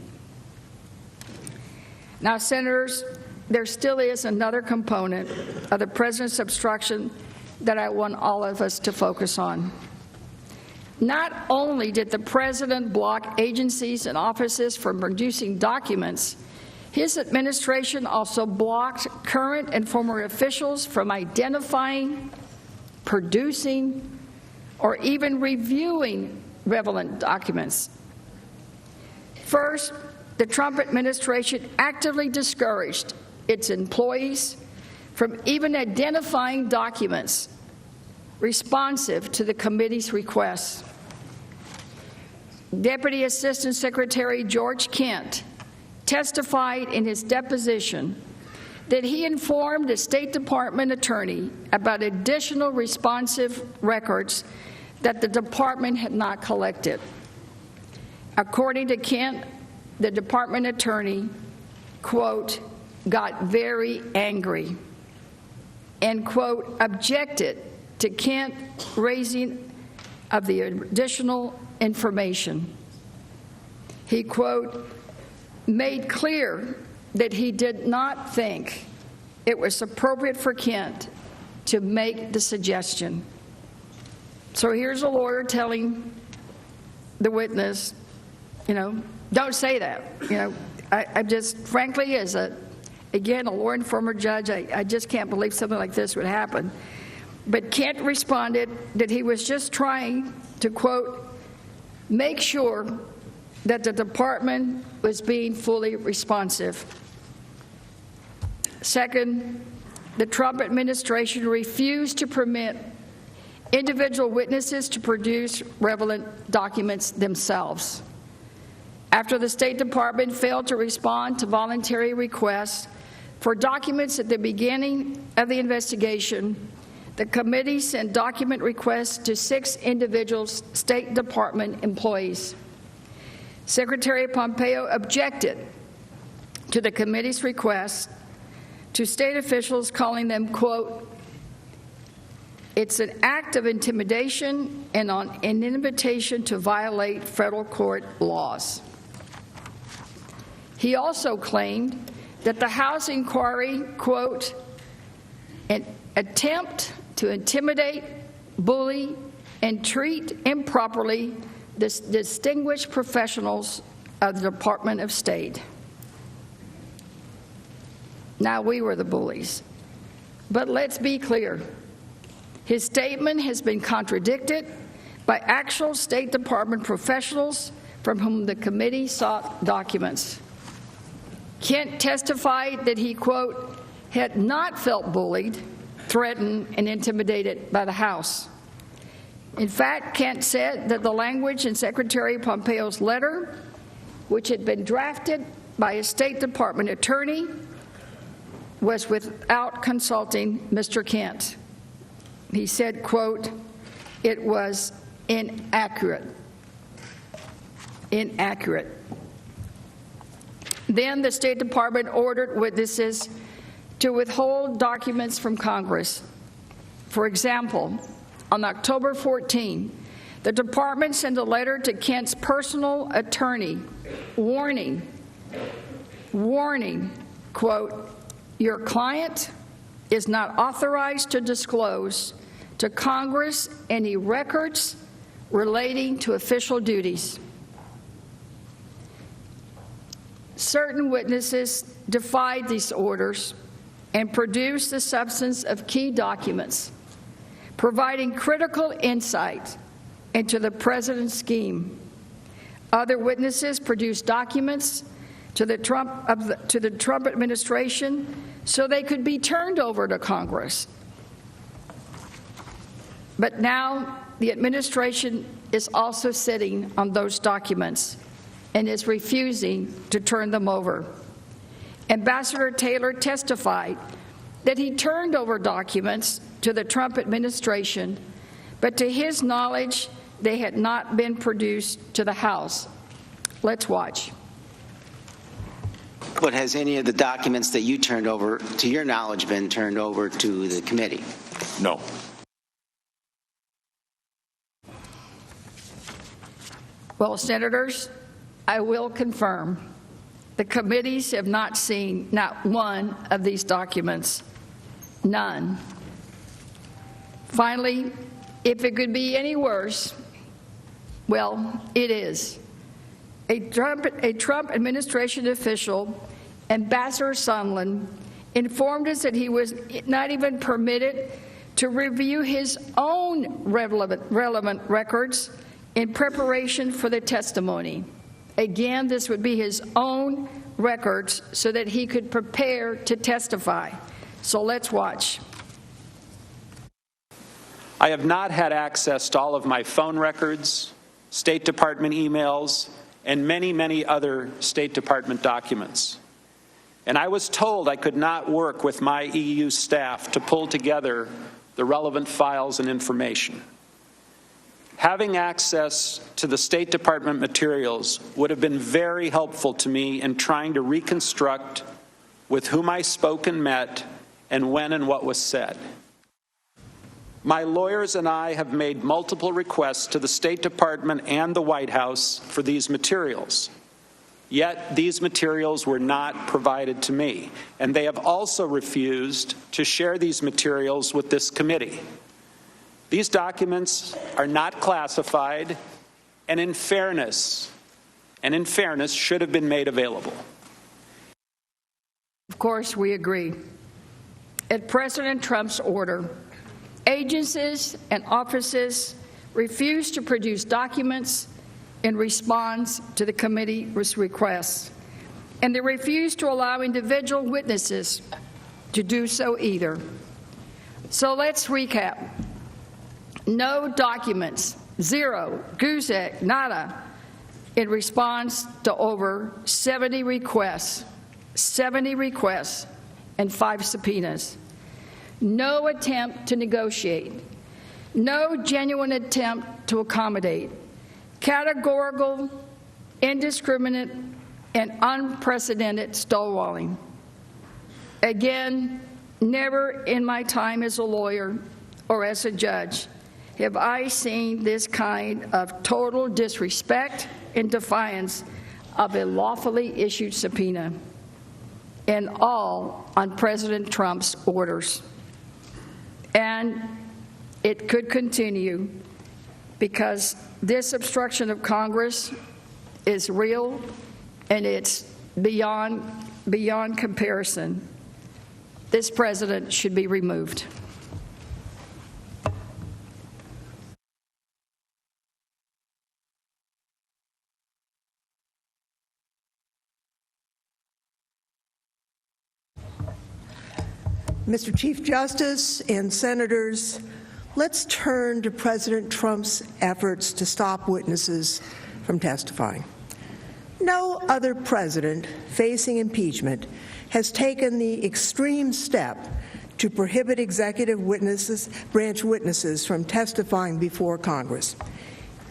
Now, Senators, there still is another component of the President's obstruction that I want all of us to focus on. Not only did the President block agencies and offices from producing documents, his administration also blocked current and former officials from identifying, producing, or even reviewing relevant documents. First, the Trump administration actively discouraged its employees from even identifying documents responsive to the committee's requests. Deputy Assistant Secretary George Kent testified in his deposition that he informed the State Department attorney about additional responsive records that the department had not collected. According to Kent, the department attorney, quote, got very angry and, quote, objected to Kent raising of the additional information. He, quote, made clear that he did not think it was appropriate for Kent to make the suggestion. So here's a lawyer telling the witness, you know, don't say that. You know, I just, frankly, as a lawyer and former judge, I just can't believe something like this would happen. But Kent responded that he was just trying to, quote, make sure that the department was being fully responsive. Second, the Trump administration refused to permit individual witnesses to produce relevant documents themselves. After the State Department failed to respond to voluntary requests for documents at the beginning of the investigation, the committee sent document requests to 6 individual State Department employees. Secretary Pompeo objected to the committee's request to state officials, calling them, quote, it's an act of intimidation and an invitation to violate federal court laws. He also claimed that the House inquiry, quote, an attempt to intimidate, bully, and treat improperly the distinguished professionals of the Department of State. Now, we were the bullies. But let's be clear. His statement has been contradicted by actual State Department professionals from whom the committee sought documents. Kent testified that he, quote, had not felt bullied, threatened, and intimidated by the House. In fact, Kent said that the language in Secretary Pompeo's letter, which had been drafted by a State Department attorney, was without consulting Mr. Kent. He said, quote, it was inaccurate. Inaccurate. Then the State Department ordered witnesses to withhold documents from Congress. For example, on October 14, the department sent a letter to Kent's personal attorney warning, quote, your client is not authorized to disclose to Congress any records relating to official duties. Certain witnesses defied these orders and produced the substance of key documents, providing critical insight into the president's scheme. Other witnesses produced documents to the Trump administration so they could be turned over to Congress. But now the administration is also sitting on those documents and is refusing to turn them over. Ambassador Taylor testified that he turned over documents to the Trump administration, but to his knowledge, they had not been produced to the House. Let's watch. But has any of the documents that you turned over, to your knowledge, been turned over to the committee? No. Well, Senators, I will confirm the committees have not seen not one of these documents, none. Finally, if it could be any worse, well, it is. A Trump administration official, Ambassador Sondland, informed us that he was not even permitted to review his own relevant records in preparation for the testimony. Again, this would be his own records so that he could prepare to testify. So let's watch. I have not had access to all of my phone records, State Department emails, and many, many other State Department documents. and I was told I could not work with my EU staff to pull together the relevant files and information. Having access to the State Department materials would have been very helpful to me in trying to reconstruct with whom I spoke and met, and when and what was said. My lawyers and I have made multiple requests to the State Department and the White House for these materials. Yet these materials were not provided to me, and they have also refused to share these materials with this committee. These documents are not classified, and in fairness, should have been made available. Of course, we agree. At President Trump's order, agencies and offices refused to produce documents in response to the committee's requests, and they refused to allow individual witnesses to do so either. So let's recap. No documents, zero, goose egg, nada, in response to over 70 requests and 5 subpoenas. No attempt to negotiate. No genuine attempt to accommodate. Categorical, indiscriminate, and unprecedented stonewalling. Again, never in my time as a lawyer or as a judge have I seen this kind of total disrespect and defiance of a lawfully issued subpoena, and all on President Trump's orders. And it could continue because this obstruction of Congress is real and it's beyond comparison. This president should be removed. Mr. Chief Justice and Senators, let's turn to President Trump's efforts to stop witnesses from testifying. No other president facing impeachment has taken the extreme step to prohibit executive branch witnesses from testifying before Congress.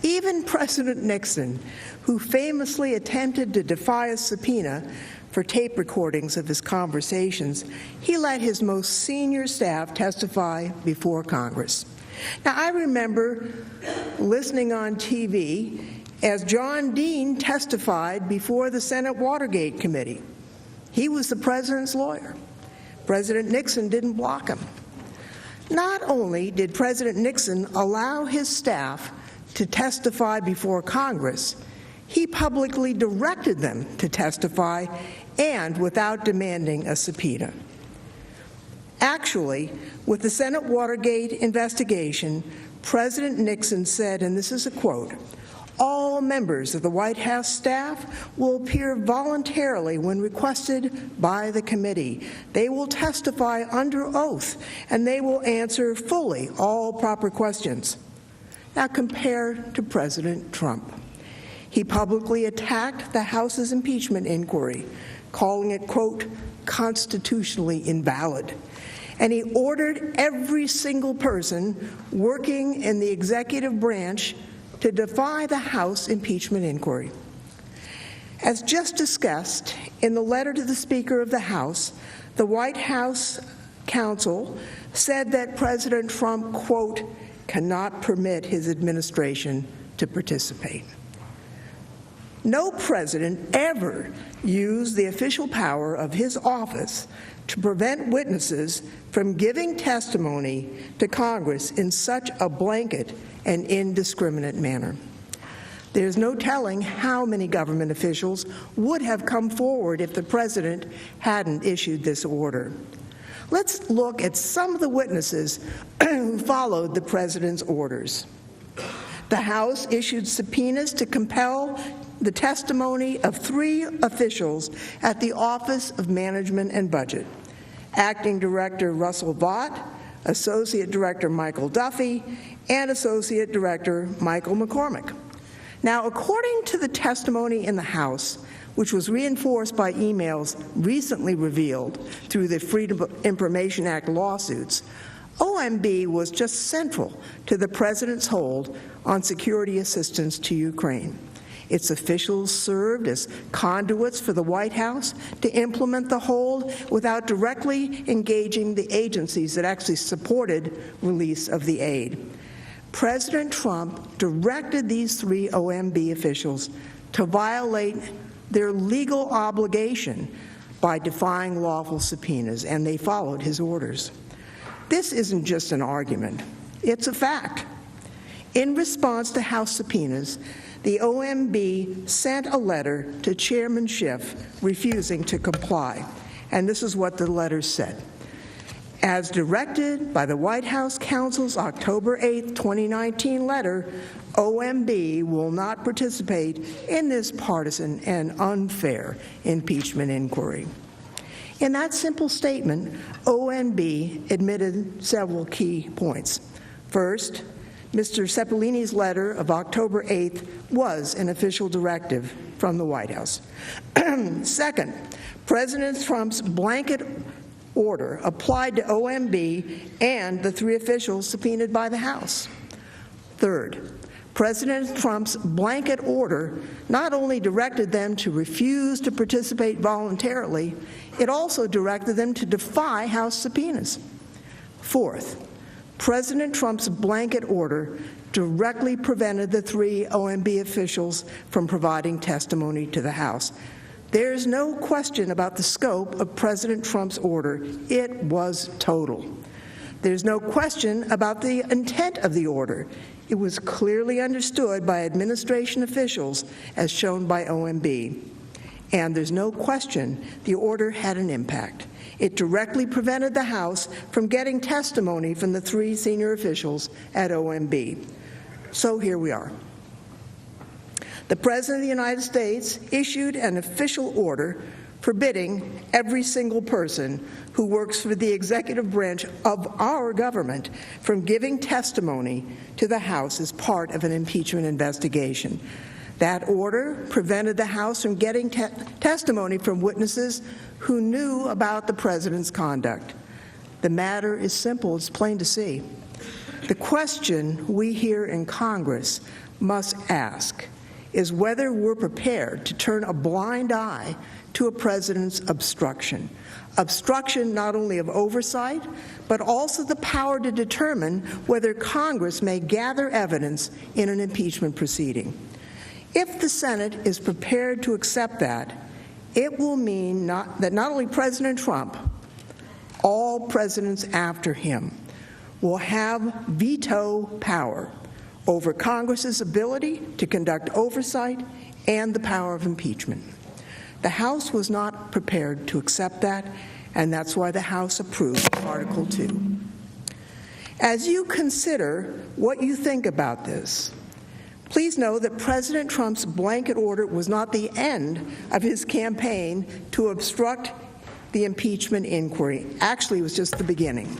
Even President Nixon, who famously attempted to defy a subpoena for tape recordings of his conversations, he let his most senior staff testify before Congress. Now, I remember listening on TV as John Dean testified before the Senate Watergate Committee. He was the president's lawyer. President Nixon didn't block him. Not only did President Nixon allow his staff to testify before Congress, he publicly directed them to testify and without demanding a subpoena. Actually, with the Senate Watergate investigation, President Nixon said, and this is a quote, "All members of the White House staff will appear voluntarily when requested by the committee. They will testify under oath, and they will answer fully all proper questions." Now compare to President Trump. He publicly attacked the House's impeachment inquiry, calling it, quote, "constitutionally invalid." And he ordered every single person working in the executive branch to defy the House impeachment inquiry. As just discussed, in the letter to the Speaker of the House, the White House counsel said that President Trump, quote, "cannot permit his administration to participate." No president ever used the official power of his office to prevent witnesses from giving testimony to Congress in such a blanket and indiscriminate manner. There's no telling how many government officials would have come forward if the president hadn't issued this order. Let's look at some of the witnesses who followed the president's orders. The House issued subpoenas to compel the testimony of 3 officials at the Office of Management and Budget: Acting Director Russell Vought, Associate Director Michael Duffy, and Associate Director Michael McCormick. Now, according to the testimony in the House, which was reinforced by emails recently revealed through the Freedom of Information Act lawsuits, OMB was just central to the president's hold on security assistance to Ukraine. Its officials served as conduits for the White House to implement the hold without directly engaging the agencies that actually supported release of the aid. President Trump directed these three OMB officials to violate their legal obligation by defying lawful subpoenas, and they followed his orders. This isn't just an argument, it's a fact. In response to House subpoenas, the OMB sent a letter to Chairman Schiff refusing to comply, and this is what the letter said. As directed by the White House counsel's October 8, 2019 letter, OMB will not participate in this partisan and unfair impeachment inquiry. In that simple statement, OMB admitted several key points. First, Mr. Ceppolini's letter of October 8th was an official directive from the White House. Second, President Trump's blanket order applied to OMB and the three officials subpoenaed by the House. Third, President Trump's blanket order not only directed them to refuse to participate voluntarily, it also directed them to defy House subpoenas. Fourth, President Trump's blanket order directly prevented the three OMB officials from providing testimony to the House. There's no question about the scope of President Trump's order. It was total. There's no question about the intent of the order. It was clearly understood by administration officials as shown by OMB. And there's no question the order had an impact. It directly prevented the House from getting testimony from the three senior officials at OMB. So here we are. The President of the United States issued an official order forbidding every single person who works for the executive branch of our government from giving testimony to the House as part of an impeachment investigation. That order prevented the House from getting testimony from witnesses who knew about the President's conduct. The matter is simple, it's plain to see. The question we here in Congress must ask is whether we're prepared to turn a blind eye to a president's obstruction. Obstruction not only of oversight, but also the power to determine whether Congress may gather evidence in an impeachment proceeding. If the Senate is prepared to accept that, it will mean that not only President Trump, all presidents after him will have veto power over Congress's ability to conduct oversight and the power of impeachment. The House was not prepared to accept that, and that's why the House approved Article 2. As you consider what you think about this, please know that President Trump's blanket order was not the end of his campaign to obstruct the impeachment inquiry. Actually, it was just the beginning.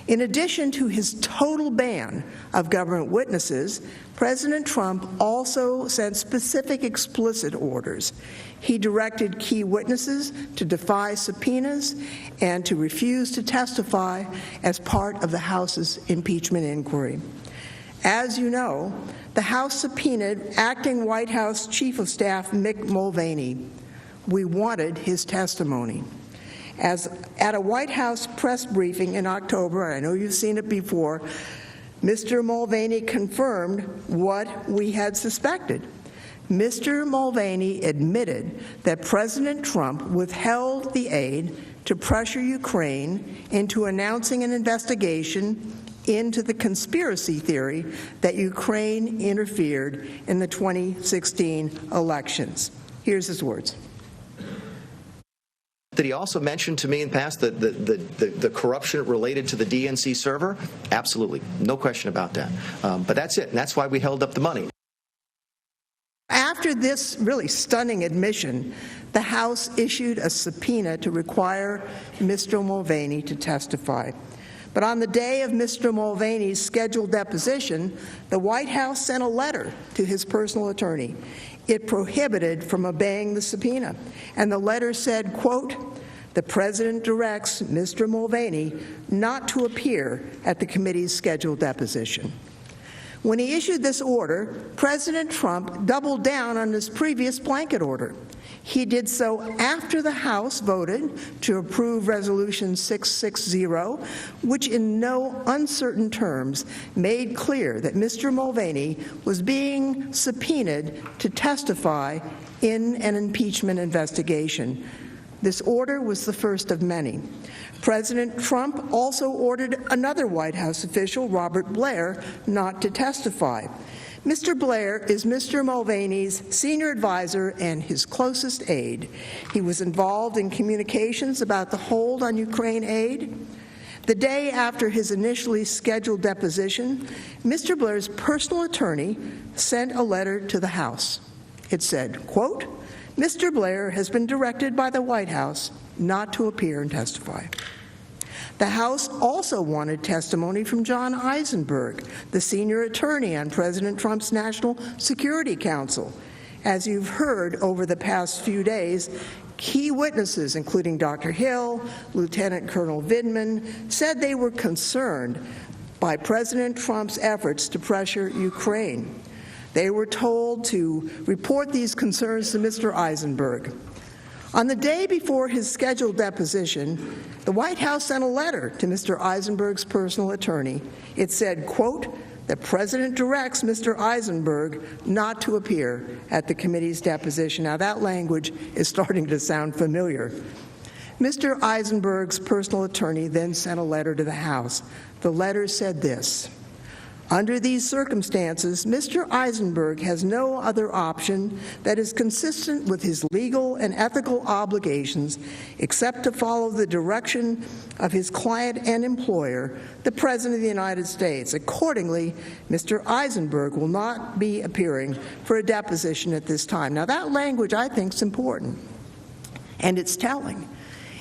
In addition to his total ban of government witnesses, President Trump also sent specific explicit orders. He directed key witnesses to defy subpoenas and to refuse to testify as part of the House's impeachment inquiry. As you know, the House subpoenaed acting White House Chief of Staff Mick Mulvaney. We wanted his testimony. As at a White House press briefing in October, I know you've seen it before, Mr. Mulvaney confirmed what we had suspected. Mr. Mulvaney admitted that President Trump withheld the aid to pressure Ukraine into announcing an investigation into the conspiracy theory that Ukraine interfered in the 2016 elections. Here's his words. Did he also mention to me in the past the corruption related to the DNC server? Absolutely. No question about that. But that's it, and that's why we held up the money. After this really stunning admission, the House issued a subpoena to require Mr. Mulvaney to testify. But on the day of Mr. Mulvaney's scheduled deposition, the White House sent a letter to his personal attorney. it prohibited from obeying the subpoena. And the letter said, quote, "The President directs Mr. Mulvaney not to appear at the committee's scheduled deposition." When he issued this order, President Trump doubled down on his previous blanket order. He did so after the House voted to approve Resolution 660, which in no uncertain terms made clear that Mr. Mulvaney was being subpoenaed to testify in an impeachment investigation. This order was the first of many. President Trump also ordered another White House official, Robert Blair, not to testify. Mr. Blair is Mr. Mulvaney's senior advisor and his closest aide. He was involved in communications about the hold on Ukraine aid. The day after his initially scheduled deposition, Mr. Blair's personal attorney sent a letter to the House. It said, quote, "Mr. Blair has been directed by the White House not to appear and testify." The House also wanted testimony from John Eisenberg, the senior attorney on President Trump's National Security Council. As you've heard over the past few days, key witnesses, including Dr. Hill, Lieutenant Colonel Vindman, said they were concerned by President Trump's efforts to pressure Ukraine. They were told to report these concerns to Mr. Eisenberg. On the day before his scheduled deposition, the White House sent a letter to Mr. Eisenberg's personal attorney. It said, quote, "The President directs Mr. Eisenberg not to appear at the committee's deposition." Now, that language is starting to sound familiar. Mr. Eisenberg's personal attorney then sent a letter to the House. The letter said this: "Under these circumstances, Mr. Eisenberg has no other option that is consistent with his legal and ethical obligations except to follow the direction of his client and employer, the President of the United States. Accordingly, Mr. Eisenberg will not be appearing for a deposition at this time." Now, that language, I think, is important, and it's telling.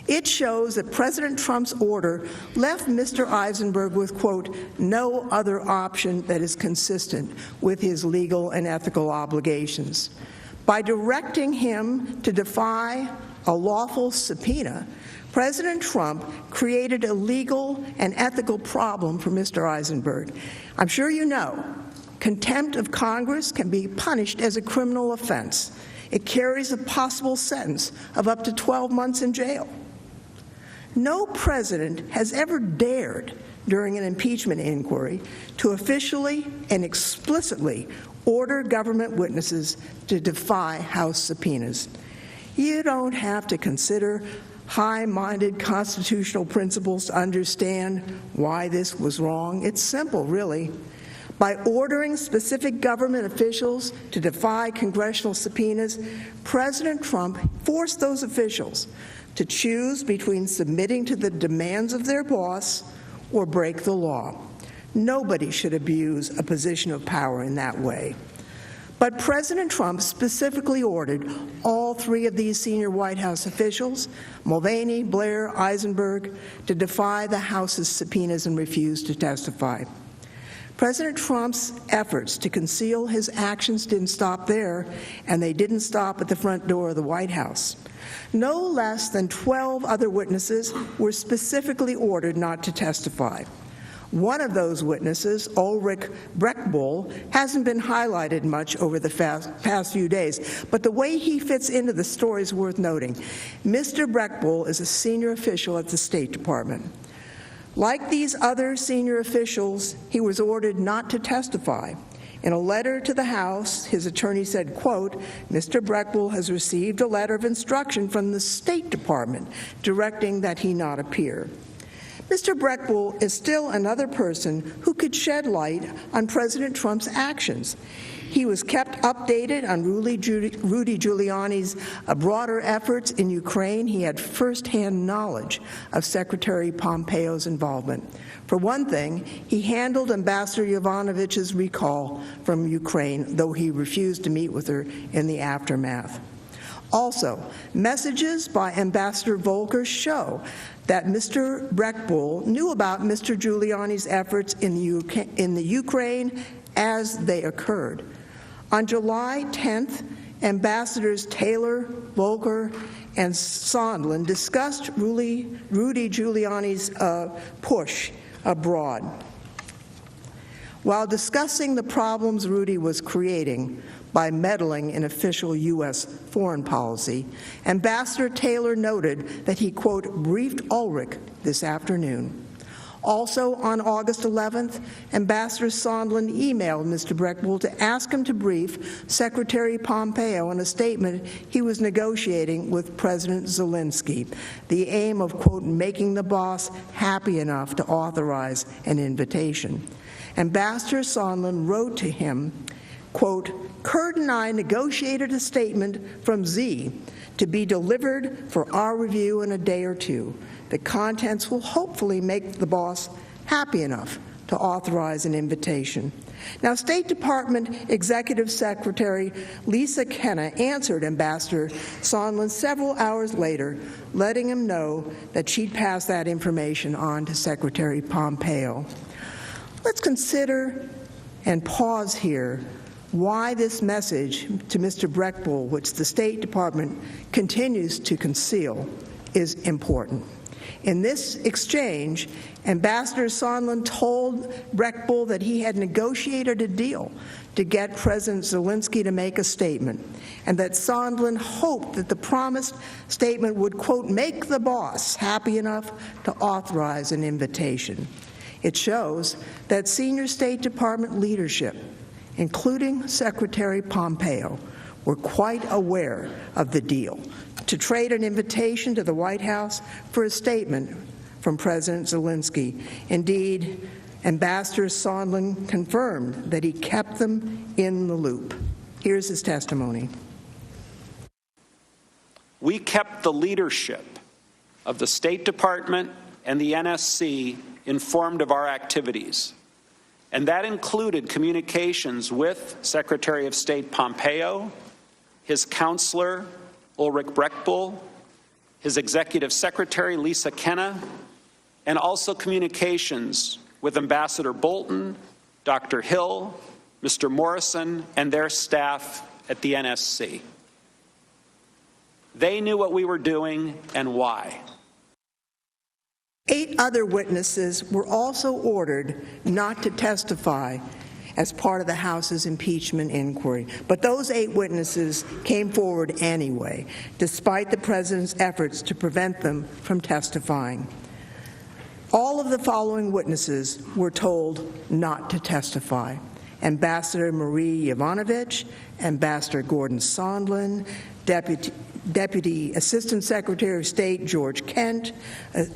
It shows that President Trump's order left Mr. Eisenberg with, quote, "no other option that is consistent with his legal and ethical obligations." By directing him to defy a lawful subpoena, President Trump created a legal and ethical problem for Mr. Eisenberg. I'm sure you know, contempt of Congress can be punished as a criminal offense. It carries a possible sentence of up to 12 months in jail. No president has ever dared, during an impeachment inquiry, to officially and explicitly order government witnesses to defy House subpoenas. You don't have to consider high-minded constitutional principles to understand why this was wrong. It's simple, really. By ordering specific government officials to defy congressional subpoenas, President Trump forced those officials to choose between submitting to the demands of their boss or break the law. Nobody should abuse a position of power in that way. But President Trump specifically ordered all three of these senior White House officials, Mulvaney, Blair, Eisenberg, to defy the House's subpoenas and refuse to testify. President Trump's efforts to conceal his actions didn't stop there, and they didn't stop at the front door of the White House. No less than 12 other witnesses were specifically ordered not to testify. One of those witnesses, Ulrich Brechtbull, hasn't been highlighted much over the past few days, but the way he fits into the story is worth noting. Mr. Brechtbull is a senior official at the State Department. Like these other senior officials, he was ordered not to testify. In a letter to the House, his attorney said, quote, "Mr. Brechtbull has received a letter of instruction from the State Department directing that he not appear." Mr. Brechtbull is still another person who could shed light on President Trump's actions. He was kept updated on Rudy Giuliani's broader efforts in Ukraine. He had firsthand knowledge of Secretary Pompeo's involvement. For one thing, he handled Ambassador Yovanovitch's recall from Ukraine, though he refused to meet with her in the aftermath. Also, messages by Ambassador Volker show that Mr. Brechtbull knew about Mr. Giuliani's efforts in the Ukraine as they occurred. On July 10th Ambassadors Taylor, Volker, and Sondland discussed Rudy Giuliani's push abroad. While discussing the problems Rudy was creating by meddling in official U.S. foreign policy, Ambassador Taylor noted that he, quote, briefed Ulrich this afternoon. Also, on August 11th, Ambassador Sondland emailed Mr. Breckbull to ask him to brief Secretary Pompeo on a statement he was negotiating with President Zelensky, the aim of, quote, making the boss happy enough to authorize an invitation. Ambassador Sondland wrote to him, quote, Kurt and I negotiated a statement from Z to be delivered for our review in a day or two. The contents will hopefully make the boss happy enough to authorize an invitation. Now, State Department Executive Secretary Lisa Kenna answered Ambassador Sondland several hours later, letting him know that she'd passed that information on to Secretary Pompeo. Let's consider and pause here why this message to Mr. Breckbull, which the State Department continues to conceal, is important. In this exchange, Ambassador Sondland told Breckbull that he had negotiated a deal to get President Zelensky to make a statement, and that Sondland hoped that the promised statement would, quote, make the boss happy enough to authorize an invitation. It shows that senior State Department leadership, including Secretary Pompeo, were quite aware of the deal to trade an invitation to the White House for a statement from President Zelensky. Indeed, Ambassador Sondland confirmed that he kept them in the loop. Here's his testimony. We kept the leadership of the State Department and the NSC informed of our activities, and that included communications with Secretary of State Pompeo, his counselor, Ulrich Breckbull, his executive secretary, Lisa Kenna, and also communications with Ambassador Bolton, Dr. Hill, Mr. Morrison, and their staff at the NSC. They knew what we were doing and why. 8 other witnesses were also ordered not to testify as part of the House's impeachment inquiry. But those 8 witnesses came forward anyway, despite the president's efforts to prevent them from testifying. All of the following witnesses were told not to testify: Ambassador Marie Yovanovitch, Ambassador Gordon Sondland, Deputy Assistant Secretary of State George Kent,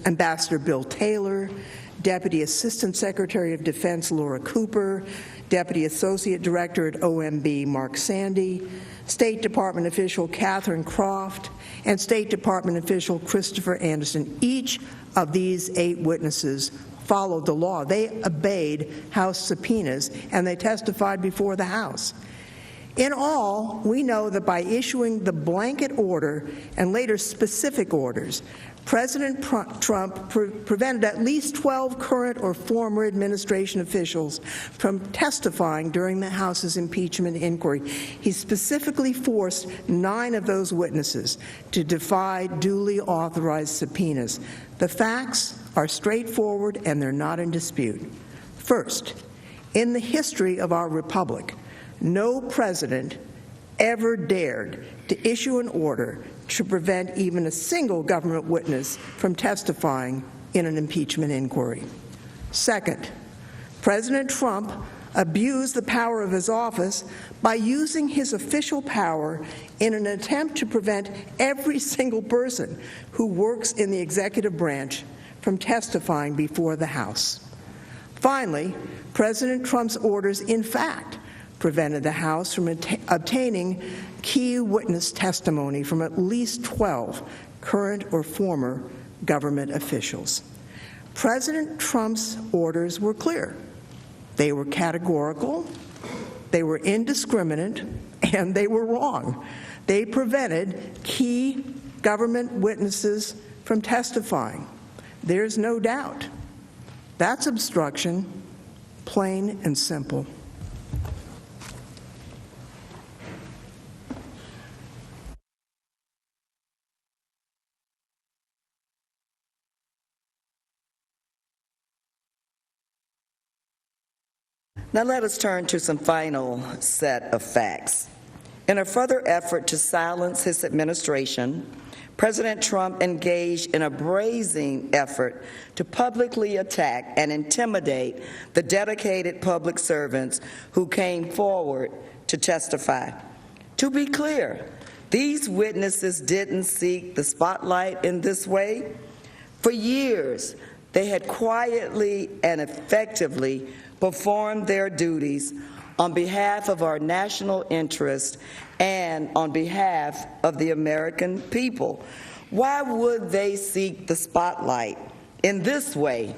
Ambassador Bill Taylor, Deputy Assistant Secretary of Defense Laura Cooper, Deputy Associate Director at OMB Mark Sandy, State Department official Catherine Croft, and State Department official Christopher Anderson. Each of these 8 witnesses followed the law. They obeyed House subpoenas, and they testified before the House. In all, we know that by issuing the blanket order and later specific orders, President Trump prevented at least 12 current or former administration officials from testifying during the House's impeachment inquiry. He specifically forced 9 of those witnesses to defy duly authorized subpoenas. The facts are straightforward and they're not in dispute. First, in the history of our republic, no president ever dared to issue an order to prevent even a single government witness from testifying in an impeachment inquiry. Second, President Trump abused the power of his office by using his official power in an attempt to prevent every single person who works in the executive branch from testifying before the House. Finally, President Trump's orders, in fact, prevented the House from obtaining key witness testimony from at least 12 current or former government officials. President Trump's orders were clear. They were categorical, they were indiscriminate, and they were wrong. They prevented key government witnesses from testifying. There's no doubt. That's obstruction, plain and simple. Now let us turn to some final set of facts. In a further effort to silence his administration, President Trump engaged in a brazen effort to publicly attack and intimidate the dedicated public servants who came forward to testify. To be clear, these witnesses didn't seek the spotlight in this way. For years, they had quietly and effectively performed their duties on behalf of our national interest and on behalf of the American people. Why would they seek the spotlight in this way,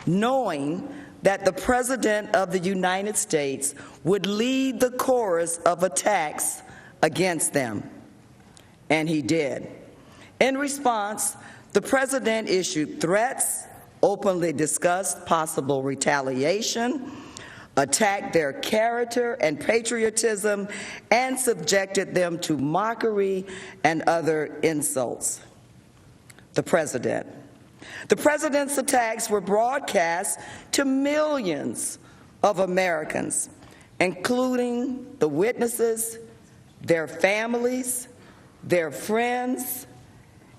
knowing that the President of the United States would lead the chorus of attacks against them? And he did. In response, the President issued threats, openly discussed possible retaliation, attacked their character and patriotism, and subjected them to mockery and other insults. The President's attacks were broadcast to millions of Americans, including the witnesses, their families, their friends,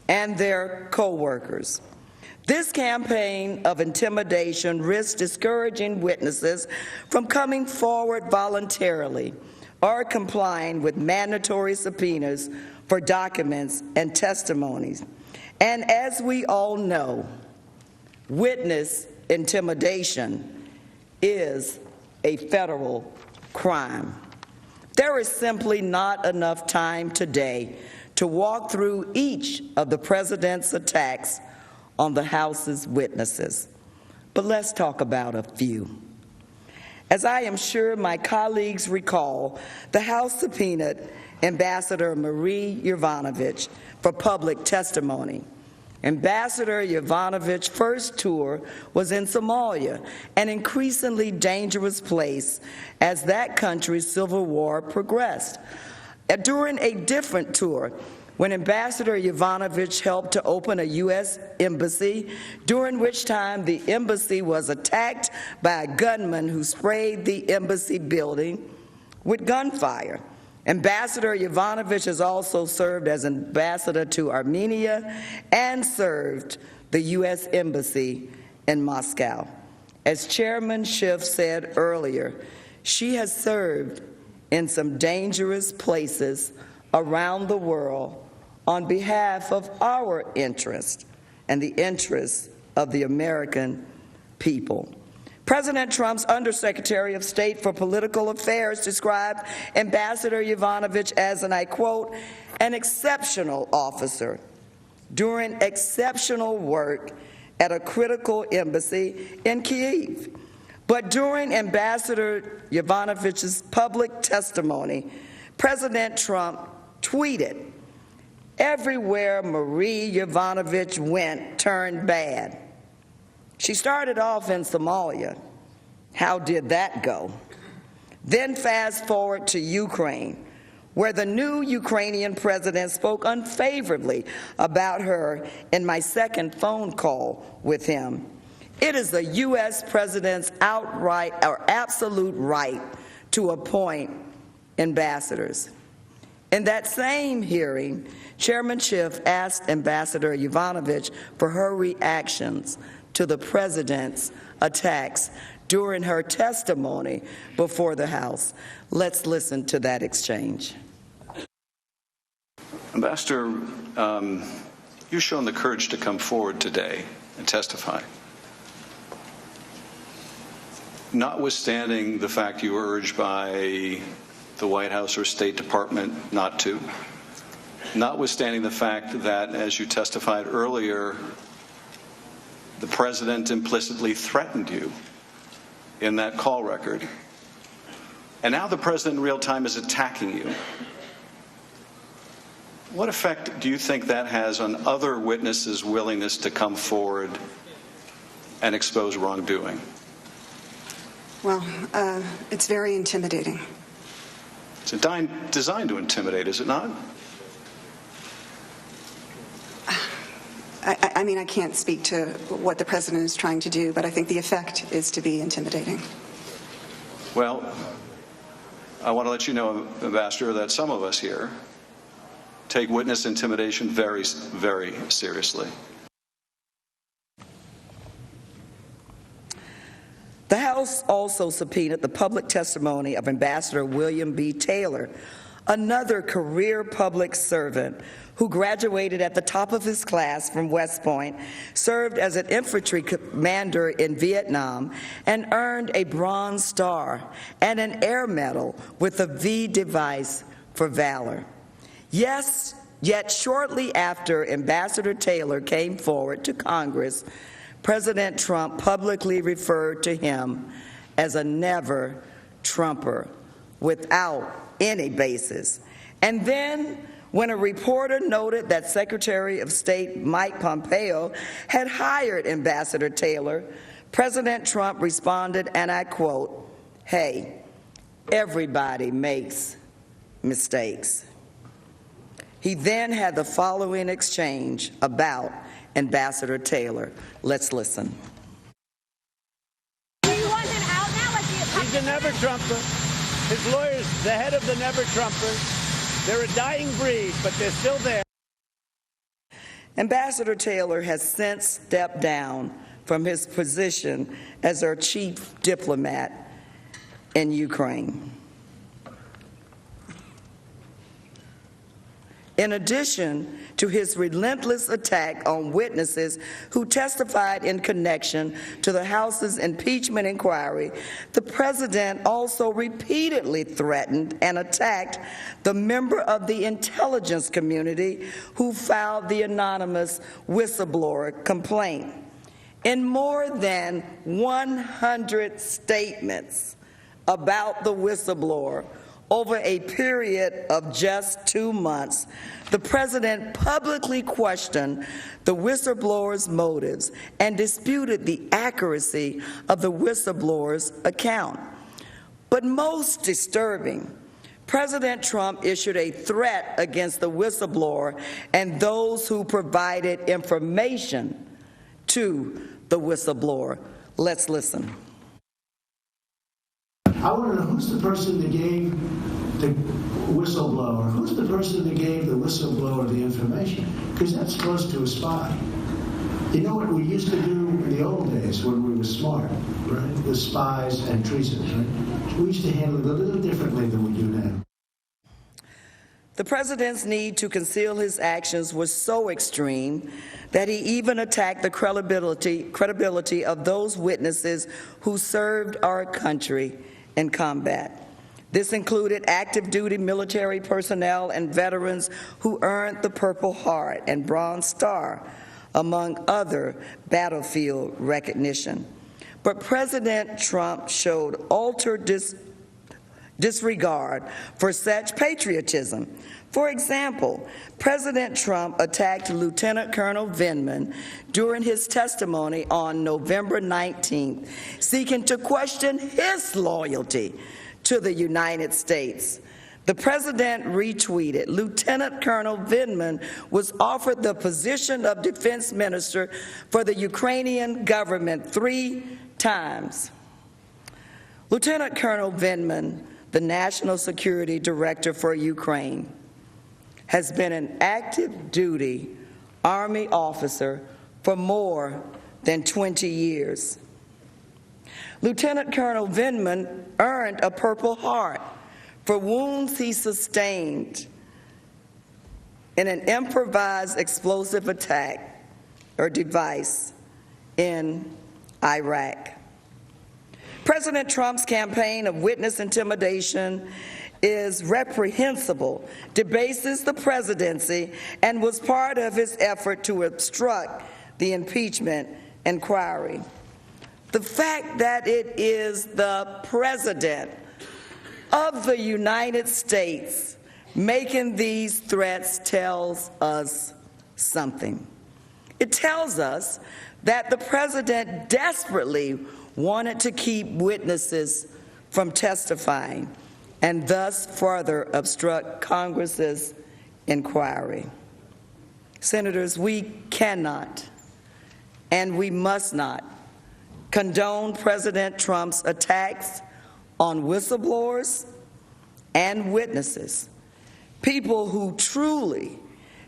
and their co-workers. This campaign of intimidation risks discouraging witnesses from coming forward voluntarily or complying with mandatory subpoenas for documents and testimonies. And as we all know, witness intimidation is a federal crime. There is simply not enough time today to walk through each of the President's attacks on the House's witnesses. But let's talk about a few. As I am sure my colleagues recall, the House subpoenaed Ambassador Marie Yovanovitch for public testimony. Ambassador Yovanovitch's first tour was in Somalia, an increasingly dangerous place as that country's civil war progressed. During a different tour, when Ambassador Yovanovitch helped to open a U.S. embassy, during which time the embassy was attacked by a gunman who sprayed the embassy building with gunfire. Ambassador Yovanovitch has also served as ambassador to Armenia and served the U.S. Embassy in Moscow. As Chairman Schiff said earlier, she has served in some dangerous places around the world on behalf of our interest and the interests of the American people. President Trump's Undersecretary of State for Political Affairs described Ambassador Yovanovitch as, and I quote, an exceptional officer doing exceptional work at a critical embassy in Kyiv. But during Ambassador Yovanovitch's public testimony, President Trump tweeted, "Everywhere Marie Yovanovitch went turned bad." She started off in Somalia. How did that go? Then fast forward to Ukraine, where the new Ukrainian president spoke unfavorably about her in my second phone call with him. It is the U.S. president's outright or absolute right to appoint ambassadors. In that same hearing, Chairman Schiff asked Ambassador Yovanovitch for her reactions to the president's attacks during her testimony before the House. Let's listen to that exchange. Ambassador, you've shown the courage to come forward today and testify. Notwithstanding the fact you were urged by the White House or State Department not to, notwithstanding the fact that, as you testified earlier, the president implicitly threatened you in that call record, and now the president in real time is attacking you. What effect do you think that has on other witnesses' willingness to come forward and expose wrongdoing? Well, it's very intimidating. It's designed to intimidate, is it not? I mean, I can't speak to what the president is trying to do, but I think the effect is to be intimidating. Well, I want to let you know, Ambassador, that some of us here take witness intimidation very, very seriously. The House also subpoenaed the public testimony of Ambassador William B. Taylor, another career public servant who graduated at the top of his class from West Point, served as an infantry commander in Vietnam, and earned a Bronze Star and an Air Medal with a V device for valor. Yes, yet shortly after Ambassador Taylor came forward to Congress, President Trump publicly referred to him as a never-Trumper without any basis. And then, when a reporter noted that Secretary of State Mike Pompeo had hired Ambassador Taylor, President Trump responded, and I quote, "Hey, everybody makes mistakes." He then had the following exchange about Ambassador Taylor. Let's listen. Do you want him out now? He's a never-Trumper. His lawyer's the head of the never-Trumpers. They're a dying breed, but they're still there. Ambassador Taylor has since stepped down from his position as our chief diplomat in Ukraine. In addition to his relentless attack on witnesses who testified in connection to the House's impeachment inquiry, the president also repeatedly threatened and attacked the member of the intelligence community who filed the anonymous whistleblower complaint. In more than 100 statements about the whistleblower, over a period of just 2 months, the president publicly questioned the whistleblower's motives and disputed the accuracy of the whistleblower's account. But most disturbing, President Trump issued a threat against the whistleblower and those who provided information to the whistleblower. Let's listen. I want to know who's the person that gave the whistleblower, who's the person that gave the whistleblower the information? Because that's close to a spy. You know what we used to do in the old days when we were smart, right? With spies and treason, right? We used to handle it a little differently than we do now. The president's need to conceal his actions was so extreme that he even attacked the credibility of those witnesses who served our country in combat. This included active duty military personnel and veterans who earned the Purple Heart and Bronze Star, among other battlefield recognition. But President Trump showed utter disregard for such patriotism. For example, President Trump attacked Lieutenant Colonel Vindman during his testimony on November 19th, seeking to question his loyalty to the United States. The president retweeted, Lieutenant Colonel Vindman was offered the position of defense minister for the Ukrainian government 3 times. Lieutenant Colonel Vindman, the National Security Director for Ukraine, has been an active duty Army officer for more than 20 years. Lieutenant Colonel Vindman earned a Purple Heart for wounds he sustained in an improvised explosive attack or device in Iraq. President Trump's campaign of witness intimidation is reprehensible, debases the presidency, and was part of his effort to obstruct the impeachment inquiry. The fact that it is the President of the United States making these threats tells us something. It tells us that the President desperately wanted to keep witnesses from testifying and thus further obstruct Congress's inquiry. Senators, we cannot and we must not condone President Trump's attacks on whistleblowers and witnesses, people who truly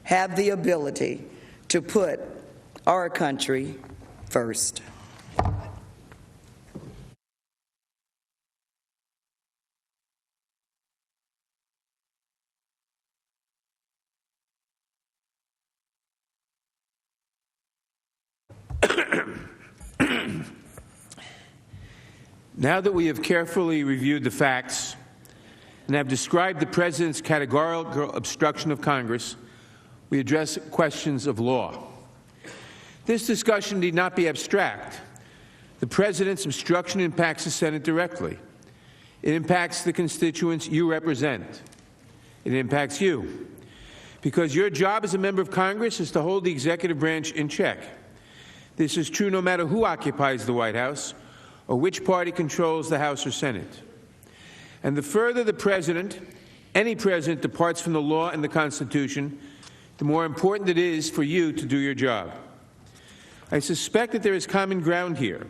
have the ability to put our country first. Now that we have carefully reviewed the facts and have described the President's categorical obstruction of Congress, we address questions of law. This discussion need not be abstract. The President's obstruction impacts the Senate directly. It impacts the constituents you represent. It impacts you. Because your job as a member of Congress is to hold the executive branch in check. This is true no matter who occupies the White House or which party controls the House or Senate. And the further the President, any President, departs from the law and the Constitution, the more important it is for you to do your job. I suspect that there is common ground here.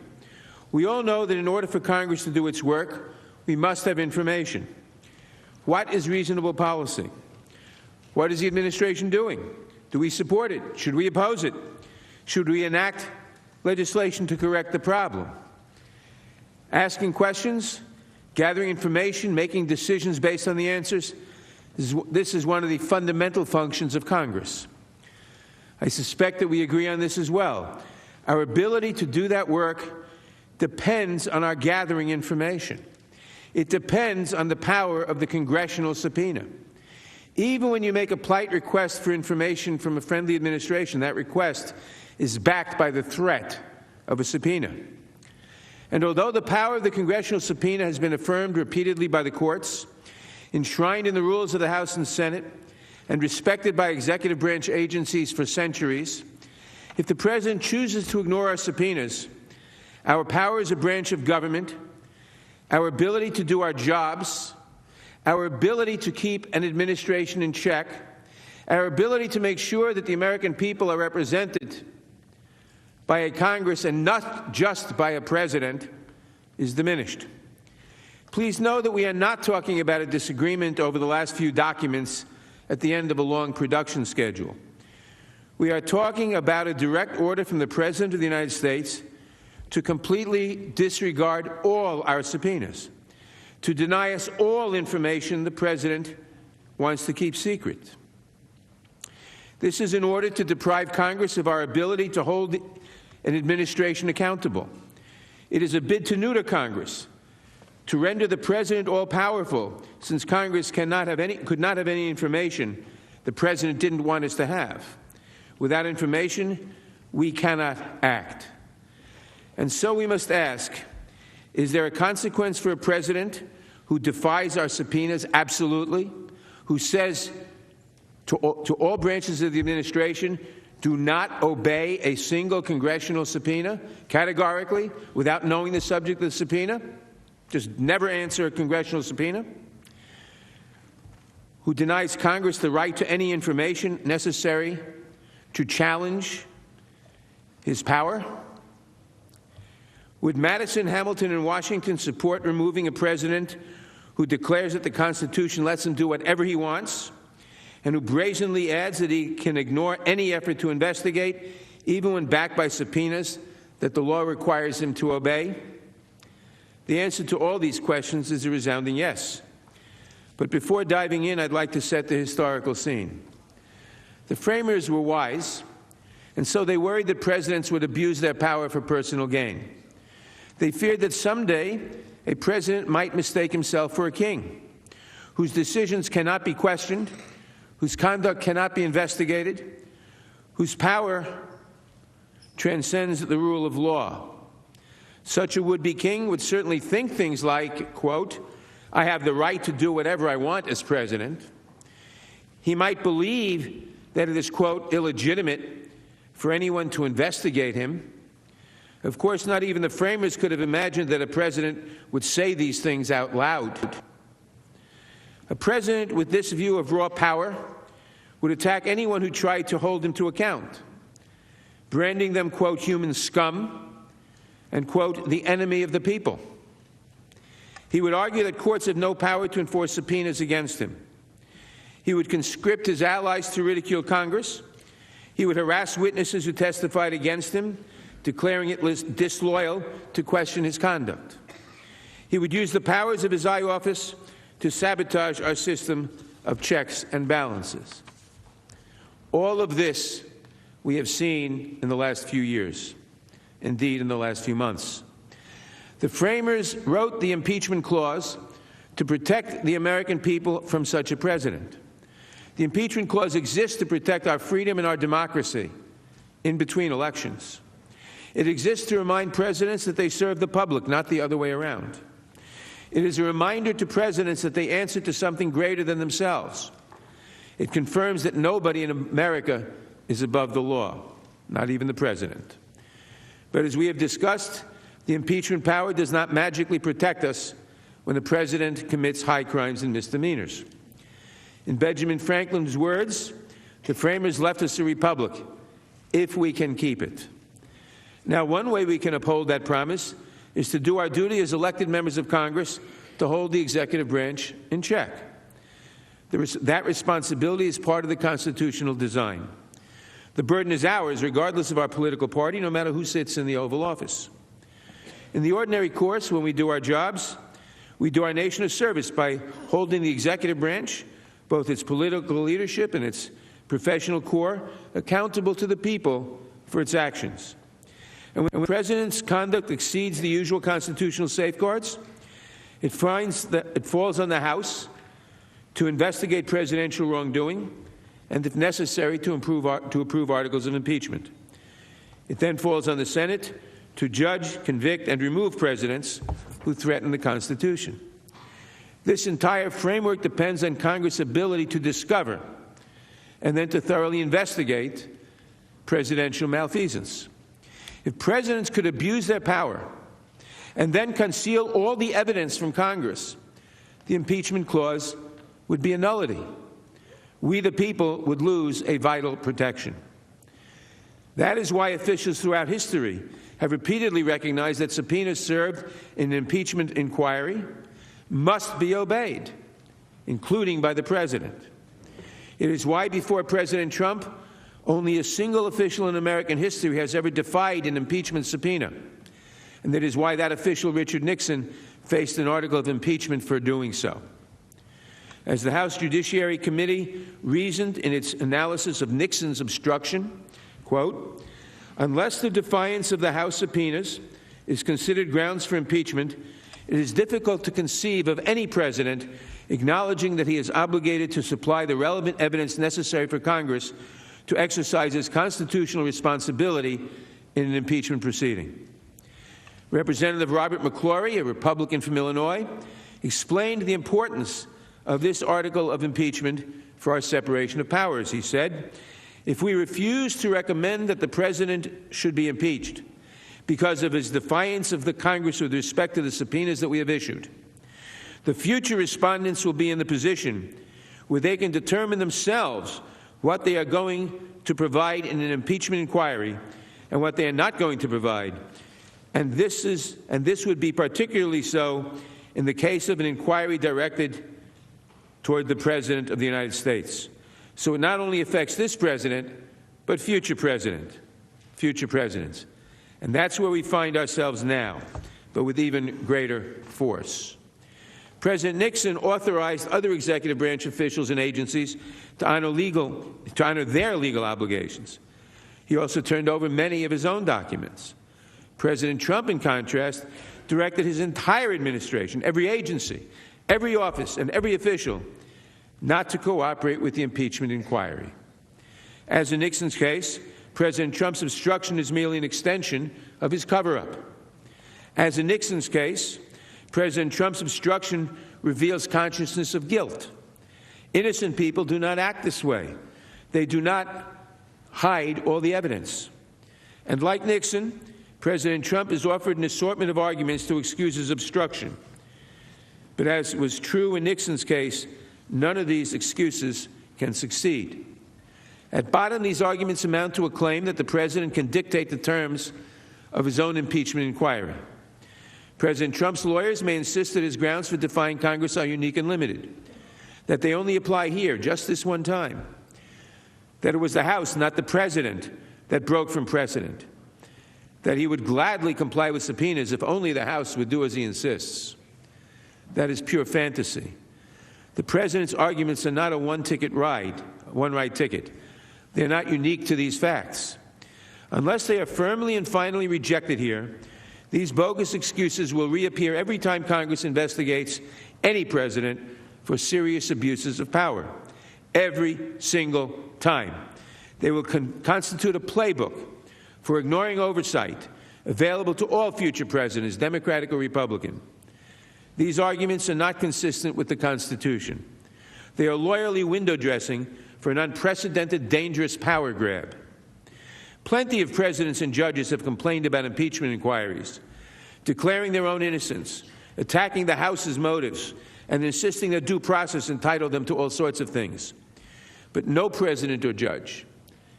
We all know that in order for Congress to do its work, we must have information. What is reasonable policy? What is the administration doing? Do we support it? Should we oppose it? Should we enact legislation to correct the problem? Asking questions, gathering information, making decisions based on the answers, this is one of the fundamental functions of Congress. I suspect that we agree on this as well. Our ability to do that work depends on our gathering information. It depends on the power of the congressional subpoena. Even when you make a polite request for information from a friendly administration, that request is backed by the threat of a subpoena. And although the power of the congressional subpoena has been affirmed repeatedly by the courts, enshrined in the rules of the House and Senate, and respected by executive branch agencies for centuries, if the President chooses to ignore our subpoenas, our power as a branch of government, our ability to do our jobs, our ability to keep an administration in check, our ability to make sure that the American people are represented by a Congress and not just by a President is diminished. Please know that we are not talking about a disagreement over the last few documents at the end of a long production schedule. We are talking about a direct order from the President of the United States to completely disregard all our subpoenas, to deny us all information the President wants to keep secret. This is in order to deprive Congress of our ability to hold an administration accountable. It is a bid to neuter Congress, to render the President all-powerful, since Congress could not have any information the President didn't want us to have. Without information, we cannot act. And so we must ask, is there a consequence for a President who defies our subpoenas absolutely, who says to all branches of the administration, do not obey a single congressional subpoena categorically without knowing the subject of the subpoena? Just never answer a congressional subpoena? Who denies Congress the right to any information necessary to challenge his power? Would Madison, Hamilton, and Washington support removing a president who declares that the Constitution lets him do whatever he wants, and who brazenly adds that he can ignore any effort to investigate, even when backed by subpoenas that the law requires him to obey? The answer to all these questions is a resounding yes. But before diving in, I'd like to set the historical scene. The framers were wise, and so they worried that presidents would abuse their power for personal gain. They feared that someday a president might mistake himself for a king, whose decisions cannot be questioned, whose conduct cannot be investigated, whose power transcends the rule of law. Such a would-be king would certainly think things like, quote, I have the right to do whatever I want as president. He might believe that it is, quote, illegitimate for anyone to investigate him. Of course, not even the framers could have imagined that a president would say these things out loud. A president with this view of raw power would attack anyone who tried to hold him to account, branding them, quote, human scum and, quote, the enemy of the people. He would argue that courts have no power to enforce subpoenas against him. He would conscript his allies to ridicule Congress. He would harass witnesses who testified against him, declaring it disloyal to question his conduct. He would use the powers of his eye office to sabotage our system of checks and balances. All of this we have seen in the last few years, indeed in the last few months. The framers wrote the impeachment clause to protect the American people from such a president. The impeachment clause exists to protect our freedom and our democracy in between elections. It exists to remind presidents that they serve the public, not the other way around. It is a reminder to presidents that they answer to something greater than themselves. It confirms that nobody in America is above the law, not even the president. But as we have discussed, the impeachment power does not magically protect us when the president commits high crimes and misdemeanors. In Benjamin Franklin's words, the framers left us a republic, if we can keep it. Now, one way we can uphold that promise is to do our duty as elected members of Congress to hold the executive branch in check. That responsibility is part of the constitutional design. The burden is ours, regardless of our political party, no matter who sits in the Oval Office. In the ordinary course, when we do our jobs, we do our nation a service by holding the executive branch, both its political leadership and its professional core, accountable to the people for its actions. And when the president's conduct exceeds the usual constitutional safeguards, it falls on the House to investigate presidential wrongdoing and, if necessary, to approve articles of impeachment. It then falls on the Senate to judge, convict, and remove presidents who threaten the Constitution. This entire framework depends on Congress' ability to discover and then to thoroughly investigate presidential malfeasance. If presidents could abuse their power and then conceal all the evidence from Congress, the impeachment clause would be a nullity. We, the people, would lose a vital protection. That is why officials throughout history have repeatedly recognized that subpoenas served in an impeachment inquiry must be obeyed, including by the president. It is why, before President Trump, only a single official in American history has ever defied an impeachment subpoena. And that is why that official, Richard Nixon, faced an article of impeachment for doing so. As the House Judiciary Committee reasoned in its analysis of Nixon's obstruction, quote, unless the defiance of the House subpoenas is considered grounds for impeachment, it is difficult to conceive of any president acknowledging that he is obligated to supply the relevant evidence necessary for Congress to exercise its constitutional responsibility in an impeachment proceeding. Representative Robert McClory, a Republican from Illinois, explained the importance of this article of impeachment for our separation of powers. He said, if we refuse to recommend that the president should be impeached because of his defiance of the Congress with respect to the subpoenas that we have issued, the future respondents will be in the position where they can determine themselves what they are going to provide in an impeachment inquiry and what they are not going to provide. And this would be particularly so in the case of an inquiry directed toward the President of the United States. So it not only affects this president, but future presidents. And that's where we find ourselves now, but with even greater force. President Nixon authorized other executive branch officials and agencies to honor their legal obligations. He also turned over many of his own documents. President Trump, in contrast, directed his entire administration, every agency, every office, and every official not to cooperate with the impeachment inquiry. As in Nixon's case, President Trump's obstruction is merely an extension of his cover-up. As in Nixon's case, President Trump's obstruction reveals consciousness of guilt. Innocent people do not act this way. They do not hide all the evidence. And like Nixon, President Trump has offered an assortment of arguments to excuse his obstruction. But as was true in Nixon's case, none of these excuses can succeed. At bottom, these arguments amount to a claim that the president can dictate the terms of his own impeachment inquiry. President Trump's lawyers may insist that his grounds for defying Congress are unique and limited, that they only apply here, just this one time, that it was the House, not the President, that broke from precedent, that he would gladly comply with subpoenas if only the House would do as he insists. That is pure fantasy. The President's arguments are not a one-ride ticket. They're not unique to these facts. Unless they are firmly and finally rejected here, these bogus excuses will reappear every time Congress investigates any president for serious abuses of power. Every single time. They will constitute a playbook for ignoring oversight available to all future presidents, Democratic or Republican. These arguments are not consistent with the Constitution. They are loyally window dressing for an unprecedented, dangerous power grab. Plenty of presidents and judges have complained about impeachment inquiries, declaring their own innocence, attacking the House's motives, and insisting that due process entitled them to all sorts of things. But no president or judge,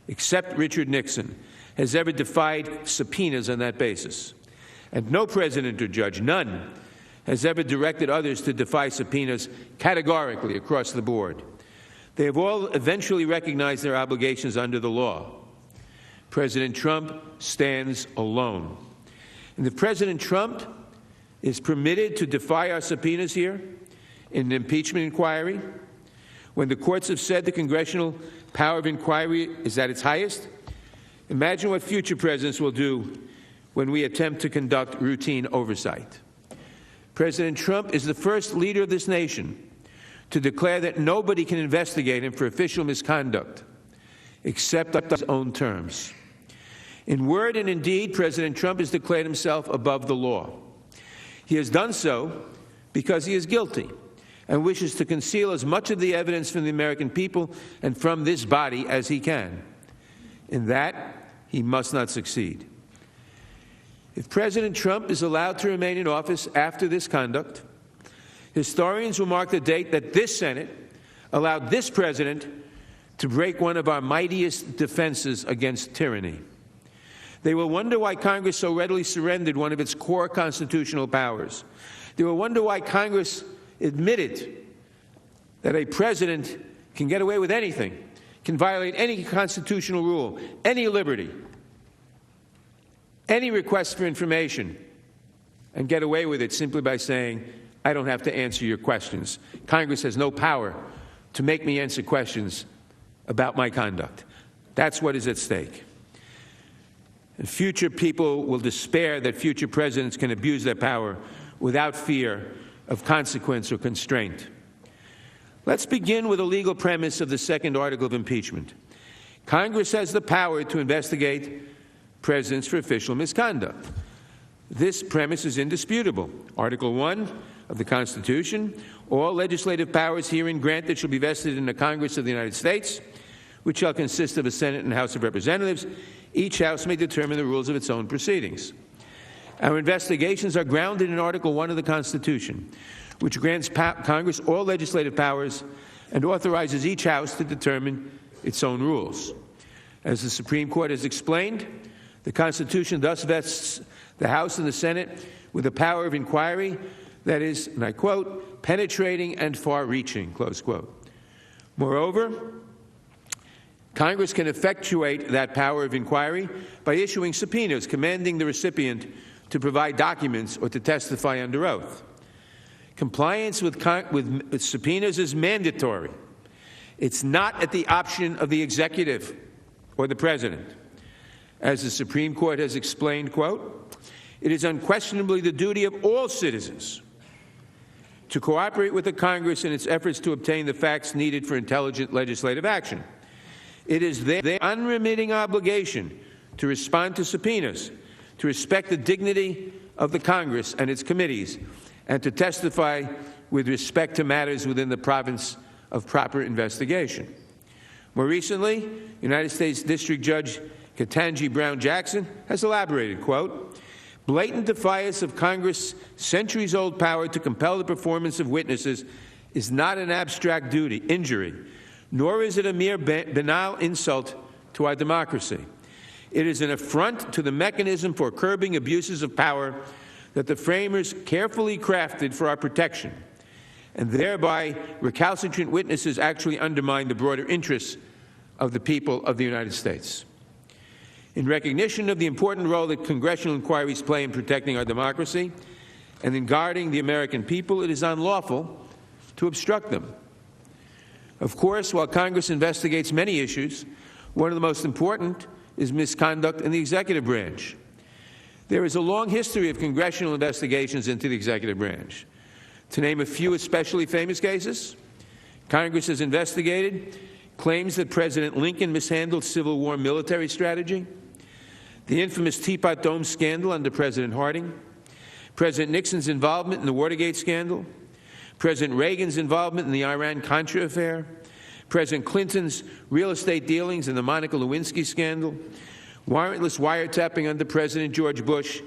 except Richard Nixon, has ever defied subpoenas on that basis. And no president or judge, none, has ever directed others to defy subpoenas categorically across the board. They have all eventually recognized their obligations under the law. President Trump stands alone. And if President Trump is permitted to defy our subpoenas here in an impeachment inquiry, when the courts have said the congressional power of inquiry is at its highest, imagine what future presidents will do when we attempt to conduct routine oversight. President Trump is the first leader of this nation to declare that nobody can investigate him for official misconduct except on his own terms. In word and in deed, President Trump has declared himself above the law. He has done so because he is guilty and wishes to conceal as much of the evidence from the American people and from this body as he can. In that, he must not succeed. If President Trump is allowed to remain in office after this conduct, historians will mark the date that this Senate allowed this president to break one of our mightiest defenses against tyranny. They will wonder why Congress so readily surrendered one of its core constitutional powers. They will wonder why Congress admitted that a president can get away with anything, can violate any constitutional rule, any liberty, any request for information, and get away with it simply by saying, I don't have to answer your questions. Congress has no power to make me answer questions about my conduct. That's what is at stake. And future people will despair that future presidents can abuse their power without fear of consequence or constraint. Let's begin with a legal premise of the second article of impeachment. Congress has the power to investigate presidents for official misconduct. This premise is indisputable. Article 1 of the Constitution, all legislative powers herein granted shall be vested in the Congress of the United States, which shall consist of a Senate and House of Representatives. Each House may determine the rules of its own proceedings. Our investigations are grounded in Article 1 of the Constitution, which grants Congress all legislative powers and authorizes each House to determine its own rules. As the Supreme Court has explained, the Constitution thus vests the House and the Senate with a power of inquiry that is, and I quote, penetrating and far-reaching, close quote. Moreover, Congress can effectuate that power of inquiry by issuing subpoenas commanding the recipient to provide documents or to testify under oath. Compliance with subpoenas is mandatory. It's not at the option of the executive or the president. As the Supreme Court has explained, quote, it is unquestionably the duty of all citizens to cooperate with the Congress in its efforts to obtain the facts needed for intelligent legislative action. It is their unremitting obligation to respond to subpoenas, to respect the dignity of the Congress and its committees, and to testify with respect to matters within the province of proper investigation. More recently, United States District Judge Ketanji Brown Jackson has elaborated, quote, blatant defiance of Congress' centuries-old power to compel the performance of witnesses is not an abstract injury, nor is it a mere banal insult to our democracy. It is an affront to the mechanism for curbing abuses of power that the framers carefully crafted for our protection, and thereby recalcitrant witnesses actually undermine the broader interests of the people of the United States. In recognition of the important role that congressional inquiries play in protecting our democracy and in guarding the American people, it is unlawful to obstruct them. Of course, while Congress investigates many issues, one of the most important is misconduct in the executive branch. There is a long history of congressional investigations into the executive branch. To name a few especially famous cases, Congress has investigated claims that President Lincoln mishandled Civil War military strategy, the infamous Teapot Dome scandal under President Harding, President Nixon's involvement in the Watergate scandal, President Reagan's involvement in the Iran-Contra affair, President Clinton's real estate dealings in the Monica Lewinsky scandal, warrantless wiretapping under President George Bush,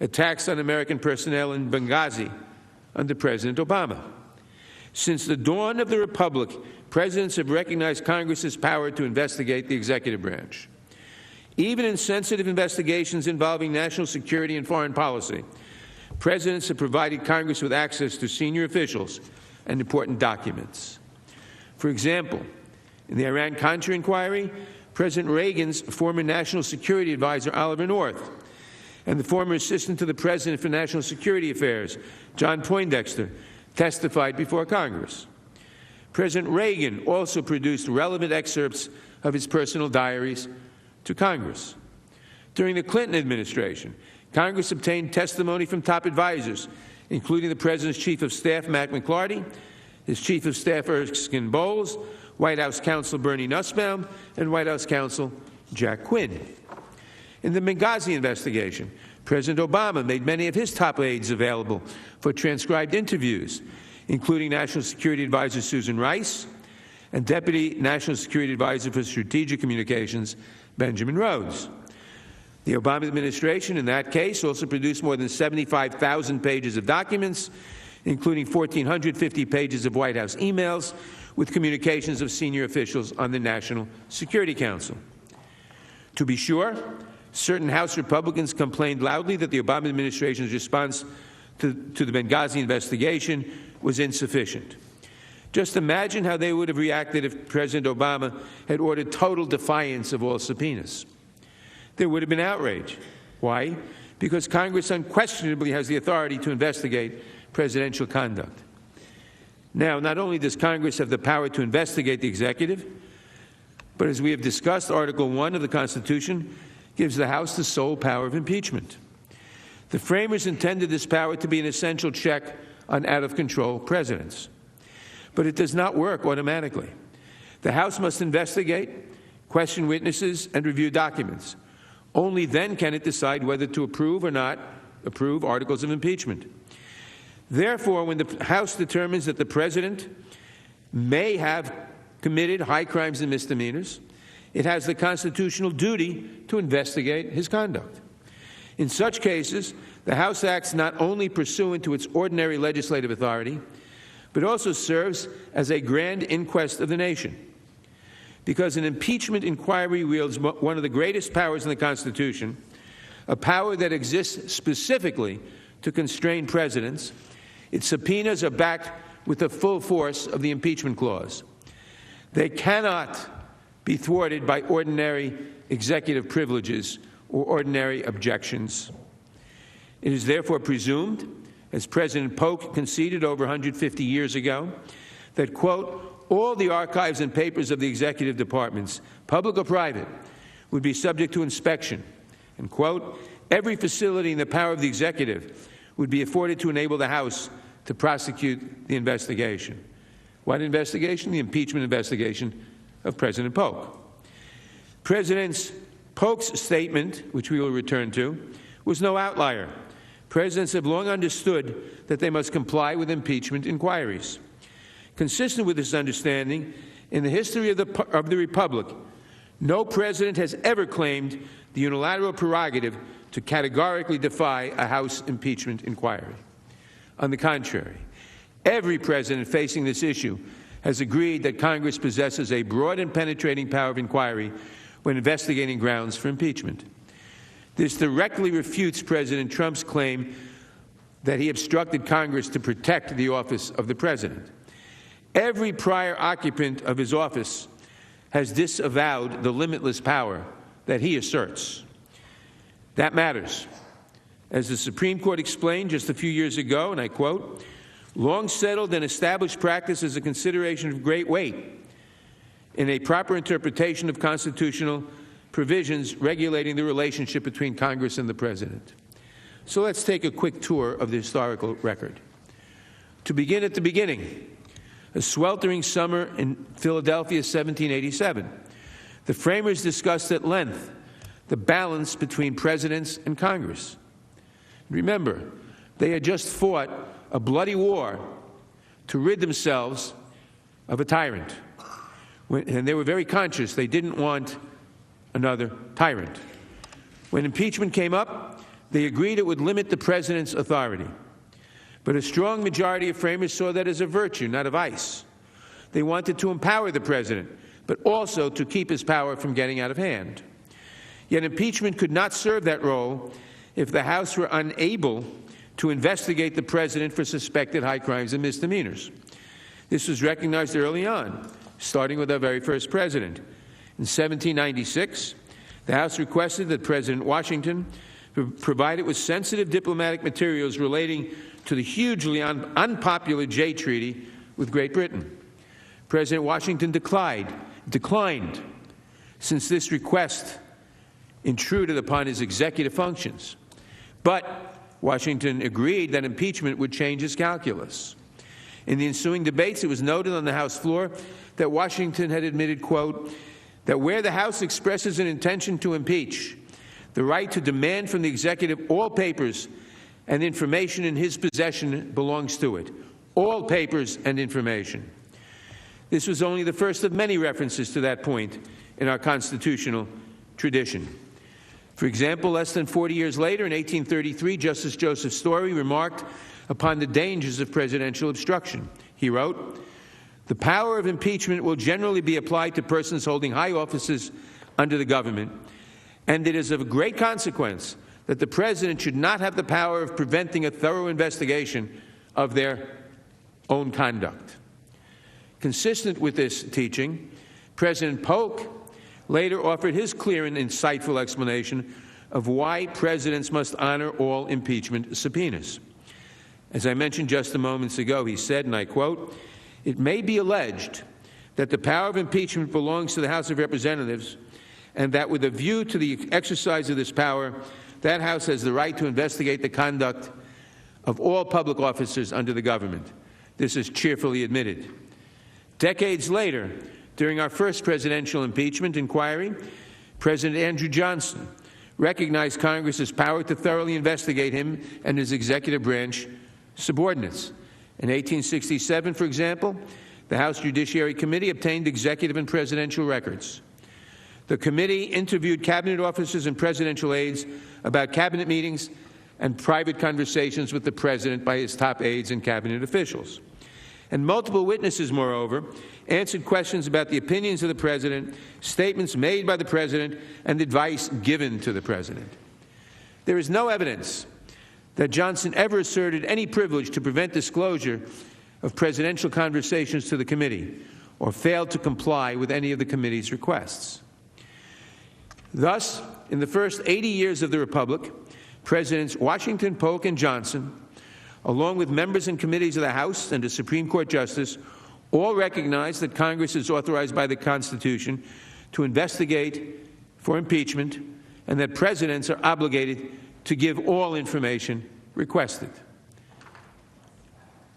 attacks on American personnel in Benghazi under President Obama. Since the dawn of the Republic, presidents have recognized Congress's power to investigate the executive branch. Even in sensitive investigations involving national security and foreign policy, presidents have provided Congress with access to senior officials and important documents. For example, in the Iran-Contra inquiry, President Reagan's former National Security Advisor, Oliver North, and the former Assistant to the President for National Security Affairs, John Poindexter, testified before Congress. President Reagan also produced relevant excerpts of his personal diaries to Congress. During the Clinton administration, Congress obtained testimony from top advisors, including the President's Chief of Staff, Mack McLarty, his Chief of Staff, Erskine Bowles, White House counsel Bernie Nussbaum, and White House counsel Jack Quinn. In the Benghazi investigation, President Obama made many of his top aides available for transcribed interviews, including National Security Advisor Susan Rice and Deputy National Security Advisor for Strategic Communications, Benjamin Rhodes. The Obama administration, in that case, also produced more than 75,000 pages of documents, including 1,450 pages of White House emails with communications of senior officials on the National Security Council. To be sure, certain House Republicans complained loudly that the Obama administration's response to the Benghazi investigation was insufficient. Just imagine how they would have reacted if President Obama had ordered total defiance of all subpoenas. There would have been outrage. Why? Because Congress unquestionably has the authority to investigate presidential conduct. Now, not only does Congress have the power to investigate the executive, but as we have discussed, Article 1 of the Constitution gives the House the sole power of impeachment. The framers intended this power to be an essential check on out-of-control presidents. But it does not work automatically. The House must investigate, question witnesses, and review documents. Only then can it decide whether to approve or not approve articles of impeachment. Therefore, when the House determines that the President may have committed high crimes and misdemeanors, it has the constitutional duty to investigate his conduct. In such cases, the House acts not only pursuant to its ordinary legislative authority, but also serves as a grand inquest of the nation. Because an impeachment inquiry wields one of the greatest powers in the Constitution, a power that exists specifically to constrain presidents, its subpoenas are backed with the full force of the impeachment clause. They cannot be thwarted by ordinary executive privileges or ordinary objections. It is therefore presumed, as President Polk conceded over 150 years ago, that, quote, all the archives and papers of the executive departments, public or private, would be subject to inspection, and, quote, every facility in the power of the executive would be afforded to enable the House to prosecute the investigation. What investigation? The impeachment investigation of President Polk. President Polk's statement, which we will return to, was no outlier. Presidents have long understood that they must comply with impeachment inquiries. Consistent with this understanding, in the history of the Republic, no president has ever claimed the unilateral prerogative to categorically defy a House impeachment inquiry. On the contrary, every president facing this issue has agreed that Congress possesses a broad and penetrating power of inquiry when investigating grounds for impeachment. This directly refutes President Trump's claim that he obstructed Congress to protect the office of the President. Every prior occupant of his office has disavowed the limitless power that he asserts. That matters. As the Supreme Court explained just a few years ago, and I quote, "Long settled and established practice is a consideration of great weight in a proper interpretation of constitutional provisions regulating the relationship between Congress and the President." So let's take a quick tour of the historical record. To begin at the beginning, a sweltering summer in Philadelphia, 1787, the framers discussed at length the balance between presidents and Congress. Remember, they had just fought a bloody war to rid themselves of a tyrant. And they were very conscious they didn't want another tyrant. When impeachment came up, they agreed it would limit the president's authority. But a strong majority of framers saw that as a virtue, not a vice. They wanted to empower the president, but also to keep his power from getting out of hand. Yet impeachment could not serve that role if the House were unable to investigate the president for suspected high crimes and misdemeanors. This was recognized early on, starting with our very first president. In 1796, the House requested that President Washington provide it with sensitive diplomatic materials relating to the hugely unpopular Jay Treaty with Great Britain. President Washington declined, since this request intruded upon his executive functions. But Washington agreed that impeachment would change his calculus. In the ensuing debates, it was noted on the House floor that Washington had admitted, quote, that where the House expresses an intention to impeach, the right to demand from the executive all papers and information in his possession belongs to it. All papers and information. This was only the first of many references to that point in our constitutional tradition. For example, less than 40 years later, in 1833, Justice Joseph Story remarked upon the dangers of presidential obstruction. He wrote, "The power of impeachment will generally be applied to persons holding high offices under the government, and it is of great consequence that the President should not have the power of preventing a thorough investigation of their own conduct." Consistent with this teaching, President Polk later offered his clear and insightful explanation of why presidents must honor all impeachment subpoenas. As I mentioned just a moment ago, he said, and I quote, "It may be alleged that the power of impeachment belongs to the House of Representatives, and that with a view to the exercise of this power, that House has the right to investigate the conduct of all public officers under the government." This is cheerfully admitted. Decades later, during our first presidential impeachment inquiry, President Andrew Johnson recognized Congress's power to thoroughly investigate him and his executive branch subordinates. In 1867, for example, the House Judiciary Committee obtained executive and presidential records. The committee interviewed cabinet officers and presidential aides about cabinet meetings and private conversations with the president by his top aides and cabinet officials. And multiple witnesses, moreover, answered questions about the opinions of the president, statements made by the president, and advice given to the president. There is no evidence that Johnson ever asserted any privilege to prevent disclosure of presidential conversations to the committee, or failed to comply with any of the committee's requests. Thus, in the first 80 years of the Republic, Presidents Washington, Polk, and Johnson, along with members and committees of the House and a Supreme Court justice, all recognized that Congress is authorized by the Constitution to investigate for impeachment, and that presidents are obligated to give all information requested.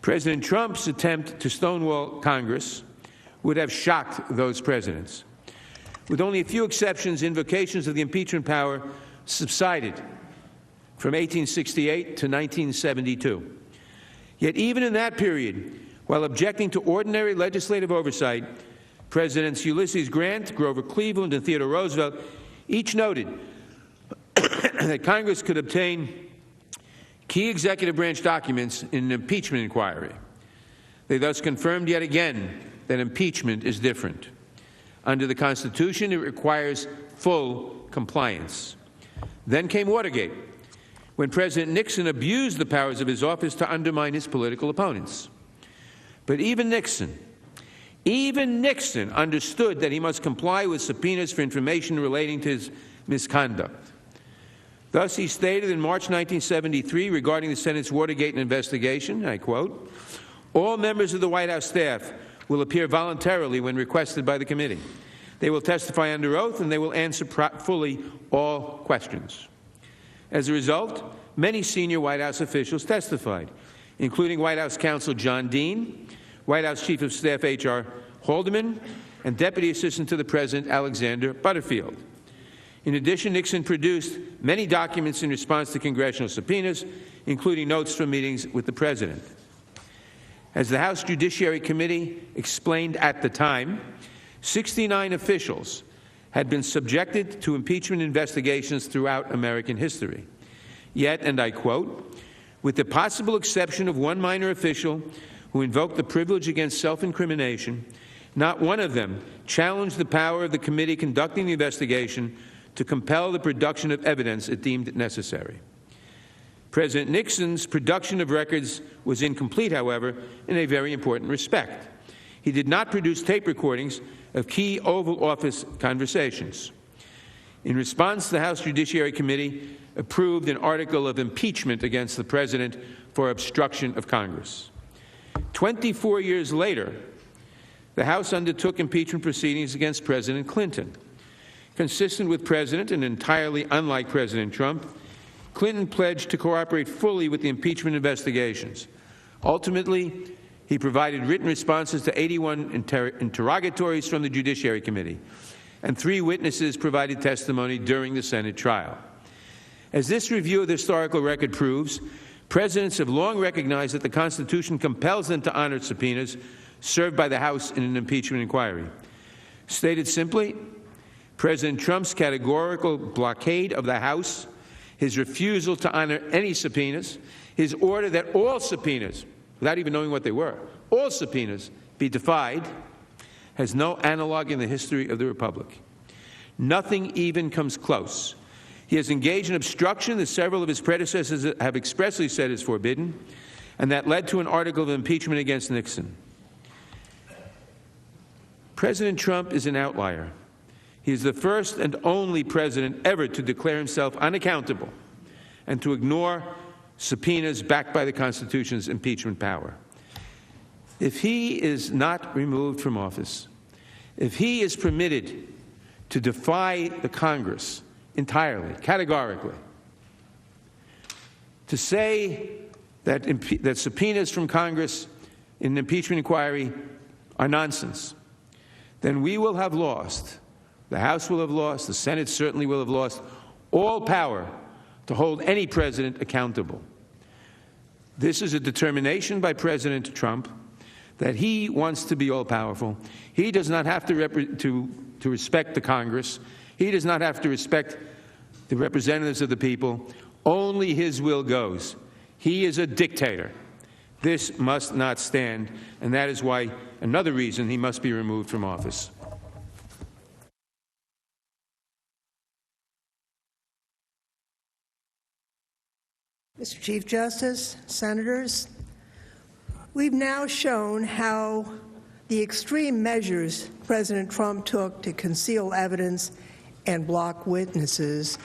President Trump's attempt to stonewall Congress would have shocked those presidents. With only a few exceptions, invocations of the impeachment power subsided from 1868 to 1972. Yet even in that period, while objecting to ordinary legislative oversight, Presidents Ulysses Grant, Grover Cleveland, and Theodore Roosevelt each noted that Congress could obtain key executive branch documents in an impeachment inquiry. They thus confirmed yet again that impeachment is different. Under the Constitution, it requires full compliance. Then came Watergate, when President Nixon abused the powers of his office to undermine his political opponents. But even Nixon understood that he must comply with subpoenas for information relating to his misconduct. Thus, he stated in March 1973 regarding the Senate's Watergate investigation, I quote, "All members of the White House staff will appear voluntarily when requested by the committee. They will testify under oath and they will answer fully all questions." As a result, many senior White House officials testified, including White House counsel John Dean, White House Chief of Staff H.R. Haldeman, and Deputy Assistant to the President Alexander Butterfield. In addition, Nixon produced many documents in response to congressional subpoenas, including notes from meetings with the President. As the House Judiciary Committee explained at the time, 69 officials had been subjected to impeachment investigations throughout American history. Yet, and I quote, "with the possible exception of one minor official who invoked the privilege against self-incrimination, not one of them challenged the power of the committee conducting the investigation to compel the production of evidence it deemed necessary." President Nixon's production of records was incomplete, however, in a very important respect. He did not produce tape recordings of key Oval Office conversations. In response, the House Judiciary Committee approved an article of impeachment against the President for obstruction of Congress. 24 years later, the House undertook impeachment proceedings against President Clinton. Consistent with President and entirely unlike President Trump, Clinton pledged to cooperate fully with the impeachment investigations. Ultimately, he provided written responses to 81 interrogatories from the Judiciary Committee, and 3 witnesses provided testimony during the Senate trial. As this review of the historical record proves, presidents have long recognized that the Constitution compels them to honor subpoenas served by the House in an impeachment inquiry. Stated simply, President Trump's categorical blockade of the House, his refusal to honor any subpoenas, his order that all subpoenas, without even knowing what they were, all subpoenas be defied, has no analog in the history of the Republic. Nothing even comes close. He has engaged in obstruction that several of his predecessors have expressly said is forbidden, and that led to an article of impeachment against Nixon. President Trump is an outlier. He is the first and only president ever to declare himself unaccountable and to ignore subpoenas backed by the Constitution's impeachment power. If he is not removed from office, if he is permitted to defy the Congress entirely, categorically, to say that subpoenas from Congress in an impeachment inquiry are nonsense, then we will have lost, the House will have lost, the Senate certainly will have lost all power to hold any president accountable. This is a determination by President Trump that he wants to be all-powerful. He does not have to respect the Congress. He does not have to respect the representatives of the people. Only his will goes. He is a dictator. This must not stand, and that is why another reason he must be removed from office. Mr. Chief Justice, Senators, we've now shown how the extreme measures President Trump took to conceal evidence and block witnesses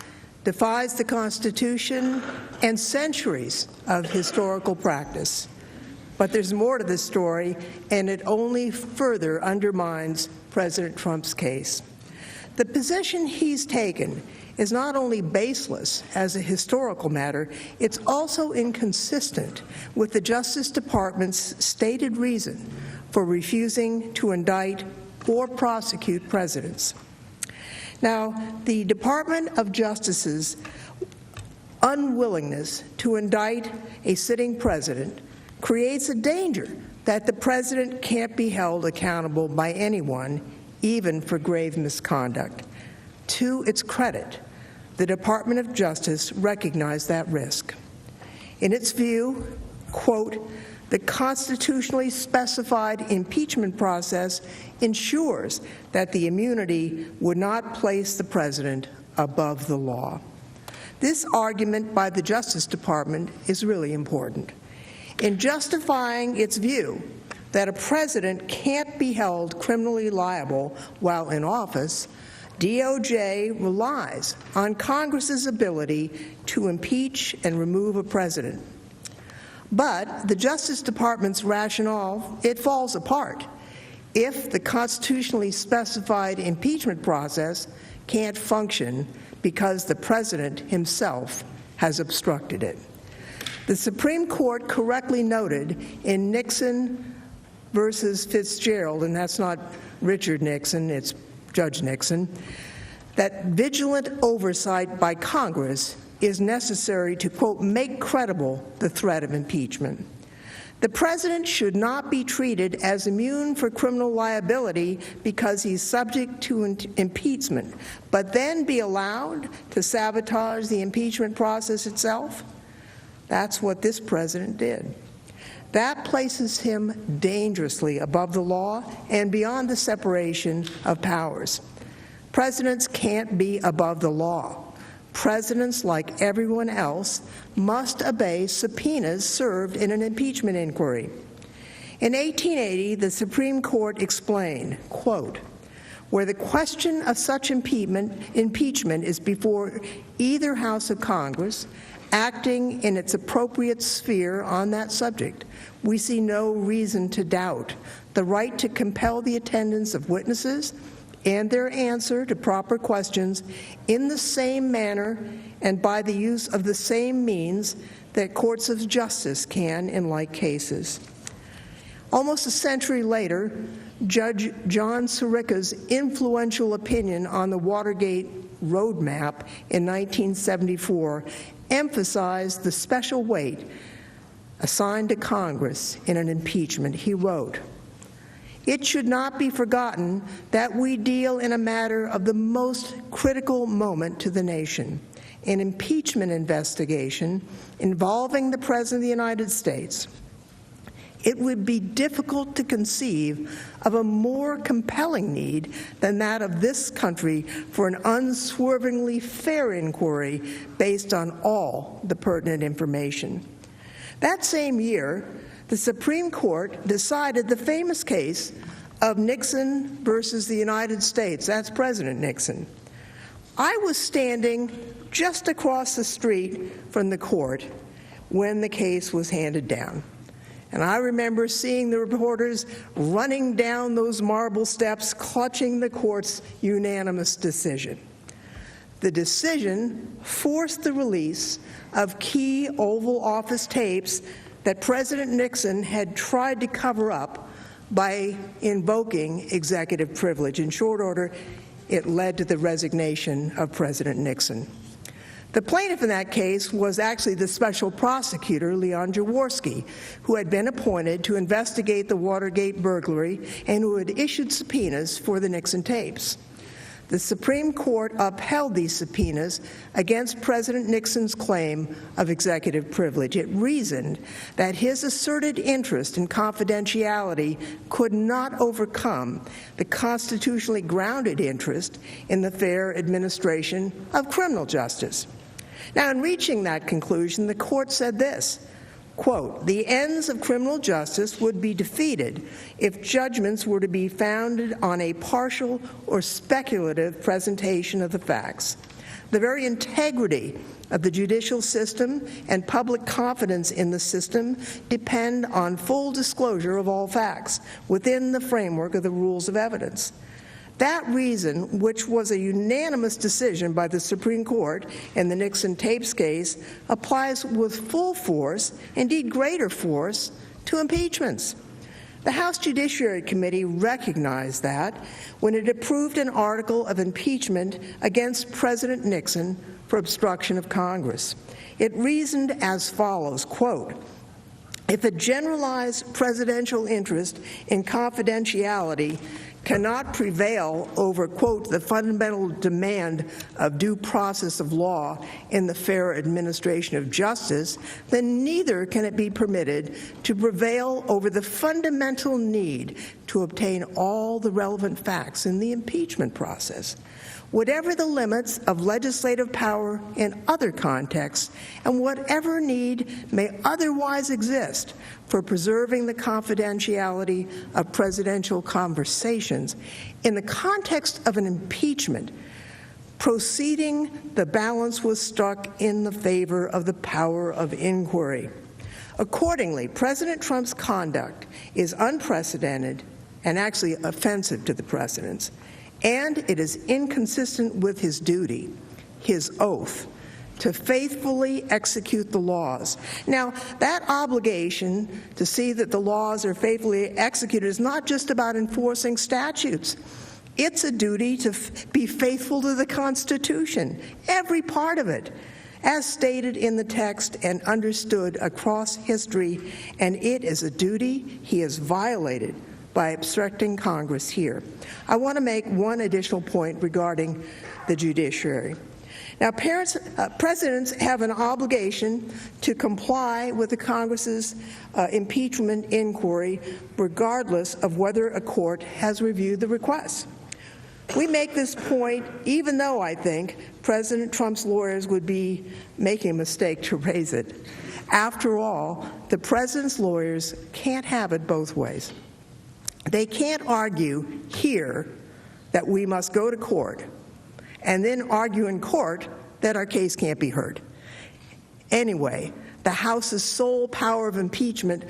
defies the Constitution and centuries of historical practice. But there's more to this story, and it only further undermines President Trump's case. The position he's taken is not only baseless as a historical matter, it's also inconsistent with the Justice Department's stated reason for refusing to indict or prosecute presidents. Now, the Department of Justice's unwillingness to indict a sitting president creates a danger that the president can't be held accountable by anyone, even for grave misconduct. To its credit, the Department of Justice recognized that risk. In its view, quote, the constitutionally specified impeachment process ensures that the immunity would not place the president above the law. This argument by the Justice Department is really important. In justifying its view that a president can't be held criminally liable while in office, DOJ relies on Congress's ability to impeach and remove a president. But the Justice Department's rationale, it falls apart if the constitutionally specified impeachment process can't function because the president himself has obstructed it. The Supreme Court correctly noted in Nixon versus Fitzgerald, and that's not Richard Nixon, it's Judge Nixon, that vigilant oversight by Congress is necessary to, quote, make credible the threat of impeachment. The president should not be treated as immune for criminal liability because he's subject to impeachment, but then be allowed to sabotage the impeachment process itself. That's what this president did. That places him dangerously above the law and beyond the separation of powers. Presidents can't be above the law. Presidents, like everyone else, must obey subpoenas served in an impeachment inquiry. In 1880, the Supreme Court explained, quote, where the question of such impeachment is before either House of Congress, acting in its appropriate sphere on that subject, we see no reason to doubt the right to compel the attendance of witnesses and their answer to proper questions in the same manner and by the use of the same means that courts of justice can in like cases. Almost a century later, Judge John Sirica's influential opinion on the Watergate roadmap in 1974 emphasized the special weight assigned to Congress in an impeachment. He wrote, "It should not be forgotten that we deal in a matter of the most critical moment to the nation, an impeachment investigation involving the President of the United States. It would be difficult to conceive of a more compelling need than that of this country for an unswervingly fair inquiry based on all the pertinent information." That same year, the Supreme Court decided the famous case of Nixon versus the United States. That's President Nixon. I was standing just across the street from the court when the case was handed down. And I remember seeing the reporters running down those marble steps, clutching the court's unanimous decision. The decision forced the release of key Oval Office tapes that President Nixon had tried to cover up by invoking executive privilege. In short order, it led to the resignation of President Nixon. The plaintiff in that case was actually the special prosecutor, Leon Jaworski, who had been appointed to investigate the Watergate burglary and who had issued subpoenas for the Nixon tapes. The Supreme Court upheld these subpoenas against President Nixon's claim of executive privilege. It reasoned that his asserted interest in confidentiality could not overcome the constitutionally grounded interest in the fair administration of criminal justice. Now, in reaching that conclusion, the court said this, quote, "The ends of criminal justice would be defeated if judgments were to be founded on a partial or speculative presentation of the facts. The very integrity of the judicial system and public confidence in the system depend on full disclosure of all facts within the framework of the rules of evidence." That reason, which was a unanimous decision by the Supreme Court in the Nixon tapes case, applies with full force, indeed greater force, to impeachments. The House Judiciary Committee recognized that when it approved an article of impeachment against President Nixon for obstruction of Congress. It reasoned as follows, quote, "If a generalized presidential interest in confidentiality cannot prevail over, quote, the fundamental demand of due process of law in the fair administration of justice, then neither can it be permitted to prevail over the fundamental need to obtain all the relevant facts in the impeachment process. Whatever the limits of legislative power in other contexts, and whatever need may otherwise exist for preserving the confidentiality of presidential conversations, in the context of an impeachment proceeding, the balance was struck in the favor of the power of inquiry. Accordingly, President Trump's conduct is unprecedented and actually offensive to the precedents, and it is inconsistent with his duty, his oath, to faithfully execute the laws. Now, that obligation to see that the laws are faithfully executed is not just about enforcing statutes. It's a duty to be faithful to the Constitution, every part of it, as stated in the text and understood across history, and it is a duty he has violated by obstructing Congress here. I want to make one additional point regarding the judiciary. Now, presidents have an obligation to comply with the Congress's impeachment inquiry, regardless of whether a court has reviewed the request. We make this point even though I think President Trump's lawyers would be making a mistake to raise it. After all, the president's lawyers can't have it both ways. They can't argue here that we must go to court and then argue in court that our case can't be heard. Anyway, the House's sole power of impeachment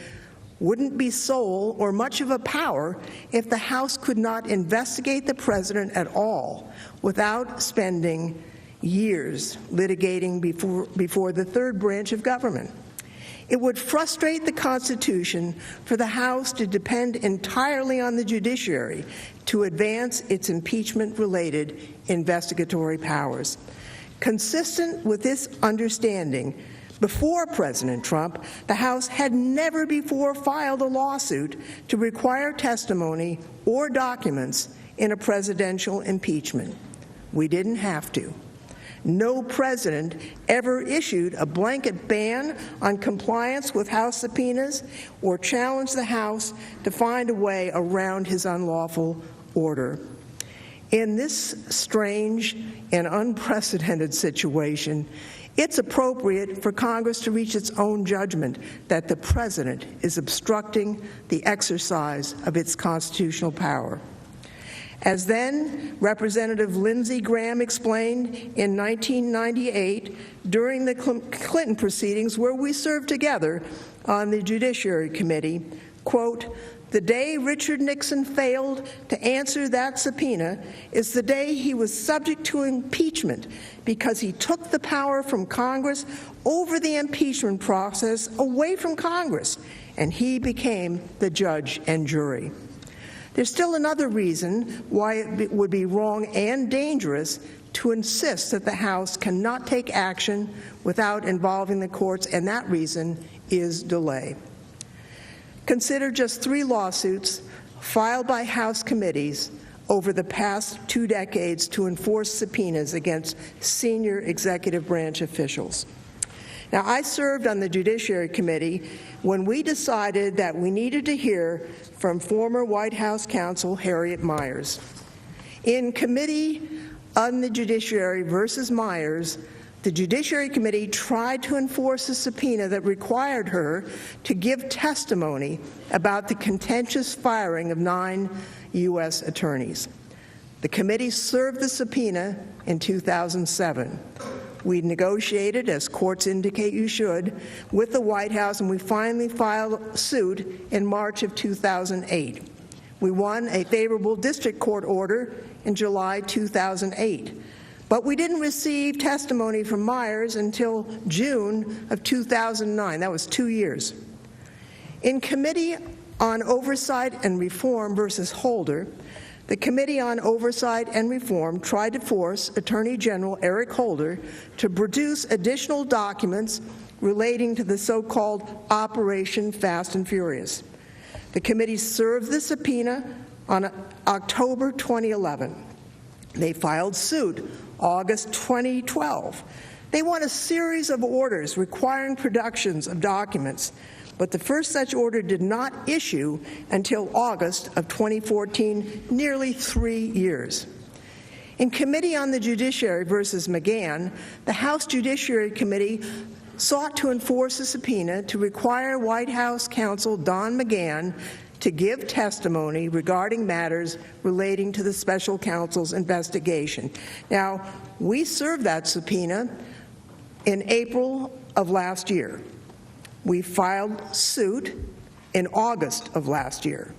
wouldn't be sole or much of a power if the House could not investigate the president at all without spending years litigating before the third branch of government. It would frustrate the Constitution for the House to depend entirely on the judiciary to advance its impeachment-related investigatory powers. Consistent with this understanding, before President Trump, the House had never before filed a lawsuit to require testimony or documents in a presidential impeachment. We didn't have to. No president ever issued a blanket ban on compliance with House subpoenas or challenged the House to find a way around his unlawful order. In this strange and unprecedented situation, it's appropriate for Congress to reach its own judgment that the president is obstructing the exercise of its constitutional power. As then Representative Lindsey Graham explained in 1998 during the Clinton proceedings where we served together on the Judiciary Committee, quote, "The day Richard Nixon failed to answer that subpoena is the day he was subject to impeachment because he took the power from Congress over the impeachment process away from Congress, and he became the judge and jury." There's still another reason why it would be wrong and dangerous to insist that the House cannot take action without involving the courts, and that reason is delay. Consider just 3 lawsuits filed by House committees over the past 2 decades to enforce subpoenas against senior executive branch officials. Now, I served on the Judiciary Committee when we decided that we needed to hear from former White House counsel Harriet Miers. In Committee on the Judiciary versus Miers, the Judiciary Committee tried to enforce a subpoena that required her to give testimony about the contentious firing of 9 U.S. attorneys. The committee served the subpoena in 2007. We negotiated, as courts indicate you should, with the White House, and we finally filed suit in March of 2008. We won a favorable district court order in July 2008. But we didn't receive testimony from Miers until June of 2009. That was 2 years. In Committee on Oversight and Reform versus Holder, the Committee on Oversight and Reform tried to force Attorney General Eric Holder to produce additional documents relating to the so-called Operation Fast and Furious. The committee served the subpoena On October 2011, they filed suit. August 2012, they won a series of orders requiring productions of documents, but the first such order did not issue until August of 2014, nearly 3 years. In Committee on the Judiciary versus McGahn, the House Judiciary Committee sought to enforce a subpoena to require White House counsel Don McGahn to give testimony regarding matters relating to the special counsel's investigation. Now, we served that subpoena in April of last year. We filed suit in August of last year.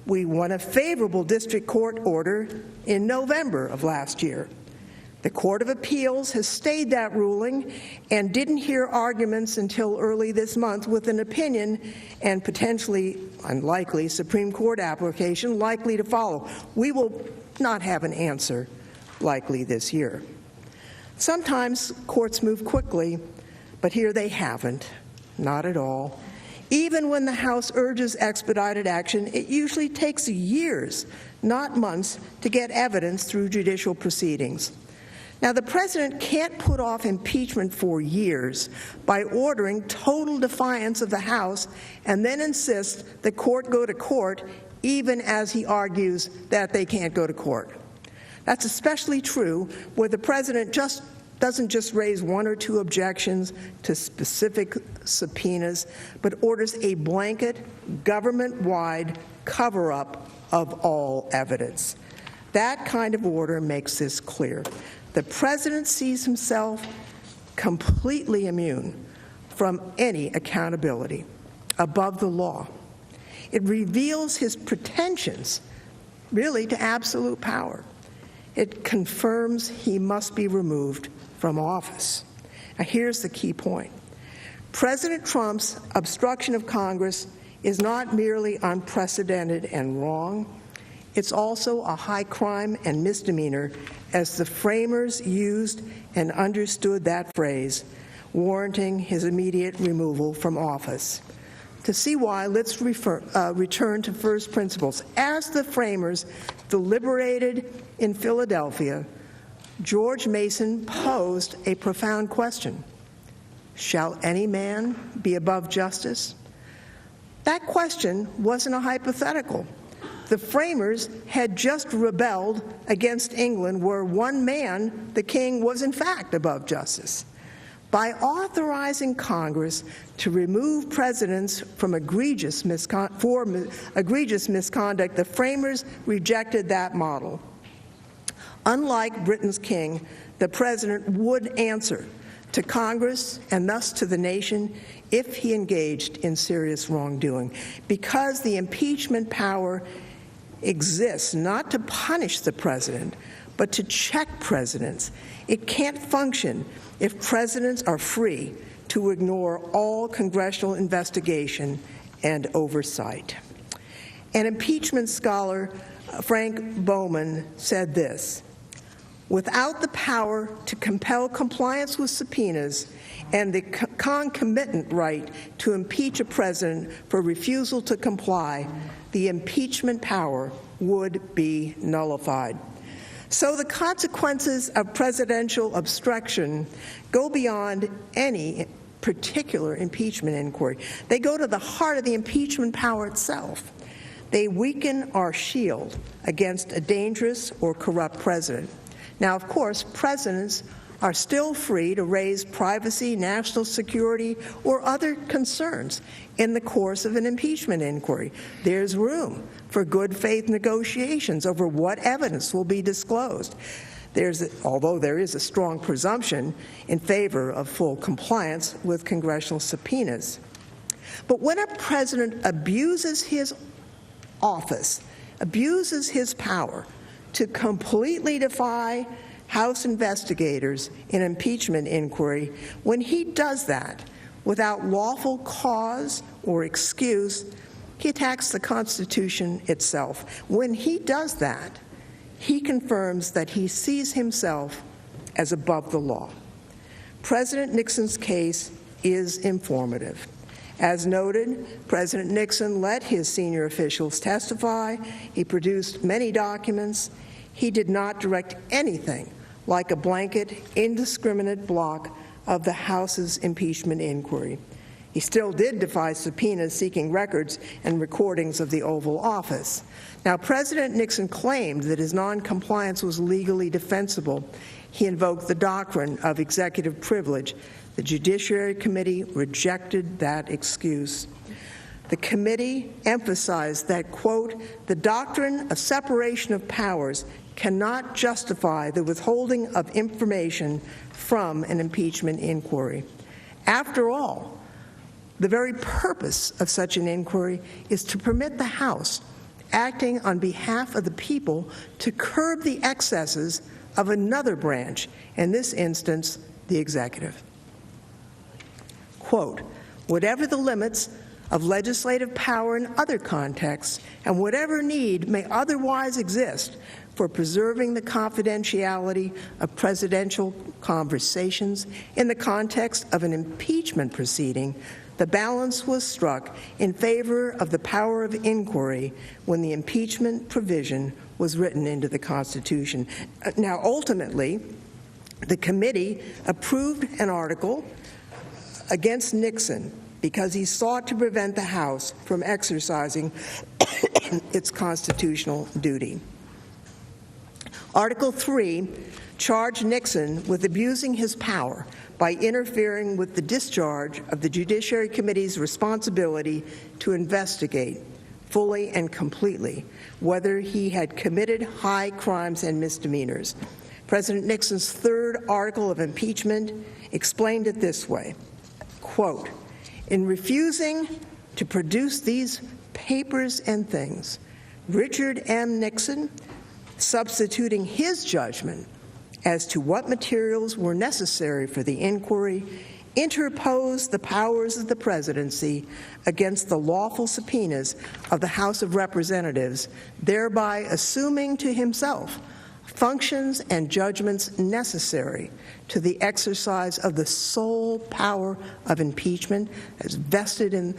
We won a favorable district court order in November of last year. The Court of Appeals has stayed that ruling and didn't hear arguments until early this month, with an opinion and potentially unlikely Supreme Court application likely to follow. We will not have an answer likely this year. Sometimes courts move quickly, but here they haven't, not at all. Even when the House urges expedited action, it usually takes years, not months, to get evidence through judicial proceedings. Now, the president can't put off impeachment for years by ordering total defiance of the House and then insist the court go to court, even as he argues that they can't go to court. That's especially true where the president doesn't just raise one or two objections to specific subpoenas, but orders a blanket, government-wide cover-up of all evidence. That kind of order makes this clear. The president sees himself completely immune from any accountability, above the law. It reveals his pretensions, really, to absolute power. It confirms he must be removed from office. Now, here's the key point. President Trump's obstruction of Congress is not merely unprecedented and wrong, it's also a high crime and misdemeanor, as the framers used and understood that phrase, warranting his immediate removal from office. To see why, let's return to first principles. As the framers deliberated in Philadelphia, George Mason posed a profound question. Shall any man be above justice? That question wasn't a hypothetical. The framers had just rebelled against England, where one man, the king, was in fact above justice. By authorizing Congress to remove presidents from egregious misconduct, the framers rejected that model. Unlike Britain's king, the president would answer to Congress and thus to the nation if he engaged in serious wrongdoing, because the impeachment power exists not to punish the president, but to check presidents. It can't function if presidents are free to ignore all congressional investigation and oversight. An impeachment scholar, Frank Bowman, said this: without the power to compel compliance with subpoenas and the concomitant right to impeach a president for refusal to comply, the impeachment power would be nullified. So the consequences of presidential obstruction go beyond any particular impeachment inquiry. They go to the heart of the impeachment power itself. They weaken our shield against a dangerous or corrupt president. Now, of course, presidents are still free to raise privacy, national security, or other concerns in the course of an impeachment inquiry. There's room for good faith negotiations over what evidence will be disclosed. Although there is a strong presumption in favor of full compliance with congressional subpoenas. But when a president abuses his office, abuses his power to completely defy House investigators in impeachment inquiry, when he does that without lawful cause or excuse, he attacks the Constitution itself. When he does that, he confirms that he sees himself as above the law. President Nixon's case is informative, As noted, President Nixon let his senior officials testify. He produced many documents. He did not direct anything like a blanket, indiscriminate block of the House's impeachment inquiry. He still did defy subpoenas seeking records and recordings of the Oval Office. Now, President Nixon claimed that his noncompliance was legally defensible. He invoked the doctrine of executive privilege. The Judiciary Committee rejected that excuse. The committee emphasized that, quote, the doctrine of separation of powers cannot justify the withholding of information from an impeachment inquiry. After all, the very purpose of such an inquiry is to permit the House, acting on behalf of the people, to curb the excesses of another branch, in this instance, the executive. Quote, whatever the limits of legislative power in other contexts, and whatever need may otherwise exist for preserving the confidentiality of presidential conversations in the context of an impeachment proceeding, the balance was struck in favor of the power of inquiry when the impeachment provision was written into the Constitution. Now, ultimately, the committee approved an article against Nixon because he sought to prevent the House from exercising its constitutional duty. Article 3 charged Nixon with abusing his power by interfering with the discharge of the Judiciary Committee's responsibility to investigate fully and completely whether he had committed high crimes and misdemeanors. President Nixon's third article of impeachment explained it this way, quote, in refusing to produce these papers and things, Richard M. Nixon, substituting his judgment as to what materials were necessary for the inquiry, interposed the powers of the presidency against the lawful subpoenas of the House of Representatives, thereby assuming to himself functions and judgments necessary to the exercise of the sole power of impeachment as vested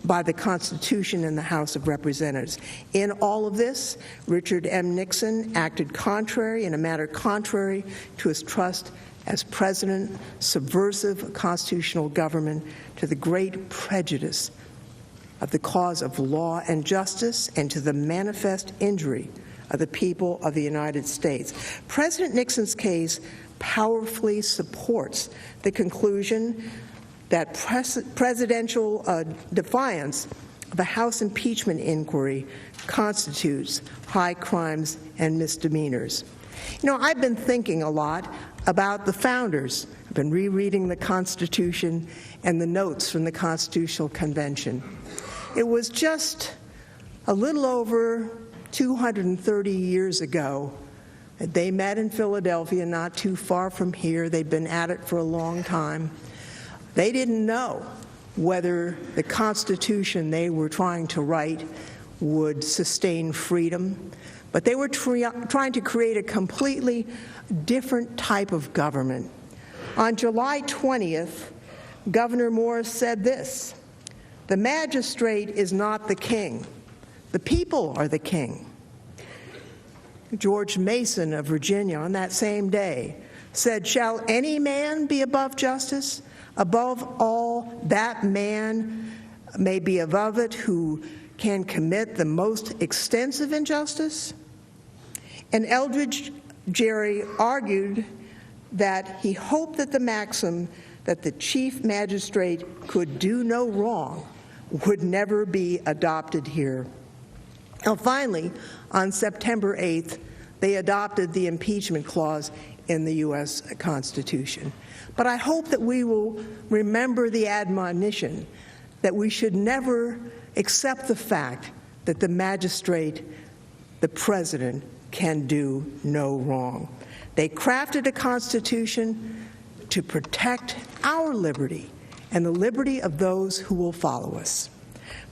by the Constitution in the House of Representatives. In all of this, Richard M. Nixon acted contrary, in a manner contrary to his trust as president, subversive constitutional government, to the great prejudice of the cause of law and justice, and to the manifest injury of the people of the United States. President Nixon's case powerfully supports the conclusion that presidential defiance of the House impeachment inquiry constitutes high crimes and misdemeanors. You know, I've been thinking a lot about the founders. I've been rereading the Constitution and the notes from the Constitutional Convention. It was just a little over 230 years ago. They met in Philadelphia, not too far from here. They'd been at it for a long time. They didn't know whether the Constitution they were trying to write would sustain freedom, but they were trying to create a completely different type of government. On July 20th, Governor Morris said this, "The magistrate is not the king. The people are the king." George Mason of Virginia on that same day said, "Shall any man be above justice? Above all, that man may be above it who can commit the most extensive injustice." And Eldridge Gerry argued that he hoped that the maxim that the chief magistrate could do no wrong would never be adopted here. Now, finally, on September 8th, they adopted the impeachment clause in the U.S. Constitution. But I hope that we will remember the admonition that we should never accept the fact that the magistrate, the president, can do no wrong. They crafted a Constitution to protect our liberty and the liberty of those who will follow us.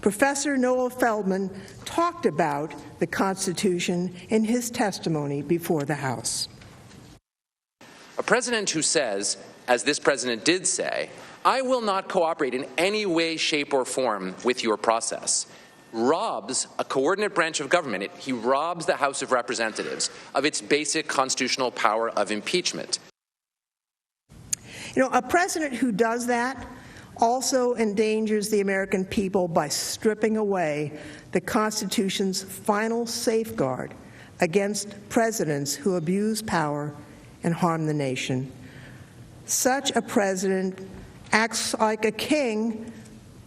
Professor Noah Feldman talked about the Constitution in his testimony before the House. A president who says, as this president did say, I will not cooperate in any way, shape, or form with your process. Robs a coordinate branch of government. He robs the House of Representatives of its basic constitutional power of impeachment. You know, a president who does that also endangers the American people by stripping away the Constitution's final safeguard against presidents who abuse power and harm the nation. Such a president acts like a king,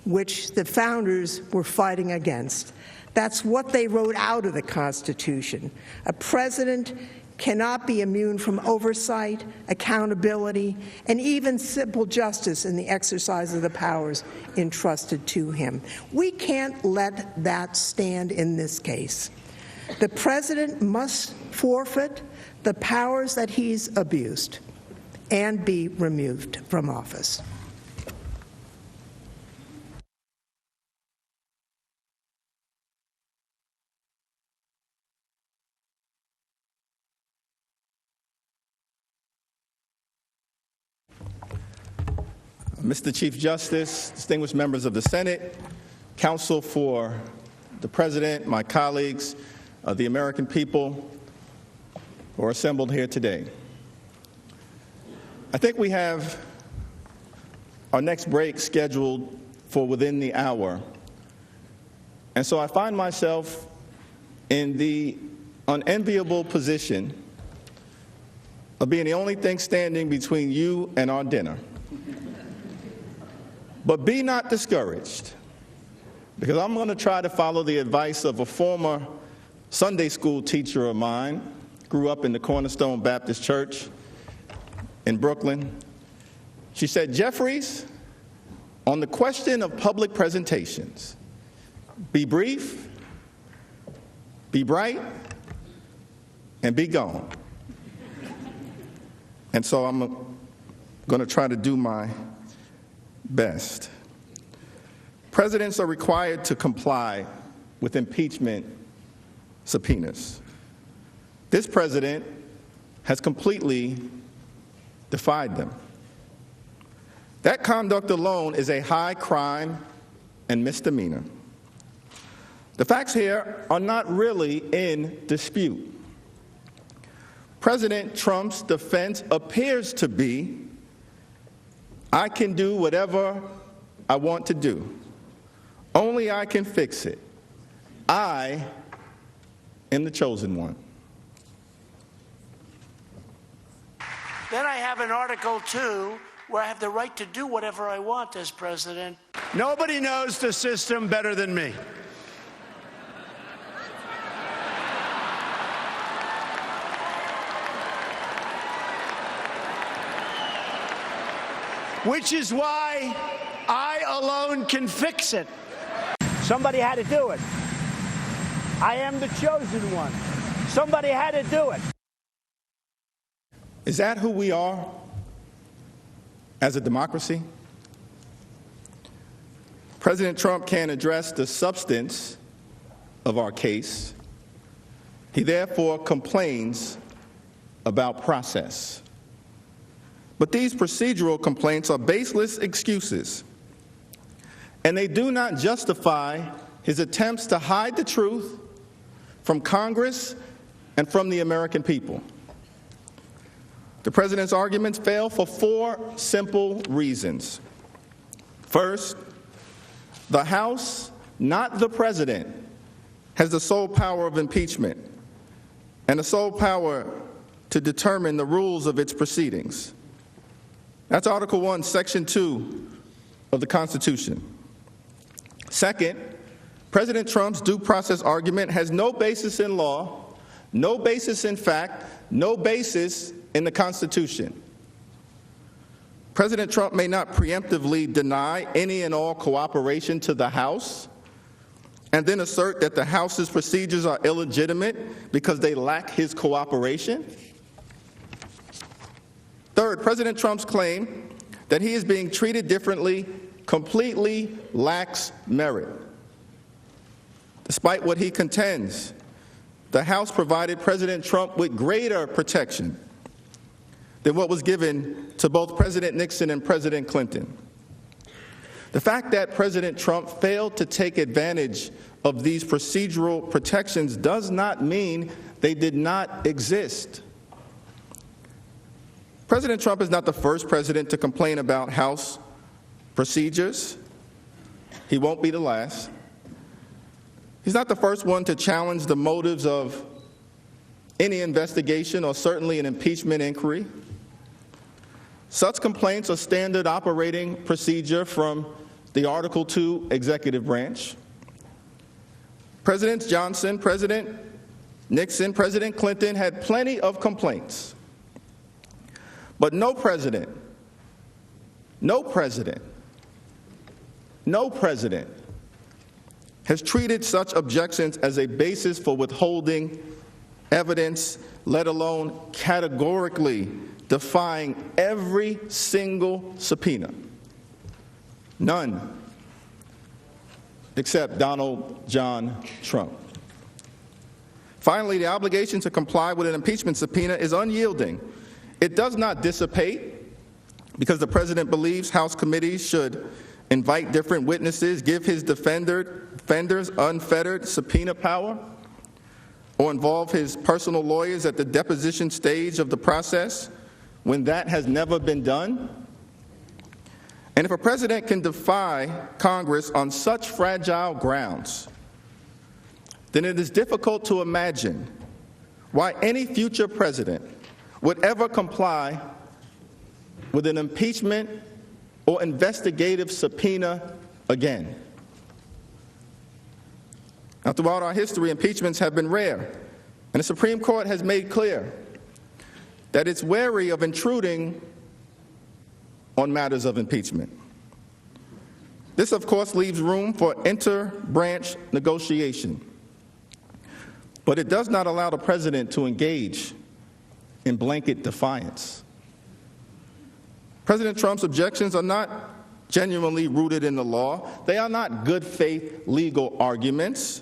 which the founders were fighting against. That's what they wrote out of the Constitution. A president cannot be immune from oversight, accountability, and even simple justice in the exercise of the powers entrusted to him. We can't let that stand in this case. The president must forfeit the powers that he's abused and be removed from office. Mr. Chief Justice, distinguished members of the Senate, counsel for the President, my colleagues, the American people who are assembled here today. I think we have our next break scheduled for within the hour. And so I find myself in the unenviable position of being the only thing standing between you and our dinner. But be not discouraged, because I'm going to try to follow the advice of a former Sunday school teacher of mine, grew up in the Cornerstone Baptist Church in Brooklyn. She said, Jeffries, on the question of public presentations, be brief, be bright, and be gone. And so I'm going to try to do my best. Presidents are required to comply with impeachment subpoenas. This president has completely defied them. That conduct alone is a high crime and misdemeanor. The facts here are not really in dispute. President Trump's defense appears to be, I can do whatever I want to do. Only I can fix it. I am the chosen one. Then I have an Article 2 where I have the right to do whatever I want as president. Nobody knows the system better than me. Which is why I alone can fix it. Somebody had to do it. I am the chosen one. Somebody had to do it. Is that who we are as a democracy? President Trump can't address the substance of our case. He therefore complains about process. But these procedural complaints are baseless excuses, and they do not justify his attempts to hide the truth from Congress and from the American people. The president's arguments fail for 4 simple reasons. First, the House, not the president, has the sole power of impeachment and the sole power to determine the rules of its proceedings. That's Article 1, Section 2 of the Constitution. Second, President Trump's due process argument has no basis in law, no basis in fact, no basis in the Constitution. President Trump may not preemptively deny any and all cooperation to the House and then assert that the House's procedures are illegitimate because they lack his cooperation. Third, President Trump's claim that he is being treated differently completely lacks merit. Despite what he contends, the House provided President Trump with greater protection than what was given to both President Nixon and President Clinton. The fact that President Trump failed to take advantage of these procedural protections does not mean they did not exist. President Trump is not the first president to complain about House procedures. He won't be the last. He's not the first one to challenge the motives of any investigation or certainly an impeachment inquiry. Such complaints are standard operating procedure from the Article II executive branch. Presidents Johnson, President Nixon, President Clinton had plenty of complaints. But no president has treated such objections as a basis for withholding evidence, let alone categorically defying every single subpoena. None, except Donald John Trump. Finally, the obligation to comply with an impeachment subpoena is unyielding. It does not dissipate because the president believes House committees should invite different witnesses, give his defenders unfettered subpoena power, or involve his personal lawyers at the deposition stage of the process when that has never been done. And if a president can defy Congress on such fragile grounds, then it is difficult to imagine why any future president would ever comply with an impeachment or investigative subpoena again. Now, throughout our history, impeachments have been rare, and the Supreme Court has made clear that it's wary of intruding on matters of impeachment. This, of course, leaves room for inter-branch negotiation, but it does not allow the president to engage in blanket defiance. President Trump's objections are not genuinely rooted in the law. They are not good faith legal arguments.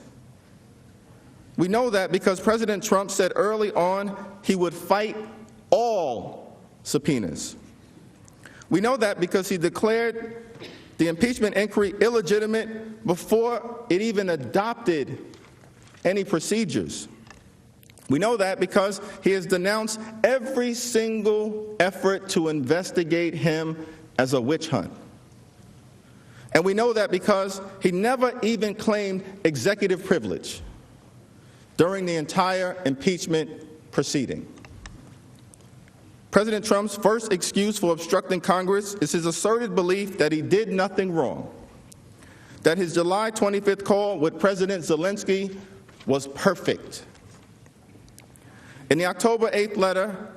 We know that because President Trump said early on he would fight all subpoenas. We know that because he declared the impeachment inquiry illegitimate before it even adopted any procedures. We know that because he has denounced every single effort to investigate him as a witch hunt. And we know that because he never even claimed executive privilege during the entire impeachment proceeding. President Trump's first excuse for obstructing Congress is his asserted belief that he did nothing wrong, that his July 25th call with President Zelensky was perfect. In the October 8th letter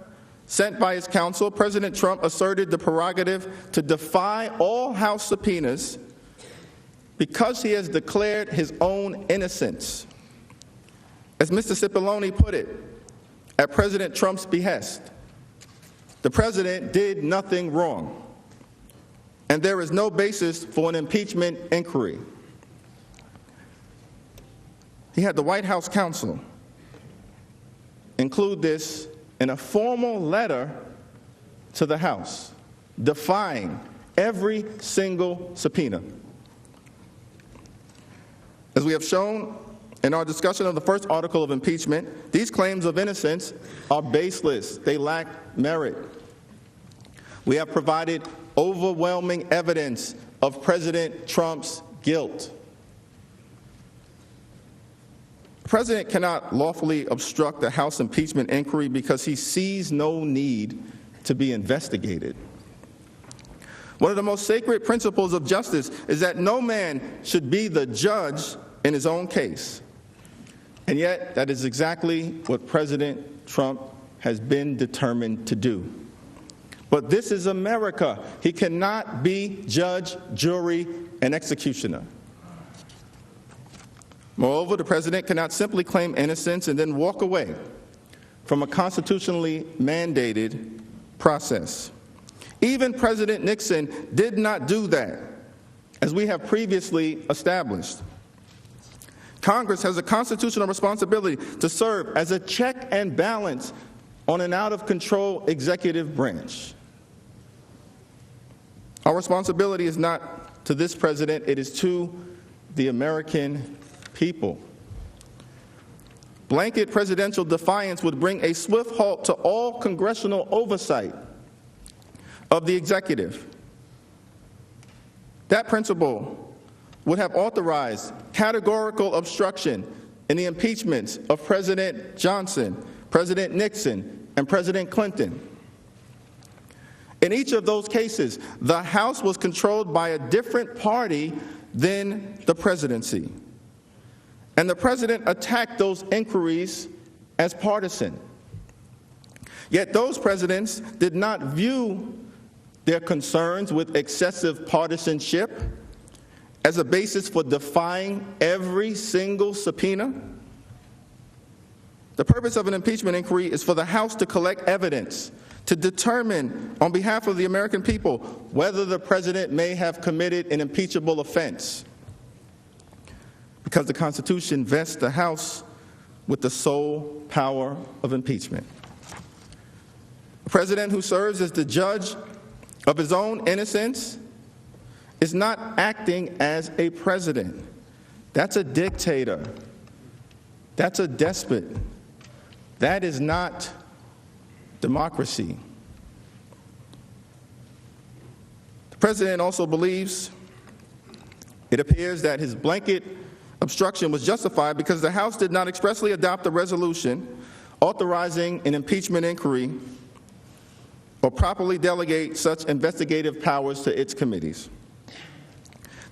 sent by his counsel, President Trump asserted the prerogative to defy all House subpoenas because he has declared his own innocence. As Mr. Cipollone put it, at President Trump's behest, the president did nothing wrong, and there is no basis for an impeachment inquiry. He had the White House counsel include this in a formal letter to the House, defying every single subpoena. As we have shown in our discussion of the first article of impeachment, these claims of innocence are baseless. They lack merit. We have provided overwhelming evidence of President Trump's guilt. The president cannot lawfully obstruct the House impeachment inquiry because he sees no need to be investigated. One of the most sacred principles of justice is that no man should be the judge in his own case. And yet, that is exactly what President Trump has been determined to do. But this is America. He cannot be judge, jury, and executioner. Moreover, the president cannot simply claim innocence and then walk away from a constitutionally mandated process. Even President Nixon did not do that, as we have previously established. Congress has a constitutional responsibility to serve as a check and balance on an out-of-control executive branch. Our responsibility is not to this president, it is to the American people. Blanket presidential defiance would bring a swift halt to all congressional oversight of the executive. That principle would have authorized categorical obstruction in the impeachments of President Johnson, President Nixon, and President Clinton. In each of those cases, the House was controlled by a different party than the presidency. And the president attacked those inquiries as partisan. Yet those presidents did not view their concerns with excessive partisanship as a basis for defying every single subpoena. The purpose of an impeachment inquiry is for the House to collect evidence to determine on behalf of the American people whether the president may have committed an impeachable offense, because the Constitution vests the House with the sole power of impeachment. A president who serves as the judge of his own innocence is not acting as a president. That's a dictator. That's a despot. That is not democracy. The president also believes, it appears, that his blanket obstruction was justified because the House did not expressly adopt a resolution authorizing an impeachment inquiry or properly delegate such investigative powers to its committees.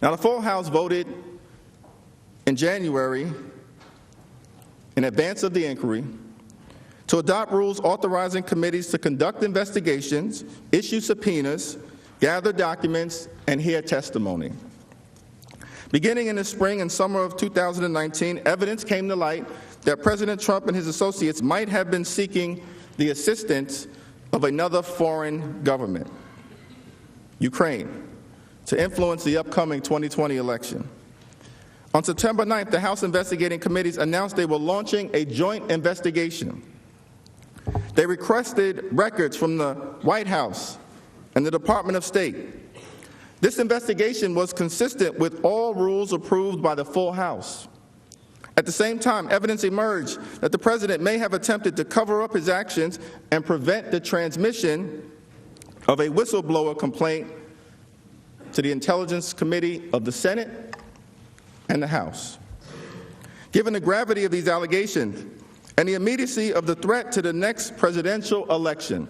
Now, the full House voted in January, in advance of the inquiry, to adopt rules authorizing committees to conduct investigations, issue subpoenas, gather documents, and hear testimony. Beginning in the spring and summer of 2019, evidence came to light that President Trump and his associates might have been seeking the assistance of another foreign government, Ukraine, to influence the upcoming 2020 election. On September 9th, the House investigating committees announced they were launching a joint investigation. They requested records from the White House and the Department of State. This investigation was consistent with all rules approved by the full House. At the same time, evidence emerged that the president may have attempted to cover up his actions and prevent the transmission of a whistleblower complaint to the Intelligence Committee of the Senate and the House. Given the gravity of these allegations and the immediacy of the threat to the next presidential election,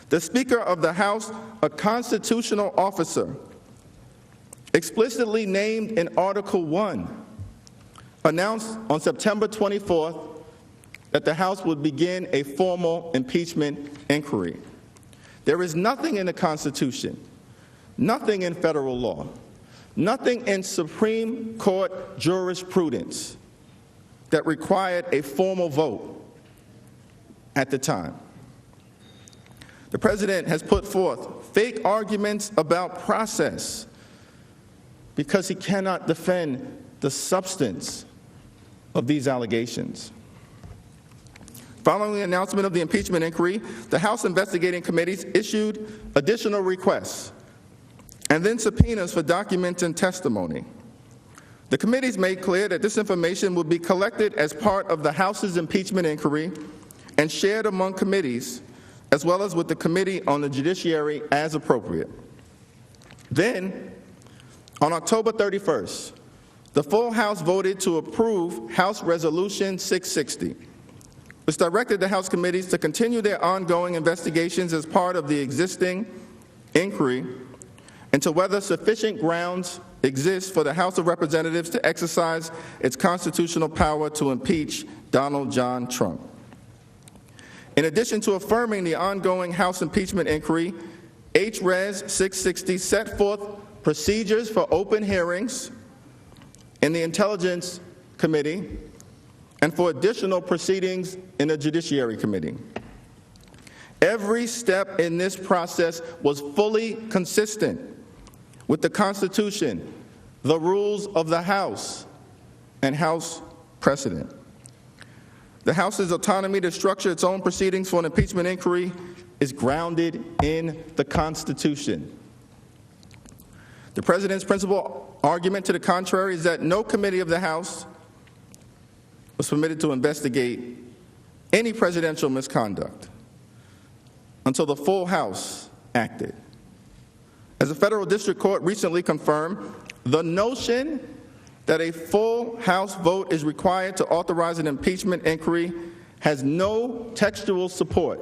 the Speaker of the House, a constitutional officer, explicitly named in Article 1, announced on September 24th that the House would begin a formal impeachment inquiry. There is nothing in the Constitution, nothing in federal law, nothing in Supreme Court jurisprudence that required a formal vote at the time. The president has put forth fake arguments about process because he cannot defend the substance of these allegations. Following the announcement of the impeachment inquiry, the House investigating committees issued additional requests and then subpoenas for documents and testimony. The committees made clear that this information would be collected as part of the House's impeachment inquiry and shared among committees, as well as with the Committee on the Judiciary as appropriate. Then, on October 31st, the full House voted to approve House Resolution 660, which directed the House committees to continue their ongoing investigations as part of the existing inquiry into whether sufficient grounds exist for the House of Representatives to exercise its constitutional power to impeach Donald John Trump. In addition to affirming the ongoing House impeachment inquiry, H.Res. 660 set forth procedures for open hearings in the Intelligence Committee and for additional proceedings in the Judiciary Committee. Every step in this process was fully consistent with the Constitution, the rules of the House, and House precedent. The House's autonomy to structure its own proceedings for an impeachment inquiry is grounded in the Constitution. The President's principal argument to the contrary is that no committee of the House was permitted to investigate any presidential misconduct until the full House acted. As a federal district court recently confirmed, the notion that a full House vote is required to authorize an impeachment inquiry has no textual support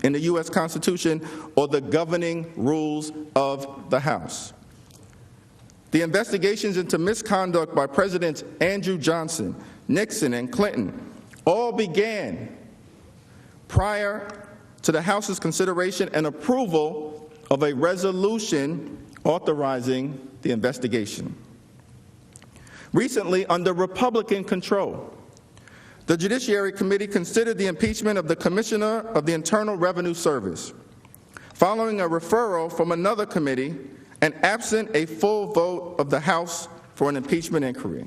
in the U.S. Constitution or the governing rules of the House. The investigations into misconduct by Presidents Andrew Johnson, Nixon, and Clinton all began prior to the House's consideration and approval of a resolution authorizing the investigation. Recently, under Republican control, the Judiciary Committee considered the impeachment of the Commissioner of the Internal Revenue Service, following a referral from another committee and absent a full vote of the House for an impeachment inquiry.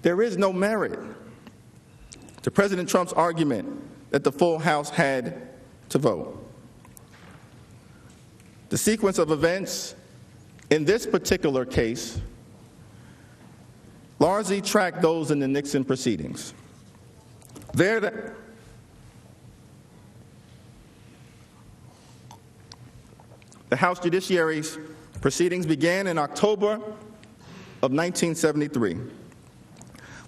There is no merit to President Trump's argument that the full House had to vote. The sequence of events in this particular case largely tracked those in the Nixon proceedings. The House Judiciary's proceedings began in October of 1973,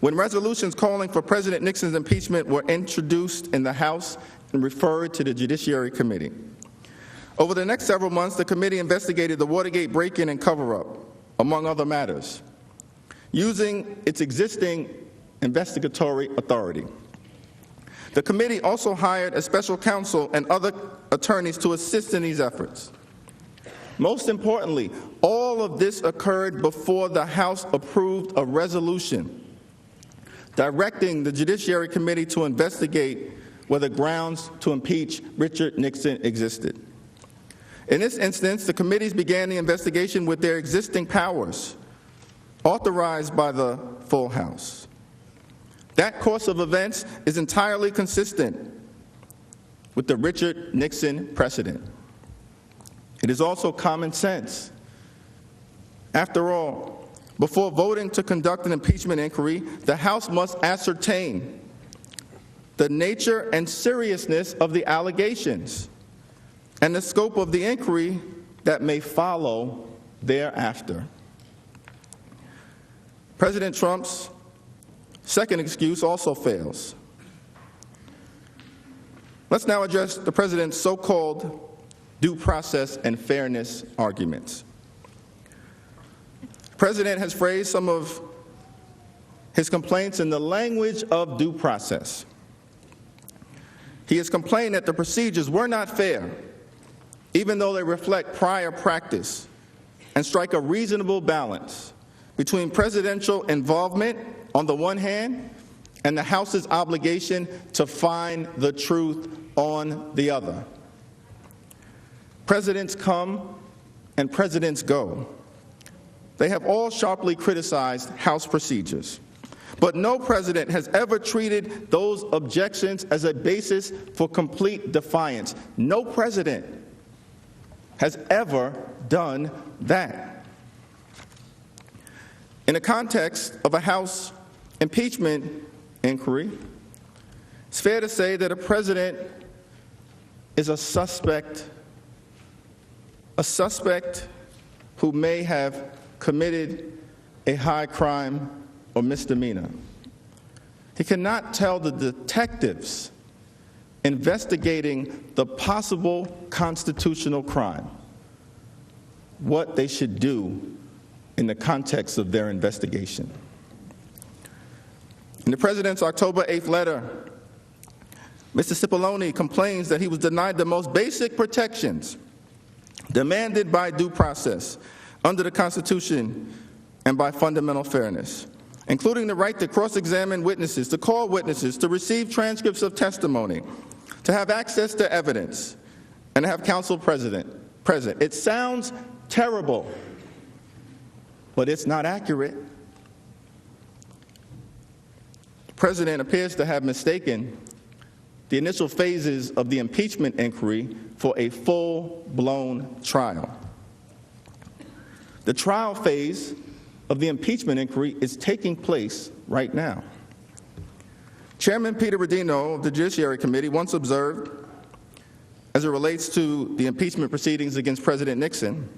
when resolutions calling for President Nixon's impeachment were introduced in the House and referred to the Judiciary Committee. Over the next several months, the committee investigated the Watergate break-in and cover-up, among other matters, using its existing investigatory authority. The committee also hired a special counsel and other attorneys to assist in these efforts. Most importantly, all of this occurred before the House approved a resolution directing the Judiciary Committee to investigate whether grounds to impeach Richard Nixon existed. In this instance, the committees began the investigation with their existing powers, authorized by the full House. That course of events is entirely consistent with the Richard Nixon precedent. It is also common sense. After all, before voting to conduct an impeachment inquiry, the House must ascertain the nature and seriousness of the allegations and the scope of the inquiry that may follow thereafter. President Trump's second excuse also fails. Let's now address the President's so-called due process and fairness arguments. The President has phrased some of his complaints in the language of due process. He has complained that the procedures were not fair, even though they reflect prior practice and strike a reasonable balance between presidential involvement on the one hand and the House's obligation to find the truth on the other. Presidents come and presidents go. They have all sharply criticized House procedures, but no president has ever treated those objections as a basis for complete defiance. No president has ever done that. In the context of a House impeachment inquiry, it's fair to say that a president is a suspect who may have committed a high crime or misdemeanor. He cannot tell the detectives investigating the possible constitutional crime what they should do in the context of their investigation. In the President's October 8th letter, Mr. Cipollone complains that he was denied the most basic protections demanded by due process under the Constitution and by fundamental fairness, including the right to cross-examine witnesses, to call witnesses, to receive transcripts of testimony, to have access to evidence, and to have counsel present. It sounds terrible, but it's not accurate. The President appears to have mistaken the initial phases of the impeachment inquiry for a full-blown trial. The trial phase of the impeachment inquiry is taking place right now. Chairman Peter Rodino of the Judiciary Committee once observed, as it relates to the impeachment proceedings against President Nixon,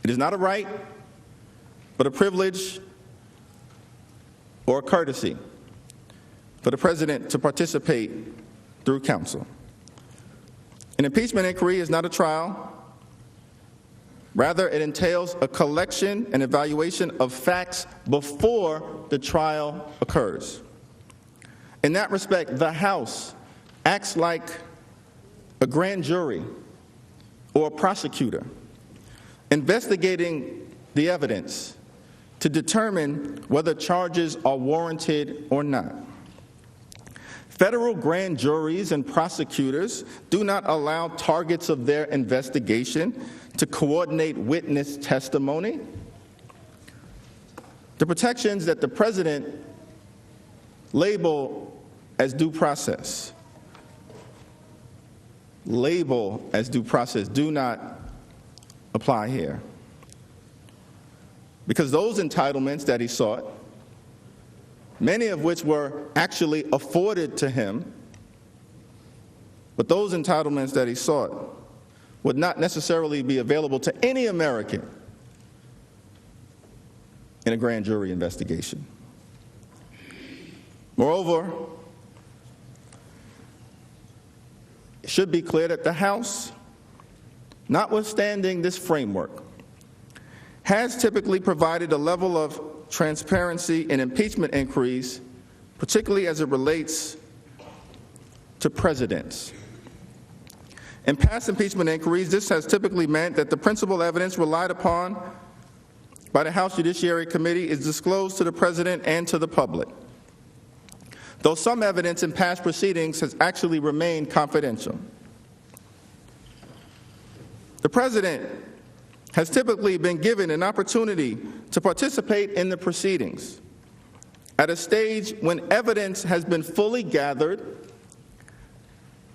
it is not a right, but a privilege or a courtesy for the president to participate through counsel. An impeachment inquiry is not a trial. Rather, it entails a collection and evaluation of facts before the trial occurs. In that respect, the House acts like a grand jury or a prosecutor investigating the evidence to determine whether charges are warranted or not. Federal grand juries and prosecutors do not allow targets of their investigation to coordinate witness testimony. The protections that the president label as due process do not apply here. Because those entitlements that he sought, many of which were actually afforded to him, but those entitlements that he sought would not necessarily be available to any American in a grand jury investigation. Moreover, it should be clear that the House, notwithstanding this framework, has typically provided a level of transparency in impeachment inquiries, particularly as it relates to presidents. In past impeachment inquiries, this has typically meant that the principal evidence relied upon by the House Judiciary Committee is disclosed to the president and to the public, though some evidence in past proceedings has actually remained confidential. The president has typically been given an opportunity to participate in the proceedings at a stage when evidence has been fully gathered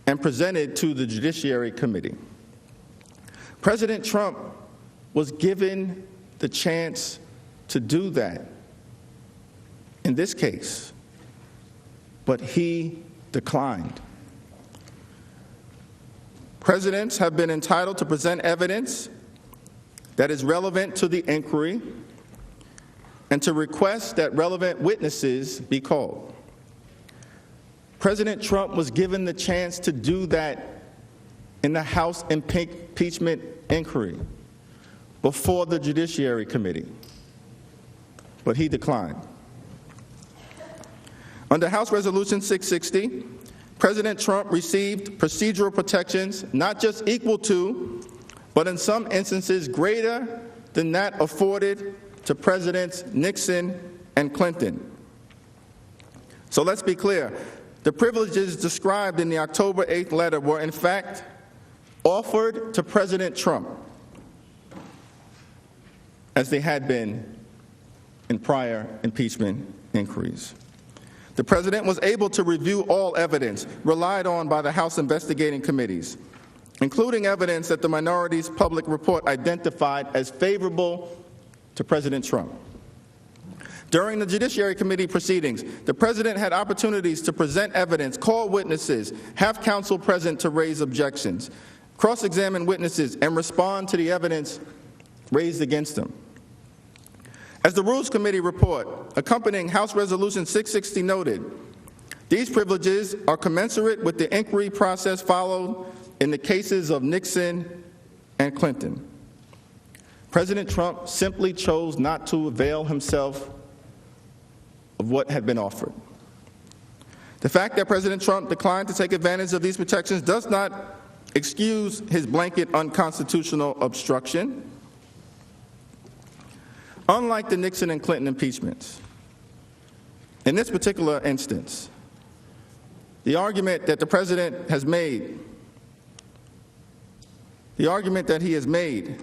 and presented to the Judiciary Committee. President Trump was given the chance to do that in this case, but he declined. Presidents have been entitled to present evidence that is relevant to the inquiry and to request that relevant witnesses be called. President Trump was given the chance to do that in the House impeachment inquiry before the Judiciary Committee, but he declined. Under House Resolution 660, President Trump received procedural protections not just equal to, but in some instances greater than that afforded to Presidents Nixon and Clinton. So let's be clear. The privileges described in the October 8th letter were in fact offered to President Trump, as they had been in prior impeachment inquiries. The president was able to review all evidence relied on by the House investigating committees, including evidence that the minority's public report identified as favorable to President Trump. During the Judiciary Committee proceedings, the president had opportunities to present evidence, call witnesses, have counsel present to raise objections, cross-examine witnesses, and respond to the evidence raised against them. As the Rules Committee report accompanying House Resolution 660 noted, these privileges are commensurate with the inquiry process followed in the cases of Nixon and Clinton. President Trump simply chose not to avail himself of what had been offered. The fact that President Trump declined to take advantage of these protections does not excuse his blanket unconstitutional obstruction. Unlike the Nixon and Clinton impeachments, in this particular instance, the argument that the president has made, the argument that he has made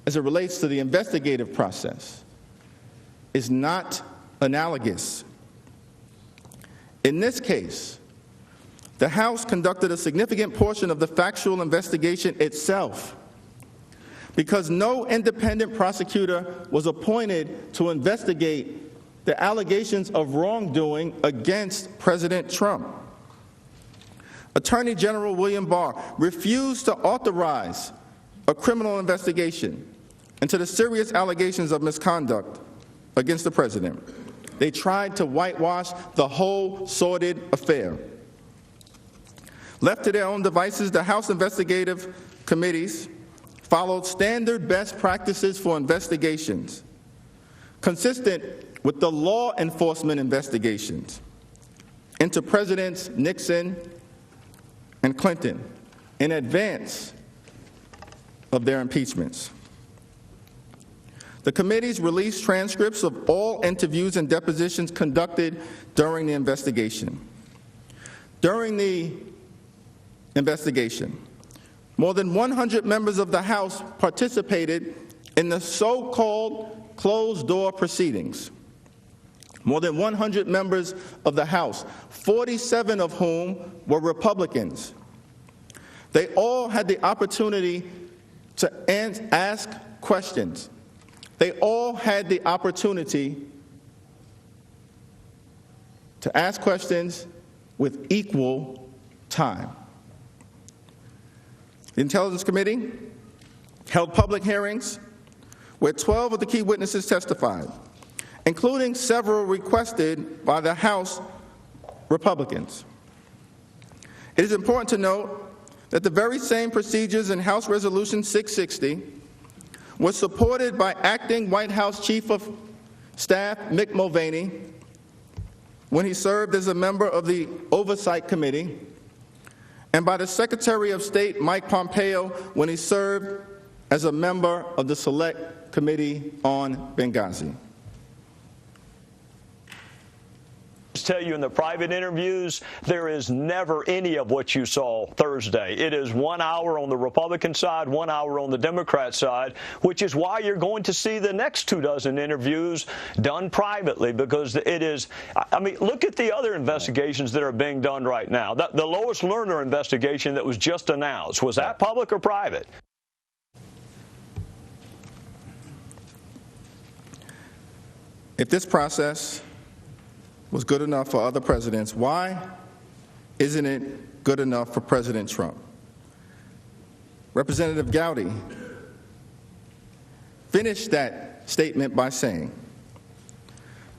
as it relates to the investigative process is not analogous. In this case, the House conducted a significant portion of the factual investigation itself because no independent prosecutor was appointed to investigate the allegations of wrongdoing against President Trump. Attorney General William Barr refused to authorize a criminal investigation into the serious allegations of misconduct against the president. They tried to whitewash the whole sordid affair. Left to their own devices, the House investigative committees followed standard best practices for investigations, consistent with the law enforcement investigations into Presidents Nixon and Clinton in advance of their impeachments. The committees released transcripts of all interviews and depositions conducted during the investigation. During the investigation, more than 100 members of the House participated in the so-called closed-door proceedings. More than 100 members of the House, 47 of whom were Republicans. They all had the opportunity to ask questions. They all had the opportunity to ask questions with equal time. The Intelligence Committee held public hearings where 12 of the key witnesses testified, including several requested by the House Republicans. It is important to note that the very same procedures in House Resolution 660 was supported by Acting White House Chief of Staff Mick Mulvaney when he served as a member of the Oversight Committee, and by the Secretary of State Mike Pompeo when he served as a member of the Select Committee on Benghazi. Tell you in the private interviews, there is never any of what you saw Thursday. It is 1 hour on the Republican side, 1 hour on the Democrat side, which is why you're going to see the next 24 interviews done privately, because it is, I mean, look at the other investigations that are being done right now. The Lois Lerner investigation that was just announced, was that public or private? If this process was good enough for other presidents, why isn't it good enough for President Trump? Representative Gowdy finished that statement by saying,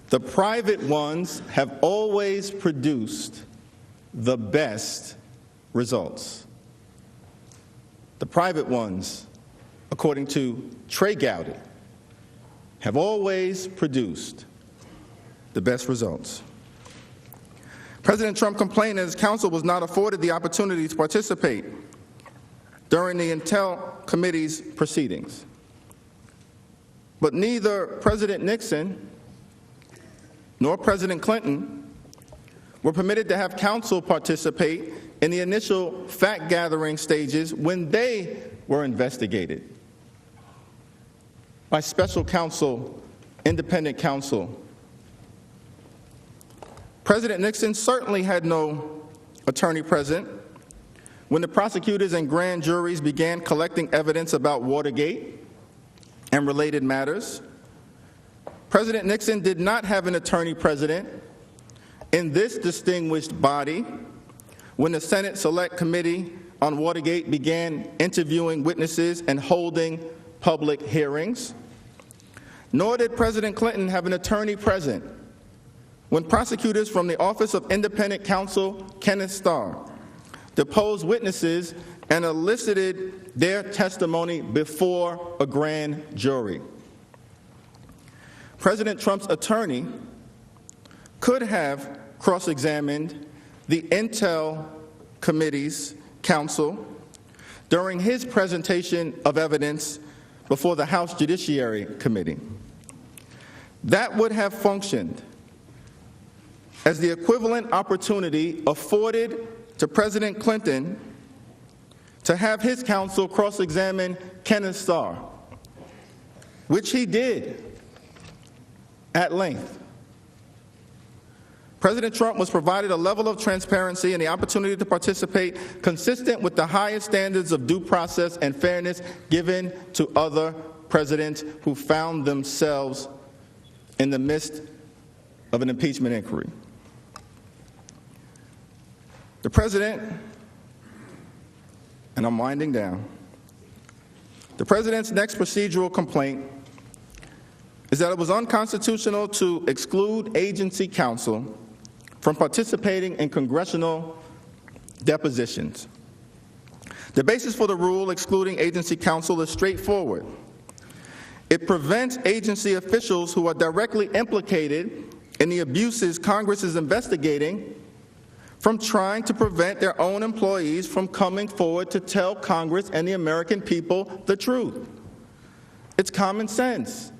"The private ones have always produced the best results." The private ones, according to Trey Gowdy, have always produced the best results. President Trump complained that his counsel was not afforded the opportunity to participate during the Intel Committee's proceedings. But neither President Nixon nor President Clinton were permitted to have counsel participate in the initial fact-gathering stages when they were investigated by special counsel, independent counsel. President Nixon certainly had no attorney present when the prosecutors and grand juries began collecting evidence about Watergate and related matters. President Nixon did not have an attorney present in this distinguished body when the Senate Select Committee on Watergate began interviewing witnesses and holding public hearings. Nor did President Clinton have an attorney present when prosecutors from the Office of Independent Counsel Kenneth Starr deposed witnesses and elicited their testimony before a grand jury. President Trump's attorney could have cross-examined the Intel Committee's counsel during his presentation of evidence before the House Judiciary Committee. That would have functioned as the equivalent opportunity afforded to President Clinton to have his counsel cross-examine Kenneth Starr, which he did at length. President Trump was provided a level of transparency and the opportunity to participate consistent with the highest standards of due process and fairness given to other presidents who found themselves in the midst of an impeachment inquiry. The president, and I'm winding down, the president's next procedural complaint is that it was unconstitutional to exclude agency counsel from participating in congressional depositions. The basis for the rule excluding agency counsel is straightforward. It prevents agency officials who are directly implicated in the abuses Congress is investigating from trying to prevent their own employees from coming forward to tell Congress and the American people the truth. It's common sense.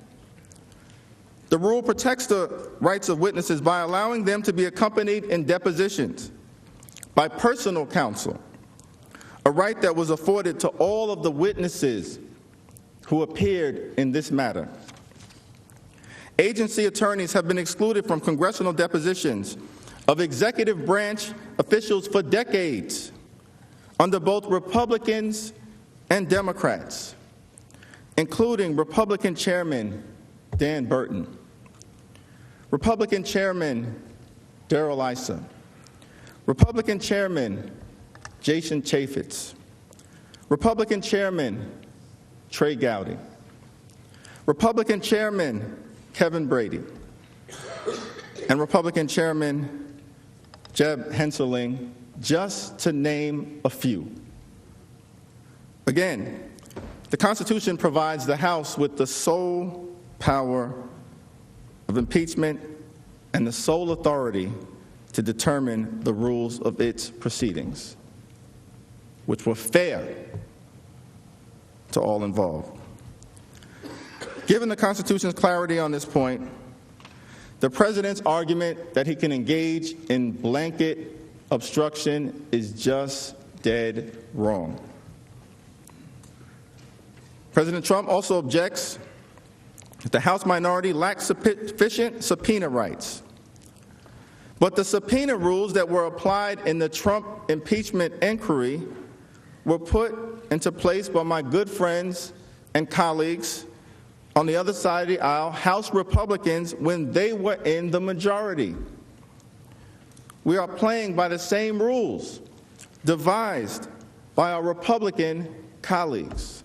The rule protects the rights of witnesses by allowing them to be accompanied in depositions by personal counsel, a right that was afforded to all of the witnesses who appeared in this matter. Agency attorneys have been excluded from congressional depositions of executive branch officials for decades under both Republicans and Democrats, including Republican Chairman Dan Burton, Republican Chairman Darrell Issa, Republican Chairman Jason Chaffetz, Republican Chairman Trey Gowdy, Republican Chairman Kevin Brady, and Republican Chairman Jeb Hensarling, just to name a few. Again, the Constitution provides the House with the sole power of impeachment and the sole authority to determine the rules of its proceedings, which were fair to all involved. Given the Constitution's clarity on this point, the president's argument that he can engage in blanket obstruction is just dead wrong. President Trump also objects that the House minority lacks sufficient subpoena rights. But the subpoena rules that were applied in the Trump impeachment inquiry were put into place by my good friends and colleagues on the other side of the aisle, House Republicans, when they were in the majority. We are playing by the same rules devised by our Republican colleagues.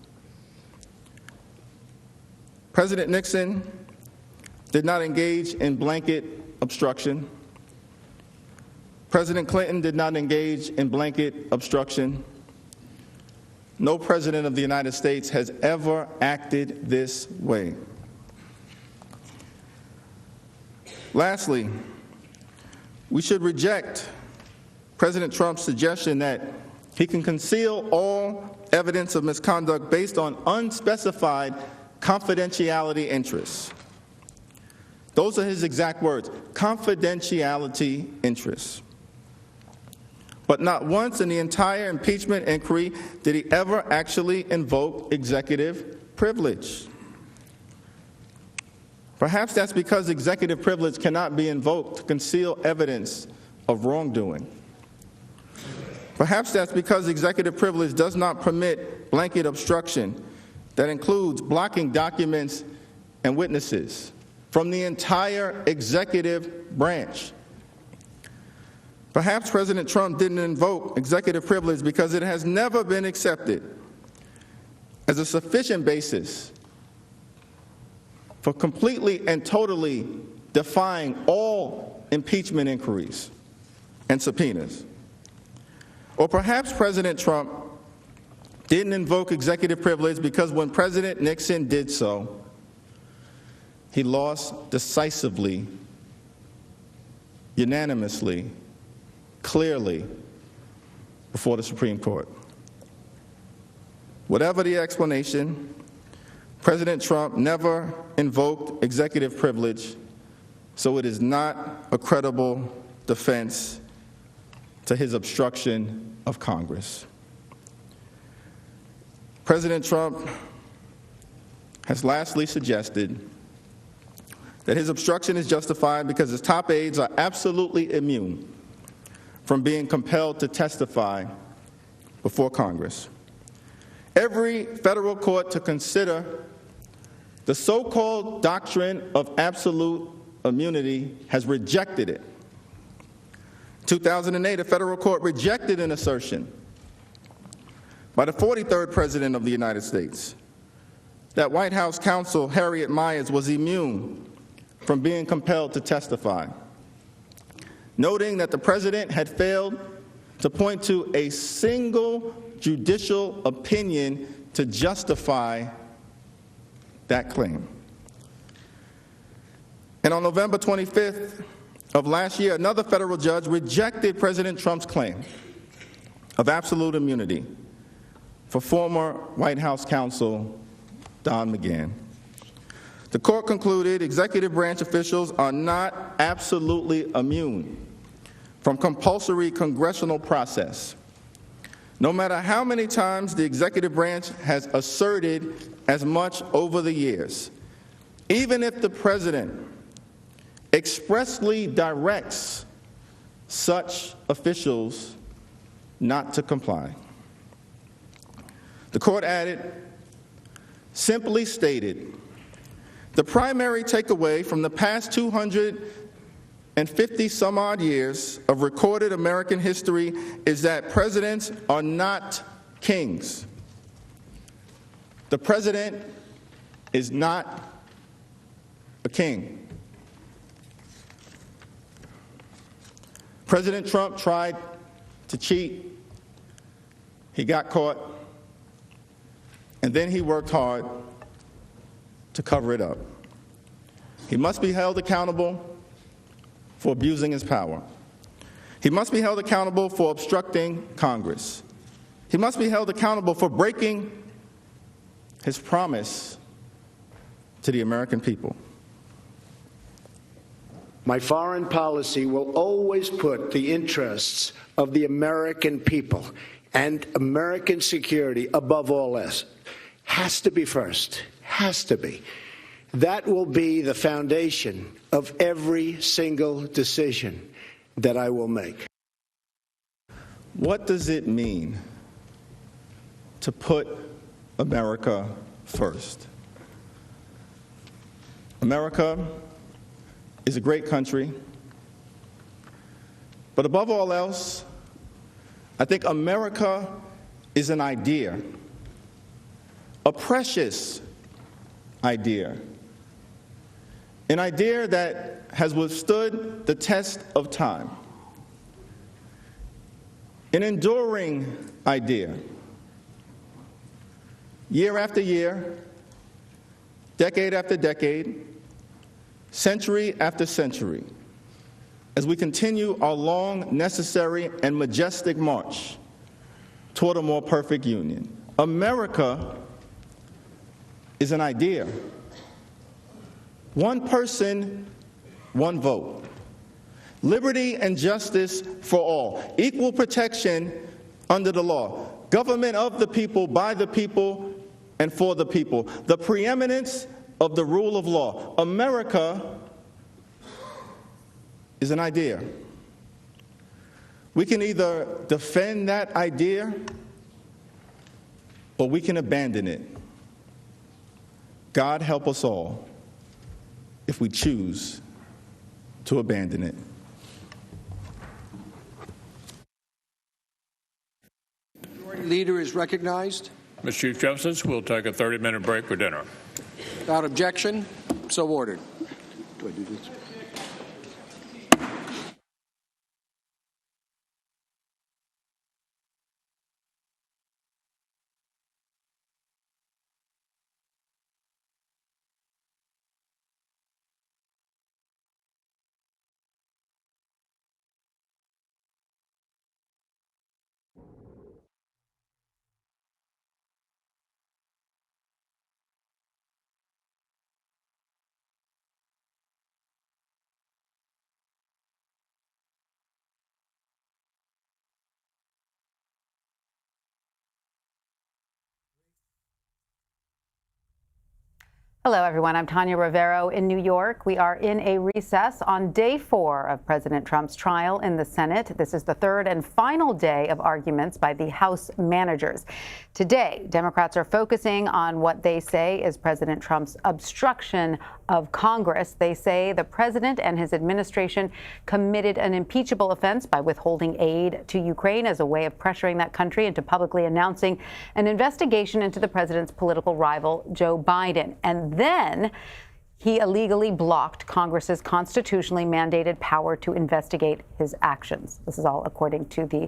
President Nixon did not engage in blanket obstruction. President Clinton did not engage in blanket obstruction. No president of the United States has ever acted this way. Lastly, we should reject President Trump's suggestion that he can conceal all evidence of misconduct based on unspecified confidentiality interests. Those are his exact words, confidentiality interests. But not once in the entire impeachment inquiry did he ever actually invoke executive privilege. Perhaps that's because executive privilege cannot be invoked to conceal evidence of wrongdoing. Perhaps that's because executive privilege does not permit blanket obstruction that includes blocking documents and witnesses from the entire executive branch. Perhaps President Trump didn't invoke executive privilege because it has never been accepted as a sufficient basis for completely and totally defying all impeachment inquiries and subpoenas. Or perhaps President Trump didn't invoke executive privilege because when President Nixon did so, he lost decisively, unanimously, clearly before the Supreme Court. Whatever the explanation, President Trump never invoked executive privilege, so it is not a credible defense to his obstruction of Congress. President Trump has lastly suggested that his obstruction is justified because his top aides are absolutely immune from being compelled to testify before Congress. Every federal court to consider the so-called doctrine of absolute immunity has rejected it. In 2008, a federal court rejected an assertion by the 43rd President of the United States that White House counsel Harriet Miers was immune from being compelled to testify, noting that the President had failed to point to a single judicial opinion to justify that claim. And on November 25th of last year, another federal judge rejected President Trump's claim of absolute immunity for former White House counsel Don McGahn. The court concluded executive branch officials are not absolutely immune from compulsory congressional process, no matter how many times the executive branch has asserted as much over the years, even if the President expressly directs such officials not to comply. The court added, simply stated, the primary takeaway from the past 250 some odd years of recorded American history is that presidents are not kings. The president is not a king. President Trump tried to cheat. He got caught. And then he worked hard to cover it up. He must be held accountable for abusing his power. He must be held accountable for obstructing Congress. He must be held accountable for breaking his promise to the American people. My foreign policy will always put the interests of the American people and American security above all else. Has to be first. Has to be. That will be the foundation of every single decision that I will make. What does it mean to put America first? America is a great country, but above all else, I think America is an idea, a precious idea, an idea that has withstood the test of time, an enduring idea. Year after year, decade after decade, century after century, as we continue our long, necessary, and majestic march toward a more perfect union. America is an idea. One person, one vote. Liberty and justice for all. Equal protection under the law. Government of the people, by the people, and for the people. The preeminence of the rule of law. America is an idea. We can either defend that idea or we can abandon it. God help us all if we choose to abandon it. Majority Leader is recognized. Mr. Chief Justice, we'll take a 30-minute break for dinner. Without objection, so ordered. Do I do this? Hello, everyone. I'm Tanya Rivero in New York. We are in a recess on day 4 of President Trump's trial in the Senate. This is the third and final day of arguments by the House managers. Today, Democrats are focusing on what they say is President Trump's obstruction of Congress. They say the president and his administration committed an impeachable offense by withholding aid to Ukraine as a way of pressuring that country into publicly announcing an investigation into the president's political rival, Joe Biden. And then he illegally blocked Congress's constitutionally mandated power to investigate his actions. This is all according to the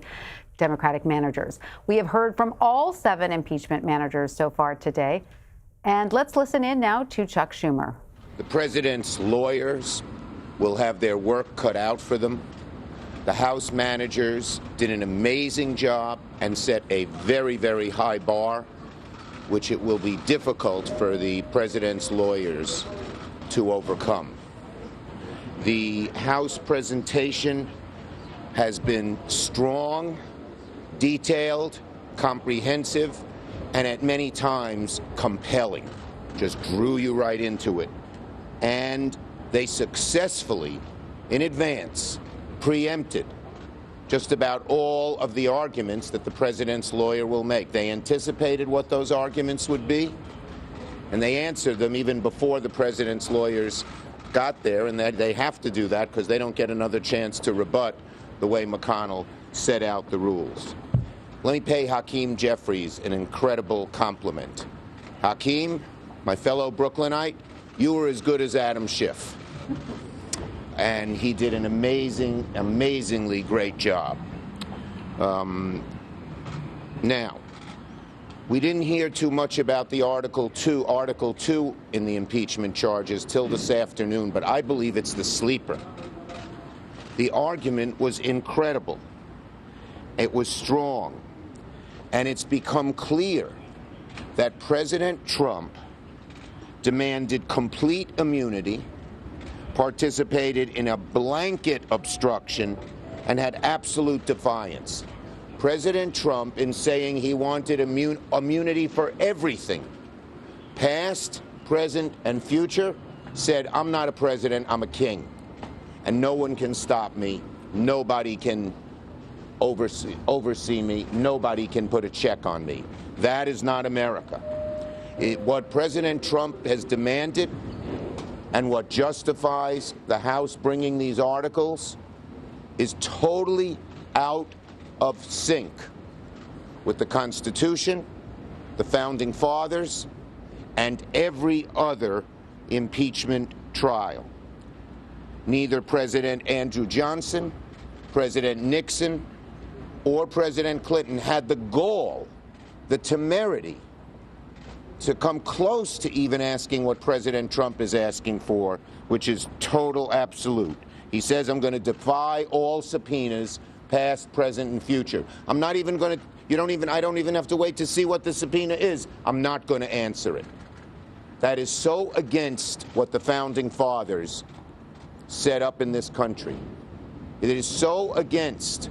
Democratic managers. We have heard from all 7 impeachment managers so far today. And let's listen in now to Chuck Schumer. The president's lawyers will have their work cut out for them. The House managers did an amazing job and set a very, very high bar, which it will be difficult for the president's lawyers to overcome. The House presentation has been strong, detailed, comprehensive, and at many times compelling. Just drew you right into it. And they successfully, in advance, preempted just about all of the arguments that the president's lawyer will make. They anticipated what those arguments would be, and they answered them even before the president's lawyers got there, and they have to do that because they don't get another chance to rebut the way McConnell set out the rules. Let me pay Hakeem Jeffries an incredible compliment. Hakeem, my fellow Brooklynite, you were as good as Adam Schiff. And he did an amazingly great job. Now, we didn't hear too much about the Article 2 in the impeachment charges till this afternoon, but I believe it's the sleeper. The argument was incredible. It was strong. And it's become clear that President Trump demanded complete immunity, participated in a blanket obstruction, and had absolute defiance. President Trump, in saying he wanted immunity for everything, past, present, and future, said, I'm not a president, I'm a king. And no one can stop me. Nobody can oversee me. Nobody can put a check on me. That is not America. What President Trump has demanded and what justifies the House bringing these articles is totally out of sync with the Constitution, the Founding Fathers, and every other impeachment trial. Neither President Andrew Johnson, President Nixon, or President Clinton had the gall, the temerity, to come close to even asking what President Trump is asking for, which is total absolute. He says, I'm going to defy all subpoenas, past, present, and future. I'm not even going to, I don't even have to wait to see what the subpoena is. I'm not going to answer it. That is so against what the Founding Fathers set up in this country. It is so against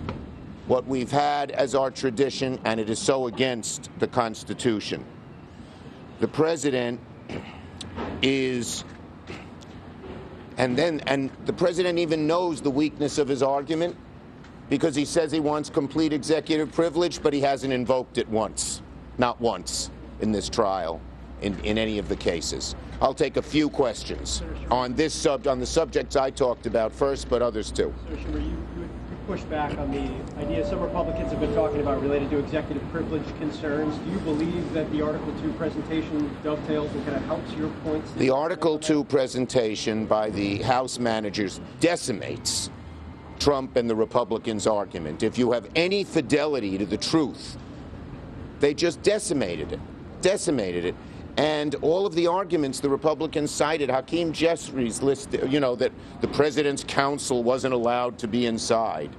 what we've had as our tradition, and it is so against the Constitution. The president is, and the president even knows the weakness of his argument because he says he wants complete executive privilege, but he hasn't invoked it once, not once in this trial, in any of the cases. I'll take a few questions on the subjects I talked about first, but others too. So, Schumer, you push back on the idea some Republicans have been talking about related to executive privilege concerns. Do you believe that the Article 2 presentation dovetails and kind of helps your points? The Article 2 presentation by the House managers decimates Trump and the Republicans' argument. If you have any fidelity to the truth, they just decimated it. And all of the arguments the Republicans cited, Hakeem Jeffries listed, that the president's counsel wasn't allowed to be inside.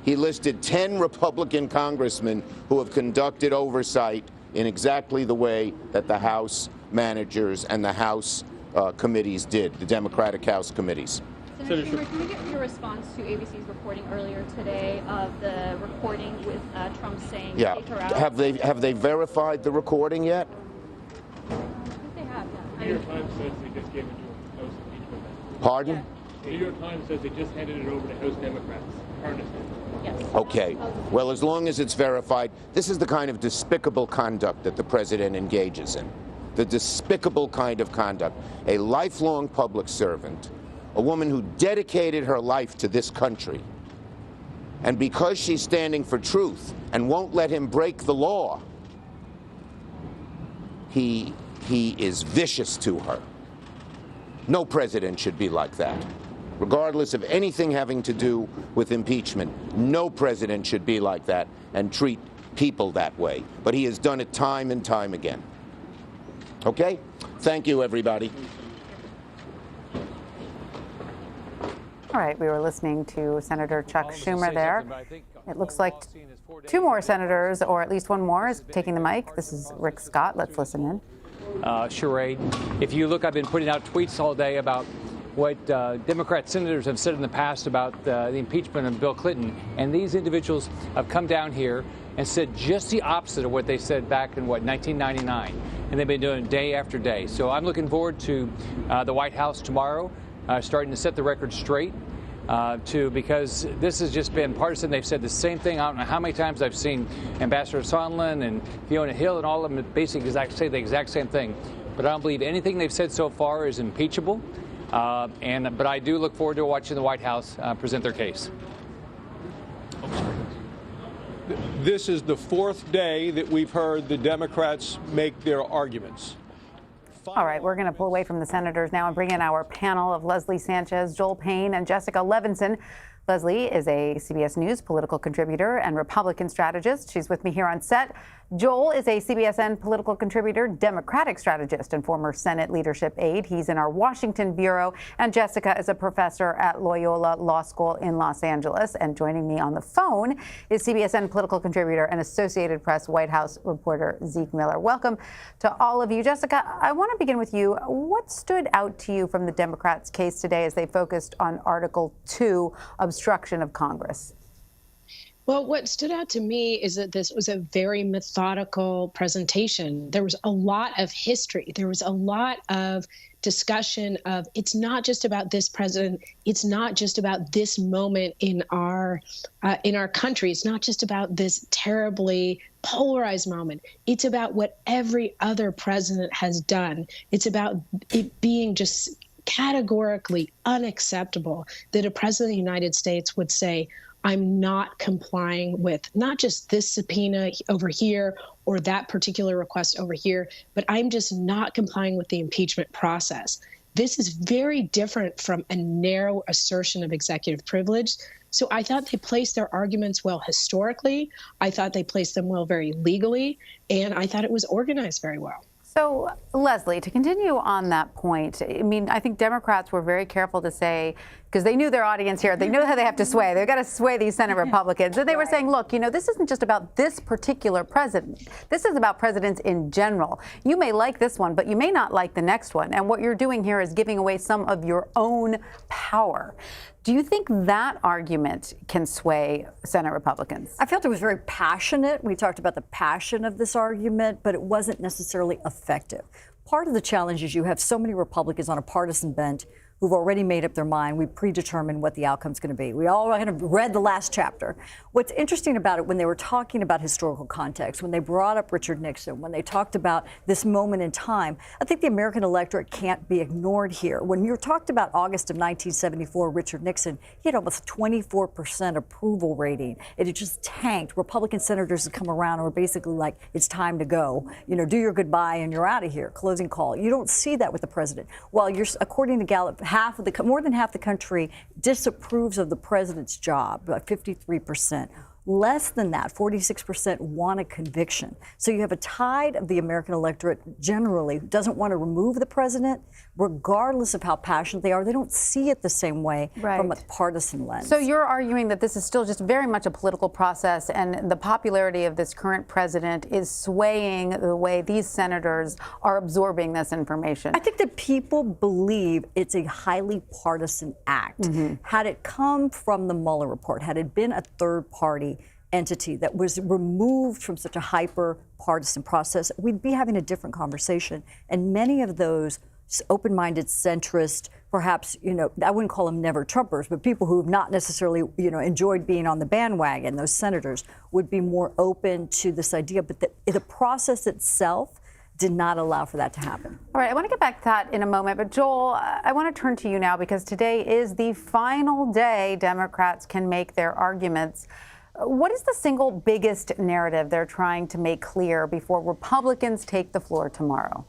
He listed 10 Republican congressmen who have conducted oversight in exactly the way that the House managers and the House committees did, the Democratic House committees. Senator Schumer, can we get your response to ABC's reporting earlier today of the recording with Trump saying, Yeah. take her out? Have they verified the recording yet? They have, yeah. New York Times says they just gave it to House impeachment. Pardon? The New York Times says they just handed it over to House Democrats. Yes. Okay. Well, as long as it's verified, this is the kind of despicable conduct that the president engages in. The despicable kind of conduct. A lifelong public servant, a woman who dedicated her life to this country, and because she's standing for truth and won't let him break the law, he is vicious to her. No president should be like that. Regardless of anything having to do with impeachment, no president should be like that and treat people that way. But he has done it time and time again. Okay? Thank you, everybody. All right, we were listening to Senator Chuck Schumer there. It looks like two more senators, or at least one more, is taking the mic. This is Rick Scott. Let's listen in. Charade. If you look, I've been putting out tweets all day about what Democrat senators have said in the past about the impeachment of Bill Clinton. And these individuals have come down here and said just the opposite of what they said back in, 1999. And they've been doing it day after day. So I'm looking forward to the White House tomorrow, starting to set the record straight. Because this has just been partisan. They've said the same thing. I don't know how many times I've seen Ambassador Sondland and Fiona Hill and all of them basically say the exact same thing. But I don't believe anything they've said so far is impeachable. But I do look forward to watching the White House present their case. This is the fourth day that we've heard the Democrats make their arguments. All right, we're going to pull away from the senators now and bring in our panel of Leslie Sanchez, Joel Payne, and Jessica Levinson. Leslie is a CBS News political contributor and Republican strategist. She's with me here on set. Joel is a CBSN political contributor, Democratic strategist, and former Senate leadership aide. He's in our Washington bureau. And Jessica is a professor at Loyola Law School in Los Angeles. And joining me on the phone is CBSN political contributor and Associated Press White House reporter Zeke Miller. Welcome to all of you. Jessica, I want to begin with you. What stood out to you from the Democrats' case today as they focused on Article 2, obstruction of Congress? Well, what stood out to me is that this was a very methodical presentation. There was a lot of history. There was a lot of discussion of it's not just about this president. It's not just about this moment in our country. It's not just about this terribly polarized moment. It's about what every other president has done. It's about it being just categorically unacceptable that a president of the United States would say, I'm not complying with not just this subpoena over here or that particular request over here, but I'm just not complying with the impeachment process. This is very different from a narrow assertion of executive privilege. So I thought they placed their arguments well historically. I thought they placed them well very legally, and I thought it was organized very well. So, Leslie, to continue on that point, I mean, I think Democrats were very careful to say, because they knew their audience here, they knew how they have to sway. They've got to sway these Senate Republicans. And they were saying, look, this isn't just about this particular president. This is about presidents in general. You may like this one, but you may not like the next one. And what you're doing here is giving away some of your own power. Do you think that argument can sway Senate Republicans? I felt it was very passionate. We talked about the passion of this argument, but it wasn't necessarily effective. Part of the challenge is you have so many Republicans on a partisan bent who've already made up their mind. We predetermined what the outcome's going to be. We all kind of read the last chapter. What's interesting about it, when they were talking about historical context, when they brought up Richard Nixon, when they talked about this moment in time, I think the American electorate can't be ignored here. When you talked about August of 1974, Richard Nixon, he had almost 24% approval rating. It had just tanked. Republican senators had come around and were basically like, it's time to go. Do your goodbye and you're out of here. Closing call. You don't see that with the president. Well, according to Gallup, more than half the country disapproves of the president's job, about 53%. Less than that, 46% want a conviction. So you have a tide of the American electorate generally who doesn't want to remove the president, regardless of how passionate they are. They don't see it the same way from a partisan lens. So you're arguing that this is still just very much a political process, and the popularity of this current president is swaying the way these senators are absorbing this information. I think that people believe it's a highly partisan act. Had it come from the Mueller report, had it been a third party entity that was removed from such a hyper partisan process, we'd be having a different conversation. And many of those open-minded centrist, perhaps, I wouldn't call them never Trumpers, but people who have not necessarily, enjoyed being on the bandwagon, those senators, would be more open to this idea. But the process itself did not allow for that to happen. All right, I want to get back to that in a moment, but Joel, I want to turn to you now because today is the final day Democrats can make their arguments. What is the single biggest narrative they're trying to make clear before Republicans take the floor tomorrow?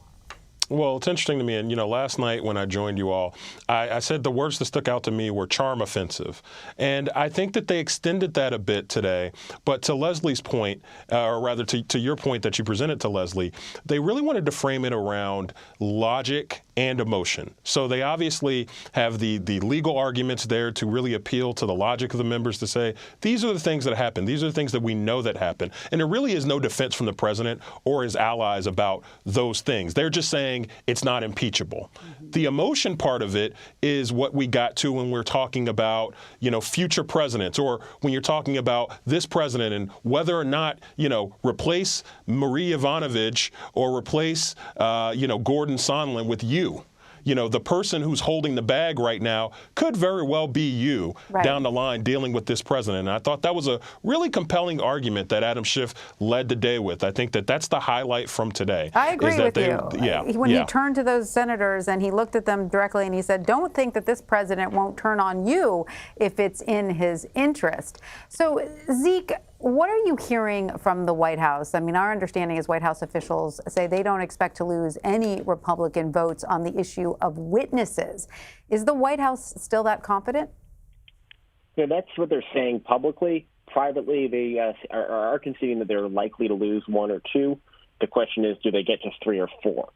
Well, it's interesting to me, and last night when I joined you all, I said the words that stuck out to me were charm offensive, and I think that they extended that a bit today. But to Leslie's point, or rather to your point that you presented to Leslie, they really wanted to frame it around logic and emotion. So they obviously have the legal arguments there to really appeal to the logic of the members to say, these are the things that happen. These are the things that we know that happen. And there really is no defense from the president or his allies about those things. They're just saying it's not impeachable. The emotion part of it is what we got to when we're talking about, future presidents, or when you're talking about this president and whether or not, replace Marie Yovanovitch or replace, Gordon Sondland with you. The person who's holding the bag right now could very well be you down the line dealing with this president. And I thought that was a really compelling argument that Adam Schiff led the day with. I think that that's the highlight from today. I agree with you. When he turned to those senators and he looked at them directly and he said, don't think that this president won't turn on you if it's in his interest. So, Zeke, what are you hearing from the White House? I mean, our understanding is White House officials say they don't expect to lose any Republican votes on the issue of witnesses. Is the White House still that confident? Yeah, that's what they're saying publicly. Privately, they are conceding that they're likely to lose one or two. The question is, do they get to 3 or 4?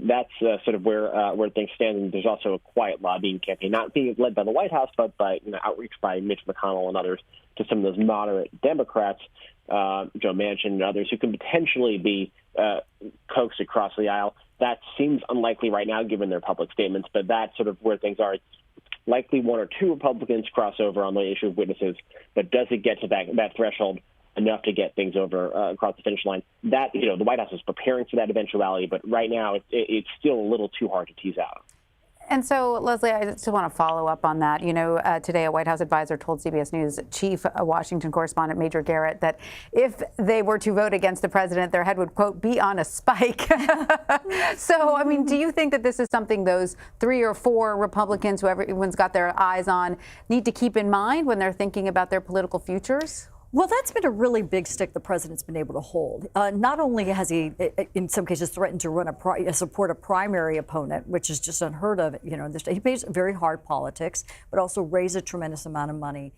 That's sort of where things stand. And there's also a quiet lobbying campaign, not being led by the White House, but by outreach by Mitch McConnell and others to some of those moderate Democrats, Joe Manchin and others, who can potentially be coaxed across the aisle. That seems unlikely right now, given their public statements, but that's sort of where things are. It's likely 1 or 2 Republicans cross over on the issue of witnesses, but does it get to that threshold enough to get things over across the finish line? That, the White House is preparing for that eventuality, but right now it's still a little too hard to tease out. And so, Leslie, I just want to follow up on that. Today a White House advisor told CBS News chief Washington correspondent Major Garrett that if they were to vote against the president, their head would, quote, be on a spike. So, I mean, do you think that this is something those 3 or 4 Republicans who everyone's got their eyes on need to keep in mind when they're thinking about their political futures? Well, that's been a really big stick the president's been able to hold. Not only has he, in some cases, threatened to support a primary opponent, which is just unheard of, he plays very hard politics, but also raise a tremendous amount of money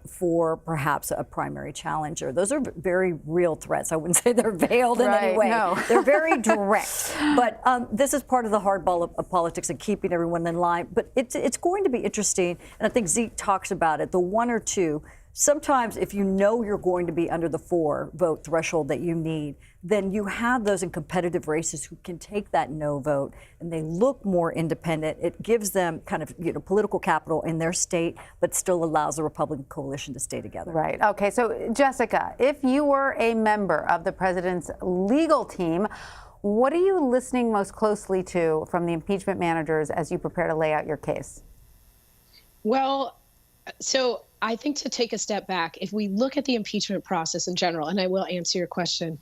for perhaps a primary challenger. Those are very real threats. I wouldn't say they're veiled in any way. No. They're very direct. But this is part of the hardball of politics and keeping everyone in line. But it's going to be interesting, and I think Zeke talks about it, the 1 or 2. Sometimes if you know you're going to be under the 4 vote threshold that you need, then you have those in competitive races who can take that no vote and they look more independent. It gives them kind of political capital in their state, but still allows the Republican coalition to stay together. Right. Okay. So, Jessica, if you were a member of the president's legal team, what are you listening most closely to from the impeachment managers as you prepare to lay out your case? Well, so I think to take a step back, if we look at the impeachment process in general, and I will answer your question,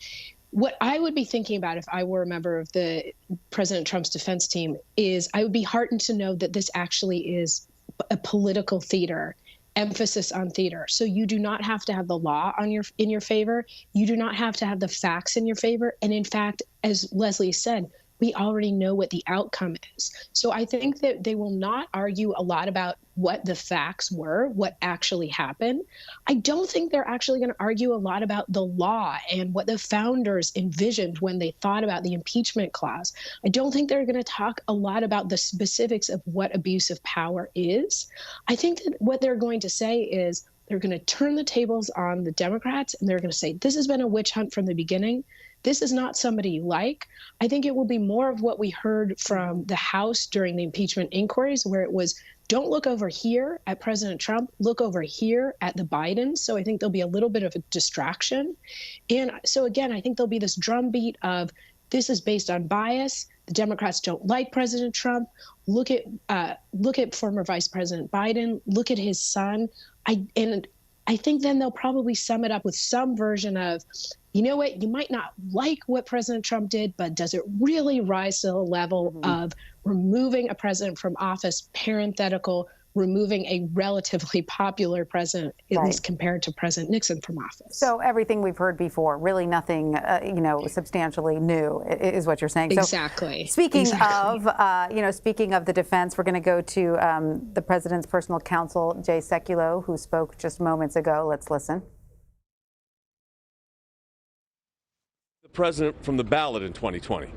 what I would be thinking about if I were a member of the President Trump's defense team is I would be heartened to know that this actually is a political theater, emphasis on theater. So you do not have to have the law in your favor. You do not have to have the facts in your favor. And in fact, as Leslie said, we already know what the outcome is. So I think that they will not argue a lot about what the facts were, what actually happened. I don't think they're actually going to argue a lot about the law and what the founders envisioned when they thought about the impeachment clause. I don't think they're going to talk a lot about the specifics of what abuse of power is. I think that what they're going to say is they're going to turn the tables on the Democrats and they're going to say, this has been a witch hunt from the beginning. This is not somebody you like. I think it will be more of what we heard from the House during the impeachment inquiries, where it was, don't look over here at President Trump, look over here at the Bidens. So I think there'll be a little bit of a distraction. And so again, I think there'll be this drumbeat of this is based on bias. The Democrats don't like President Trump. Look at former Vice President Biden. Look at his son. I think then they'll probably sum it up with some version of, you know what, you might not like what President Trump did, but does it really rise to the level of removing a president from office, parenthetical, removing a relatively popular president, at least compared to President Nixon from office? So everything we've heard before, really nothing, substantially new, is what you're saying. Exactly. So speaking of, speaking of the defense, we're going to go to the president's personal counsel, Jay Sekulow, who spoke just moments ago. Let's listen. The president from the ballot in 2020.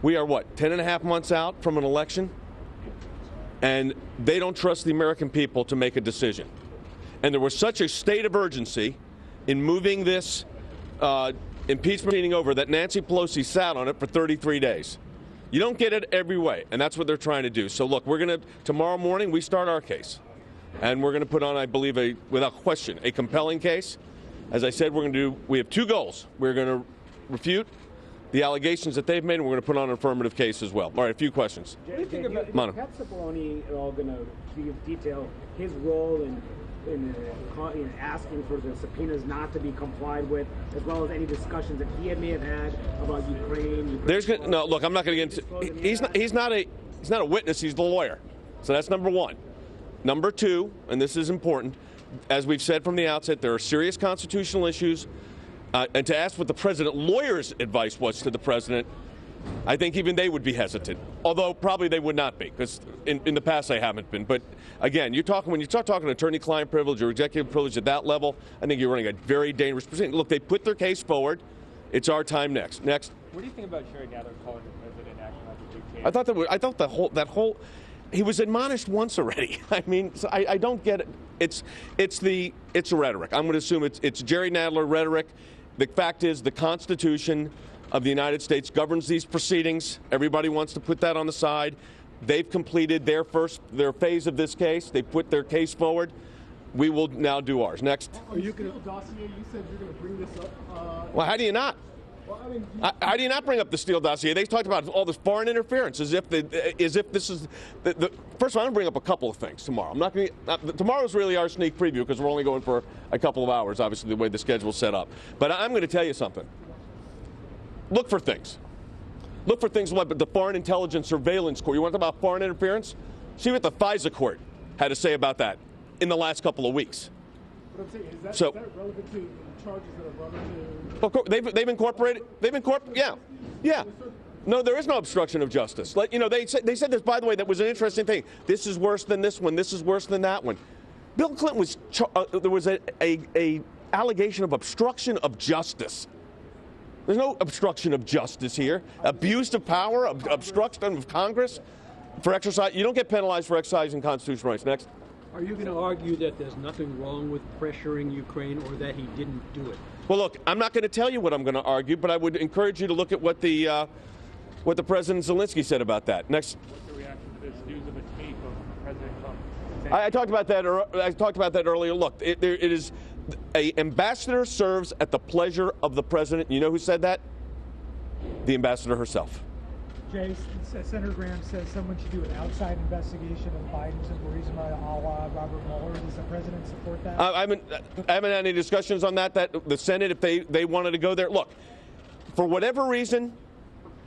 We are, 10 and a half months out from an election? And they don't trust the American people to make a decision. And there was such a state of urgency in moving this impeachment meeting over that Nancy Pelosi sat on it for 33 days. You don't get it every way, and that's what they're trying to do. So look, tomorrow morning we start our case. And we're going to put on, I believe, without question, a compelling case. As I said, we have two goals. We're going to refute the allegations that they've made, and we're going to put on an affirmative case as well. All right, a few questions. What do you think about Pat Cipollone at all going to detail his role in asking for the subpoenas not to be complied with, as well as any discussions that he may have had about Ukraine? Look, I'm not going to get into. He's not a witness. He's the lawyer. So that's number one. Number two, and this is important, as we've said from the outset, there are serious constitutional issues. And to ask what the president lawyer's advice was to the president, I think even they would be hesitant. Although probably they would not be, because in the past they haven't been. But again, when you start talking attorney-client privilege or executive privilege at that level, I think you're running a very dangerous proceeding. Look, they put their case forward. It's our time next. Next. What do you think about Sherry Nadler calling the president acting like a dictator? I thought that whole he was admonished once already. I mean, so I don't get it. It's rhetoric. I'm going to assume it's Jerry Nadler rhetoric. The fact is, the Constitution of the United States governs these proceedings. Everybody wants to put that on the side. They've completed their phase of this case. They put their case forward. We will now do ours. Next. Are you going to dossier? You said you're going to bring this up. Well, how do you not? Well, I mean, how do you not bring up the Steele dossier? They talked about all this foreign interference as if this is the first of all, I'm going to bring up a couple of things tomorrow. I'm not going to. Tomorrow's really our sneak preview because we're only going for a couple of hours, obviously the way the schedule's set up. But I'm going to tell you something. Look for things. Look for things like the Foreign Intelligence Surveillance Court. You want to talk about foreign interference? See what the FISA court had to say about that in the last couple of weeks. What I'm saying is that relevant to charges that are brought into? Of course, they've incorporated. Yeah. No, there is no obstruction of justice. They said this. By the way, that was an interesting thing. This is worse than this one. This is worse than that one. Bill Clinton was. There was a allegation of obstruction of justice. There's no obstruction of justice here. Abuse of power, obstruction of Congress for exercise. You don't get penalized for exercising constitutional rights. Next. Are you going to argue that there's nothing wrong with pressuring Ukraine or that he didn't do it? Well, look, I'm not going to tell you what I'm going to argue, but I would encourage you to look at what the President Zelensky said about that. Next. What's the reaction to this news of a tape of President Trump? I talked about that earlier. Look, it is an ambassador serves at the pleasure of the president. You know who said that? The ambassador herself. Jay, Senator Graham says someone should do an outside investigation of Biden's and Burisma a la Robert Mueller. Does the president support that? I haven't had any discussions on that. That the Senate, if they wanted to go there, look, for whatever reason,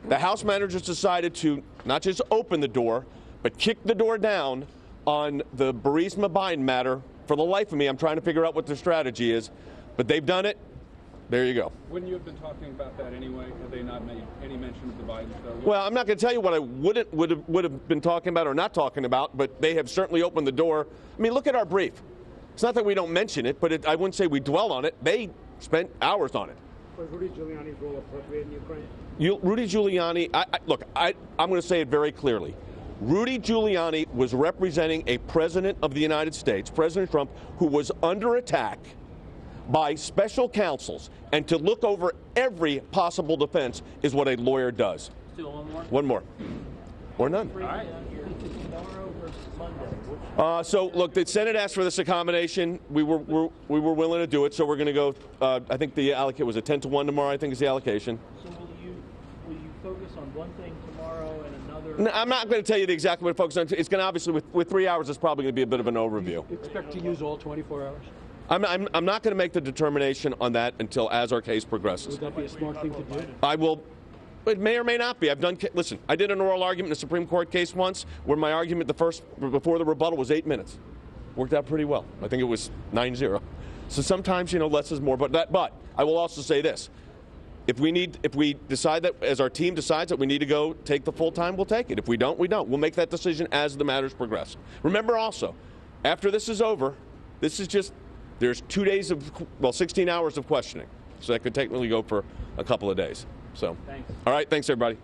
the House managers decided to not just open the door, but kick the door down on the Burisma Biden matter. For the life of me, I'm trying to figure out what their strategy is, but they've done it. There you go. Wouldn't you have been talking about that anyway? Have they not made any mention of the Bidens, though? Well, I'm not going to tell you what I would have been talking about or not talking about, but they have certainly opened the door. I mean, look at our brief. It's not that we don't mention it, but I wouldn't say we dwell on it. They spent hours on it. Was Rudy Giuliani's role appropriate in Ukraine? Rudy Giuliani, I'm going to say it very clearly. Rudy Giuliani was representing a president of the United States, President Trump, who was under attack by special counsels, and to look over every possible defense is what a lawyer does. Still one more? One more. Or none. All right. Tomorrow versus Monday. So, look, the Senate asked for this accommodation. We were willing to do it, so we're going to go, I think the allocate was a 10-1 tomorrow, I think is the allocation. So will you focus on one thing tomorrow and another? No, I'm not going to tell you the exact way to focus on. It's going to obviously, with 3 hours, it's probably going to be a bit of an overview. You expect to use all 24 hours? I'm not going to make the determination on that until as our case progresses. Would that be a smart thing to do? I will. It may or may not be. Listen, I did an oral argument in a Supreme Court case once where my argument before the rebuttal was 8 minutes. Worked out pretty well. I think it was 9-0. So sometimes, less is more. But I will also say this. If we decide that, as our team decides that we need to go take the full time, we'll take it. If we don't, we don't. We'll make that decision as the matters progress. Remember also, after this is over, there's 16 hours of questioning. So that could technically go for a couple of days. So, thanks. All right, thanks everybody.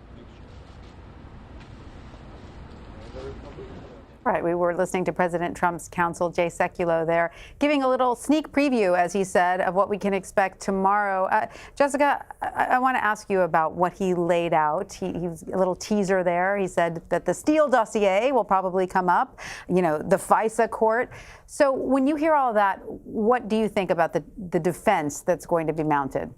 Right, we were listening to President Trump's counsel, Jay Sekulow, there, giving a little sneak preview, as he said, of what we can expect tomorrow. Jessica, I want to ask you about what he laid out. He's a little teaser there. He said that the Steele dossier will probably come up, the FISA court. So when you hear all that, what do you think about the defense that's going to be mounted?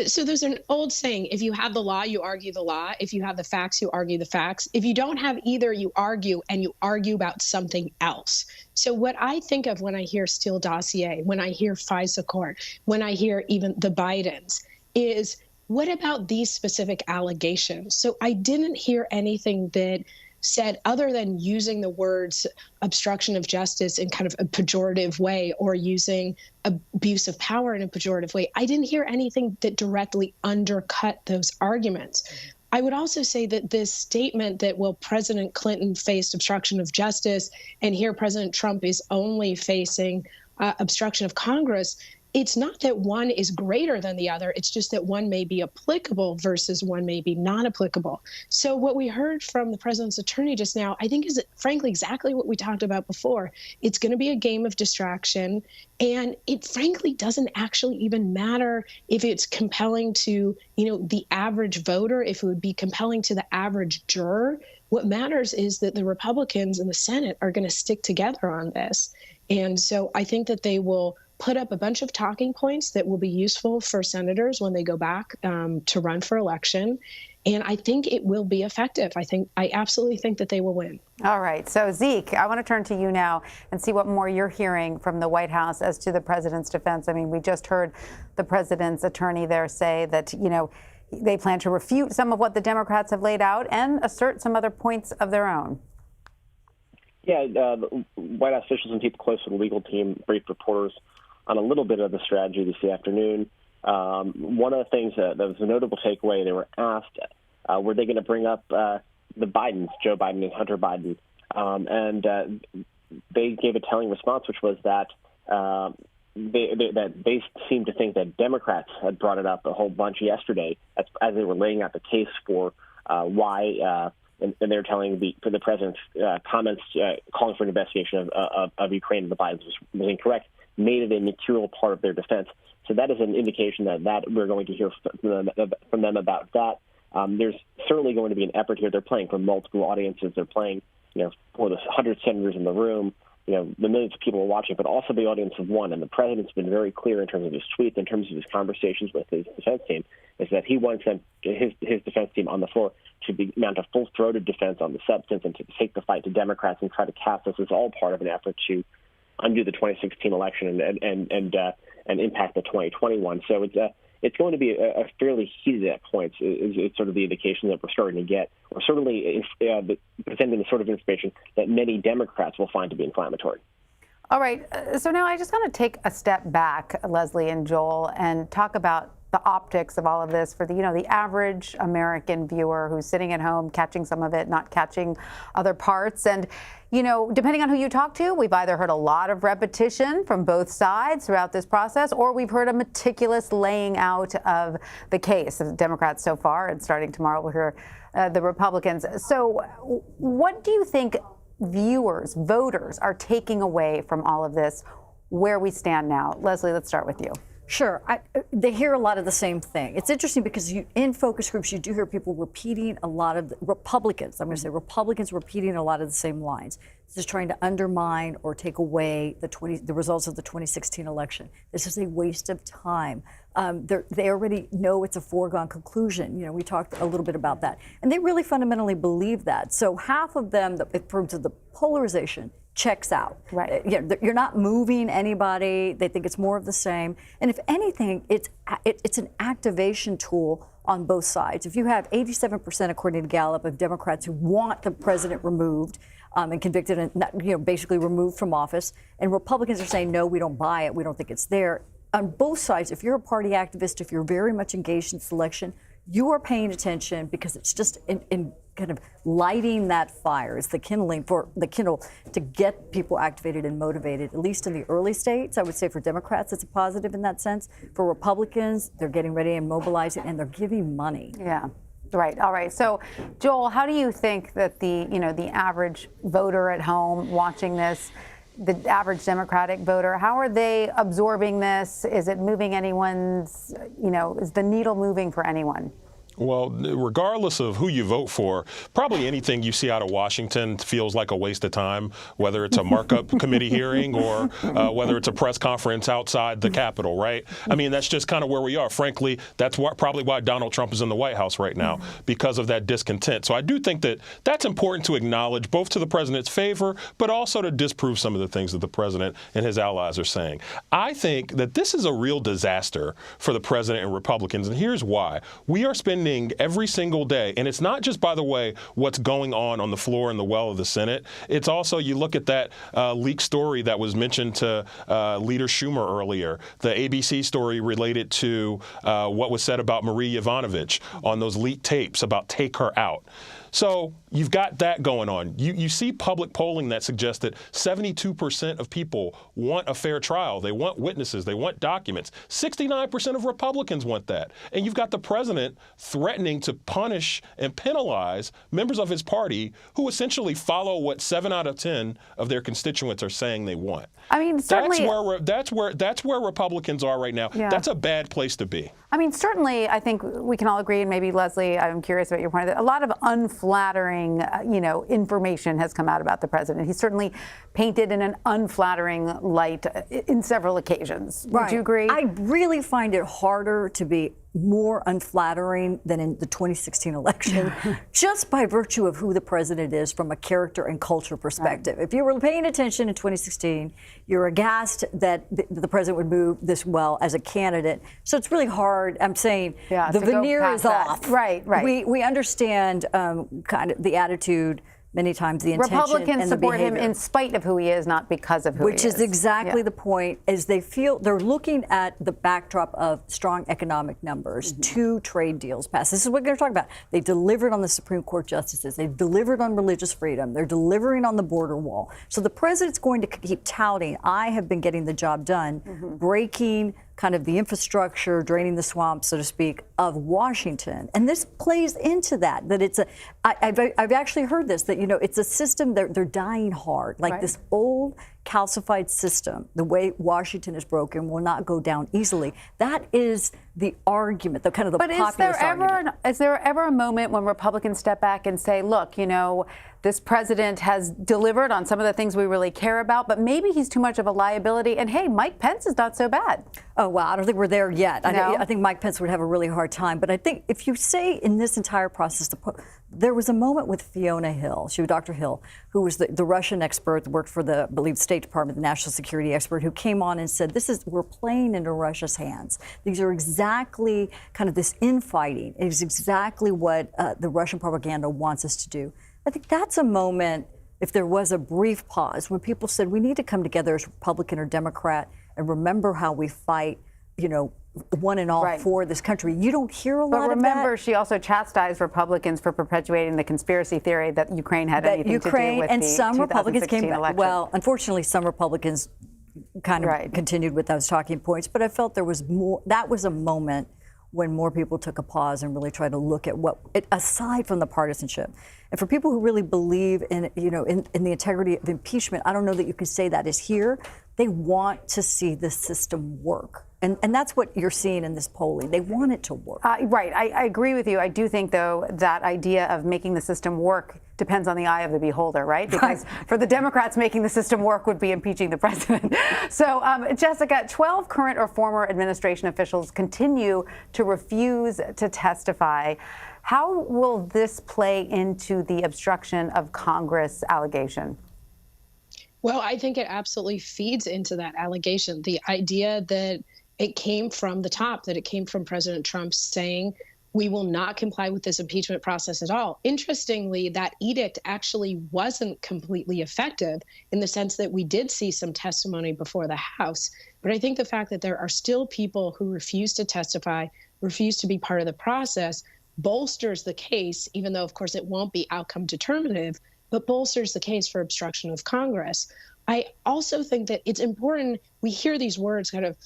So there's an old saying, if you have the law, you argue the law. If you have the facts, you argue the facts. If you don't have either, you argue, and you argue about something else. So what I think of when I hear Steele dossier, when I hear FISA court, when I hear even the Bidens, is what about these specific allegations? So I didn't hear anything that said, other than using the words obstruction of justice in kind of a pejorative way or using abuse of power in a pejorative way, I didn't hear anything that directly undercut those arguments. I would also say that this statement that, well, President Clinton faced obstruction of justice and here President Trump is only facing obstruction of Congress, it's not that one is greater than the other. It's just that one may be applicable versus one may be not applicable. So what we heard from the president's attorney just now, I think is frankly exactly what we talked about before. It's going to be a game of distraction. And it frankly doesn't actually even matter if it's compelling to, the average voter, if it would be compelling to the average juror. What matters is that the Republicans in the Senate are going to stick together on this. And so I think that they will put up a bunch of talking points that will be useful for senators when they go back to run for election. And I think it will be effective. I absolutely think that they will win. All right. So, Zeke, I want to turn to you now and see what more you're hearing from the White House as to the president's defense. I mean, we just heard the president's attorney there say that, they plan to refute some of what the Democrats have laid out and assert some other points of their own. Yeah, the White House officials and people close to the legal team briefed reporters on a little bit of the strategy this afternoon. One of the things that was a notable takeaway, they were asked, were they going to bring up the Bidens, Joe Biden and Hunter Biden? And they gave a telling response, which was that they seemed to think that Democrats had brought it up a whole bunch yesterday as they were laying out the case for why and they're telling the president's comments calling for an investigation of Ukraine and the Bidens was incorrect, made it a material part of their defense. So that is an indication that we're going to hear from them about that. There's certainly going to be an effort here. They're playing for multiple audiences. They're playing, for the 100 senators in the room, the millions of people are watching, but also the audience of one. And the president's been very clear in terms of his tweets, in terms of his conversations with his defense team, is that he wants his defense team on the floor to mount a full-throated defense on the substance and to take the fight to Democrats and try to cast this as all part of an effort to undo the 2016 election and impact the 2021. So it's going to be a fairly heated at points. It's sort of the indication that we're starting to get. We're certainly presenting the sort of information that many Democrats will find to be inflammatory. All right. So now I just want to take a step back, Leslie and Joel, and talk about the optics of all of this for the average American viewer who's sitting at home, catching some of it, not catching other parts. And, depending on who you talk to, we've either heard a lot of repetition from both sides throughout this process, or we've heard a meticulous laying out of the case of the Democrats so far. And starting tomorrow, we'll hear the Republicans. So what do you think viewers, voters are taking away from all of this, where we stand now? Leslie, let's start with you. Sure. They hear a lot of the same thing. It's interesting because in focus groups, you do hear people repeating a lot of Republicans. I'm going to say Republicans repeating a lot of the same lines. This is trying to undermine or take away the results of the 2016 election. This is a waste of time. They already know it's a foregone conclusion. You know, we talked a little bit about that. And they really fundamentally believe that. So half of them, in terms of the polarization, checks out. Right. You're not moving anybody. They think it's more of the same. And if anything, it's an activation tool on both sides. If you have 87%, according to Gallup, of Democrats who want the president removed and convicted and basically removed from office, and Republicans are saying, no, we don't buy it. We don't think it's there. On both sides, if you're a party activist, if you're very much engaged in selection, you are paying attention because it's just in kind of lighting that fire. It's the kindling for the kindle to get people activated and motivated, at least in the early states. I would say for Democrats, it's a positive in that sense. For Republicans, they're getting ready and mobilizing, and they're giving money. Yeah. Right. All right. So, Joel, how do you think that the average voter at home watching this, the average Democratic voter, how are they absorbing this? Is it moving anyone's, is the needle moving for anyone? Well, regardless of who you vote for, probably anything you see out of Washington feels like a waste of time, whether it's a markup committee hearing or whether it's a press conference outside the Capitol, right? I mean, that's just kind of where we are. Frankly, that's probably why Donald Trump is in the White House right now, because of that discontent. So I do think that that's important to acknowledge, both to the president's favor, but also to disprove some of the things that the president and his allies are saying. I think that this is a real disaster for the president and Republicans, and here's why. We are spending every single day, and it's not just, by the way, what's going on the floor in the well of the Senate. It's also, you look at that leaked story that was mentioned to Leader Schumer earlier, the ABC story related to what was said about Marie Yovanovitch on those leaked tapes about take her out. So you've got that going on. You see public polling that suggests that 72% of people want a fair trial. They want witnesses. They want documents. 69% of Republicans want that. And you've got the president threatening to punish and penalize members of his party who essentially follow what 7 out of 10 of their constituents are saying they want. I mean, certainly that's where Republicans are right now. Yeah. That's a bad place to be. I mean, certainly, I think we can all agree, and maybe Leslie, I'm curious about your point, that a lot of unflattering, information has come out about the president. He's certainly painted in an unflattering light in several occasions. Right. Would you agree? I really find it harder to be more unflattering than in the 2016 election, just by virtue of who the president is from a character and culture perspective. Right. If you were paying attention in 2016, you're aghast that the president would move this well as a candidate. So it's really hard. I'm saying the veneer is off. Right. We understand kind of the attitude. Many times the intention Republicans and the support behavior. him in spite of who he is, not because of who he is. Which is exactly the point, is they feel they're looking at the backdrop of strong economic numbers, 2 trade deals passed. This is what they're talking about. They delivered on the Supreme Court justices. They've delivered on religious freedom. They're delivering on the border wall. So the president's going to keep touting, I have been getting the job done, breaking kind of the infrastructure, draining the swamp, so to speak, of Washington. And this plays into that it's I've actually heard this, that, it's a system, they're dying hard. Like this old calcified system, the way Washington is broken, will not go down easily. That is the argument, the kind of the populist argument. Is there ever a moment when Republicans step back and say, look, this president has delivered on some of the things we really care about, but maybe he's too much of a liability, and hey, Mike Pence is not so bad? Oh, well, I don't think we're there yet. No? I think Mike Pence would have a really hard time. But I think if you say in this entire process, there was a moment with Fiona Hill, Dr. Hill, who was the Russian expert that worked for the, I believe, State Department, the national security expert, who came on and said, we're playing into Russia's hands. These are exactly kind of this infighting. It is exactly what the Russian propaganda wants us to do. I think that's a moment, if there was a brief pause, when people said we need to come together as Republican or Democrat and remember how we fight, one and all for this country. You don't hear a lot of that. But remember, she also chastised Republicans for perpetuating the conspiracy theory that Ukraine had anything to do with and the some 2016 Republicans came election. Well, unfortunately, some Republicans kind of continued with those talking points. But I felt there was more. That was a moment when more people took a pause and really tried to look at aside from the partisanship. And for people who really believe in the integrity of impeachment, I don't know that you can say that is here. They want to see the system work. And that's what you're seeing in this polling. They want it to work. Right. I agree with you. I do think, though, that idea of making the system work depends on the eye of the beholder, right? Because for the Democrats, making the system work would be impeaching the president. So, Jessica, 12 current or former administration officials continue to refuse to testify. How will this play into the obstruction of Congress allegation? Well, I think it absolutely feeds into that allegation. The idea that it came from the top, that it came from President Trump saying, we will not comply with this impeachment process at all. Interestingly, that edict actually wasn't completely effective in the sense that we did see some testimony before the House. But I think the fact that there are still people who refuse to testify, refuse to be part of the process, bolsters the case, even though, of course, it won't be outcome determinative, but bolsters the case for obstruction of Congress. I also think that it's important, we hear these words kind of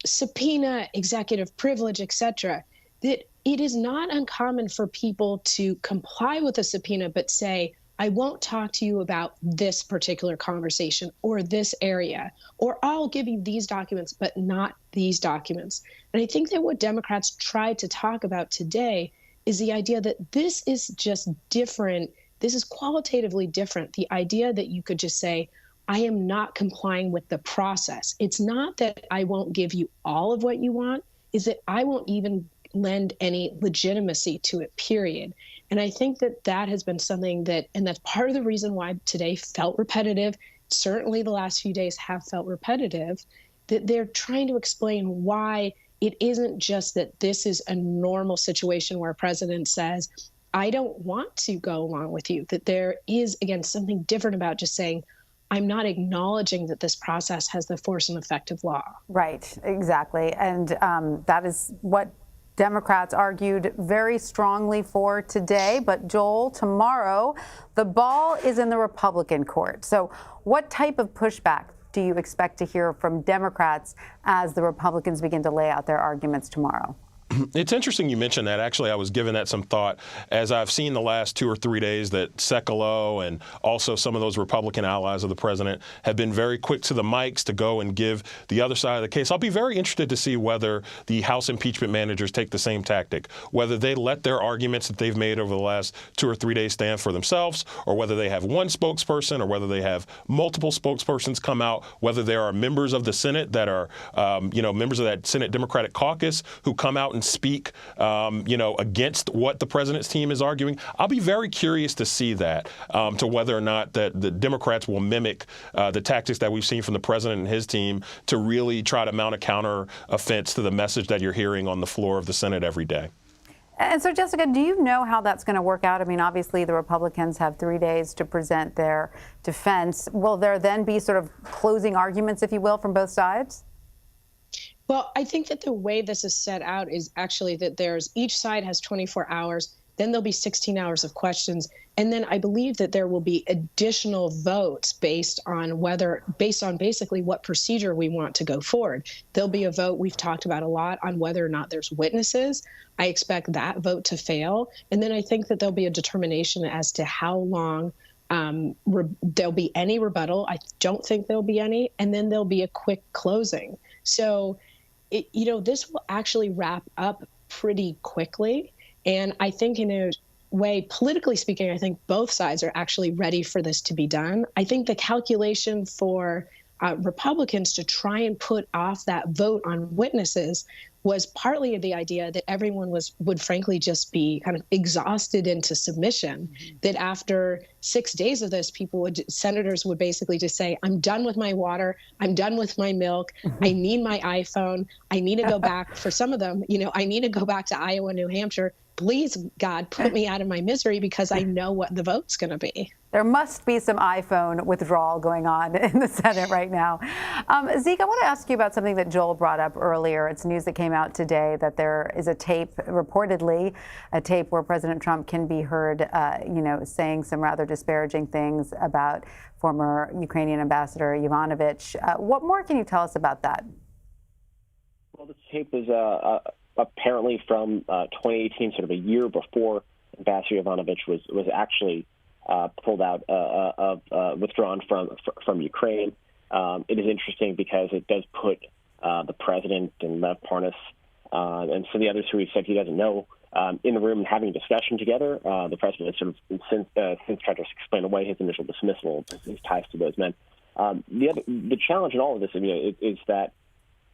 subpoena, executive privilege, et cetera, that it is not uncommon for people to comply with a subpoena but say, I won't talk to you about this particular conversation or this area, or I'll give you these documents but not these documents. And I think that what Democrats tried to talk about today is the idea that this is just different. This is qualitatively different. The idea that you could just say, I am not complying with the process. It's not that I won't give you all of what you want, is that I won't even lend any legitimacy to it, period. And I think that that has been something that, and that's part of the reason why today felt repetitive. Certainly the last few days have felt repetitive, that they're trying to explain why it isn't just that this is a normal situation where a president says, I don't want to go along with you, that there is, again, something different about just saying, I'm not acknowledging that this process has the force and effect of law. Right, exactly. And that is what Democrats argued very strongly for today. But Joel, tomorrow, the ball is in the Republican court. So what type of pushback do you expect to hear from Democrats as the Republicans begin to lay out their arguments tomorrow? It's interesting you mentioned that. Actually, I was giving that some thought as I've seen the last 2 or 3 days that Sekulow and also some of those Republican allies of the president have been very quick to the mics to go and give the other side of the case. I'll be very interested to see whether the House impeachment managers take the same tactic, whether they let their arguments that they've made over the last 2 or 3 days stand for themselves, or whether they have one spokesperson, or whether they have multiple spokespersons come out, whether there are members of the Senate that are, members of that Senate Democratic caucus who come out and speak, against what the president's team is arguing. I'll be very curious to see that, to whether or not that the Democrats will mimic the tactics that we've seen from the president and his team to really try to mount a counter offense to the message that you're hearing on the floor of the Senate every day. And so, Jessica, do you know how that's going to work out? I mean, obviously, the Republicans have 3 days to present their defense. Will there then be sort of closing arguments, if you will, from both sides? Well, I think that the way this is set out is actually that each side has 24 hours, then there'll be 16 hours of questions. And then I believe that there will be additional votes based on basically what procedure we want to go forward. There'll be a vote we've talked about a lot on whether or not there's witnesses. I expect that vote to fail. And then I think that there'll be a determination as to how long there'll be any rebuttal. I don't think there'll be any. And then there'll be a quick closing. So, this will actually wrap up pretty quickly. And I think in a way, politically speaking, I think both sides are actually ready for this to be done. I think the calculation for Republicans to try and put off that vote on witnesses was partly the idea that everyone would frankly just be kind of exhausted into submission, that after 6 days of this, senators would basically just say, I'm done with my water, I'm done with my milk, I need my iPhone, I need to go back, for some of them, I need to go back to Iowa, New Hampshire. Please, God, put me out of my misery because I know what the vote's going to be. There must be some iPhone withdrawal going on in the Senate right now. Zeke, I want to ask you about something that Joel brought up earlier. It's news that came out today that there is a tape, reportedly a tape where President Trump can be heard, saying some rather disparaging things about former Ukrainian Ambassador Yovanovitch. What more can you tell us about that? Well, this tape is apparently from 2018, sort of a year before Ambassador Yovanovitch was actually pulled out withdrawn from Ukraine. It is interesting because it does put the president and Lev Parnas, and some of the others who he said he doesn't know, in the room and having a discussion together. The president has sort of since tried to explain away his initial dismissal, his ties to those men. The challenge in all of this, is that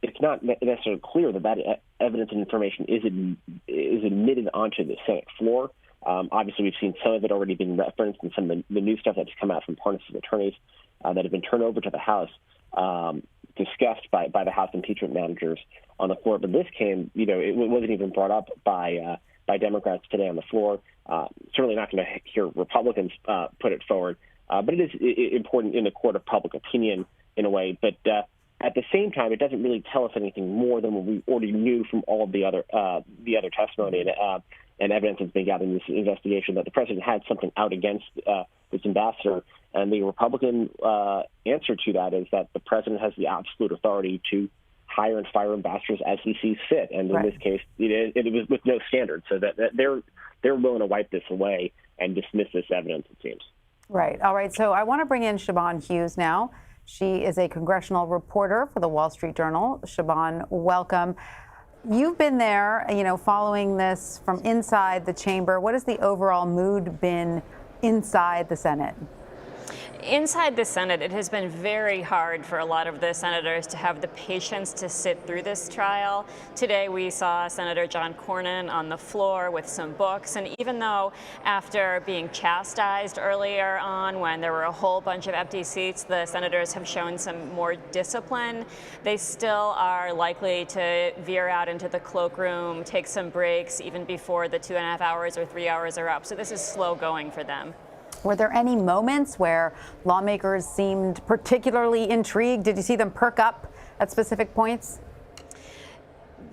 it's not necessarily clear that evidence and information is admitted onto the Senate floor. Obviously, we've seen some of it already being referenced, and some of the new stuff that's come out from Parnas' attorneys that have been turned over to the House, discussed by the House impeachment managers on the floor. But this came, it wasn't even brought up by Democrats today on the floor. Certainly not going to hear Republicans put it forward. But it is important in the court of public opinion in a way. But at the same time, it doesn't really tell us anything more than what we already knew from all of the other testimony and evidence that's been gathered in this investigation, that the president had something out against this ambassador. And the Republican answer to that is that the president has the absolute authority to hire and fire ambassadors as he sees fit. And in this case, it was with no standard. So that they're willing to wipe this away and dismiss this evidence, it seems. Right. All right. So I want to bring in Siobhan Hughes now. She is a congressional reporter for the Wall Street Journal. Siobhan, welcome. You've been there, following this from inside the chamber. What has the overall mood been inside the Senate? Inside the Senate, it has been very hard for a lot of the senators to have the patience to sit through this trial. Today, we saw Senator John Cornyn on the floor with some books. And even though after being chastised earlier on when there were a whole bunch of empty seats, the senators have shown some more discipline, they still are likely to veer out into the cloakroom, take some breaks even before the 2.5 hours or 3 hours are up. So this is slow going for them. Were there any moments where lawmakers seemed particularly intrigued? Did you see them perk up at specific points?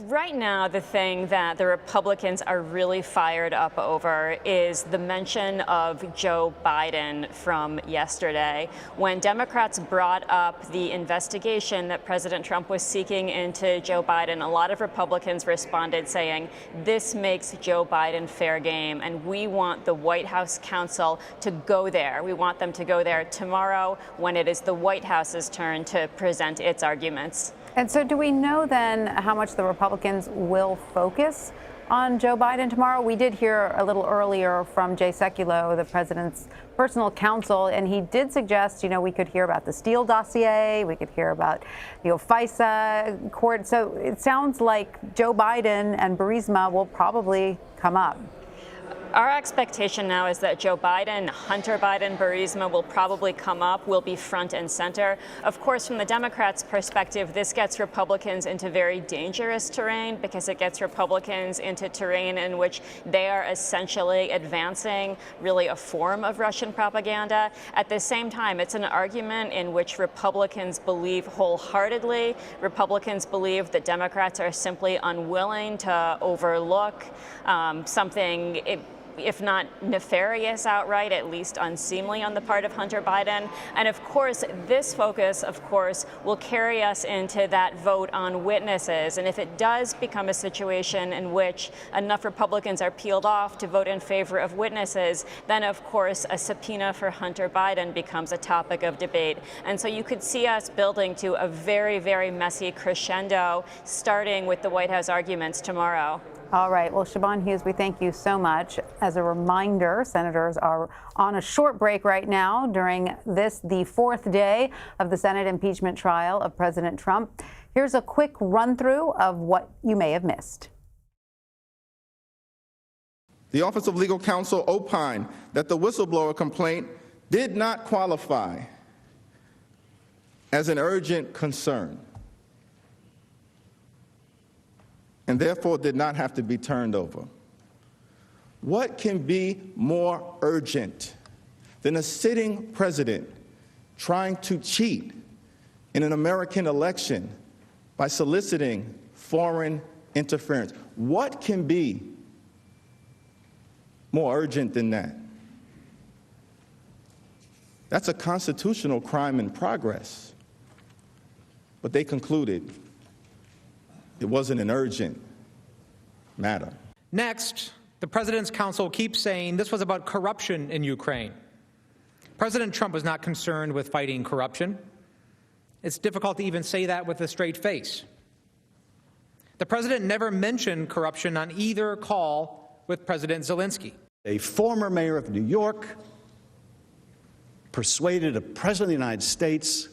Right now, the thing that the Republicans are really fired up over is the mention of Joe Biden from yesterday. When Democrats brought up the investigation that President Trump was seeking into Joe Biden, a lot of Republicans responded saying, this makes Joe Biden fair game, and we want the White House counsel to go there. We want them to go there tomorrow when it is the White House's turn to present its arguments. And so do we know then how much the Republicans will focus on Joe Biden tomorrow? We did hear a little earlier from Jay Sekulow, the president's personal counsel, and he did suggest, we could hear about the Steele dossier, we could hear about, FISA court. So it sounds like Joe Biden and Burisma will probably come up. Our expectation now is that Joe Biden, Hunter Biden, Burisma will probably come up, will be front and center. Of course, from the Democrats' perspective, this gets Republicans into very dangerous terrain because it gets Republicans into terrain in which they are essentially advancing really a form of Russian propaganda. At the same time, it's an argument in which Republicans believe wholeheartedly. Republicans believe that Democrats are simply unwilling to overlook something, if not nefarious outright, at least unseemly on the part of Hunter Biden. And of course, this focus, will carry us into that vote on witnesses. And if it does become a situation in which enough Republicans are peeled off to vote in favor of witnesses, then of course, a subpoena for Hunter Biden becomes a topic of debate. And so you could see us building to a very, very messy crescendo, starting with the White House arguments tomorrow. All right. Well, Siobhan Hughes, we thank you so much. As a reminder, senators are on a short break right now during this, the fourth day of the Senate impeachment trial of President Trump. Here's a quick run through of what you may have missed. The Office of Legal Counsel opined that the whistleblower complaint did not qualify as an urgent concern, and therefore did not have to be turned over. What can be more urgent than a sitting president trying to cheat in an American election by soliciting foreign interference? What can be more urgent than that? That's a constitutional crime in progress. But they concluded it wasn't an urgent matter. Next, the president's counsel keeps saying this was about corruption in Ukraine. President Trump was not concerned with fighting corruption. It's difficult to even say that with a straight face. The president never mentioned corruption on either call with President Zelensky. A former mayor of New York persuaded a president of the United States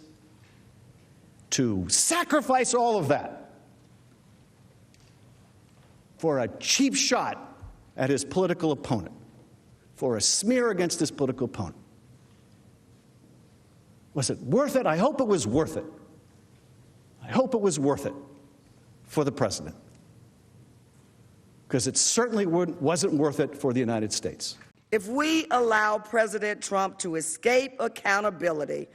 to sacrifice all of that for a cheap shot at his political opponent, for a smear against his political opponent. Was it worth it? I hope it was worth it. I hope it was worth it for the president, because it certainly wasn't worth it for the United States. If we allow President Trump to escape accountability,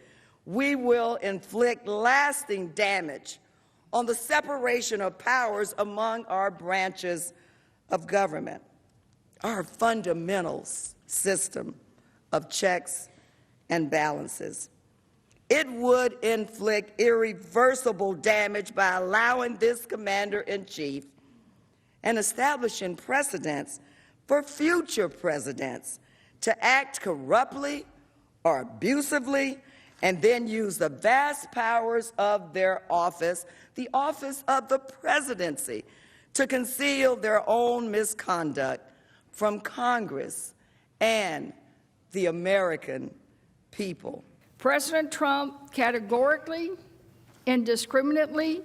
we will inflict lasting damage on the separation of powers among our branches of government, our fundamental system of checks and balances. It would inflict irreversible damage by allowing this commander-in-chief and establishing precedents for future presidents to act corruptly or abusively and then use the vast powers of their office, the office of the presidency, to conceal their own misconduct from Congress and the American people. President Trump categorically, indiscriminately,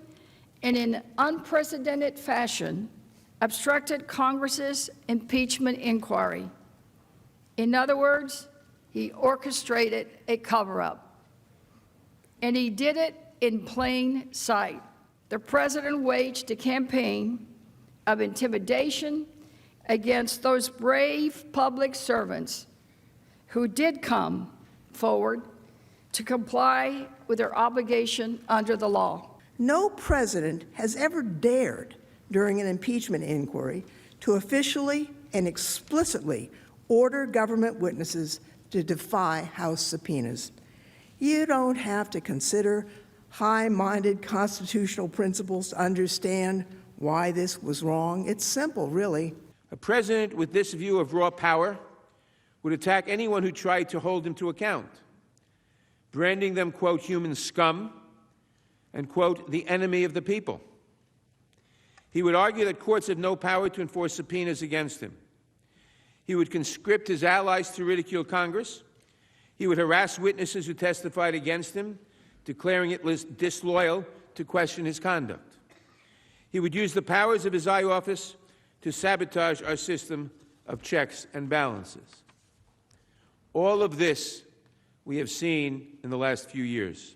and in unprecedented fashion obstructed Congress's impeachment inquiry. In other words, he orchestrated a cover-up. And he did it in plain sight. The president waged a campaign of intimidation against those brave public servants who did come forward to comply with their obligation under the law. No president has ever dared, during an impeachment inquiry, to officially and explicitly order government witnesses to defy House subpoenas. You don't have to consider high-minded constitutional principles to understand why this was wrong. It's simple, really. A president with this view of raw power would attack anyone who tried to hold him to account, branding them, quote, human scum, and, quote, the enemy of the people. He would argue that courts have no power to enforce subpoenas against him. He would conscript his allies to ridicule Congress. He would harass witnesses who testified against him, declaring it disloyal to question his conduct. He would use the powers of his high office to sabotage our system of checks and balances. All of this we have seen in the last few years.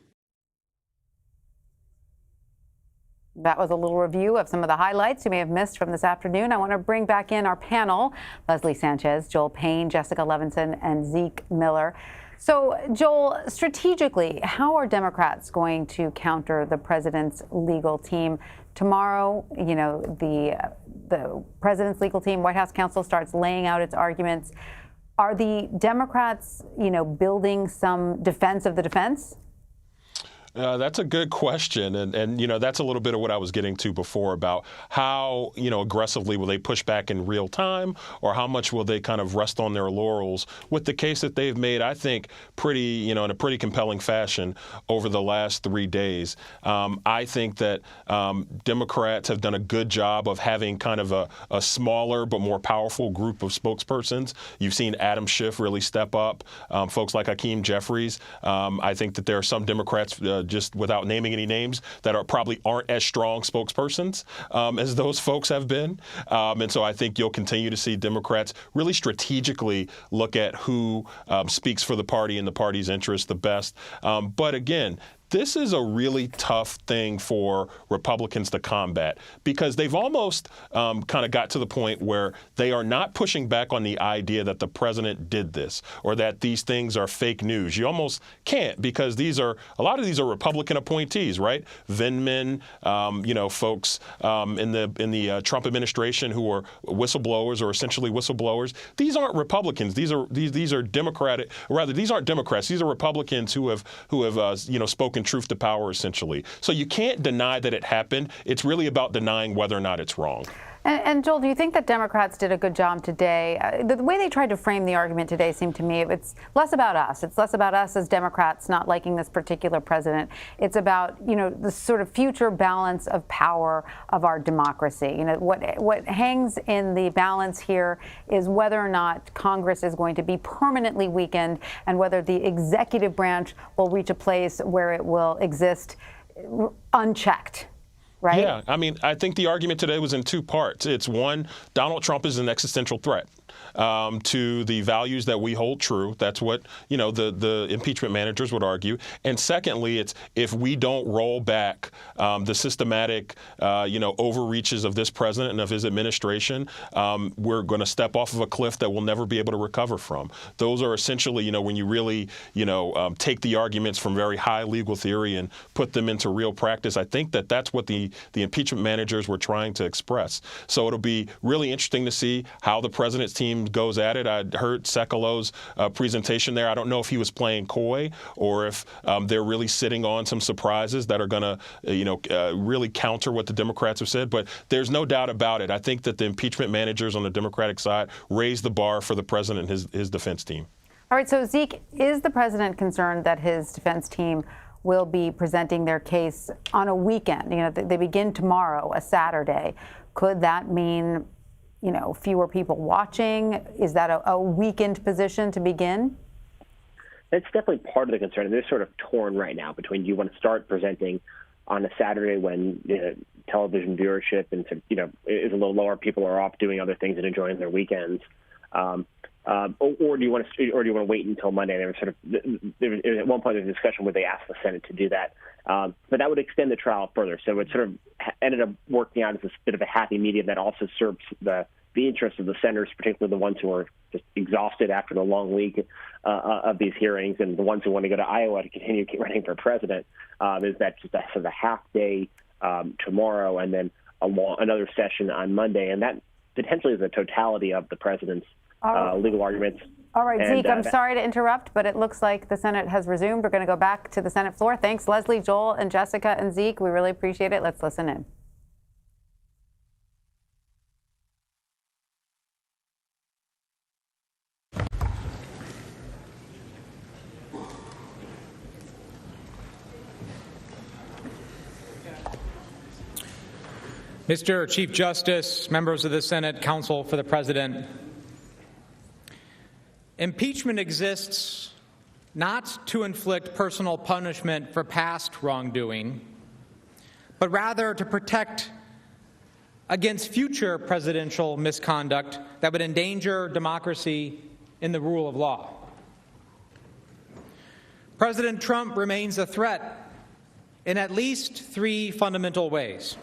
That was a little review of some of the highlights you may have missed from this afternoon. I want to bring back in our panel, Leslie Sanchez, Joel Payne, Jessica Levinson, and Zeke Miller. So, Joel, strategically, how are Democrats going to counter the president's legal team? Tomorrow, you know, the president's legal team, White House counsel, starts laying out its arguments. Are the Democrats, you know, building some defense of the defense? That's a good question. And, you know, that's a little bit of what I was getting to before about how, you know, aggressively will they push back in real time, or how much will they kind of rest on their laurels with the case that they've made, I think, pretty, you know, in a pretty compelling fashion over the last 3 days. I think that Democrats have done a good job of having kind of a smaller but more powerful group of spokespersons. You've seen Adam Schiff really step up, folks like Hakeem Jeffries. I think that there are some Democrats, just without naming any names, that probably aren't as strong spokespersons as those folks have been. And so I think you'll continue to see Democrats really strategically look at who speaks for the party and the party's interests the best. But again, this is a really tough thing for Republicans to combat, because they've almost kind of got to the point where they are not pushing back on the idea that the president did this or that these things are fake news. You almost can't, because a lot of these are Republican appointees, right? Vindman, you know, folks in the Trump administration who are whistleblowers or essentially whistleblowers. These aren't Republicans. These are Democratic. Rather, these aren't Democrats. These are Republicans who have you know, spoken truth to power, essentially. So you can't deny that it happened. It's really about denying whether or not it's wrong. And Joel, do you think that Democrats did a good job today? The way they tried to frame the argument today seemed to me it's less about us. It's less about us as Democrats not liking this particular president. It's about, the sort of future balance of power of our democracy. What hangs in the balance here is whether or not Congress is going to be permanently weakened and whether the executive branch will reach a place where it will exist unchecked. Right? Yeah, I think the argument today was in two parts. It's one, Donald Trump is an existential threat to the values that we hold true. That's what, the impeachment managers would argue. And secondly, it's if we don't roll back the systematic, overreaches of this president and of his administration, we're going to step off of a cliff that we'll never be able to recover from. Those are essentially, when you really, take the arguments from very high legal theory and put them into real practice. I think that's what the impeachment managers were trying to express. So it'll be really interesting to see how the president's team goes at it. I heard Sekulow's presentation there. I don't know if he was playing coy or if they're really sitting on some surprises that are going to, really counter what the Democrats have said. But there's no doubt about it. I think that the impeachment managers on the Democratic side raised the bar for the president and his defense team. All right. So, Zeke, is the president concerned that his defense team will be presenting their case on a weekend? They begin tomorrow, a Saturday. Could that mean, fewer people watching? Is that a weakened position to begin? That's definitely part of the concern. They're sort of torn right now between, do you want to start presenting on a Saturday when television viewership and is a little lower, people are off doing other things and enjoying their weekends, or do you want to wait until Monday? There was at one point there was a discussion where they asked the Senate to do that, but that would extend the trial further. So it sort of ended up working out as a bit of a happy medium that also serves the interests of the senators, particularly the ones who are just exhausted after the long week of these hearings, and the ones who want to go to Iowa to continue running for president. Is that just a sort of a half day tomorrow, and then another session on Monday, and that potentially is the totality of the president's legal arguments. All right, Zeke, I'm sorry to interrupt, but it looks like the Senate has resumed. We're going to go back to the Senate floor. Thanks, Leslie, Joel, and Jessica, and Zeke. We really appreciate it. Let's listen in. Mr. Chief Justice, members of the Senate, counsel for the president, impeachment exists not to inflict personal punishment for past wrongdoing, but rather to protect against future presidential misconduct that would endanger democracy and the rule of law. President Trump remains a threat in at least three fundamental ways.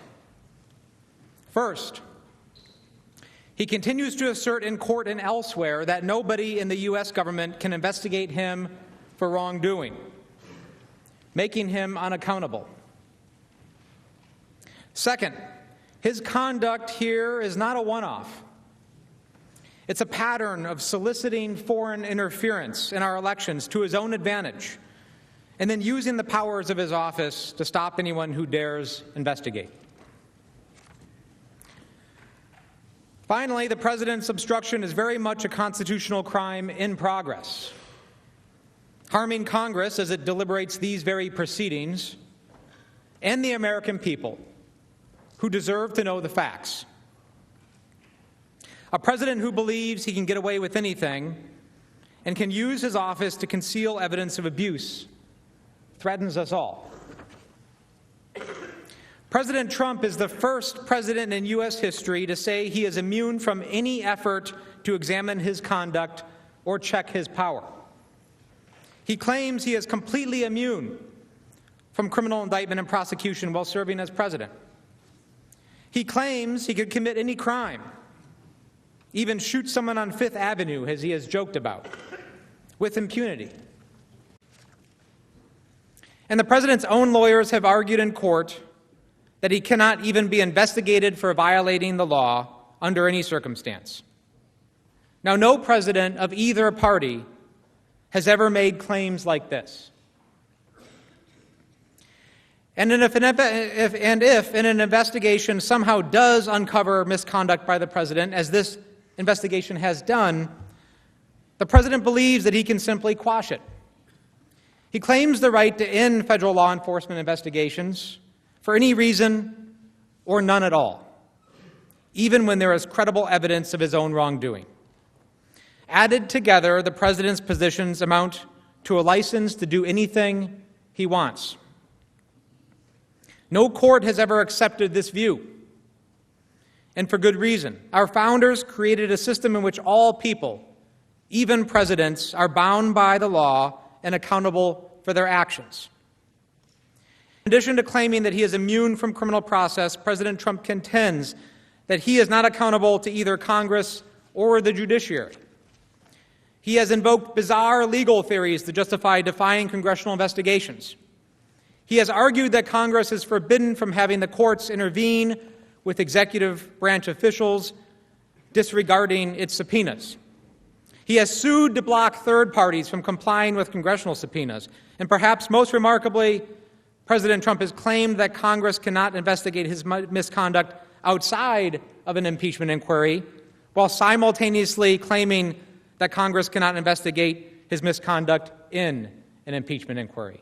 First, he continues to assert in court and elsewhere that nobody in the U.S. government can investigate him for wrongdoing, making him unaccountable. Second, his conduct here is not a one-off. It's a pattern of soliciting foreign interference in our elections to his own advantage, and then using the powers of his office to stop anyone who dares investigate. Finally, the president's obstruction is very much a constitutional crime in progress, harming Congress as it deliberates these very proceedings and the American people who deserve to know the facts. A president who believes he can get away with anything and can use his office to conceal evidence of abuse threatens us all. President Trump is the first president in U.S. history to say he is immune from any effort to examine his conduct or check his power. He claims he is completely immune from criminal indictment and prosecution while serving as president. He claims he could commit any crime, even shoot someone on Fifth Avenue, as he has joked about, with impunity. And the president's own lawyers have argued in court that he cannot even be investigated for violating the law under any circumstance. Now, no president of either party has ever made claims like this. And if an investigation somehow does uncover misconduct by the president, as this investigation has done, the president believes that he can simply quash it. He claims the right to end federal law enforcement investigations for any reason or none at all, even when there is credible evidence of his own wrongdoing. Added together, the president's positions amount to a license to do anything he wants. No court has ever accepted this view, and for good reason. Our founders created a system in which all people, even presidents, are bound by the law and accountable for their actions. In addition to claiming that he is immune from criminal process, President Trump contends that he is not accountable to either Congress or the judiciary. He has invoked bizarre legal theories to justify defying congressional investigations. He has argued that Congress is forbidden from having the courts intervene with executive branch officials, disregarding its subpoenas. He has sued to block third parties from complying with congressional subpoenas. And perhaps most remarkably, President Trump has claimed that Congress cannot investigate his misconduct outside of an impeachment inquiry, while simultaneously claiming that Congress cannot investigate his misconduct in an impeachment inquiry.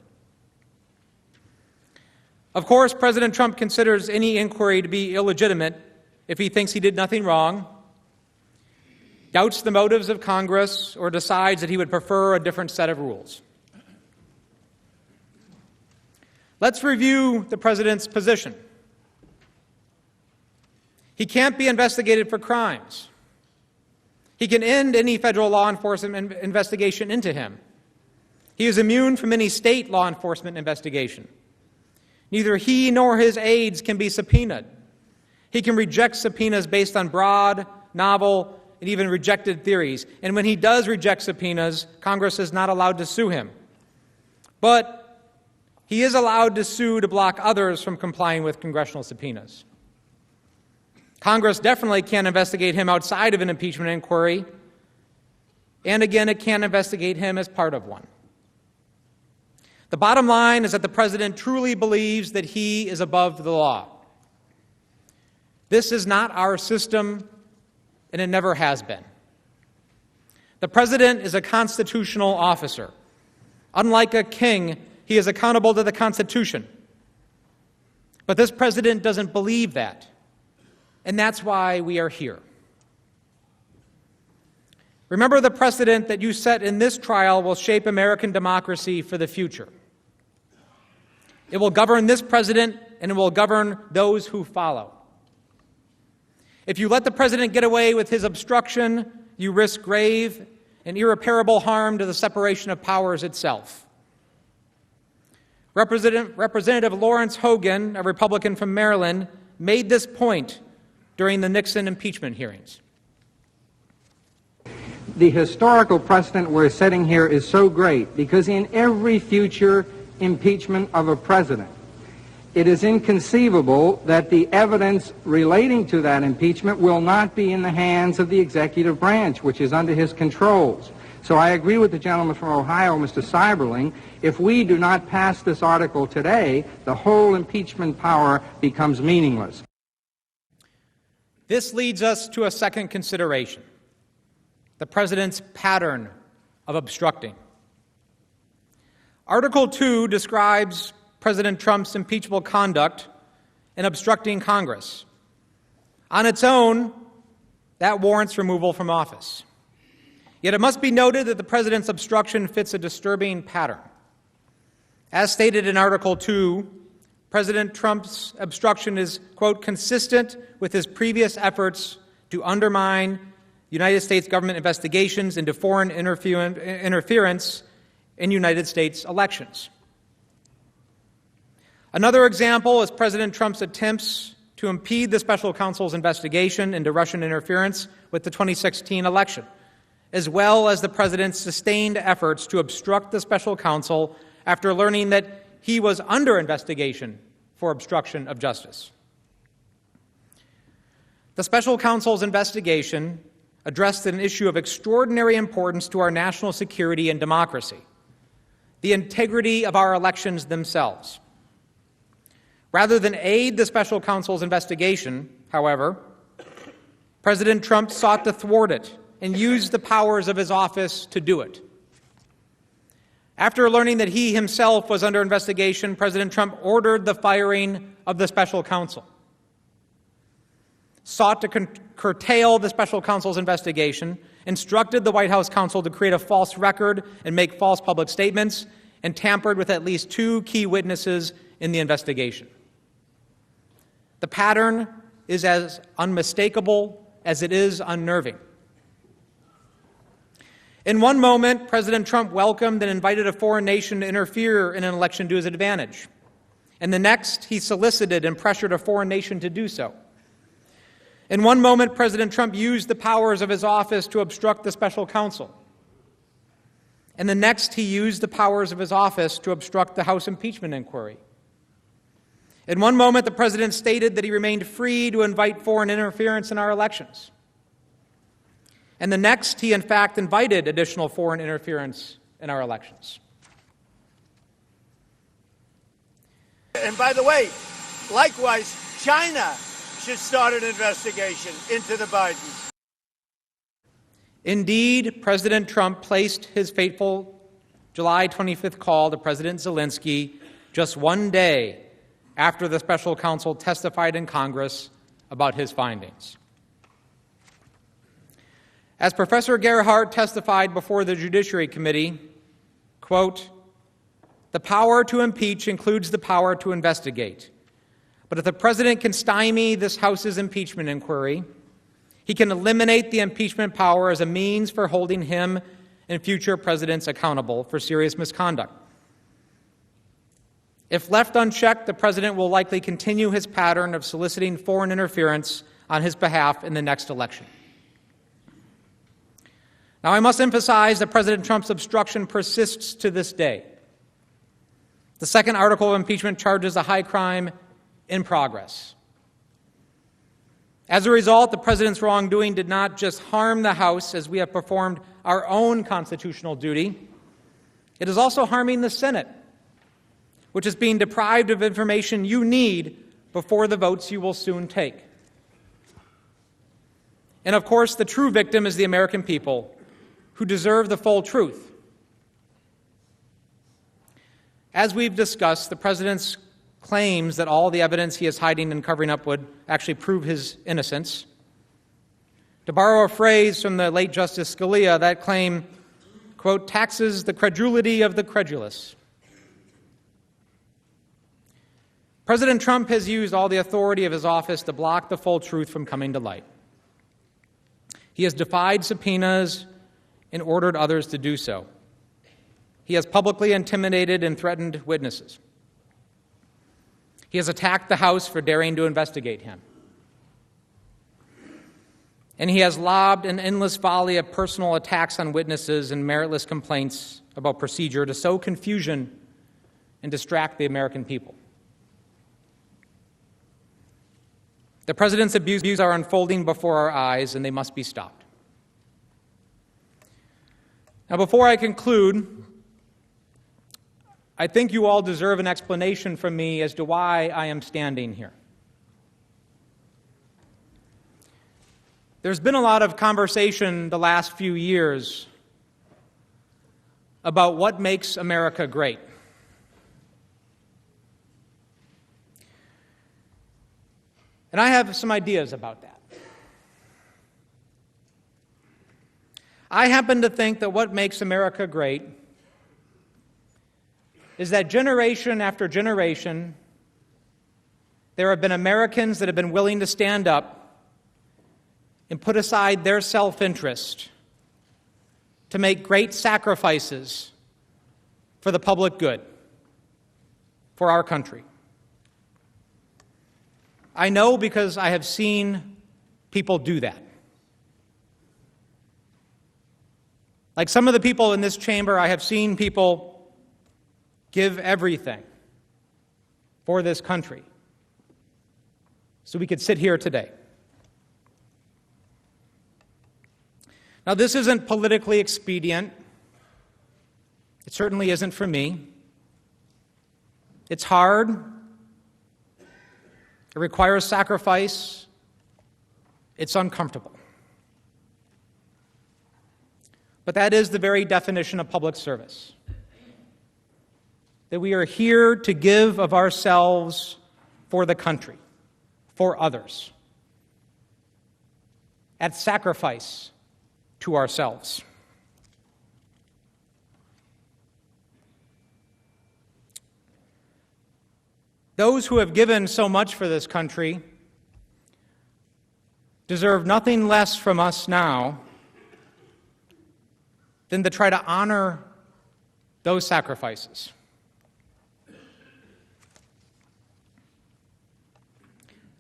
Of course, President Trump considers any inquiry to be illegitimate if he thinks he did nothing wrong, doubts the motives of Congress, or decides that he would prefer a different set of rules. Let's review the president's position. He can't be investigated for crimes. He can end any federal law enforcement investigation into him. He is immune from any state law enforcement investigation. Neither he nor his aides can be subpoenaed. He can reject subpoenas based on broad, novel, and even rejected theories. And when he does reject subpoenas, Congress is not allowed to sue him. But he is allowed to sue to block others from complying with congressional subpoenas. Congress definitely can't investigate him outside of an impeachment inquiry, and again, it can't investigate him as part of one. The bottom line is that the president truly believes that he is above the law. This is not our system, and it never has been. The president is a constitutional officer. Unlike a king, he is accountable to the Constitution. But this president doesn't believe that, and that's why we are here. Remember, the precedent that you set in this trial will shape American democracy for the future. It will govern this president, and it will govern those who follow. If you let the president get away with his obstruction, you risk grave and irreparable harm to the separation of powers itself. Representative Lawrence Hogan, a Republican from Maryland, made this point during the Nixon impeachment hearings. The historical precedent we're setting here is so great because in every future impeachment of a president, it is inconceivable that the evidence relating to that impeachment will not be in the hands of the executive branch, which is under his controls. So I agree with the gentleman from Ohio, Mr. Seiberling. If we do not pass this article today, the whole impeachment power becomes meaningless. This leads us to a second consideration: the president's pattern of obstructing. Article 2 describes President Trump's impeachable conduct in obstructing Congress. On its own, that warrants removal from office. Yet it must be noted that the president's obstruction fits a disturbing pattern. As stated in Article 2, President Trump's obstruction is, quote, consistent with his previous efforts to undermine United States government investigations into foreign interference in United States elections. Another example is President Trump's attempts to impede the special counsel's investigation into Russian interference with the 2016 election, as well as the president's sustained efforts to obstruct the special counsel after learning that he was under investigation for obstruction of justice. The special counsel's investigation addressed an issue of extraordinary importance to our national security and democracy: the integrity of our elections themselves. Rather than aid the special counsel's investigation, however, President Trump sought to thwart it and used the powers of his office to do it. After learning that he himself was under investigation, President Trump ordered the firing of the special counsel, sought to curtail the special counsel's investigation, instructed the White House counsel to create a false record and make false public statements, and tampered with at least 2 key witnesses in the investigation. The pattern is as unmistakable as it is unnerving. In one moment, President Trump welcomed and invited a foreign nation to interfere in an election to his advantage. In the next, he solicited and pressured a foreign nation to do so. In one moment, President Trump used the powers of his office to obstruct the special counsel. In the next, he used the powers of his office to obstruct the House impeachment inquiry. In one moment, the president stated that he remained free to invite foreign interference in our elections. And the next, he in fact invited additional foreign interference in our elections. And by the way, likewise, China should start an investigation into the Bidens. Indeed, President Trump placed his fateful July 25th call to President Zelensky just one day after the special counsel testified in Congress about his findings. As Professor Gerhardt testified before the Judiciary Committee, quote, "The power to impeach includes the power to investigate. But if the president can stymie this House's impeachment inquiry, he can eliminate the impeachment power as a means for holding him and future presidents accountable for serious misconduct. If left unchecked, the president will likely continue his pattern of soliciting foreign interference on his behalf in the next election." Now, I must emphasize that President Trump's obstruction persists to this day. The second article of impeachment charges a high crime in progress. As a result, the president's wrongdoing did not just harm the House as we have performed our own constitutional duty, it is also harming the Senate, which is being deprived of information you need before the votes you will soon take. And of course, the true victim is the American people, who deserve the full truth. As we've discussed, the president's claims that all the evidence he is hiding and covering up would actually prove his innocence. To borrow a phrase from the late Justice Scalia, that claim, quote, taxes the credulity of the credulous. President Trump has used all the authority of his office to block the full truth from coming to light. He has defied subpoenas and ordered others to do so. He has publicly intimidated and threatened witnesses. He has attacked the House for daring to investigate him. And he has lobbed an endless volley of personal attacks on witnesses and meritless complaints about procedure to sow confusion and distract the American people. The president's abuses are unfolding before our eyes, and they must be stopped. Now, before I conclude, I think you all deserve an explanation from me as to why I am standing here. There's been a lot of conversation the last few years about what makes America great. And I have some ideas about that. I happen to think that what makes America great is that generation after generation, there have been Americans that have been willing to stand up and put aside their self-interest to make great sacrifices for the public good, for our country. I know because I have seen people do that. Like some of the people in this chamber, I have seen people give everything for this country so we could sit here today. Now, this isn't politically expedient. It certainly isn't for me. It's hard. It requires sacrifice. It's uncomfortable. But that is the very definition of public service. That we are here to give of ourselves for the country, for others, at sacrifice to ourselves. Those who have given so much for this country deserve nothing less from us now than to try to honor those sacrifices.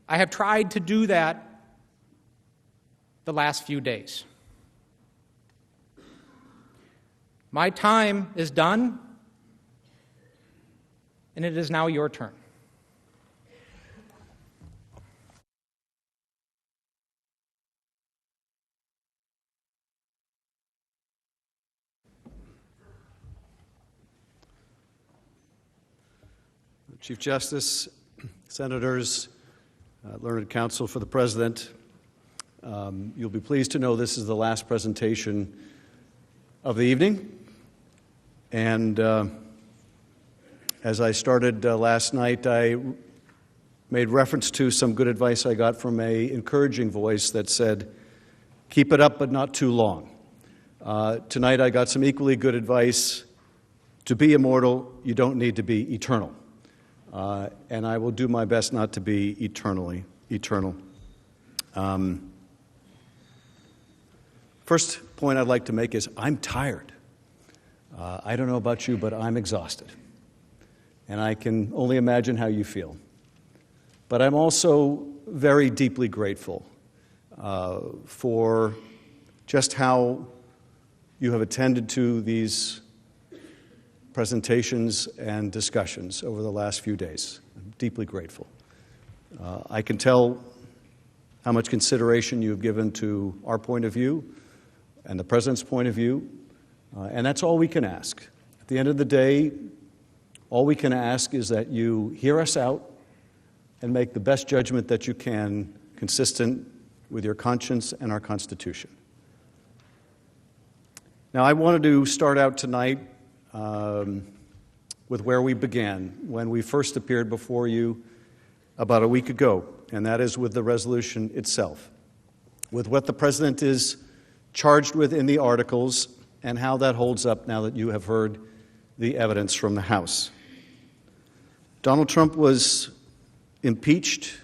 I have tried to do that the last few days. My time is done, and it is now your turn. Chief Justice, Senators, learned counsel for the President, you'll be pleased to know this is the last presentation of the evening. And as I started last night, I made reference to some good advice I got from an encouraging voice that said, keep it up but not too long. Tonight I got some equally good advice. To be immortal, you don't need to be eternal. And I will do my best not to be eternal. First point I'd like to make is I'm tired. I don't know about you, but I'm exhausted. And I can only imagine how you feel. But I'm also very deeply grateful for just how you have attended to these presentations and discussions over the last few days. I'm deeply grateful. I can tell how much consideration you have given to our point of view and the President's point of view, and that's all we can ask. At the end of the day, all we can ask is that you hear us out and make the best judgment that you can, consistent with your conscience and our Constitution. Now, I wanted to start out tonight with where we began when we first appeared before you about a week ago, and that is with the resolution itself, with what the President is charged with in the articles and how that holds up now that you have heard the evidence from the House. Donald Trump was impeached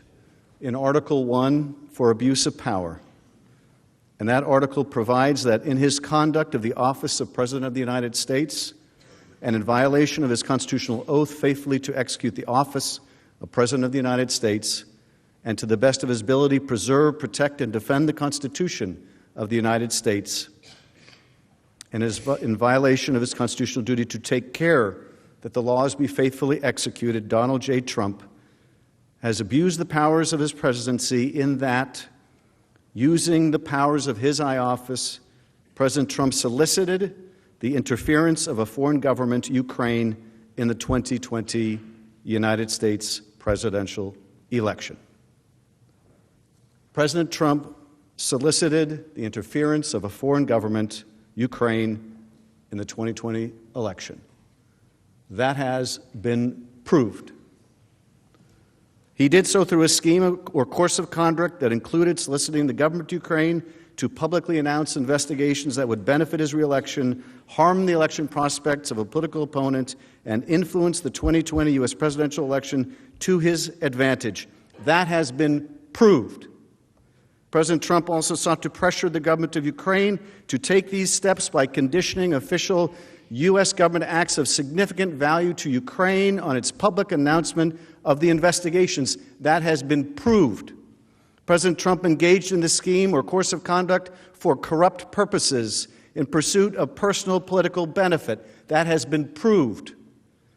in Article 1 for abuse of power, and that article provides that in his conduct of the office of President of the United States and in violation of his constitutional oath faithfully to execute the office of President of the United States and to the best of his ability preserve, protect, and defend the Constitution of the United States, and is in violation of his constitutional duty to take care that the laws be faithfully executed, Donald J. Trump has abused the powers of his presidency in that, using the powers of his high office, President Trump solicited the interference of a foreign government, Ukraine, in the 2020 United States presidential election. President Trump solicited the interference of a foreign government, Ukraine, in the 2020 election. That has been proved. He did so through a scheme or course of conduct that included soliciting the government of Ukraine to publicly announce investigations that would benefit his reelection, harm the election prospects of a political opponent, and influence the 2020 U.S. presidential election to his advantage. That has been proved. President Trump also sought to pressure the government of Ukraine to take these steps by conditioning official U.S. government acts of significant value to Ukraine on its public announcement of the investigations. That has been proved. President Trump engaged in this scheme or course of conduct for corrupt purposes in pursuit of personal political benefit. That has been proved.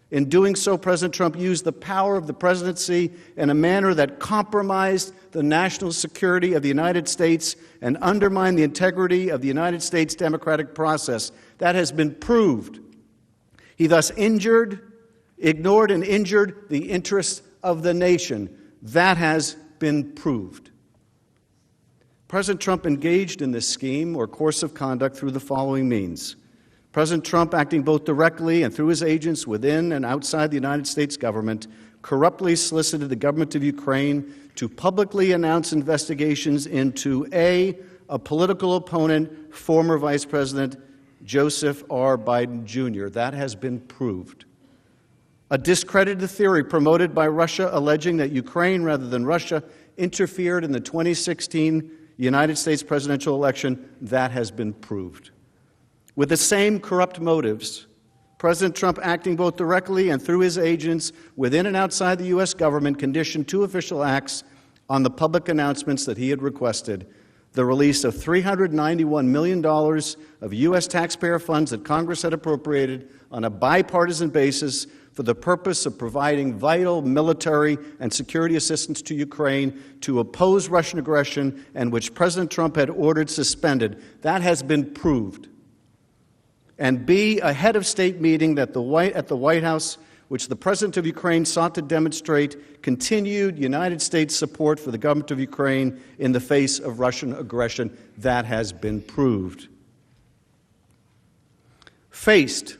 In doing so, President Trump used the power of the presidency in a manner that compromised the national security of the United States and undermined the integrity of the United States democratic process. That has been proved. He thus ignored and injured the interests of the nation. That has been proved. President Trump engaged in this scheme or course of conduct through the following means. President Trump, acting both directly and through his agents within and outside the United States government, corruptly solicited the government of Ukraine to publicly announce investigations into a political opponent, former Vice President Joseph R. Biden Jr. That has been proved. A discredited theory promoted by Russia alleging that Ukraine, rather than Russia, interfered in the 2016 United States presidential election. That has been proved. With the same corrupt motives, President Trump, acting both directly and through his agents within and outside the U.S. government, conditioned two official acts on the public announcements that he had requested: the release of $391 million of U.S. taxpayer funds that Congress had appropriated on a bipartisan basis for the purpose of providing vital military and security assistance to Ukraine to oppose Russian aggression, and which President Trump had ordered suspended. That has been proved. And B, a head of state meeting at the White House, which the President of Ukraine sought to demonstrate continued United States support for the government of Ukraine in the face of Russian aggression. That has been proved. Faced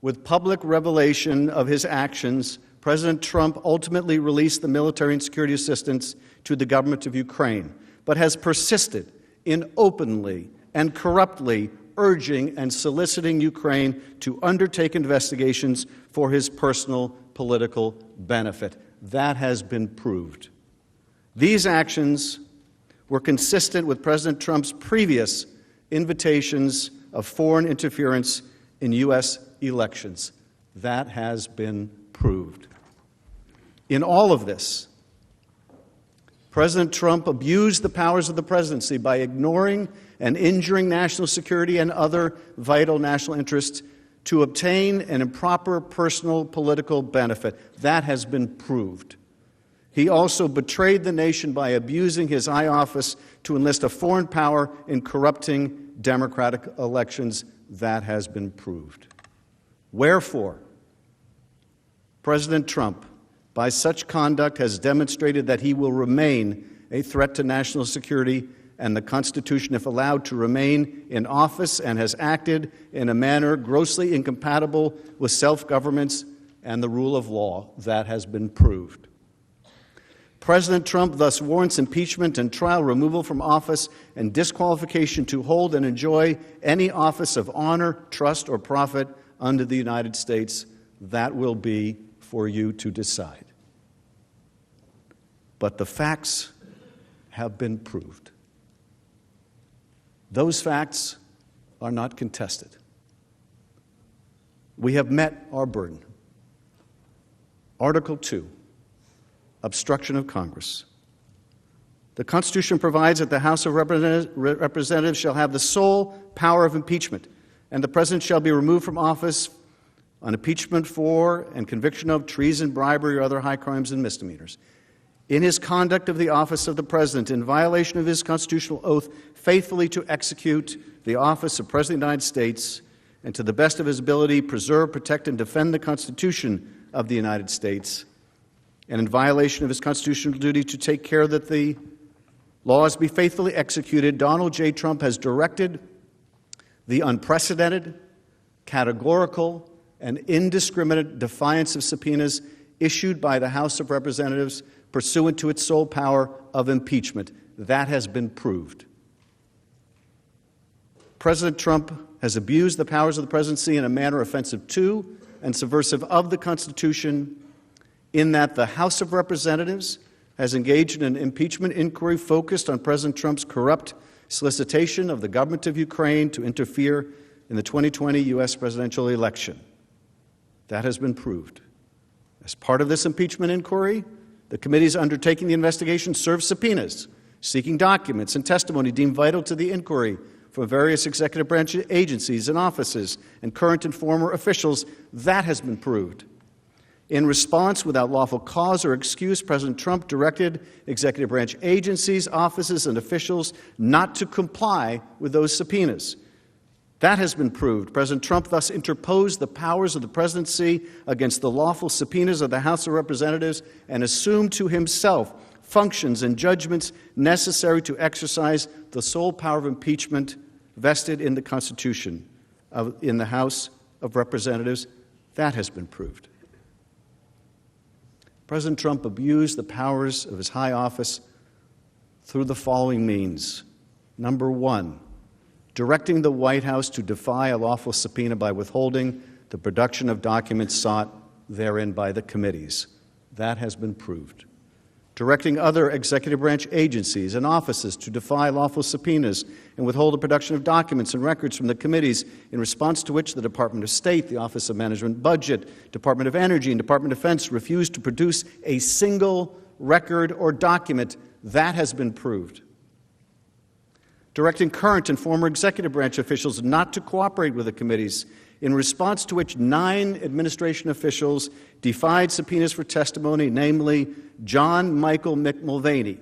with public revelation of his actions, President Trump ultimately released the military and security assistance to the government of Ukraine, but has persisted in openly and corruptly urging and soliciting Ukraine to undertake investigations for his personal political benefit. That has been proved. These actions were consistent with President Trump's previous invitations of foreign interference in U.S. elections. That has been proved. In all of this, President Trump abused the powers of the presidency by ignoring and injuring national security and other vital national interests to obtain an improper personal political benefit. That has been proved. He also betrayed the nation by abusing his high office to enlist a foreign power in corrupting democratic elections. That has been proved. Wherefore, President Trump, by such conduct, has demonstrated that he will remain a threat to national security and the Constitution if allowed to remain in office, and has acted in a manner grossly incompatible with self-governance and the rule of law. That has been proved. President Trump thus warrants impeachment and trial, removal from office, and disqualification to hold and enjoy any office of honor, trust, or profit under the United States. That will be for you to decide. But the facts have been proved. Those facts are not contested. We have met our burden. Article 2, obstruction of Congress. The Constitution provides that the House of Representatives shall have the sole power of impeachment, and the President shall be removed from office on impeachment for and conviction of treason, bribery, or other high crimes and misdemeanors. In his conduct of the office of the President, in violation of his constitutional oath, faithfully to execute the office of President of the United States, and to the best of his ability, preserve, protect, and defend the Constitution of the United States, and in violation of his constitutional duty to take care that the laws be faithfully executed, Donald J. Trump has directed the unprecedented, categorical, and indiscriminate defiance of subpoenas issued by the House of Representatives pursuant to its sole power of impeachment. That has been proved. President Trump has abused the powers of the presidency in a manner offensive to and subversive of the Constitution, in that the House of Representatives has engaged in an impeachment inquiry focused on President Trump's corrupt solicitation of the government of Ukraine to interfere in the 2020 U.S. presidential election. That has been proved. As part of this impeachment inquiry, the committees undertaking the investigation served subpoenas, seeking documents and testimony deemed vital to the inquiry from various executive branch agencies and offices and current and former officials. That has been proved. In response, without lawful cause or excuse, President Trump directed executive branch agencies, offices, and officials not to comply with those subpoenas. That has been proved. President Trump thus interposed the powers of the presidency against the lawful subpoenas of the House of Representatives and assumed to himself functions and judgments necessary to exercise the sole power of impeachment vested in the Constitution in the House of Representatives. That has been proved. President Trump abused the powers of his high office through the following means. Number one, directing the White House to defy a lawful subpoena by withholding the production of documents sought therein by the committees. That has been proved. Directing other executive branch agencies and offices to defy lawful subpoenas and withhold the production of documents and records from the committees, in response to which the Department of State, the Office of Management Budget, Department of Energy, and Department of Defense refused to produce a single record or document. That has been proved. Directing current and former executive branch officials not to cooperate with the committees, in response to which 9 administration officials defied subpoenas for testimony, namely John Michael McMulvaney,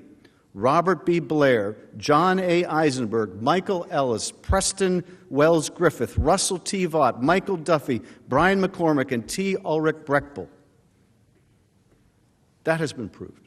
Robert B. Blair, John A. Eisenberg, Michael Ellis, Preston Wells Griffith, Russell T. Vought, Michael Duffy, Brian McCormick, and T. Ulrich Brechbuhl. That has been proved.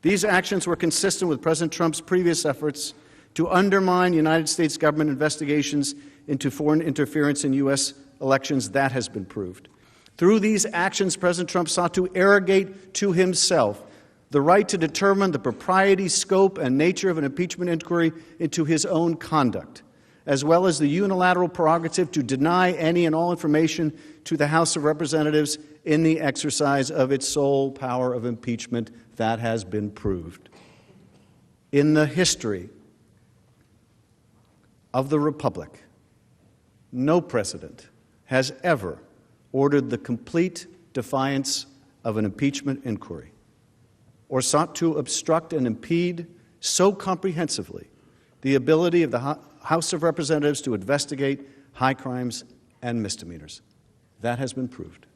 These actions were consistent with President Trump's previous efforts to undermine United States government investigations into foreign interference in U.S. elections. That has been proved. Through these actions, President Trump sought to arrogate to himself the right to determine the propriety, scope, and nature of an impeachment inquiry into his own conduct, as well as the unilateral prerogative to deny any and all information to the House of Representatives in the exercise of its sole power of impeachment. That has been proved. In the history of the Republic, no president has ever ordered the complete defiance of an impeachment inquiry or sought to obstruct and impede so comprehensively the ability of the House of Representatives to investigate high crimes and misdemeanors. That has been proved.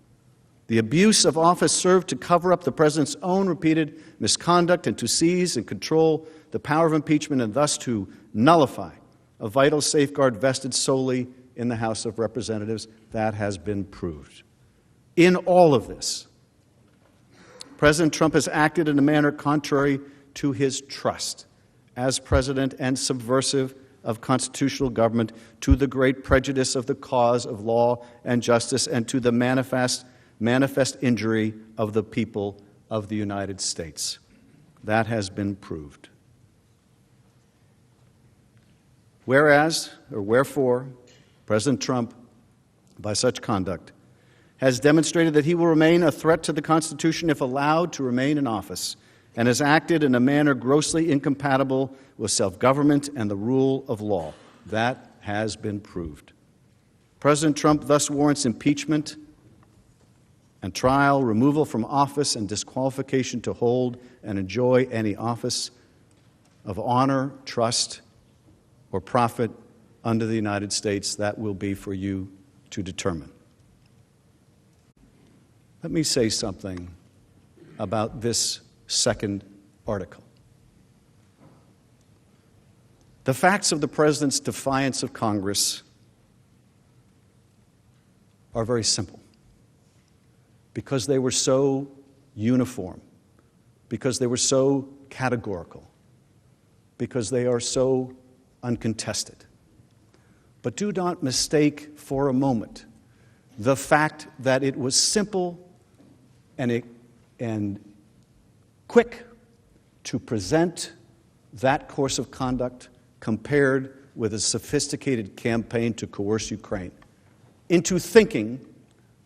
The abuse of office served to cover up the president's own repeated misconduct and to seize and control the power of impeachment and thus to nullify a vital safeguard vested solely in the House of Representatives. That has been proved. In all of this, President Trump has acted in a manner contrary to his trust as president and subversive of constitutional government, to the great prejudice of the cause of law and justice, and to the manifest injury of the people of the United States. That has been proved. Whereas, or wherefore, President Trump, by such conduct, has demonstrated that he will remain a threat to the Constitution if allowed to remain in office, and has acted in a manner grossly incompatible with self-government and the rule of law. That has been proved. President Trump thus warrants impeachment and trial, removal from office, and disqualification to hold and enjoy any office of honor, trust, or profit under the United States. That will be for you to determine. Let me say something about this second article. The facts of the president's defiance of Congress are very simple, because they were so uniform, because they were so categorical, because they are so uncontested. But do not mistake for a moment the fact that it was simple and quick to present that course of conduct compared with a sophisticated campaign to coerce Ukraine into thinking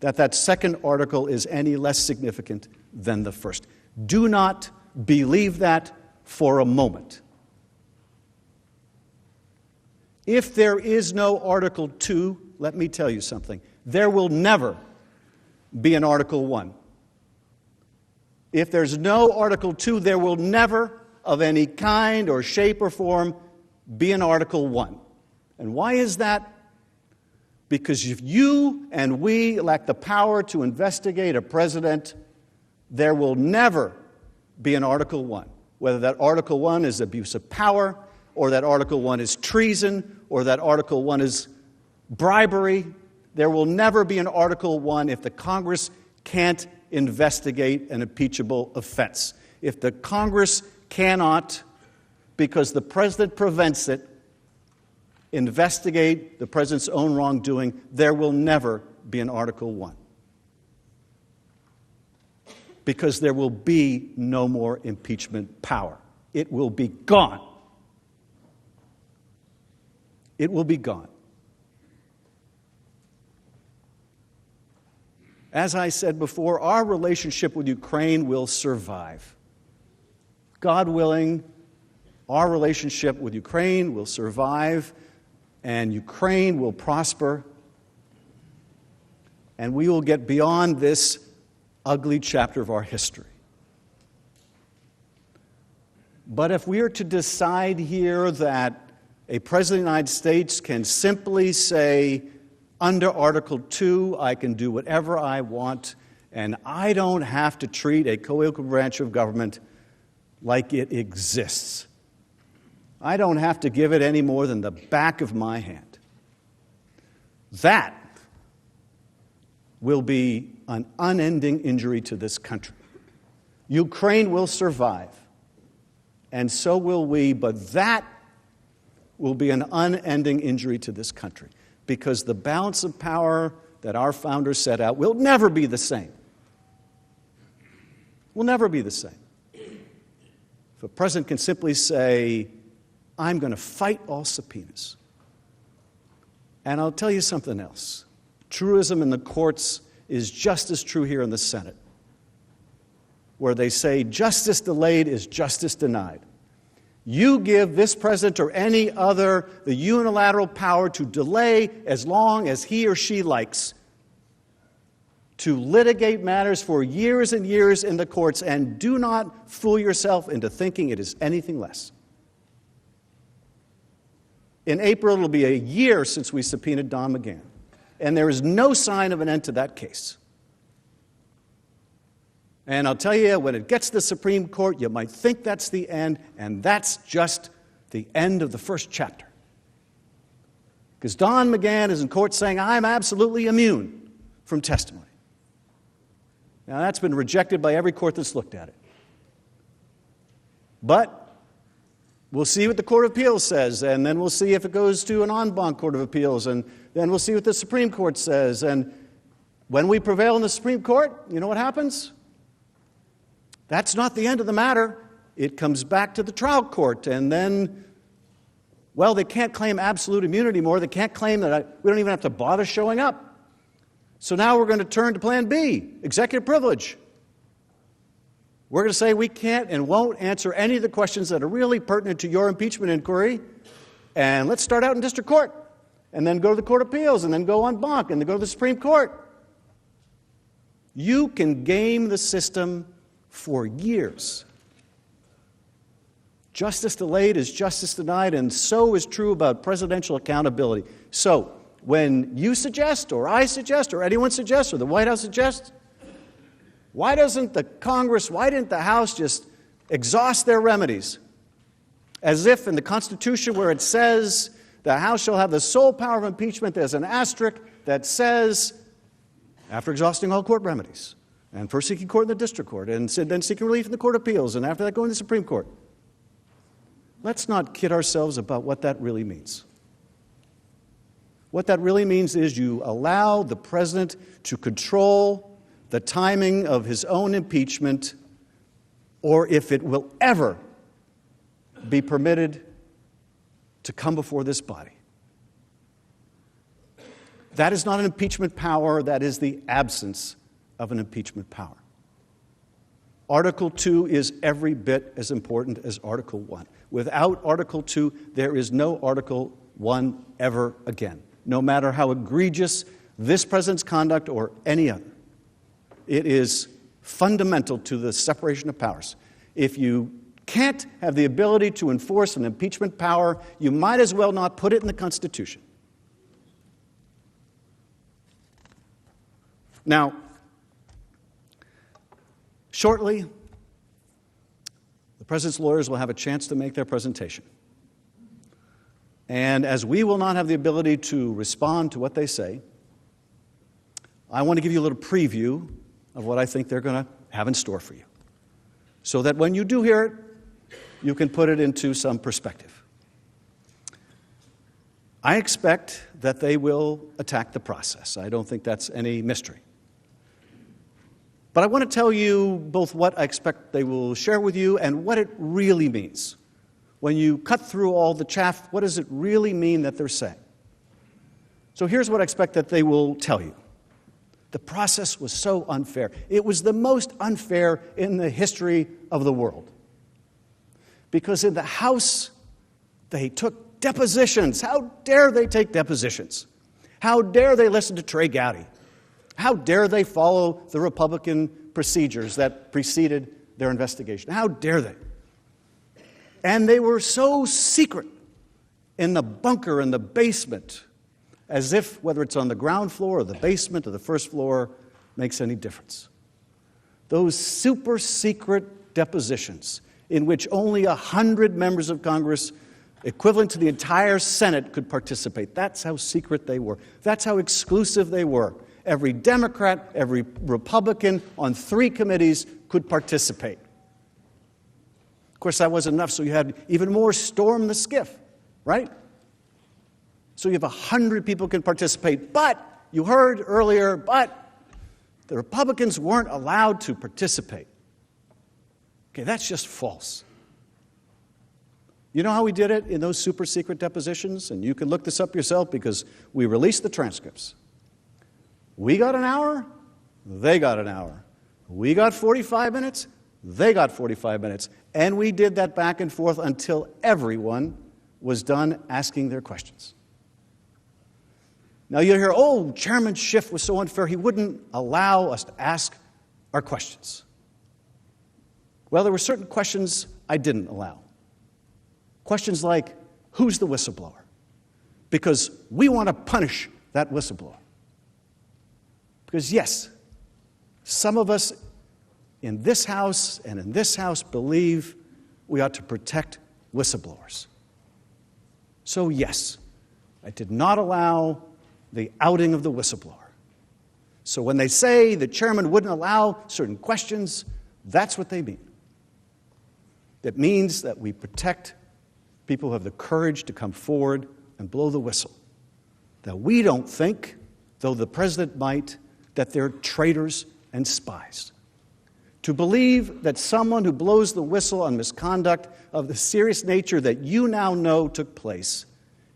that that second article is any less significant than the first. Do not believe that for a moment. If there is no Article 2, let me tell you something. There will never be an Article 1. If there's no Article 2, there will never, of any kind or shape or form, be an Article 1. And why is that? Because if you and we lack the power to investigate a president, there will never be an Article 1. Whether that Article 1 is abuse of power, or that Article 1 is treason, or that Article 1 is bribery. There will never be an Article 1 if the Congress can't investigate an impeachable offense. If the Congress cannot, because the President prevents it, investigate the President's own wrongdoing, there will never be an Article 1. Because there will be no more impeachment power. It will be gone. It will be gone. As I said before, our relationship with Ukraine will survive. God willing, our relationship with Ukraine will survive, and Ukraine will prosper, and we will get beyond this ugly chapter of our history. But if we are to decide here that a President of the United States can simply say, under Article 2, I can do whatever I want, and I don't have to treat a co-equal branch of government like it exists. I don't have to give it any more than the back of my hand. That will be an unending injury to this country. Ukraine will survive, and so will we, but that will be an unending injury to this country, because the balance of power that our founders set out will never be the same. Will never be the same. If a president can simply say, I'm going to fight all subpoenas. And I'll tell you something else. Truism in the courts is just as true here in the Senate, where they say justice delayed is justice denied. You give this president or any other the unilateral power to delay as long as he or she likes, to litigate matters for years and years in the courts, and do not fool yourself into thinking it is anything less. In April, it'll be a year since we subpoenaed Don McGahn, and there is no sign of an end to that case. And I'll tell you, when it gets to the Supreme Court, you might think that's the end, and that's just the end of the first chapter. Because Don McGahn is in court saying, I'm absolutely immune from testimony. Now, that's been rejected by every court that's looked at it. But we'll see what the Court of Appeals says, and then we'll see if it goes to an en banc Court of Appeals, and then we'll see what the Supreme Court says. And when we prevail in the Supreme Court, you know what happens? That's not the end of the matter. It comes back to the trial court, and then, well, they can't claim absolute immunity anymore. They can't claim that we don't even have to bother showing up. So now we're going to turn to Plan B, executive privilege. We're going to say we can't and won't answer any of the questions that are really pertinent to your impeachment inquiry, and let's start out in district court, and then go to the Court of Appeals, and then go en banc, and then go to the Supreme Court. You can game the system for years. Justice delayed is justice denied, and so is true about presidential accountability. So, when you suggest, or I suggest, or anyone suggests, or the White House suggests, why doesn't the Congress, why didn't the House just exhaust their remedies? As if in the Constitution, where it says the House shall have the sole power of impeachment, there's an asterisk that says, after exhausting all court remedies, and first seeking court in the district court, and then seeking relief in the Court of Appeals, and after that going to the Supreme Court. Let's not kid ourselves about what that really means. What that really means is you allow the president to control the timing of his own impeachment, or if it will ever be permitted to come before this body. That is not an impeachment power, that is the absence of an impeachment power. Article 2 is every bit as important as Article 1. Without Article 2, there is no Article 1 ever again, no matter how egregious this president's conduct or any other. It is fundamental to the separation of powers. If you can't have the ability to enforce an impeachment power, you might as well not put it in the Constitution. Now, shortly, the president's lawyers will have a chance to make their presentation. And as we will not have the ability to respond to what they say, I want to give you a little preview of what I think they're going to have in store for you, so that when you do hear it, you can put it into some perspective. I expect that they will attack the process. I don't think that's any mystery. But I want to tell you both what I expect they will share with you and what it really means. When you cut through all the chaff, what does it really mean that they're saying? So here's what I expect that they will tell you. The process was so unfair. It was the most unfair in the history of the world. Because in the House, they took depositions. How dare they take depositions? How dare they listen to Trey Gowdy? How dare they follow the Republican procedures that preceded their investigation? How dare they? And they were so secret in the bunker in the basement, as if whether it's on the ground floor or the basement or the first floor makes any difference. Those super secret depositions in which only 100 members of Congress, equivalent to the entire Senate, could participate. That's how secret they were. That's how exclusive they were. Every Democrat, every Republican on 3 committees could participate. Of course, that wasn't enough, so you had even more storm the skiff, right? So you have 100 people can participate, but you heard earlier, but the Republicans weren't allowed to participate. Okay, that's just false. You know how we did it in those super secret depositions? And you can look this up yourself because we released the transcripts. We got an hour, they got an hour. We got 45 minutes, they got 45 minutes. And we did that back and forth until everyone was done asking their questions. Now you'll hear, oh, Chairman Schiff was so unfair, he wouldn't allow us to ask our questions. Well, there were certain questions I didn't allow. Questions like, who's the whistleblower? Because we want to punish that whistleblower. Because yes, some of us in this House and in this House believe we ought to protect whistleblowers. So yes, I did not allow the outing of the whistleblower. So when they say the chairman wouldn't allow certain questions, that's what they mean. It means that we protect people who have the courage to come forward and blow the whistle. That we don't think, though the president might, that they're traitors and spies. To believe that someone who blows the whistle on misconduct of the serious nature that you now know took place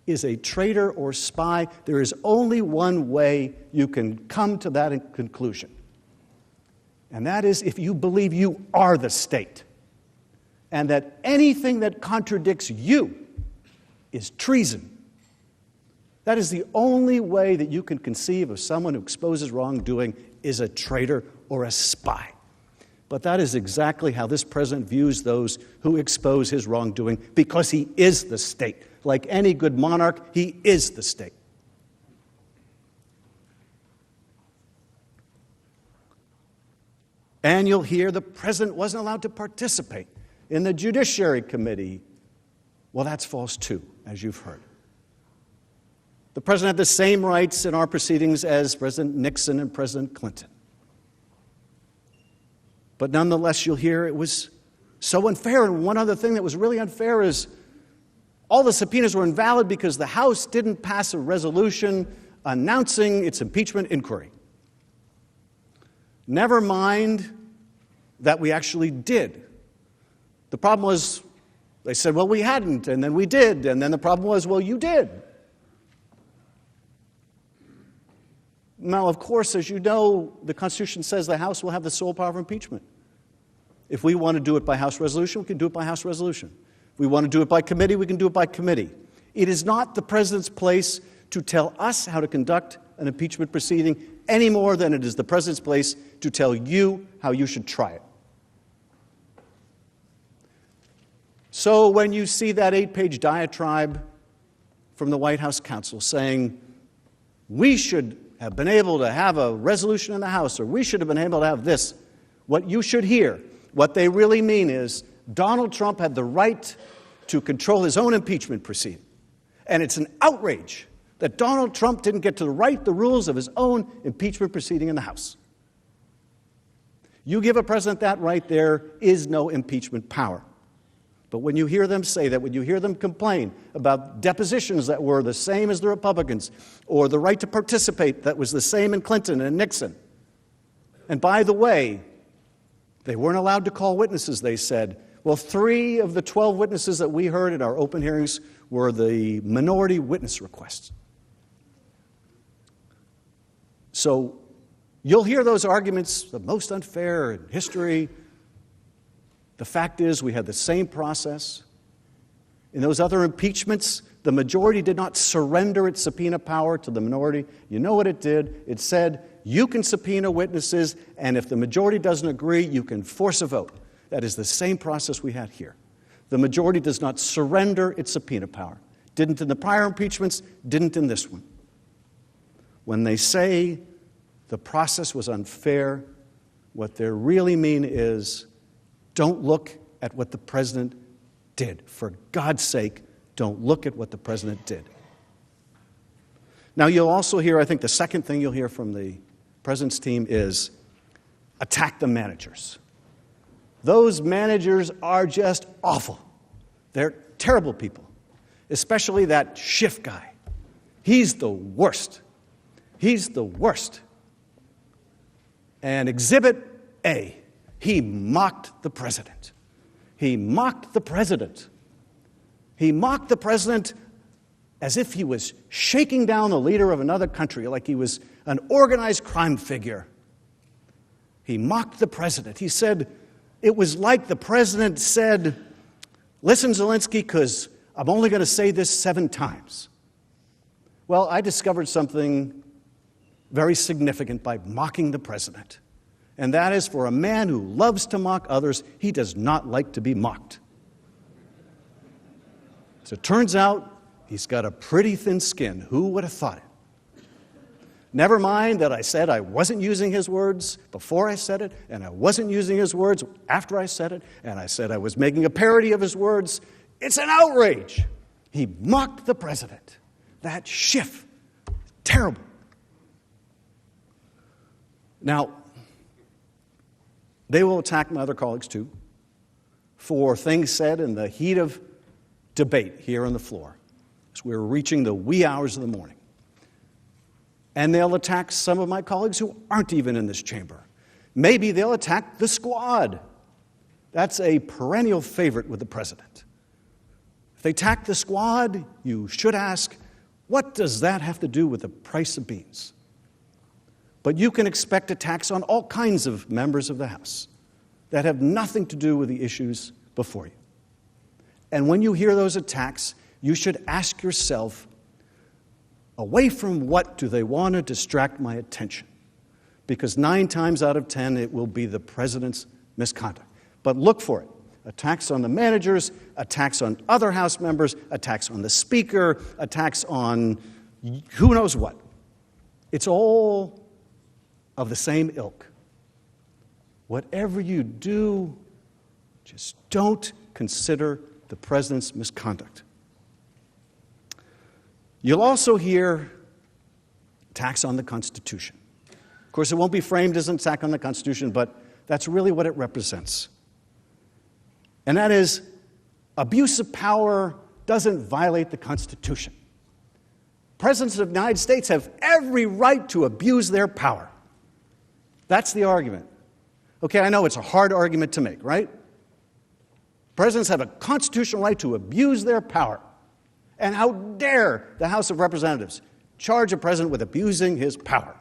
is a traitor or spy, there is only one way you can come to that conclusion. And that is if you believe you are the state, and that anything that contradicts you is treason. That is the only way that you can conceive of someone who exposes wrongdoing is a traitor or a spy. But that is exactly how this president views those who expose his wrongdoing, because he is the state. Like any good monarch, he is the state. And you'll hear the president wasn't allowed to participate in the Judiciary Committee. Well, that's false too, as you've heard. The president had the same rights in our proceedings as President Nixon and President Clinton. But nonetheless, you'll hear it was so unfair. And one other thing that was really unfair is all the subpoenas were invalid because the House didn't pass a resolution announcing its impeachment inquiry. Never mind that we actually did. The problem was, they said, well, we hadn't, and then we did, and then the problem was, well, you did. Now, of course, as you know, the Constitution says the House will have the sole power of impeachment. If we want to do it by House resolution, we can do it by House resolution. If we want to do it by committee, we can do it by committee. It is not the president's place to tell us how to conduct an impeachment proceeding any more than it is the president's place to tell you how you should try it. So when you see that 8-page diatribe from the White House counsel saying, we should have been able to have a resolution in the House, or we should have been able to have this, what you should hear, what they really mean is Donald Trump had the right to control his own impeachment proceeding. And it's an outrage that Donald Trump didn't get to write the rules of his own impeachment proceeding in the House. You give a president that right, there is no impeachment power. But when you hear them say that, when you hear them complain about depositions that were the same as the Republicans, or the right to participate that was the same in Clinton and Nixon, and by the way, they weren't allowed to call witnesses, they said. Well, 3 of the 12 witnesses that we heard at our open hearings were the minority witness requests. So you'll hear those arguments, the most unfair in history. The fact is, we had the same process. In those other impeachments, the majority did not surrender its subpoena power to the minority. You know what it did? It said, you can subpoena witnesses, and if the majority doesn't agree, you can force a vote. That is the same process we had here. The majority does not surrender its subpoena power. Didn't in the prior impeachments, didn't in this one. When they say the process was unfair, what they really mean is, don't look at what the president did. For God's sake, don't look at what the president did. Now, you'll also hear, I think the second thing you'll hear from the president's team is attack the managers. Those managers are just awful. They're terrible people, especially that Schiff guy. He's the worst. He's the worst. And Exhibit A, he mocked the president. He mocked the president. He mocked the president as if he was shaking down the leader of another country, like he was an organized crime figure. He mocked the president. He said, it was like the president said, listen, Zelensky, because I'm only going to say this 7 times. Well, I discovered something very significant by mocking the president. And that is, for a man who loves to mock others, he does not like to be mocked. So it turns out he's got a pretty thin skin. Who would have thought it? Never mind that I said I wasn't using his words before I said it, and I wasn't using his words after I said it, and I said I was making a parody of his words. It's an outrage. He mocked the president. That Schiff. Terrible. Now, they will attack my other colleagues, too, for things said in the heat of debate here on the floor as we were reaching the wee hours of the morning. And they'll attack some of my colleagues who aren't even in this chamber. Maybe they'll attack the squad. That's a perennial favorite with the president. If they attack the squad, you should ask, what does that have to do with the price of beans? But you can expect attacks on all kinds of members of the House that have nothing to do with the issues before you. And when you hear those attacks, you should ask yourself, away from what do they want to distract my attention? Because 9 times out of 10, it will be the president's misconduct. But look for it. Attacks on the managers, attacks on other House members, attacks on the Speaker, attacks on who knows what. It's all of the same ilk. Whatever you do, just don't consider the president's misconduct. You'll also hear attacks on the Constitution. Of course, it won't be framed as an attack on the Constitution, but that's really what it represents. And that is, abuse of power doesn't violate the Constitution. Presidents of the United States have every right to abuse their power. That's the argument. Okay, I know it's a hard argument to make, right? Presidents have a constitutional right to abuse their power. And how dare the House of Representatives charge a president with abusing his power?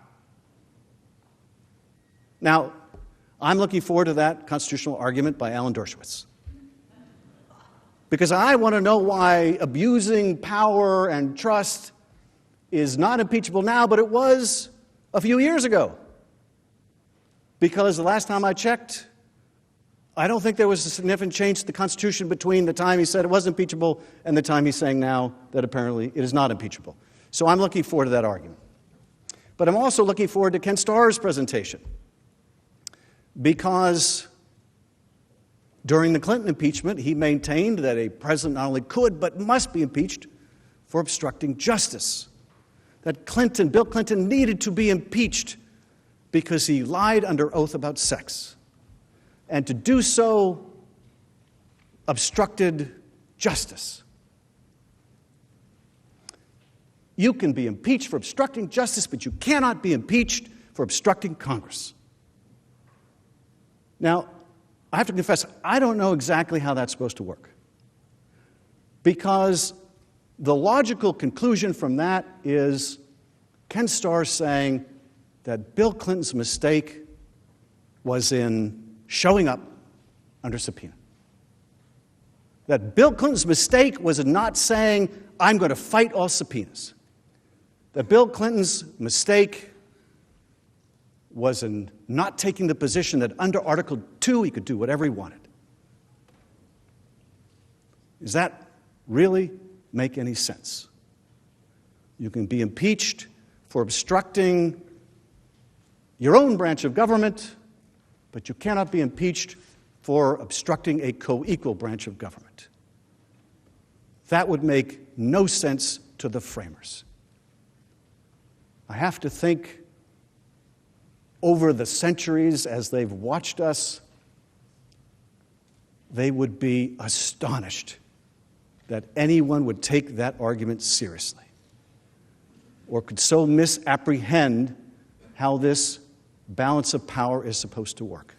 Now, I'm looking forward to that constitutional argument by Alan Dershowitz. Because I want to know why abusing power and trust is not impeachable now, but it was a few years ago. Because the last time I checked, I don't think there was a significant change to the Constitution between the time he said it was impeachable and the time he's saying now that apparently it is not impeachable. So I'm looking forward to that argument. But I'm also looking forward to Ken Starr's presentation. Because during the Clinton impeachment, he maintained that a president not only could but must be impeached for obstructing justice, that Bill Clinton needed to be impeached because he lied under oath about sex, and to do so obstructed justice. You can be impeached for obstructing justice, but you cannot be impeached for obstructing Congress. Now, I have to confess, I don't know exactly how that's supposed to work, because the logical conclusion from that is Ken Starr saying that Bill Clinton's mistake was in showing up under subpoena. That Bill Clinton's mistake was in not saying, I'm going to fight all subpoenas. That Bill Clinton's mistake was in not taking the position that under Article 2 he could do whatever he wanted. Does that really make any sense? You can be impeached for obstructing your own branch of government, but you cannot be impeached for obstructing a co-equal branch of government. That would make no sense to the framers. I have to think, over the centuries as they've watched us, they would be astonished that anyone would take that argument seriously, or could so misapprehend how this balance of power is supposed to work.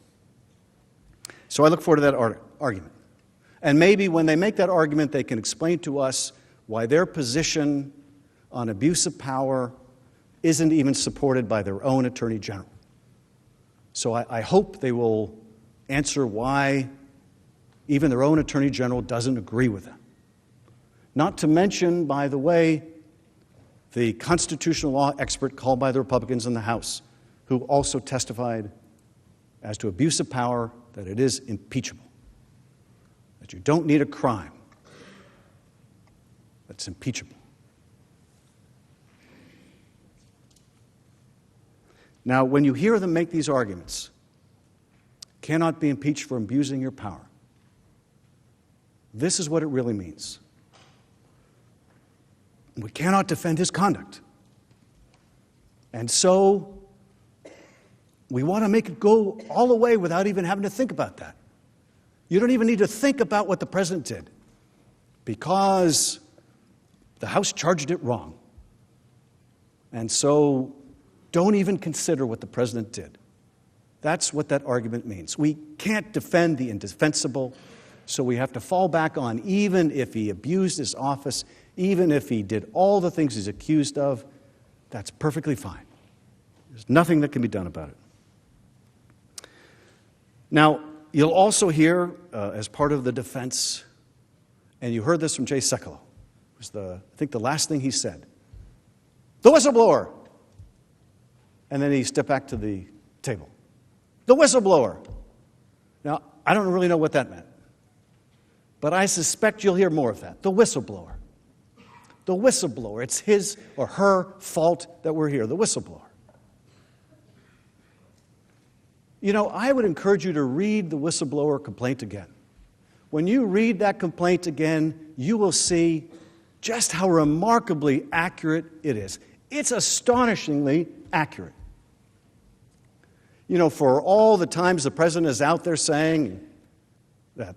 So I look forward to that argument. And maybe when they make that argument, they can explain to us why their position on abuse of power isn't even supported by their own Attorney General. So I hope they will answer why even their own Attorney General doesn't agree with them. Not to mention, by the way, the constitutional law expert called by the Republicans in the House, who also testified as to abuse of power, that it is impeachable, that you don't need a crime that's impeachable. Now, when you hear them make these arguments, cannot be impeached for abusing your power, this is what it really means. We cannot defend his conduct. And so we want to make it go all the way without even having to think about that. You don't even need to think about what the president did, because the House charged it wrong. And so don't even consider what the president did. That's what that argument means. We can't defend the indefensible, so we have to fall back on, even if he abused his office, even if he did all the things he's accused of, that's perfectly fine. There's nothing that can be done about it. Now, you'll also hear, as part of the defense, and you heard this from Jay Sekulow, it was I think the last thing he said, the whistleblower. And then he stepped back to the table. The whistleblower. Now, I don't really know what that meant, but I suspect you'll hear more of that. The whistleblower. The whistleblower. It's his or her fault that we're here. The whistleblower. You know, I would encourage you to read the whistleblower complaint again. When you read that complaint again, you will see just how remarkably accurate it is. It's astonishingly accurate. You know, for all the times the president is out there saying that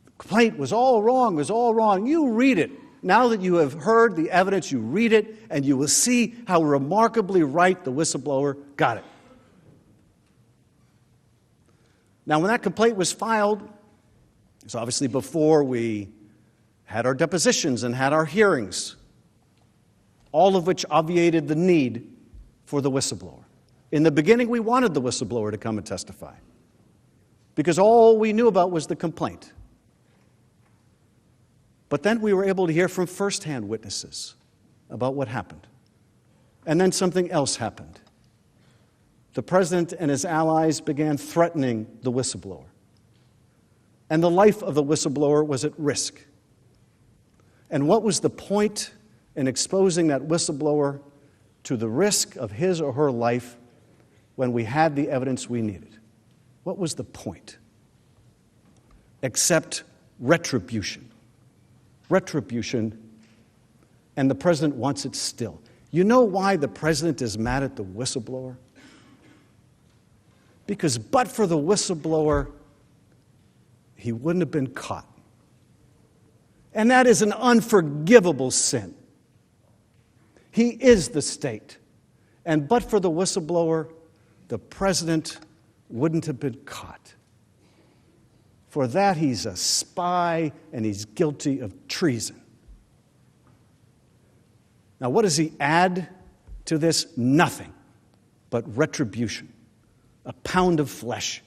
the complaint was all wrong, you read it. Now that you have heard the evidence, you read it, and you will see how remarkably right the whistleblower got it. Now, when that complaint was filed, it was obviously before we had our depositions and had our hearings, all of which obviated the need for the whistleblower. In the beginning, we wanted the whistleblower to come and testify, because all we knew about was the complaint. But then we were able to hear from firsthand witnesses about what happened. And then something else happened. The president and his allies began threatening the whistleblower. And the life of the whistleblower was at risk. And what was the point in exposing that whistleblower to the risk of his or her life when we had the evidence we needed? What was the point? Except retribution. Retribution and the president wants it still. You know why the president is mad at the whistleblower? Because but for the whistleblower, he wouldn't have been caught. And that is an unforgivable sin. He is the state. And but for the whistleblower, the president wouldn't have been caught. For that, he's a spy and he's guilty of treason. Now, what does he add to this? Nothing but retribution, a pound of flesh.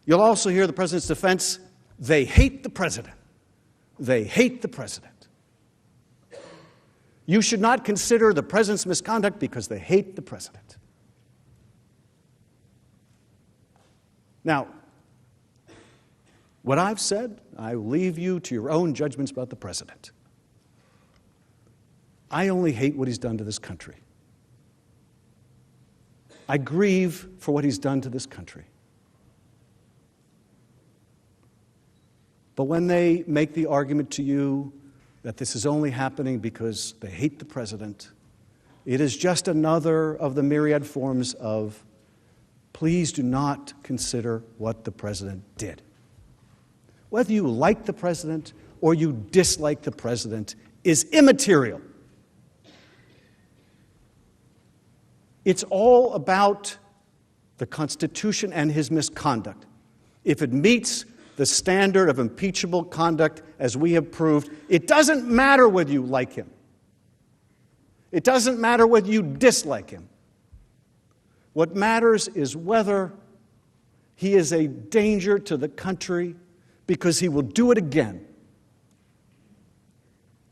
You'll also hear the president's defense. They hate the president. They hate the president. You should not consider the president's misconduct because they hate the president. Now, what I've said, I leave you to your own judgments about the president. I only hate what he's done to this country. I grieve for what he's done to this country. But when they make the argument to you that this is only happening because they hate the president, it is just another of the myriad forms of, please do not consider what the president did. Whether you like the president or you dislike the president is immaterial. It's all about the Constitution and his misconduct. If it meets the standard of impeachable conduct as we have proved, it doesn't matter whether you like him. It doesn't matter whether you dislike him. What matters is whether he is a danger to the country because he will do it again.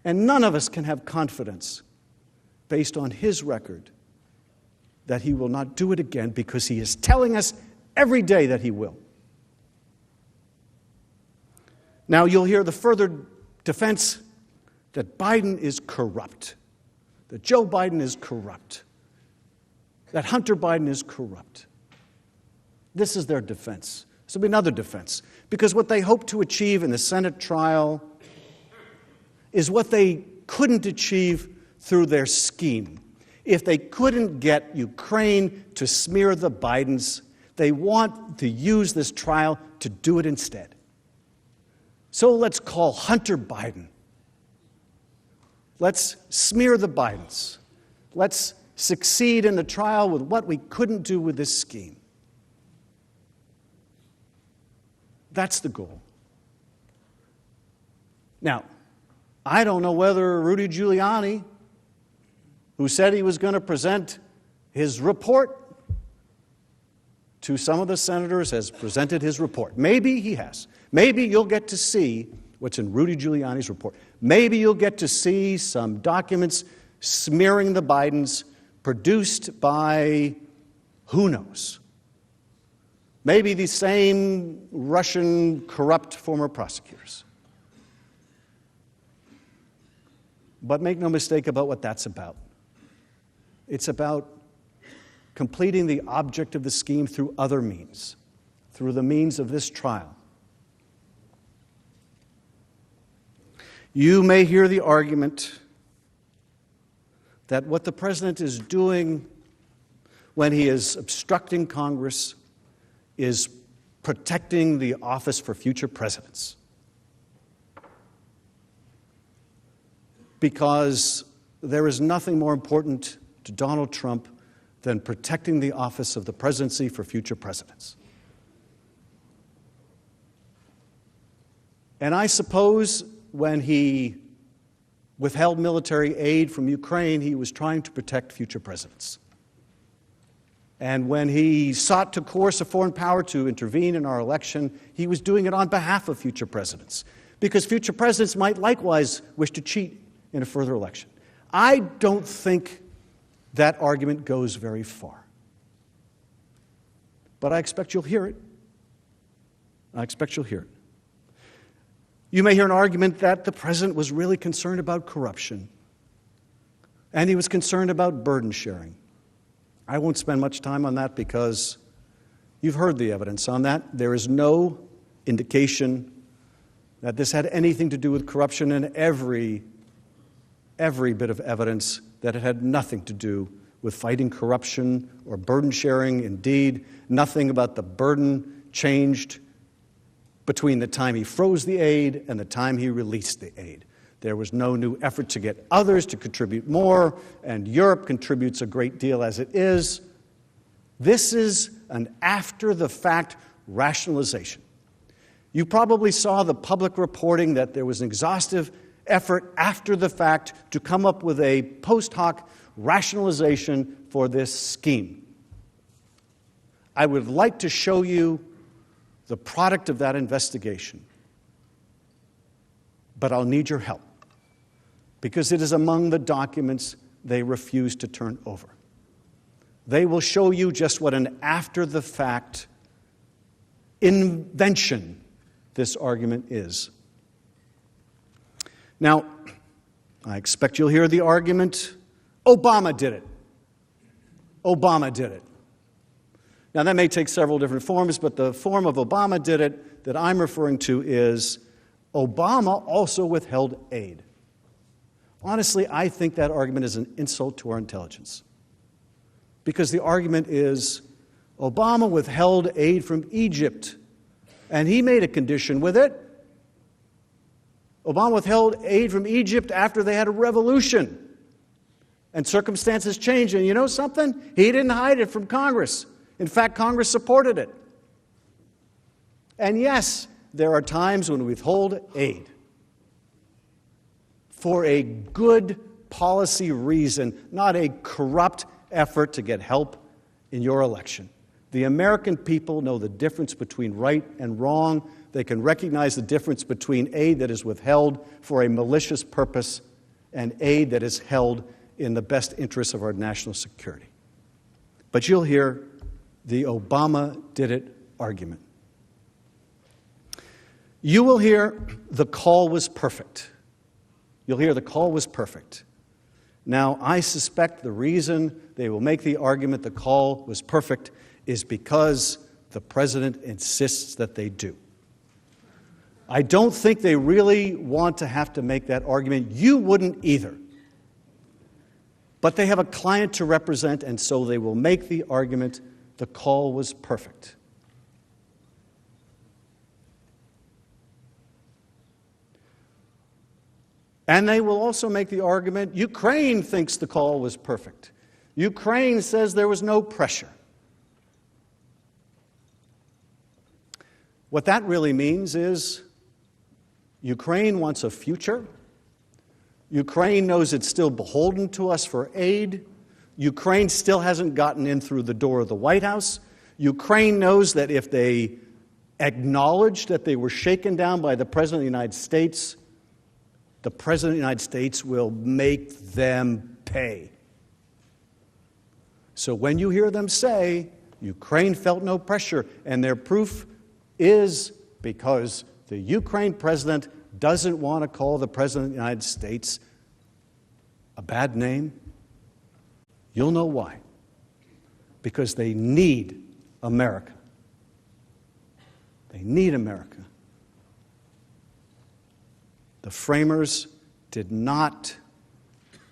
And none of us can have confidence based on his record that he will not do it again because he is telling us every day that he will. Now, you'll hear the further defense that Biden is corrupt, that Joe Biden is corrupt, that Hunter Biden is corrupt. This is their defense. This will be another defense, because what they hope to achieve in the Senate trial is what they couldn't achieve through their scheme. If they couldn't get Ukraine to smear the Bidens, they want to use this trial to do it instead. So let's call Hunter Biden. Let's smear the Bidens. Let's succeed in the trial with what we couldn't do with this scheme. That's the goal. Now, I don't know whether Rudy Giuliani, who said he was going to present his report to some of the senators, has presented his report. Maybe he has. Maybe you'll get to see what's in Rudy Giuliani's report. Maybe you'll get to see some documents smearing the Bidens produced by who knows. Maybe the same Russian corrupt former prosecutors. But make no mistake about what that's about. It's about completing the object of the scheme through other means, through the means of this trial. You may hear the argument that what the president is doing when he is obstructing Congress is protecting the office for future presidents. Because there is nothing more important to Donald Trump than protecting the office of the presidency for future presidents. And I suppose when he withheld military aid from Ukraine, he was trying to protect future presidents. And when he sought to coerce a foreign power to intervene in our election, he was doing it on behalf of future presidents, because future presidents might likewise wish to cheat in a further election. I don't think that argument goes very far. But I expect you'll hear it. I expect you'll hear it. You may hear an argument that the president was really concerned about corruption, and he was concerned about burden sharing. I won't spend much time on that because you've heard the evidence on that. There is no indication that this had anything to do with corruption, and every bit of evidence that it had nothing to do with fighting corruption or burden sharing. Indeed, nothing about the burden changed between the time he froze the aid and the time he released the aid. There was no new effort to get others to contribute more, and Europe contributes a great deal as it is. This is an after-the-fact rationalization. You probably saw the public reporting that there was an exhaustive effort after the fact to come up with a post hoc rationalization for this scheme. I would like to show you the product of that investigation, but I'll need your help because it is among the documents they refuse to turn over. They will show you just what an after-the-fact invention this argument is. Now, I expect you'll hear the argument, Obama did it. Obama did it. Now, that may take several different forms, but the form of Obama did it that I'm referring to is Obama also withheld aid. Honestly, I think that argument is an insult to our intelligence. Because the argument is Obama withheld aid from Egypt, and he made a condition with it. Obama withheld aid from Egypt after they had a revolution. And circumstances changed. And you know something? He didn't hide it from Congress. In fact, Congress supported it. And yes, there are times when we withhold aid for a good policy reason, not a corrupt effort to get help in your election. The American people know the difference between right and wrong. They can recognize the difference between aid that is withheld for a malicious purpose and aid that is held in the best interests of our national security. But you'll hear the Obama did it argument. You will hear the call was perfect. You'll hear the call was perfect. Now, I suspect the reason they will make the argument the call was perfect is because the president insists that they do. I don't think they really want to have to make that argument. You wouldn't either. But they have a client to represent, and so they will make the argument the call was perfect. And they will also make the argument Ukraine thinks the call was perfect. Ukraine says there was no pressure. What that really means is Ukraine wants a future. Ukraine knows it's still beholden to us for aid. Ukraine still hasn't gotten in through the door of the White House. Ukraine knows that if they acknowledge that they were shaken down by the President of the United States, the President of the United States will make them pay. So when you hear them say Ukraine felt no pressure, and their proof is because the Ukraine president doesn't want to call the President of the United States a bad name, you'll know why. Because they need America. They need America. The framers did not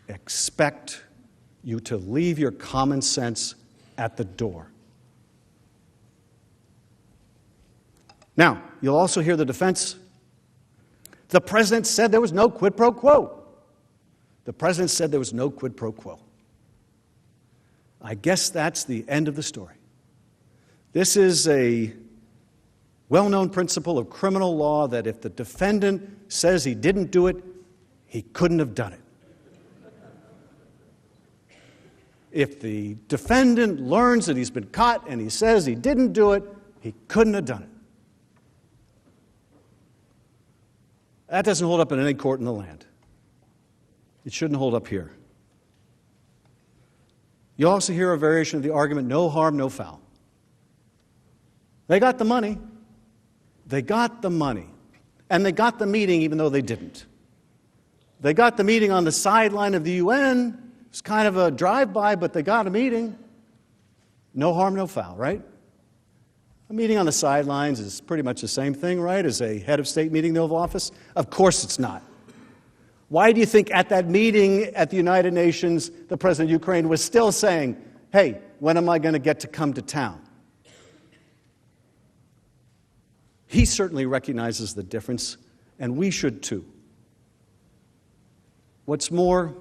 expect you to leave your common sense at the door. Now, you'll also hear the defense. The president said there was no quid pro quo. The president said there was no quid pro quo. I guess that's the end of the story. This is a well-known principle of criminal law that if the defendant says he didn't do it, he couldn't have done it. If the defendant learns that he's been caught and he says he didn't do it, he couldn't have done it. That doesn't hold up in any court in the land. It shouldn't hold up here. You also hear a variation of the argument, no harm, no foul. They got the money. They got the money. And they got the meeting even though they didn't. They got the meeting on the sideline of the UN. It's kind of a drive-by, but they got a meeting. No harm, no foul, right? A meeting on the sidelines is pretty much the same thing, right, as a head of state meeting in the Oval Office? Of course it's not. Why do you think at that meeting at the United Nations, the president of Ukraine was still saying, hey, when am I going to get to come to town? He certainly recognizes the difference, and we should too. What's more,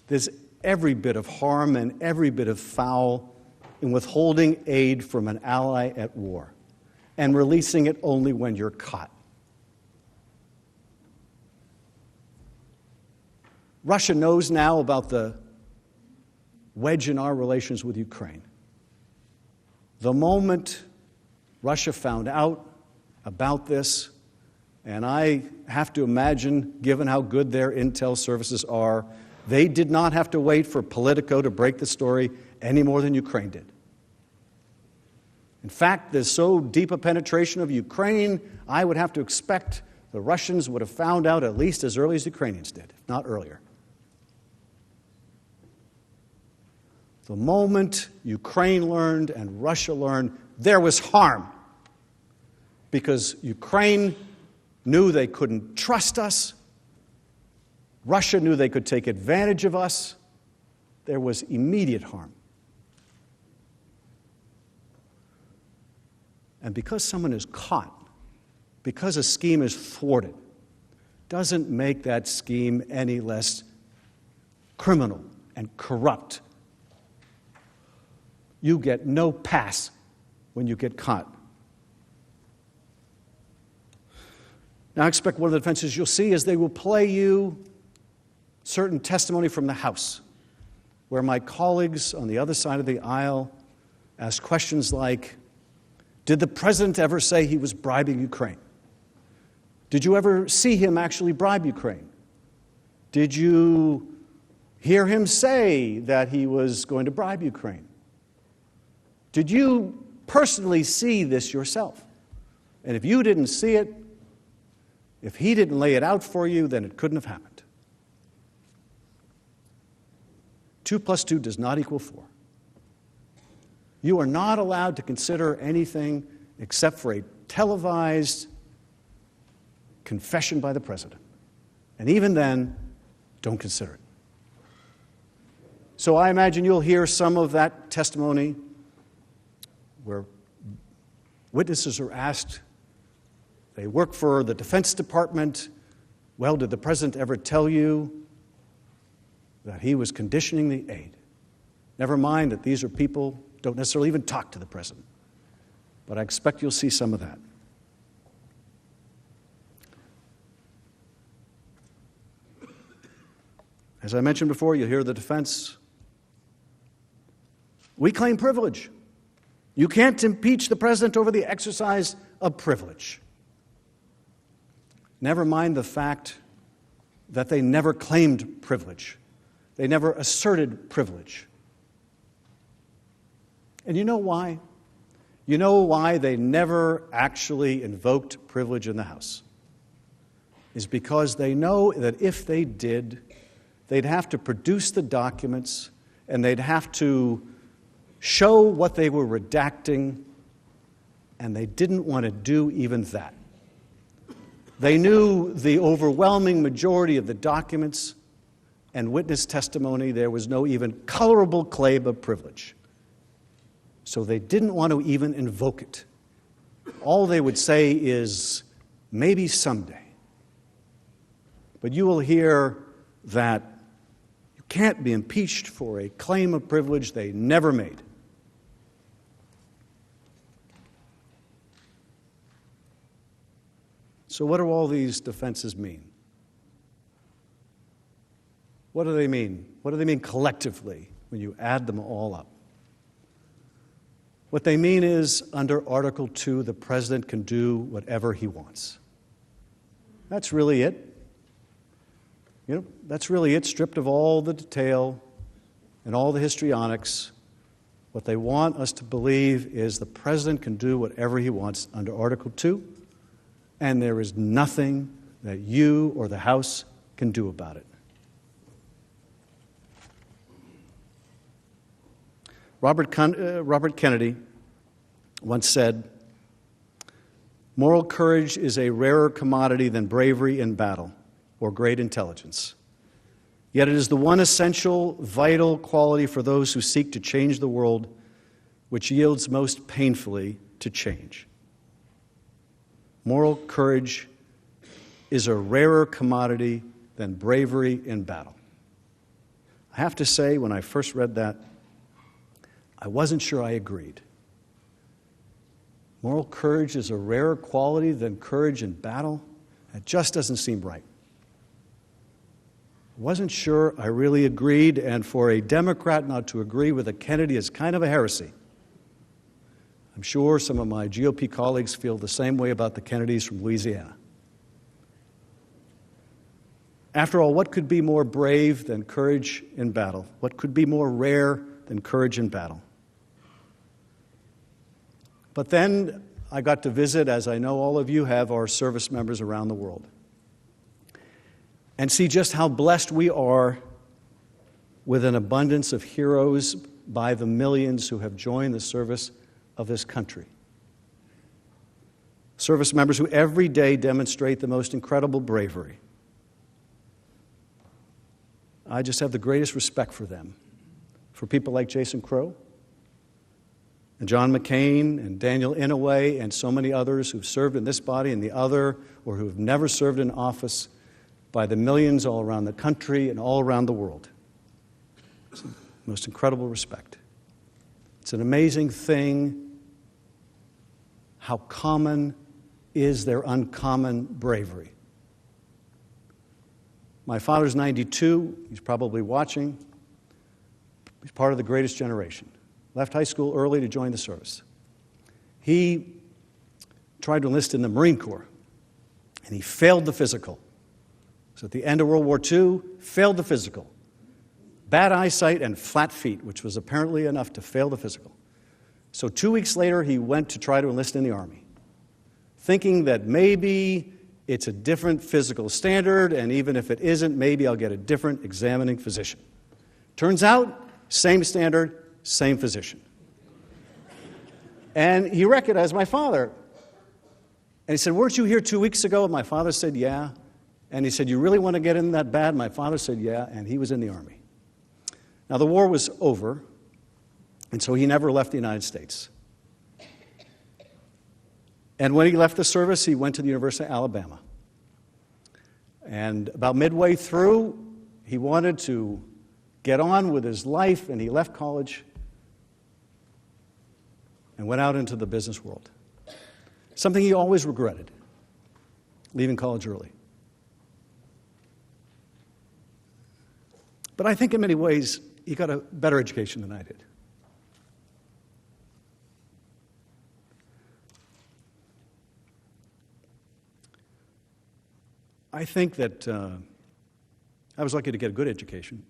there's every bit of harm and every bit of foul in withholding aid from an ally at war and releasing it only when you're caught. Russia knows now about the wedge in our relations with Ukraine. The moment Russia found out about this, and I have to imagine, given how good their intel services are, they did not have to wait for Politico to break the story any more than Ukraine did. In fact, there's so deep a penetration of Ukraine, I would have to expect the Russians would have found out at least as early as the Ukrainians did, if not earlier. The moment Ukraine learned and Russia learned, there was harm. Because Ukraine knew they couldn't trust us. Russia knew they could take advantage of us. There was immediate harm. And because someone is caught, because a scheme is thwarted, doesn't make that scheme any less criminal and corrupt. You get no pass when you get caught. Now, I expect one of the defenses you'll see is they will play you certain testimony from the House, where my colleagues on the other side of the aisle ask questions like, did the president ever say he was bribing Ukraine? Did you ever see him actually bribe Ukraine? Did you hear him say that he was going to bribe Ukraine? Did you personally see this yourself? And if you didn't see it, if he didn't lay it out for you, then it couldn't have happened. 2 + 2 does not equal 4. You are not allowed to consider anything except for a televised confession by the president. And even then, don't consider it. So I imagine you'll hear some of that testimony where witnesses are asked, they work for the Defense Department. Well, did the president ever tell you that he was conditioning the aid? Never mind that these are people who don't necessarily even talk to the president. But I expect you'll see some of that. As I mentioned before, you'll hear the defense. We claim privilege. You can't impeach the president over the exercise of privilege. Never mind the fact that they never claimed privilege. They never asserted privilege. And you know why? You know why they never actually invoked privilege in the House? Is because they know that if they did, they'd have to produce the documents and they'd have to show what they were redacting, and they didn't want to do even that. They knew the overwhelming majority of the documents and witness testimony, there was no even colorable claim of privilege. So they didn't want to even invoke it. All they would say is, maybe someday. But you will hear that you can't be impeached for a claim of privilege they never made. So what do all these defenses mean? What do they mean? What do they mean collectively when you add them all up? What they mean is, under Article 2, the president can do whatever he wants. That's really it. You know, that's really it, stripped of all the detail and all the histrionics. What they want us to believe is the president can do whatever he wants under Article 2, and there is nothing that you or the House can do about it. Robert Kennedy once said, "Moral courage is a rarer commodity than bravery in battle or great intelligence. Yet it is the one essential, vital quality for those who seek to change the world which yields most painfully to change." Moral courage is a rarer commodity than bravery in battle. I have to say, when I first read that, I wasn't sure I agreed. Moral courage is a rarer quality than courage in battle? That just doesn't seem right. I wasn't sure I really agreed, and for a Democrat not to agree with a Kennedy is kind of a heresy. I'm sure some of my GOP colleagues feel the same way about the Kennedys from Louisiana. After all, what could be more brave than courage in battle? What could be more rare than courage in battle? But then I got to visit, as I know all of you have, our service members around the world, and see just how blessed we are with an abundance of heroes by the millions who have joined the service of this country. Service members who every day demonstrate the most incredible bravery. I just have the greatest respect for them, for people like Jason Crow and John McCain and Daniel Inouye and so many others who've served in this body and the other, or who have never served in office, by the millions all around the country and all around the world. It's the most incredible respect. It's an amazing thing how common is their uncommon bravery. My father's 92. He's probably watching. He's part of the greatest generation. Left high school early to join the service. He tried to enlist in the Marine Corps, and he failed the physical. So at the end of World War II, failed the physical. Bad eyesight and flat feet, which was apparently enough to fail the physical. So 2 weeks later, he went to try to enlist in the Army, thinking that maybe it's a different physical standard, and even if it isn't, maybe I'll get a different examining physician. Turns out, same standard, same physician. And he recognized my father. And he said, "Weren't you here 2 weeks ago?" And my father said, "Yeah." And he said, "You really want to get in that bad?" My father said, "Yeah." And he was in the Army. Now, the war was over, and so he never left the United States. And when he left the service, he went to the University of Alabama. And about midway through, he wanted to get on with his life, and he left college and went out into the business world. Something he always regretted, leaving college early. But I think in many ways, he got a better education than I did. I think that I was lucky to get a good education.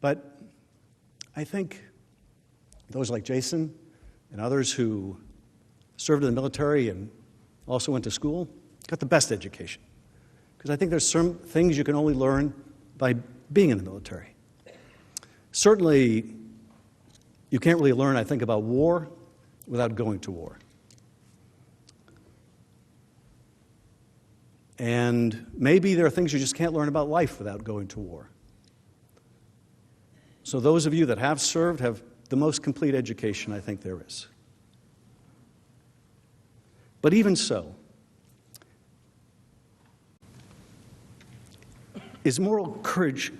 But I think those like Jason and others who served in the military and also went to school got the best education. Because I think there's some things you can only learn by being in the military. Certainly, you can't really learn, I think, about war without going to war. And maybe there are things you just can't learn about life without going to war. So those of you that have served have the most complete education I think there is. But even so, is moral courage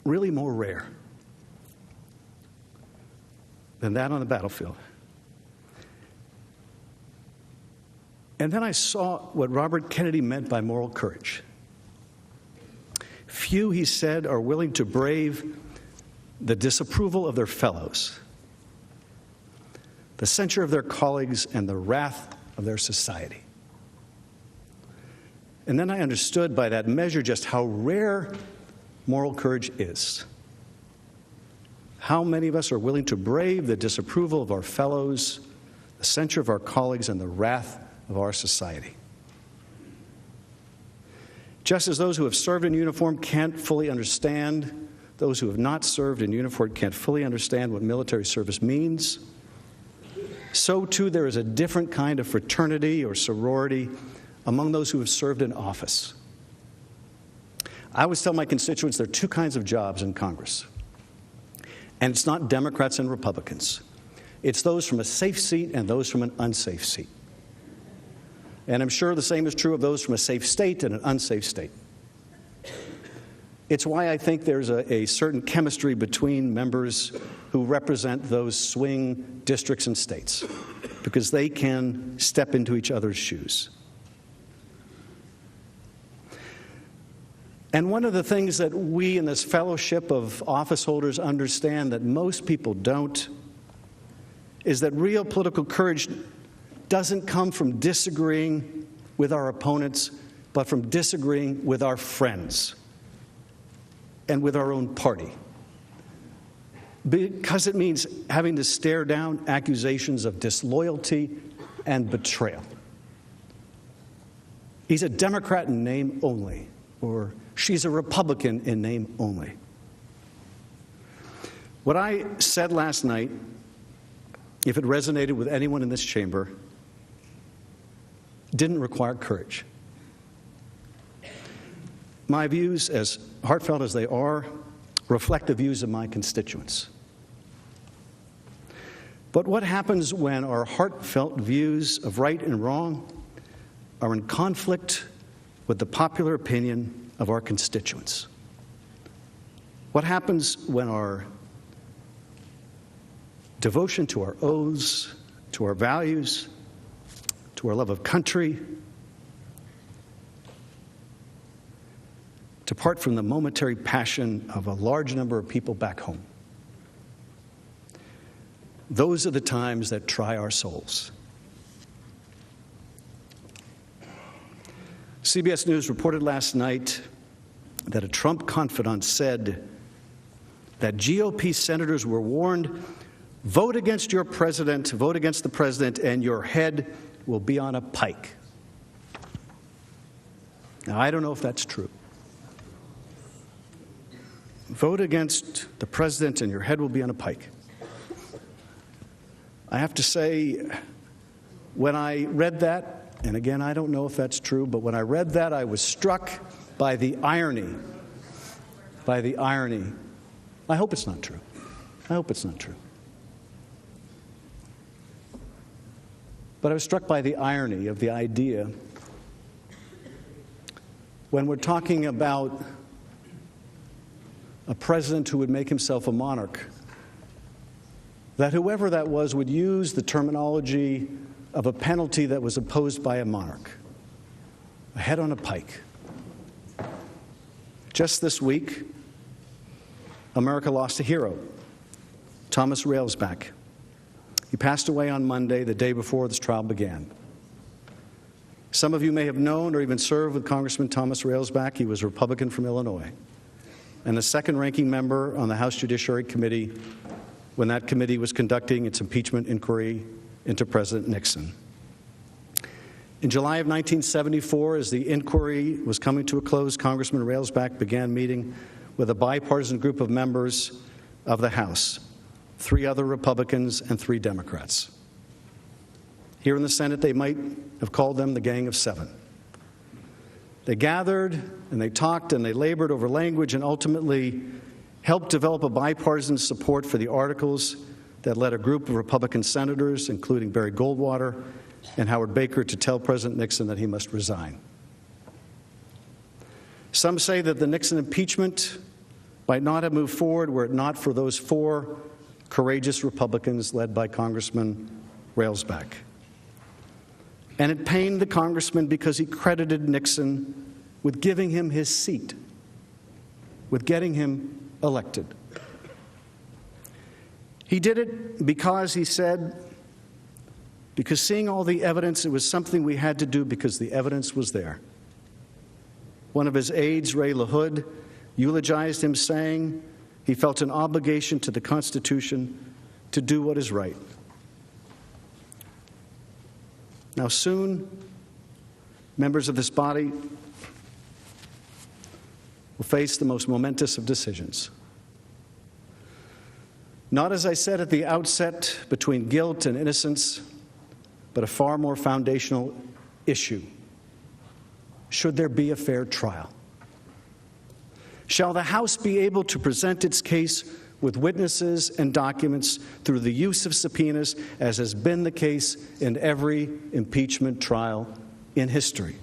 really more rare than that on the battlefield? And then I saw what Robert Kennedy meant by moral courage. Few, he said, are willing to brave the disapproval of their fellows, the censure of their colleagues, and the wrath of their society. And then I understood by that measure just how rare moral courage is. How many of us are willing to brave the disapproval of our fellows, the censure of our colleagues, and the wrath of our society? Just as those who have served in uniform can't fully understand, those who have not served in uniform can't fully understand what military service means, so too there is a different kind of fraternity or sorority among those who have served in office. I always tell my constituents there are two kinds of jobs in Congress. And it's not Democrats and Republicans. It's those from a safe seat and those from an unsafe seat. And I'm sure the same is true of those from a safe state and an unsafe state. It's why I think there's a certain chemistry between members who represent those swing districts and states, because they can step into each other's shoes. And one of the things that we in this fellowship of office holders understand that most people don't is that real political courage doesn't come from disagreeing with our opponents, but from disagreeing with our friends and with our own party. Because it means having to stare down accusations of disloyalty and betrayal. He's a Democrat in name only, or she's a Republican in name only. What I said last night, if it resonated with anyone in this chamber, didn't require courage. My views, as heartfelt as they are, reflect the views of my constituents. But what happens when our heartfelt views of right and wrong are in conflict with the popular opinion of our constituents? What happens when our devotion to our oaths, to our values, to our love of country, depart from the momentary passion of a large number of people back home? Those are the times that try our souls. CBS News reported last night that a Trump confidant said that GOP senators were warned, vote against your president, vote against the president, and your head will be on a pike. Now, I don't know if that's true. Vote against the president and your head will be on a pike. I have to say, when I read that, and again, I don't know if that's true, but when I read that, I was struck by the irony. By the irony. I hope it's not true. I hope it's not true. But I was struck by the irony of the idea when we're talking about a president who would make himself a monarch, that whoever that was would use the terminology of a penalty that was imposed by a monarch, a head on a pike. Just this week, America lost a hero, Thomas Railsback. He passed away on Monday, the day before this trial began. Some of you may have known or even served with Congressman Thomas Railsback. He was a Republican from Illinois, and the second-ranking member on the House Judiciary Committee when that committee was conducting its impeachment inquiry into President Nixon. In July of 1974, as the inquiry was coming to a close, Congressman Railsback began meeting with a bipartisan group of members of the House, 3 other Republicans and 3 Democrats. Here in the Senate, they might have called them the Gang of 7. They gathered and they talked and they labored over language and ultimately helped develop a bipartisan support for the articles that led a group of Republican senators, including Barry Goldwater and Howard Baker, to tell President Nixon that he must resign. Some say that the Nixon impeachment might not have moved forward were it not for those 4 courageous Republicans led by Congressman Railsback. And it pained the congressman because he credited Nixon with giving him his seat, with getting him elected. He did it because, he said, because seeing all the evidence, it was something we had to do because the evidence was there. One of his aides, Ray LaHood, eulogized him, saying he felt an obligation to the Constitution to do what is right. Now soon, members of this body will face the most momentous of decisions. Not, as I said at the outset, between guilt and innocence, but a far more foundational issue. Should there be a fair trial? Shall the House be able to present its case with witnesses and documents through the use of subpoenas, as has been the case in every impeachment trial in history?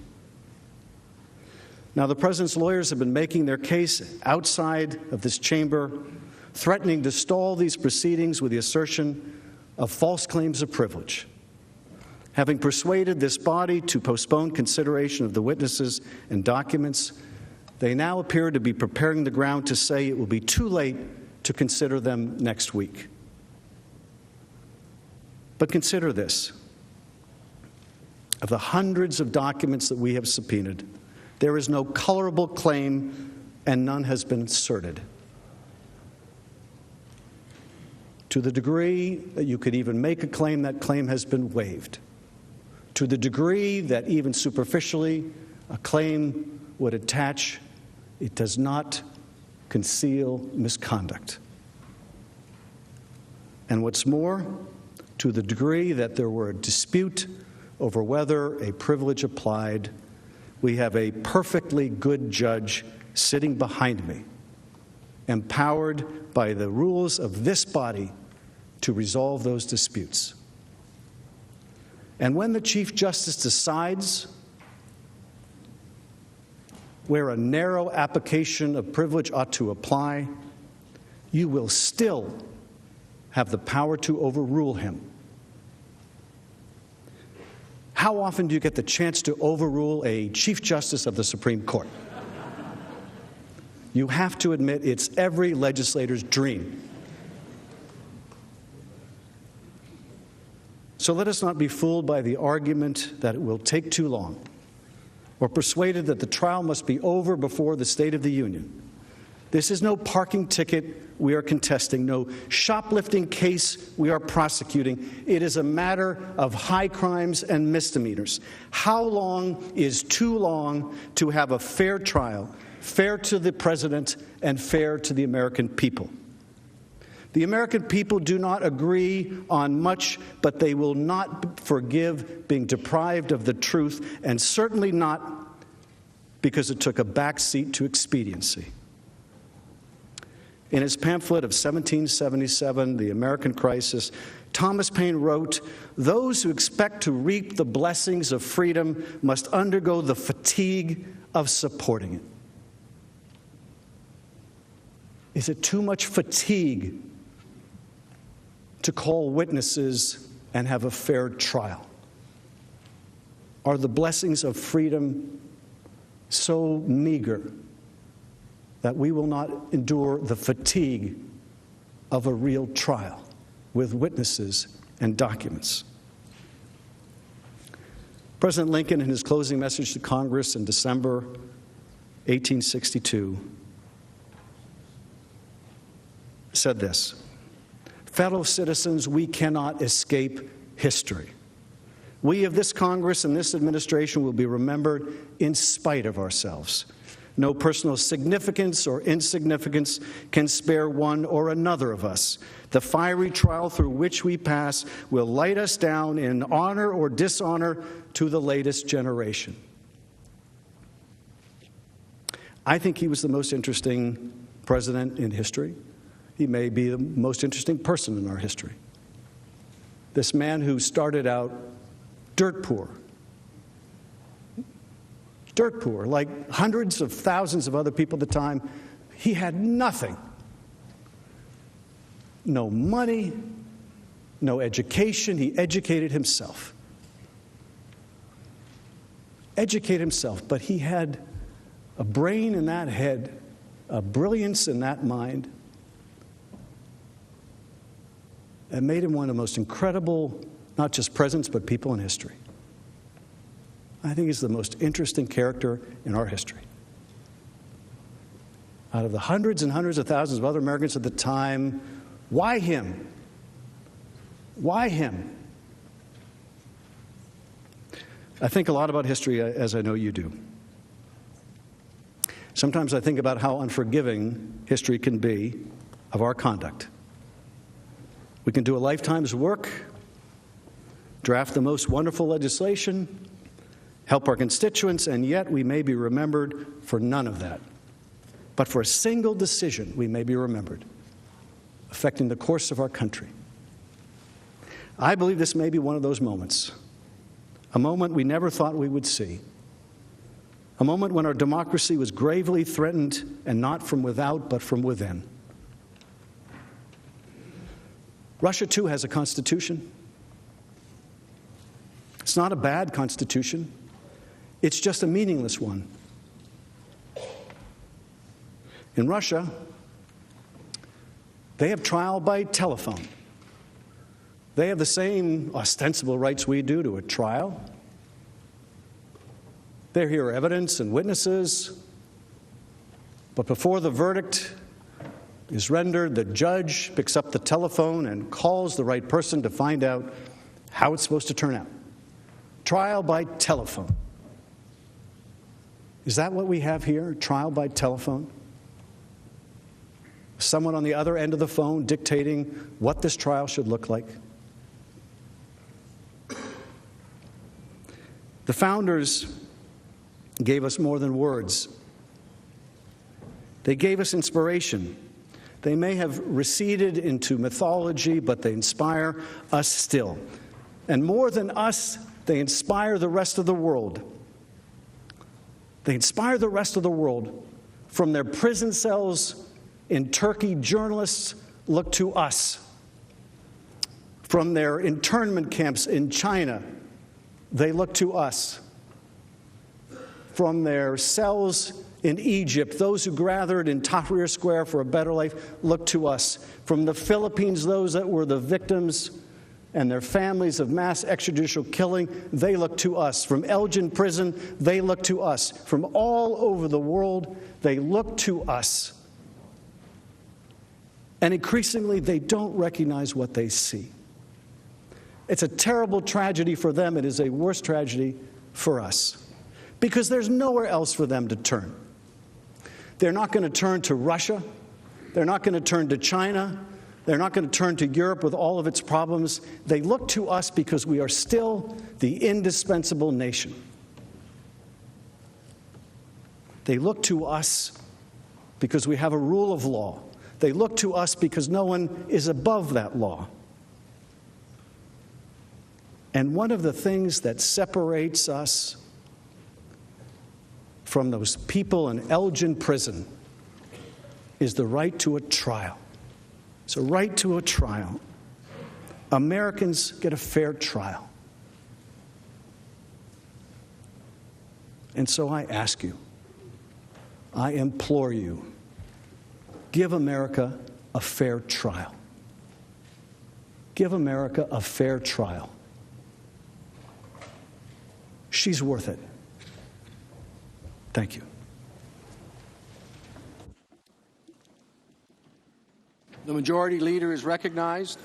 Now, the president's lawyers have been making their case outside of this chamber, threatening to stall these proceedings with the assertion of false claims of privilege. Having persuaded this body to postpone consideration of the witnesses and documents, they now appear to be preparing the ground to say it will be too late to consider them next week. But consider this. Of the hundreds of documents that we have subpoenaed, there is no colorable claim and none has been asserted. To the degree that you could even make a claim, that claim has been waived. To the degree that even superficially a claim would attach, it does not conceal misconduct. And what's more, to the degree that there were a dispute over whether a privilege applied, we have a perfectly good judge sitting behind me, empowered by the rules of this body to resolve those disputes. And when the Chief Justice decides where a narrow application of privilege ought to apply, you will still have the power to overrule him. How often do you get the chance to overrule a Chief Justice of the Supreme Court? You have to admit it's every legislator's dream. So let us not be fooled by the argument that it will take too long, or persuaded that the trial must be over before the State of the Union. This is no parking ticket we are contesting, no shoplifting case we are prosecuting. It is a matter of high crimes and misdemeanors. How long is too long to have a fair trial, fair to the president and fair to the American people? The American people do not agree on much, but they will not forgive being deprived of the truth, and certainly not because it took a backseat to expediency. In his pamphlet of 1777, The American Crisis, Thomas Paine wrote, "Those who expect to reap the blessings of freedom must undergo the fatigue of supporting it." Is it too much fatigue to call witnesses and have a fair trial? Are the blessings of freedom so meager that we will not endure the fatigue of a real trial with witnesses and documents? President Lincoln, in his closing message to Congress in December 1862, said this: "Fellow citizens, we cannot escape history. We of this Congress and this administration will be remembered in spite of ourselves. No personal significance or insignificance can spare one or another of us. The fiery trial through which we pass will light us down in honor or dishonor to the latest generation." I think he was the most interesting president in history. He may be the most interesting person in our history. This man who started out dirt poor, like hundreds of thousands of other people at the time. He had nothing. No money, no education. He educated himself. But he had a brain in that head, a brilliance in that mind, that made him one of the most incredible, not just presidents, but people in history. I think he's the most interesting character in our history. Out of the hundreds and hundreds of thousands of other Americans at the time, why him? Why him? I think a lot about history, as I know you do. Sometimes I think about how unforgiving history can be of our conduct. We can do a lifetime's work, draft the most wonderful legislation, help our constituents, and yet we may be remembered for none of that. But for a single decision, we may be remembered, affecting the course of our country. I believe this may be one of those moments, a moment we never thought we would see, a moment when our democracy was gravely threatened, and not from without, but from within. Russia, too, has a constitution. It's not a bad constitution. It's just a meaningless one. In Russia, they have trial by telephone. They have the same ostensible rights we do to a trial. They hear evidence and witnesses, but before the verdict is rendered, the judge picks up the telephone and calls the right person to find out how it's supposed to turn out. Trial by telephone. Is that what we have here? Trial by telephone? Someone on the other end of the phone dictating what this trial should look like? The founders gave us more than words. They gave us inspiration. They may have receded into mythology, but they inspire us still. And more than us, they inspire the rest of the world. They inspire the rest of the world. From their prison cells in Turkey, journalists look to us. From their internment camps in China, they look to us. From their cells in Egypt, those who gathered in Tahrir Square for a better life look to us. From the Philippines, those that were the victims and their families of mass extrajudicial killing, they look to us. From Elgin Prison, they look to us. From all over the world, they look to us. And increasingly, they don't recognize what they see. It's a terrible tragedy for them. It is a worse tragedy for us, because there's nowhere else for them to turn. They're not going to turn to Russia. They're not going to turn to China. They're not going to turn to Europe with all of its problems. They look to us because we are still the indispensable nation. They look to us because we have a rule of law. They look to us because no one is above that law. And one of the things that separates us from those people in Elgin Prison is the right to a trial. It's a right to a trial. Americans get a fair trial. And so I ask you, I implore you, give America a fair trial. Give America a fair trial. She's worth it. Thank you. The majority leader is recognized.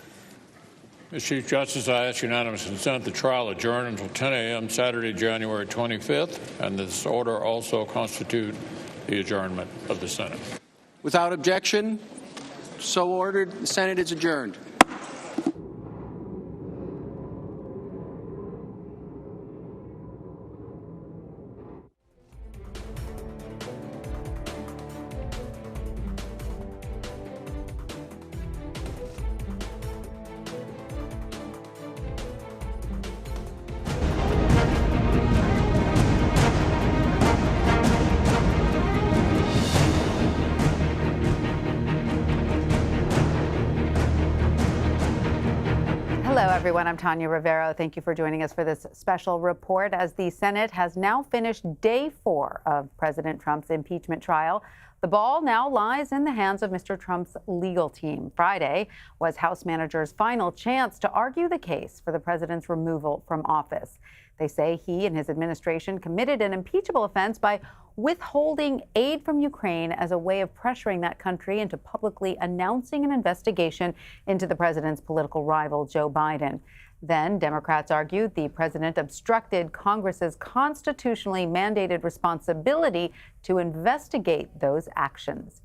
Mr. Chief Justice, I ask unanimous consent the trial adjourn until 10 a.m. Saturday, January 25th, and this order also constitute the adjournment of the Senate. Without objection, so ordered. The Senate is adjourned. Hello, everyone. I'm Tanya Rivero. Thank you for joining us for this special report as the Senate has now finished day 4 of President Trump's impeachment trial. The ball now lies in the hands of Mr. Trump's legal team. Friday was House managers' final chance to argue the case for the president's removal from office. They say he and his administration committed an impeachable offense by withholding aid from Ukraine as a way of pressuring that country into publicly announcing an investigation into the president's political rival, Joe Biden. Then Democrats argued the president obstructed Congress's constitutionally mandated responsibility to investigate those actions.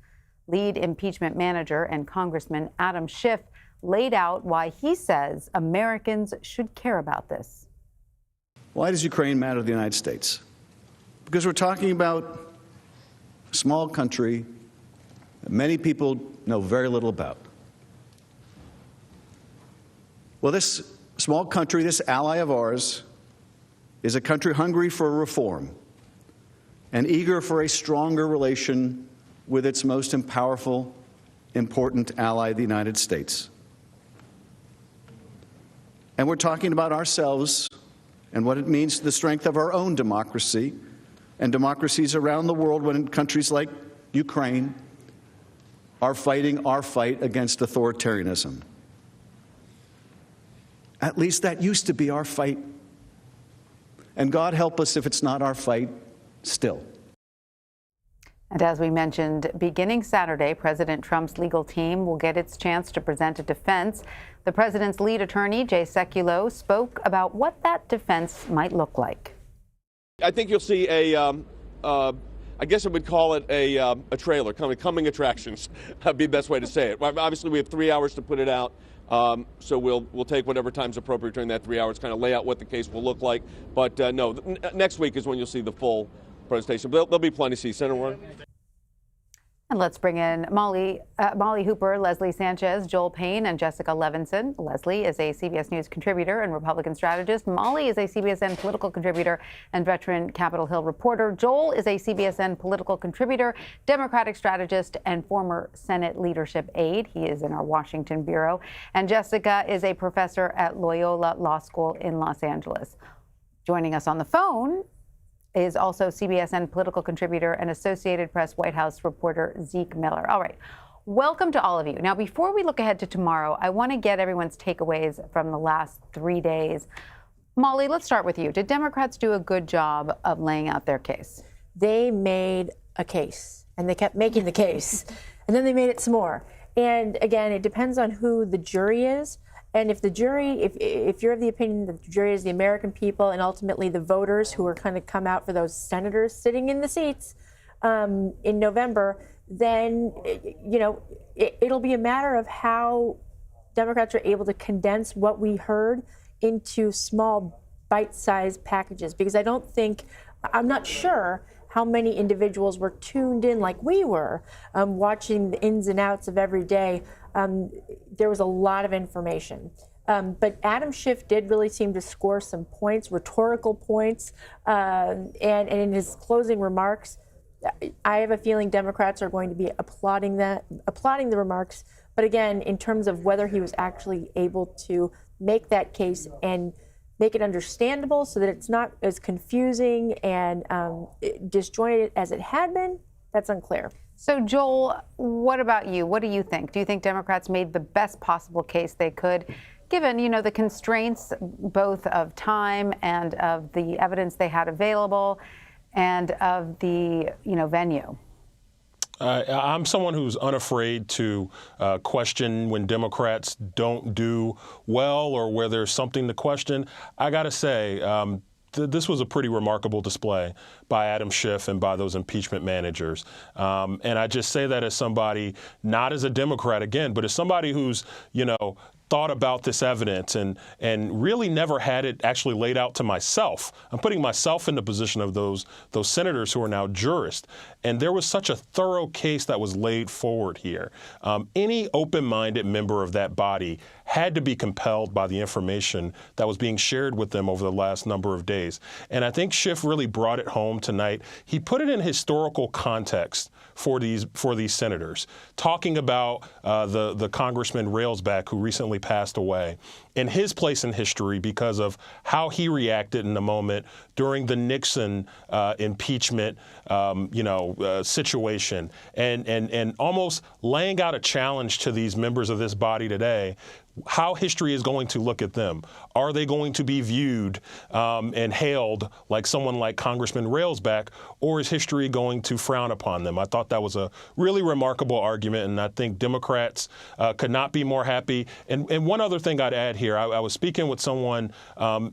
Lead impeachment manager and Congressman Adam Schiff laid out why he says Americans should care about this. Why does Ukraine matter to the United States? Because we're talking about a small country that many people know very little about. Well, this small country, this ally of ours, is a country hungry for reform and eager for a stronger relation with its most powerful, important ally, the United States. And we're talking about ourselves and what it means to the strength of our own democracy and democracies around the world when countries like Ukraine are fighting our fight against authoritarianism. At least that used to be our fight. And God help us if it's not our fight still. And as we mentioned, beginning Saturday, President Trump's legal team will get its chance to present a defense. The president's lead attorney, Jay Sekulow, spoke about what that defense might look like. I think you'll see I guess I would call it a trailer, coming attractions, would be the best way to say it. Obviously, we have 3 hours to put it out. So we'll take whatever time's appropriate during that 3 hours, kind of lay out what the case will look like. But no, next week is when you'll see the full presentation. But there'll be plenty to see. Senator Warren? And let's bring in Molly Hooper, Leslie Sanchez, Joel Payne, and Jessica Levinson. Leslie is a CBS News contributor and Republican strategist. Molly is a CBSN political contributor and veteran Capitol Hill reporter. Joel is a CBSN political contributor, Democratic strategist, and former Senate leadership aide. He is in our Washington bureau. And Jessica is a professor at Loyola Law School in Los Angeles. Joining us on the phone is also CBSN political contributor and Associated Press White House reporter Zeke Miller. All right. Welcome to all of you. Now, before we look ahead to tomorrow, I want to get everyone's takeaways from the last 3 days. Molly, let's start with you. Did Democrats do a good job of laying out their case? They made a case, and they kept making the case, and then they made it some more. And again, it depends on who the jury is. And if the jury, if you're of the opinion that the jury is the American people and ultimately the voters who are going to come out for those senators sitting in the seats in November, then, you know, it'll be a matter of how Democrats are able to condense what we heard into small bite-sized packages. Because I'm not sure how many individuals were tuned in like we were, watching the ins and outs of every day. There was a lot of information. But Adam Schiff did really seem to score some points, rhetorical points. And in his closing remarks, I have a feeling Democrats are going to be applauding the remarks. But again, in terms of whether he was actually able to make that case and make it understandable so that it's not as confusing and disjointed as it had been, that's unclear. So, Joel, what about you? What do you think? Do you think Democrats made the best possible case they could, given, you know, the constraints both of time and of the evidence they had available and of the, you know, venue? I'm someone who's unafraid to question when Democrats don't do well or where there's something to question. I got to say, this was a pretty remarkable display by Adam Schiff and by those impeachment managers. And I just say that as somebody, not as a Democrat again, but as somebody who's, you know, thought about this evidence and really never had it actually laid out to myself. I'm putting myself in the position of those senators who are now jurists. And there was such a thorough case that was laid forward here. Any open-minded member of that body had to be compelled by the information that was being shared with them over the last number of days. And I think Schiff really brought it home tonight. He put it in historical context for these senators, talking about the Congressman Railsback, who recently passed away, and his place in history because of how he reacted in the moment during the Nixon impeachment, situation, and almost laying out a challenge to these members of this body today. How history is going to look at them. Are they going to be viewed and hailed like someone like Congressman Railsback, or is history going to frown upon them? I thought that was a really remarkable argument, and I think Democrats could not be more happy. And one other thing I'd add here here. I was speaking with someone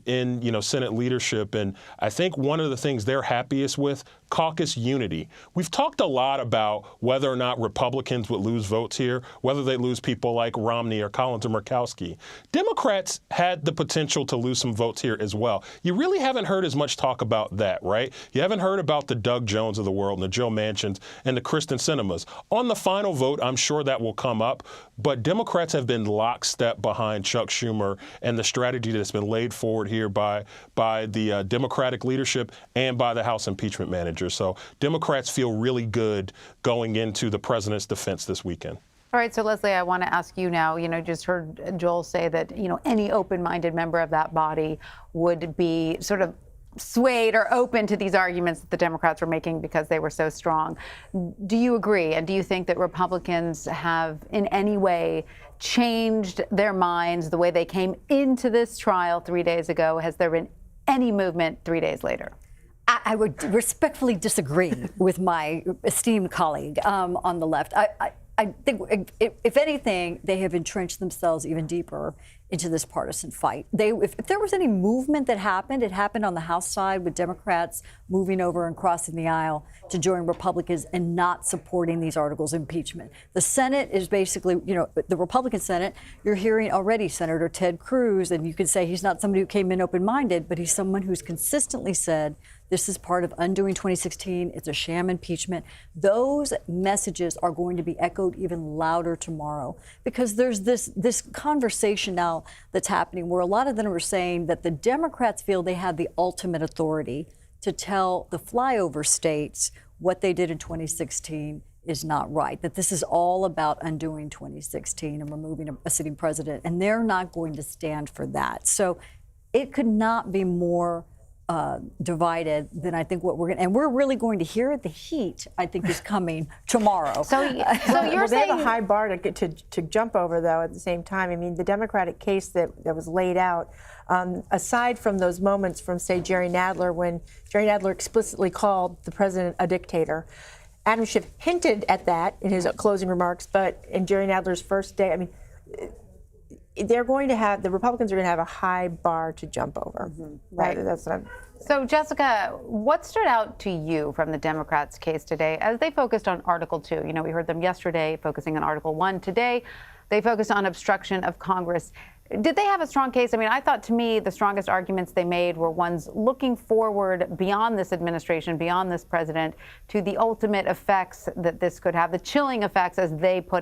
in Senate leadership, and I think one of the things they're happiest with, caucus unity. We've talked a lot about whether or not Republicans would lose votes here, whether they lose people like Romney or Collins or Murkowski. Democrats had the potential to lose some votes here as well. You really haven't heard as much talk about that, right? You haven't heard about the Doug Jones of the world and the Joe Manchins and the Kristen Sinemas. On the final vote, I'm sure that will come up, but Democrats have been lockstep behind Chuck Schumer and the strategy that's been laid forward here by the Democratic leadership and by the House impeachment manager. So Democrats feel really good going into the president's defense this weekend. All right, so Leslie, I want to ask you now, just heard Joel say that, any open-minded member of that body would be sort of swayed or open to these arguments that the Democrats were making because they were so strong. Do you agree? And do you think that Republicans have in any way changed their minds the way they came into this trial 3 days ago? Has there been any movement 3 days later? I would respectfully disagree with my esteemed colleague on the left. I think, if anything, they have entrenched themselves even deeper into this partisan fight. If there was any movement that happened, it happened on the House side with Democrats moving over and crossing the aisle to join Republicans and not supporting these articles of impeachment. The Senate is basically, the Republican Senate, you're hearing already Senator Ted Cruz, and you could say he's not somebody who came in open-minded, but he's someone who's consistently said this is part of undoing 2016. It's a sham impeachment. Those messages are going to be echoed even louder tomorrow because there's this conversation now that's happening where a lot of them are saying that the Democrats feel they have the ultimate authority to tell the flyover states what they did in 2016 is not right, that this is all about undoing 2016 and removing a sitting president, and they're not going to stand for that. So it could not be more divided than I think what we're going to, and we're really going to hear it. The heat, I think, is coming tomorrow. So you're saying they have a high bar to jump over, though, at the same time. I mean, the Democratic case that was laid out, aside from those moments from, say, Jerry Nadler, when Jerry Nadler explicitly called the president a dictator. Adam Schiff hinted at that in his closing remarks, but in Jerry Nadler's first day, I mean, the Republicans are going to have a high bar to jump over. Right. That's what I'm. So, Jessica, what stood out to you from the Democrats' case today as they focused on Article 2? We heard them yesterday focusing on Article 1. Today, they focused on obstruction of Congress. Did they have a strong case? I mean, I thought, to me, the strongest arguments they made were ones looking forward beyond this administration, beyond this president, to the ultimate effects that this could have, the chilling effects, as they put